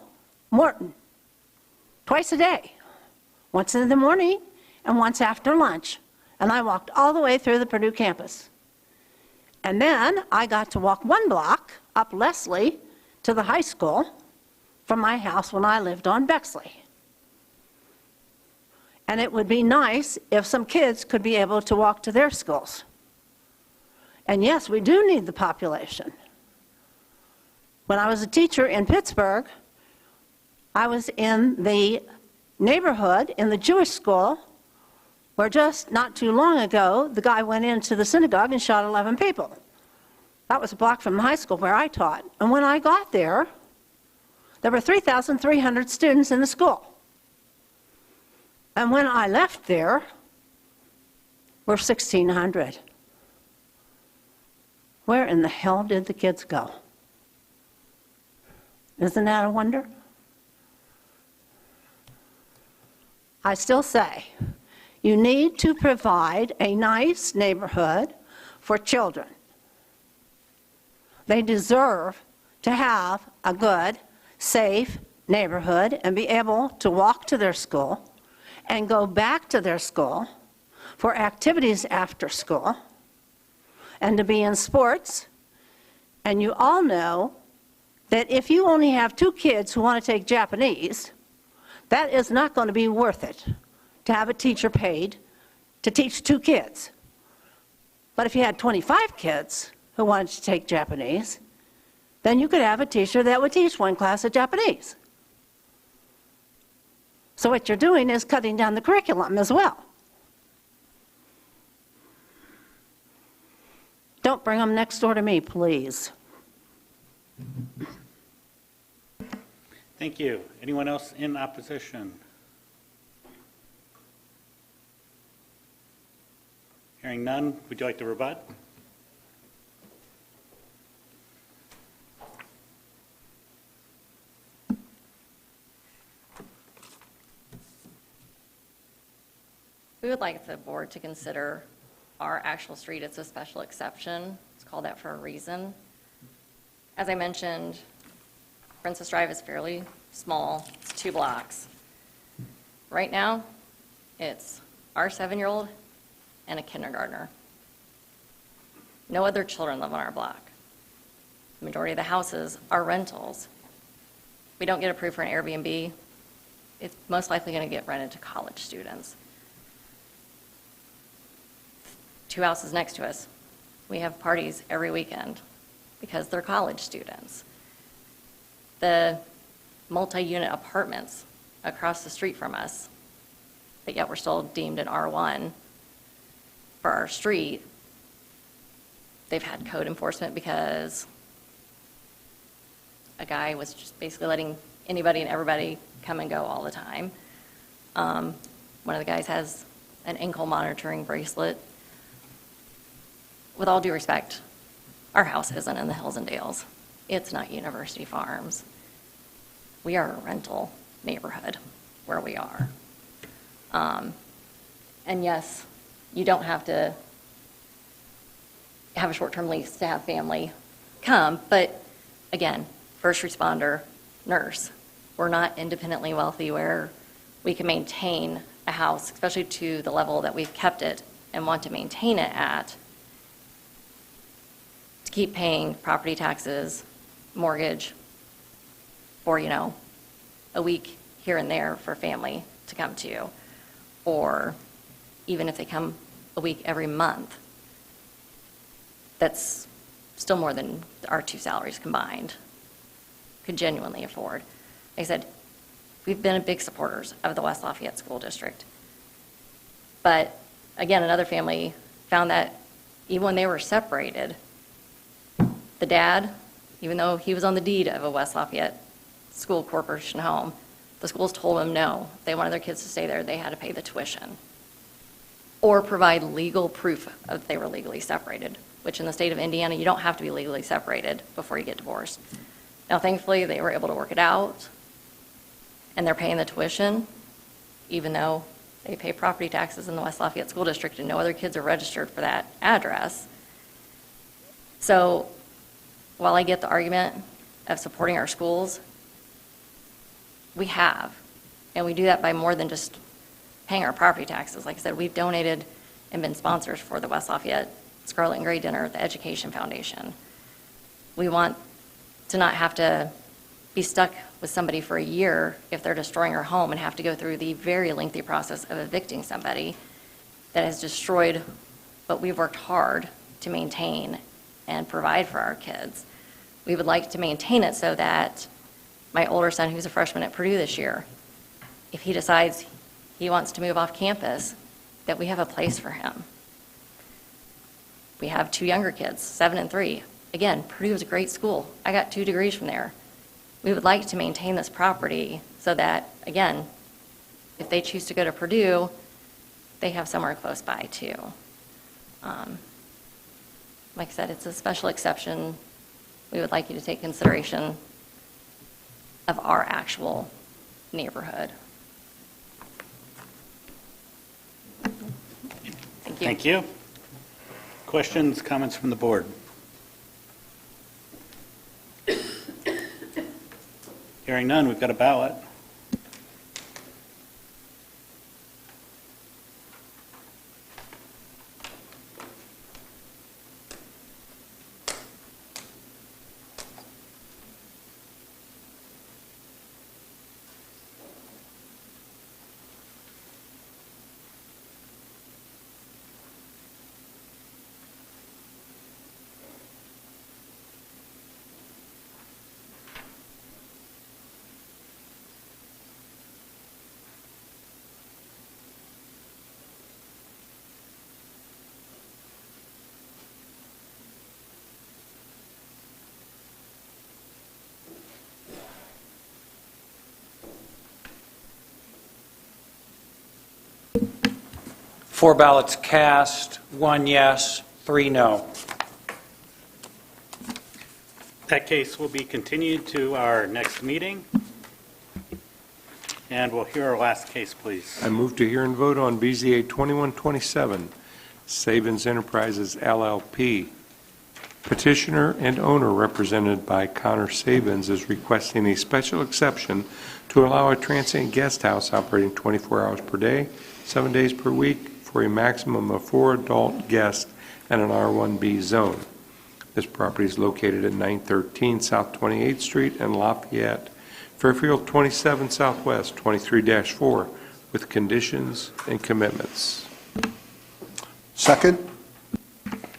D: Morton, twice a day, once in the morning and once after lunch. And I walked all the way through the Purdue campus. And then I got to walk 1 block up Leslie to the high school from my house when I lived on Bexley. And it would be nice if some kids could be able to walk to their schools. And yes, we do need the population. When I was a teacher in Pittsburgh, I was in the neighborhood in the Jewish school where just not too long ago, the guy went into the synagogue and shot 11 people. That was a block from the high school where I taught. And when I got there, there were 3,300 students in the school. And when I left there, were 1,600. Where in the hell did the kids go? Isn't that a wonder? I still say, you need to provide a nice neighborhood for children. They deserve to have a good, safe neighborhood and be able to walk to their school and go back to their school for activities after school and to be in sports. And you all know that if you only have 2 kids who want to take Japanese, that is not going to be worth it to have a teacher paid to teach 2 kids. But if you had 25 kids who wanted to take Japanese, then you could have a teacher that would teach 1 class of Japanese. So what you're doing is cutting down the curriculum as well. Don't bring them next door to me, please.
B: Thank you. Anyone else in opposition? Hearing none, would you like to rebut?
A: We would like the board to consider our actual street. It's a special exception. It's called that for a reason. As I mentioned, Princess Drive is fairly small. It's 2 blocks. Right now, it's our 7-year-old and a kindergartner. No other children live on our block. The majority of the houses are rentals. We don't get approved for an Airbnb. It's most likely going to get rented to college students. 2 houses next to us, we have parties every weekend because they're college students. The multi-unit apartments across the street from us, but yet we're still deemed an R1 for our street. They've had code enforcement because a guy was just basically letting anybody and everybody come and go all the time. One of the guys has an ankle monitoring bracelet. With all due respect, our house isn't in the Hills and Dales. It's not University Farms. We are a rental neighborhood where we are. And yes, you don't have to have a short-term lease to have family come. But again, first responder, nurse. We're not independently wealthy where we can maintain a house, especially to the level that we've kept it and want to maintain it at, to keep paying property taxes, mortgage for, a week here and there for family to come to, or even if they come a week every month, that's still more than our 2 salaries combined could genuinely afford. Like I said, we've been big supporters of the West Lafayette School District. But again, another family found that even when they were separated, the dad, even though he was on the deed of a West Lafayette School Corporation home, the schools told him no. If they wanted their kids to stay there, they had to pay the tuition or provide legal proof that they were legally separated, which in the state of Indiana, you don't have to be legally separated before you get divorced. Now, thankfully, they were able to work it out, and they're paying the tuition, even though they pay property taxes in the West Lafayette School District and no other kids are registered for that address. So while I get the argument of supporting our schools, we have, and we do that by more than just paying our property taxes. Like I said, we've donated and been sponsors for the West Lafayette Scarlet and Gray Dinner, the Education Foundation. We want to not have to be stuck with somebody for a year if they're destroying our home and have to go through the very lengthy process of evicting somebody that has destroyed what we've worked hard to maintain and provide for our kids. We would like to maintain it so that my older son, who's a freshman at Purdue this year, if he decides he wants to move off campus, that we have a place for him. We have 2 younger kids, 7 and 3. Again, Purdue is a great school. I got 2 degrees from there. We would like to maintain this property so that, again, if they choose to go to Purdue, they have somewhere close by too. Like I said, it's a special exception. We would like you to take consideration of our actual neighborhood. Thank you.
B: Thank you. Questions, comments from the board? Hearing none, we've got a ballot.
M: Four ballots cast, 1 yes, 3 no.
B: That case will be continued to our next meeting. And we'll hear our last case, please.
F: I move to hear and vote on BZA 2127, Sabins Enterprises LLP. Petitioner and owner, represented by Connor Sabins, is requesting a special exception to allow a transient guest house operating 24 hours per day, 7 days per week, for a maximum of 4 adult guests in an R1B zone. This property is located at 913 South 28th Street in Lafayette, Fairfield 27 Southwest 23-4, with conditions and commitments.
L: Second?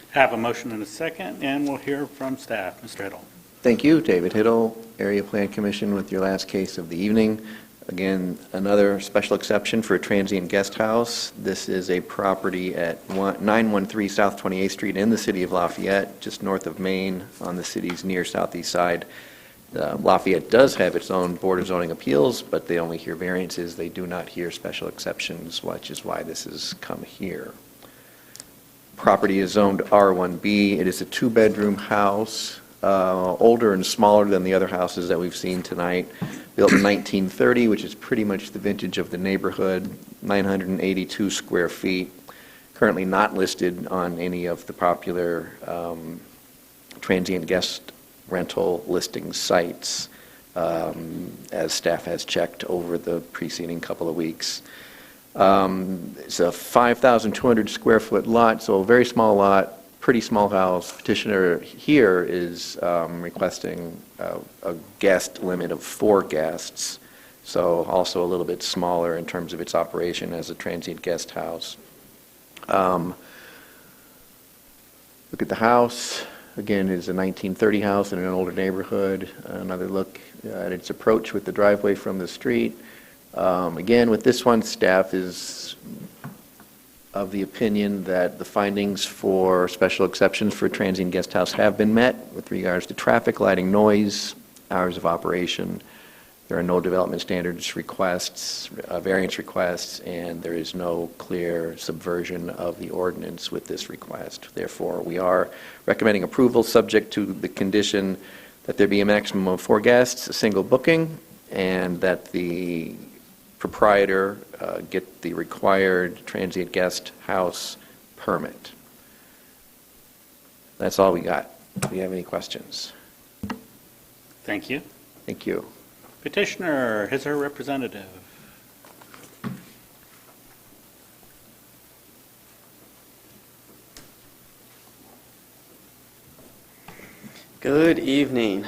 B: Have a motion and a second, and we'll hear from staff. Mr. Hiddle.
H: Thank you, David Hiddle, Area Plan Commission, with your last case of the evening. Again, another special exception for a transient guest house. This is a property at 913 South 28th Street in the city of Lafayette, just north of Maine on the city's near southeast side. Lafayette does have its own Board of Zoning Appeals, but they only hear variances. They do not hear special exceptions, which is why this has come here. Property is zoned R1B. It is a 2-bedroom house, older and smaller than the other houses that we've seen tonight. Built in 1930, which is pretty much the vintage of the neighborhood, 982 square feet. currently not listed on any of the popular transient guest rental listing sites, as staff has checked over the preceding couple of weeks. It's a 5,200 square foot lot, so a very small lot, pretty small house. Petitioner here is requesting a guest limit of 4 guests, so also a little bit smaller in terms of its operation as a transient guest house. Look at the house. Again, it's a 1930 house in an older neighborhood. Another look at its approach with the driveway from the street. Again, with this one, staff is of the opinion that the findings for special exceptions for transient guest house have been met with regards to traffic, lighting, noise, hours of operation. There are no development standards requests, variance requests, and there is no clear subversion of the ordinance with this request. Therefore, we are recommending approval subject to the condition that there be a maximum of 4 guests, a single booking, and that the proprietor get the required transient guest house permit. That's all we got. Do you have any questions?
B: Thank you.
H: Thank you.
B: Petitioner, his or her representative.
G: Good evening.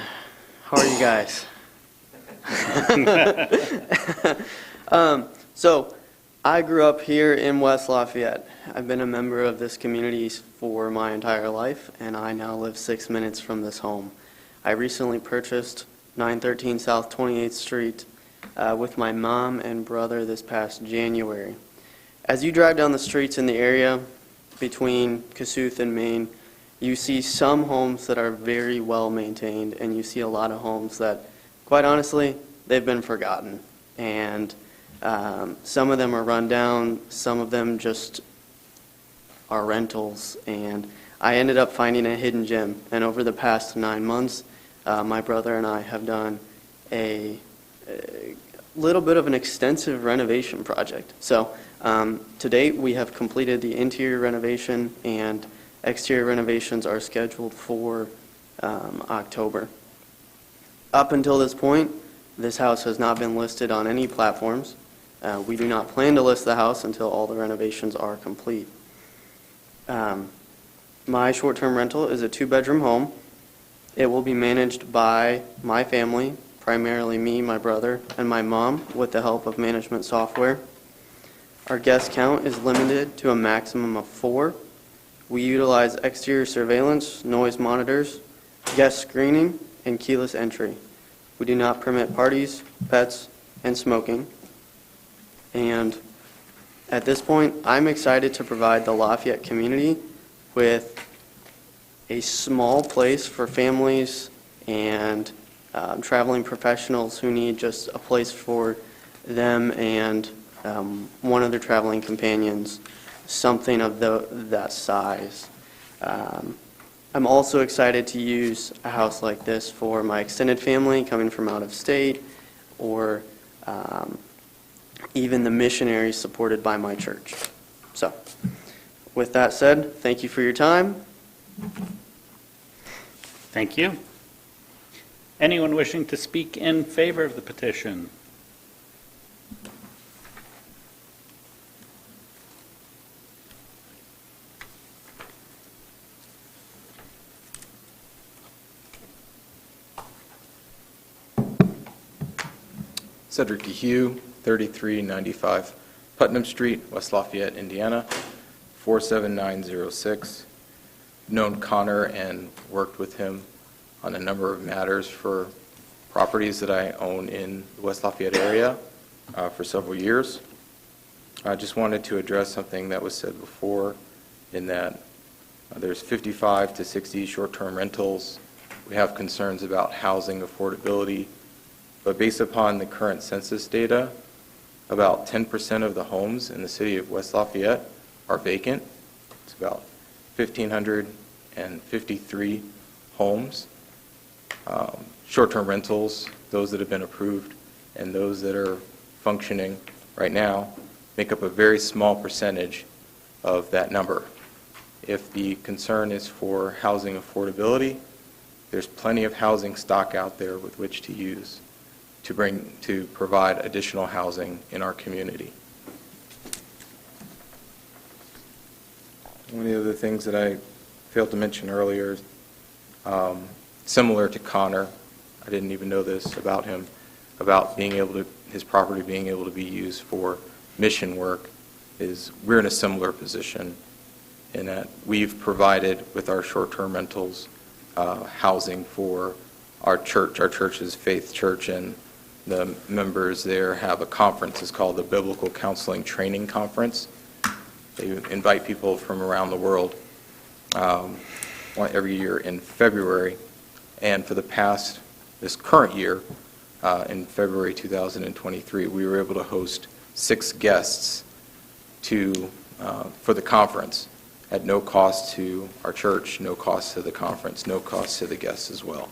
G: How are you guys? So, I grew up here in West Lafayette. I've been a member of this community for my entire life, and I now live 6 minutes from this home. I recently purchased 913 South 28th Street with my mom and brother this past January. As you drive down the streets in the area between Kossuth and Maine, you see some homes that are very well maintained, and you see a lot of homes that, quite honestly, they've been forgotten. And some of them are run down, some of them just are rentals, and I ended up finding a hidden gem. And over the past 9 months, my brother and I have done a little bit of an extensive renovation project. So to date, we have completed the interior renovation, and exterior renovations are scheduled for October. Up until this point, this house has not been listed on any platforms. We do not plan to list the house until all the renovations are complete. My short-term rental is a 2-bedroom home. It will be managed by my family, primarily me, my brother, and my mom, with the help of management software. Our guest count is limited to a maximum of 4. We utilize exterior surveillance, noise monitors, guest screening, and keyless entry. We do not permit parties, pets, and smoking. And at this point, I'm excited to provide the Lafayette community with a small place for families and traveling professionals who need just a place for them and one of their traveling companions, something of that size. I'm also excited to use a house like this for my extended family coming from out of state, or even the missionaries supported by my church. So, with that said, thank you for your time.
B: Thank you. Anyone wishing to speak in favor of the petition?
K: Cedric DeHue, 3395 Putnam Street, West Lafayette, Indiana, 47906. Known Connor and worked with him on a number of matters for properties that I own in the West Lafayette area for several years. I just wanted to address something that was said before, in that there's 55 to 60 short-term rentals. We have concerns about housing affordability, but based upon the current census data, about 10% of the homes in the city of West Lafayette are vacant. It's about 1,553 homes. Short-term rentals, those that have been approved and those that are functioning right now, make up a very small percentage of that number. If the concern is for housing affordability, there's plenty of housing stock out there with which to use to provide additional housing in our community. One of the other things that I failed to mention earlier, similar to Connor, I didn't even know this about him, about his property being able to be used for mission work, is we're in a similar position in that we've provided with our short-term rentals housing for our church. Our church is Faith Church, and the members there have a conference. It's called the Biblical Counseling Training Conference. They invite people from around the world every year in February. And for this current year, in February 2023, we were able to host 6 guests for the conference at no cost to our church, no cost to the conference, no cost to the guests as well.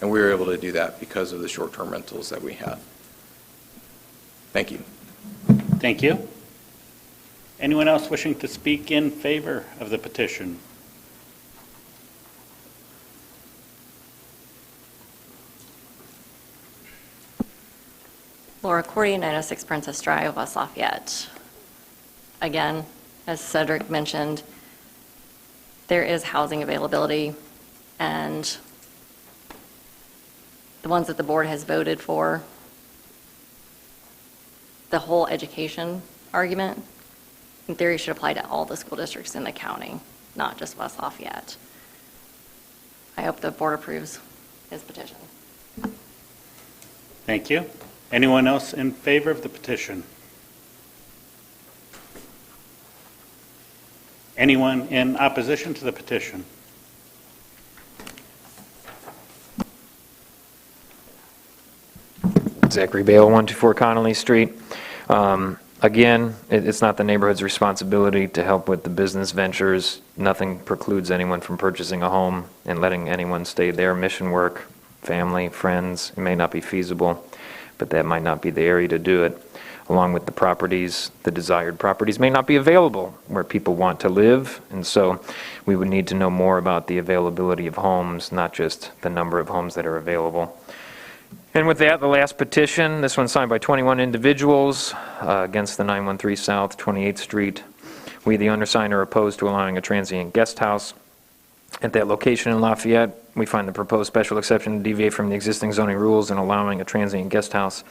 K: And we were able to do that because of the short-term rentals that we have. Thank you.
B: Thank you. Anyone else wishing to speak in favor of the petition?
A: Laura Cordy, 906 Princess Drive, West Lafayette. Again, as Cedric mentioned, there is housing availability, and the ones that the board has voted for, the whole education argument, in theory, should apply to all the school districts in the county, not just West Lafayette. I hope the board approves his petition.
B: Thank you. Anyone else in favor of the petition? Anyone in opposition to the petition?
E: Zachary Bale, 124 Connolly Street. Again, it's not the neighborhood's responsibility to help with the business ventures. Nothing precludes anyone from purchasing a home and letting anyone stay there. Mission work, family, friends, it may not be feasible, but that might not be the area to do it. Along with the properties, the desired properties may not be available where people want to live, and so we would need to know more about the availability of homes, not just the number of homes that are available. And with that, the last petition, this one signed by 21 individuals against the 913 South 28th Street. We, the undersigned, are opposed to allowing a transient guest house at that location in Lafayette. We find the proposed special exception to deviate from the existing zoning rules and allowing a transient guest house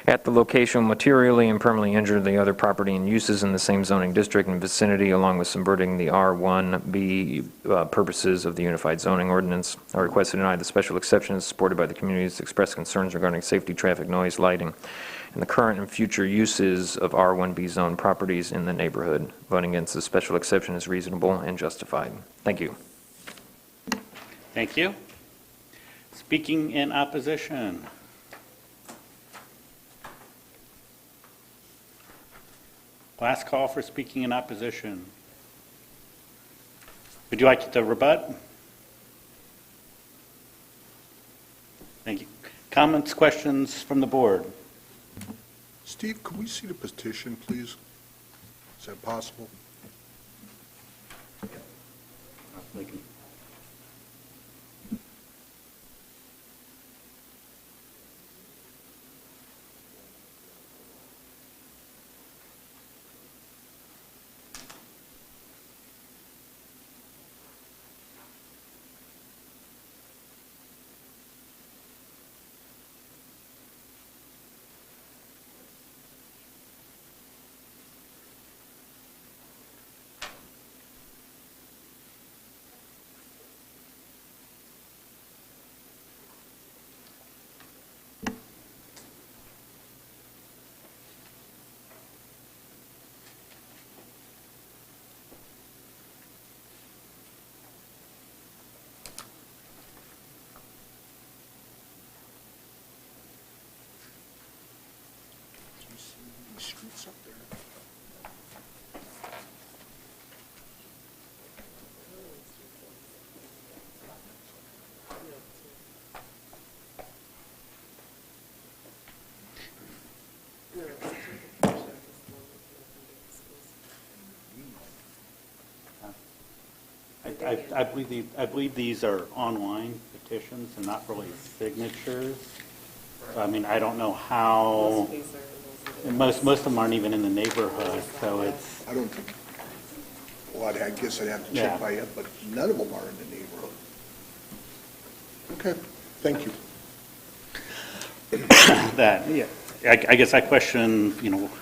E: at the location materially and permanently injure the other property and uses in the same zoning district and vicinity, along with subverting the R1B purposes of the Unified Zoning Ordinance. Our request to deny the special exception is supported by the community's expressed concerns regarding safety, traffic, noise, lighting, and the current and future uses of R1B zone properties in the neighborhood. Voting against the special exception is reasonable and justified. Thank you.
B: Thank you. Speaking in opposition. Last call for speaking in opposition. Would you like to rebut? Thank you. Comments, questions from the board?
L: Steve, could we see the petition, please? Is that possible?
B: Thank you.
L: Streets up there.
B: I believe these are online petitions and not really signatures. I mean, I don't know how, and most of them aren't even in the neighborhood, so it's.
L: I don't think, well, I guess I'd have to
B: Yeah.
L: check by it, but none of them are in the neighborhood. Okay, thank you.
B: That, yeah. I guess I question,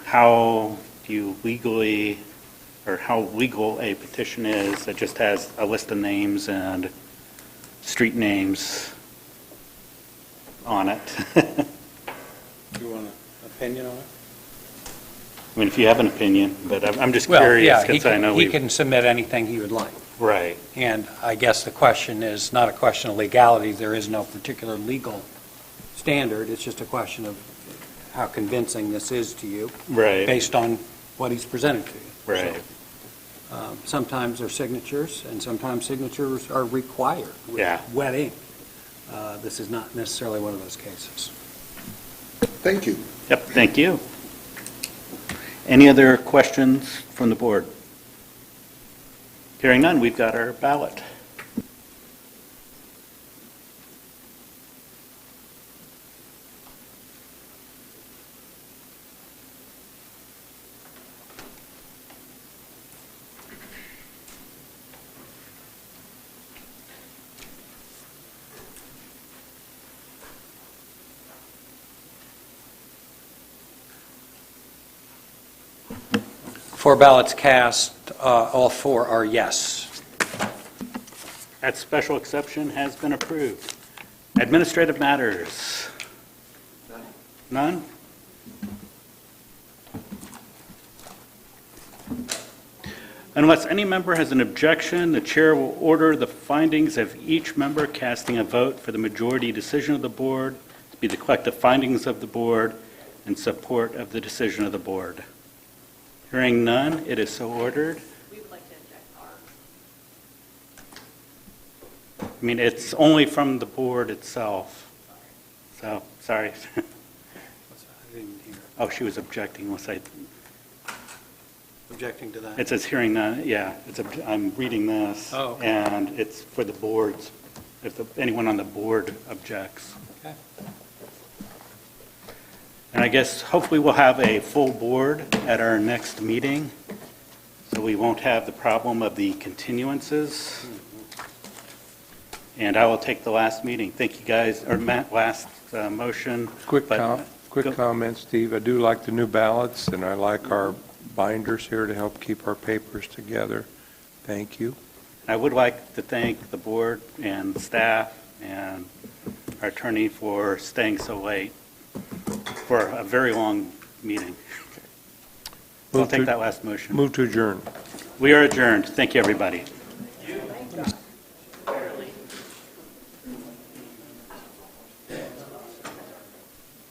B: how do you legally, or how legal a petition is that just has a list of names and street names on it.
M: Do you want an opinion on it?
B: I mean, if you have an opinion, but I'm just
M: Well,
B: curious,
M: yeah,
B: because I know
M: he
B: we.
M: can submit anything he would like.
B: Right.
M: And I guess the question is not a question of legality. There is no particular legal standard. It's just a question of how convincing this is to you.
B: Right.
M: Based on what he's presented to you.
B: Right.
M: So, sometimes they're signatures, and sometimes signatures are required with
B: Yeah.
M: wet ink. This is not necessarily one of those cases.
L: Thank you.
B: Yep, thank you. Any other questions from the board? Hearing none, we've got our ballot.
M: Four ballots cast, all four are yes.
B: That special exception has been approved. Administrative matters? None? Unless any member has an objection, the chair will order the findings of each member casting a vote for the majority decision of the board to be the collective findings of the board in support of the decision of the board. Hearing none, it is so ordered.
J: We would like to inject our.
B: I mean, it's only from the board itself. So, sorry.
M: I didn't hear.
B: Oh, she was objecting.
M: Objecting to that?
B: It says hearing none, yeah, I'm reading this.
M: Oh, okay.
B: And it's for the boards, if anyone on the board objects.
M: Okay.
B: And I guess hopefully we'll have a full board at our next meeting, so we won't have the problem of the continuances. And I will take the last meeting. Thank you, guys, or last motion.
F: Quick comment, Steve. I do like the new ballots, and I like our binders here to help keep our papers together. Thank you.
B: I would like to thank the board and staff and our attorney for staying so late for a very long meeting. I'll take that last motion.
F: Move to adjourn.
B: We are adjourned. Thank you, everybody.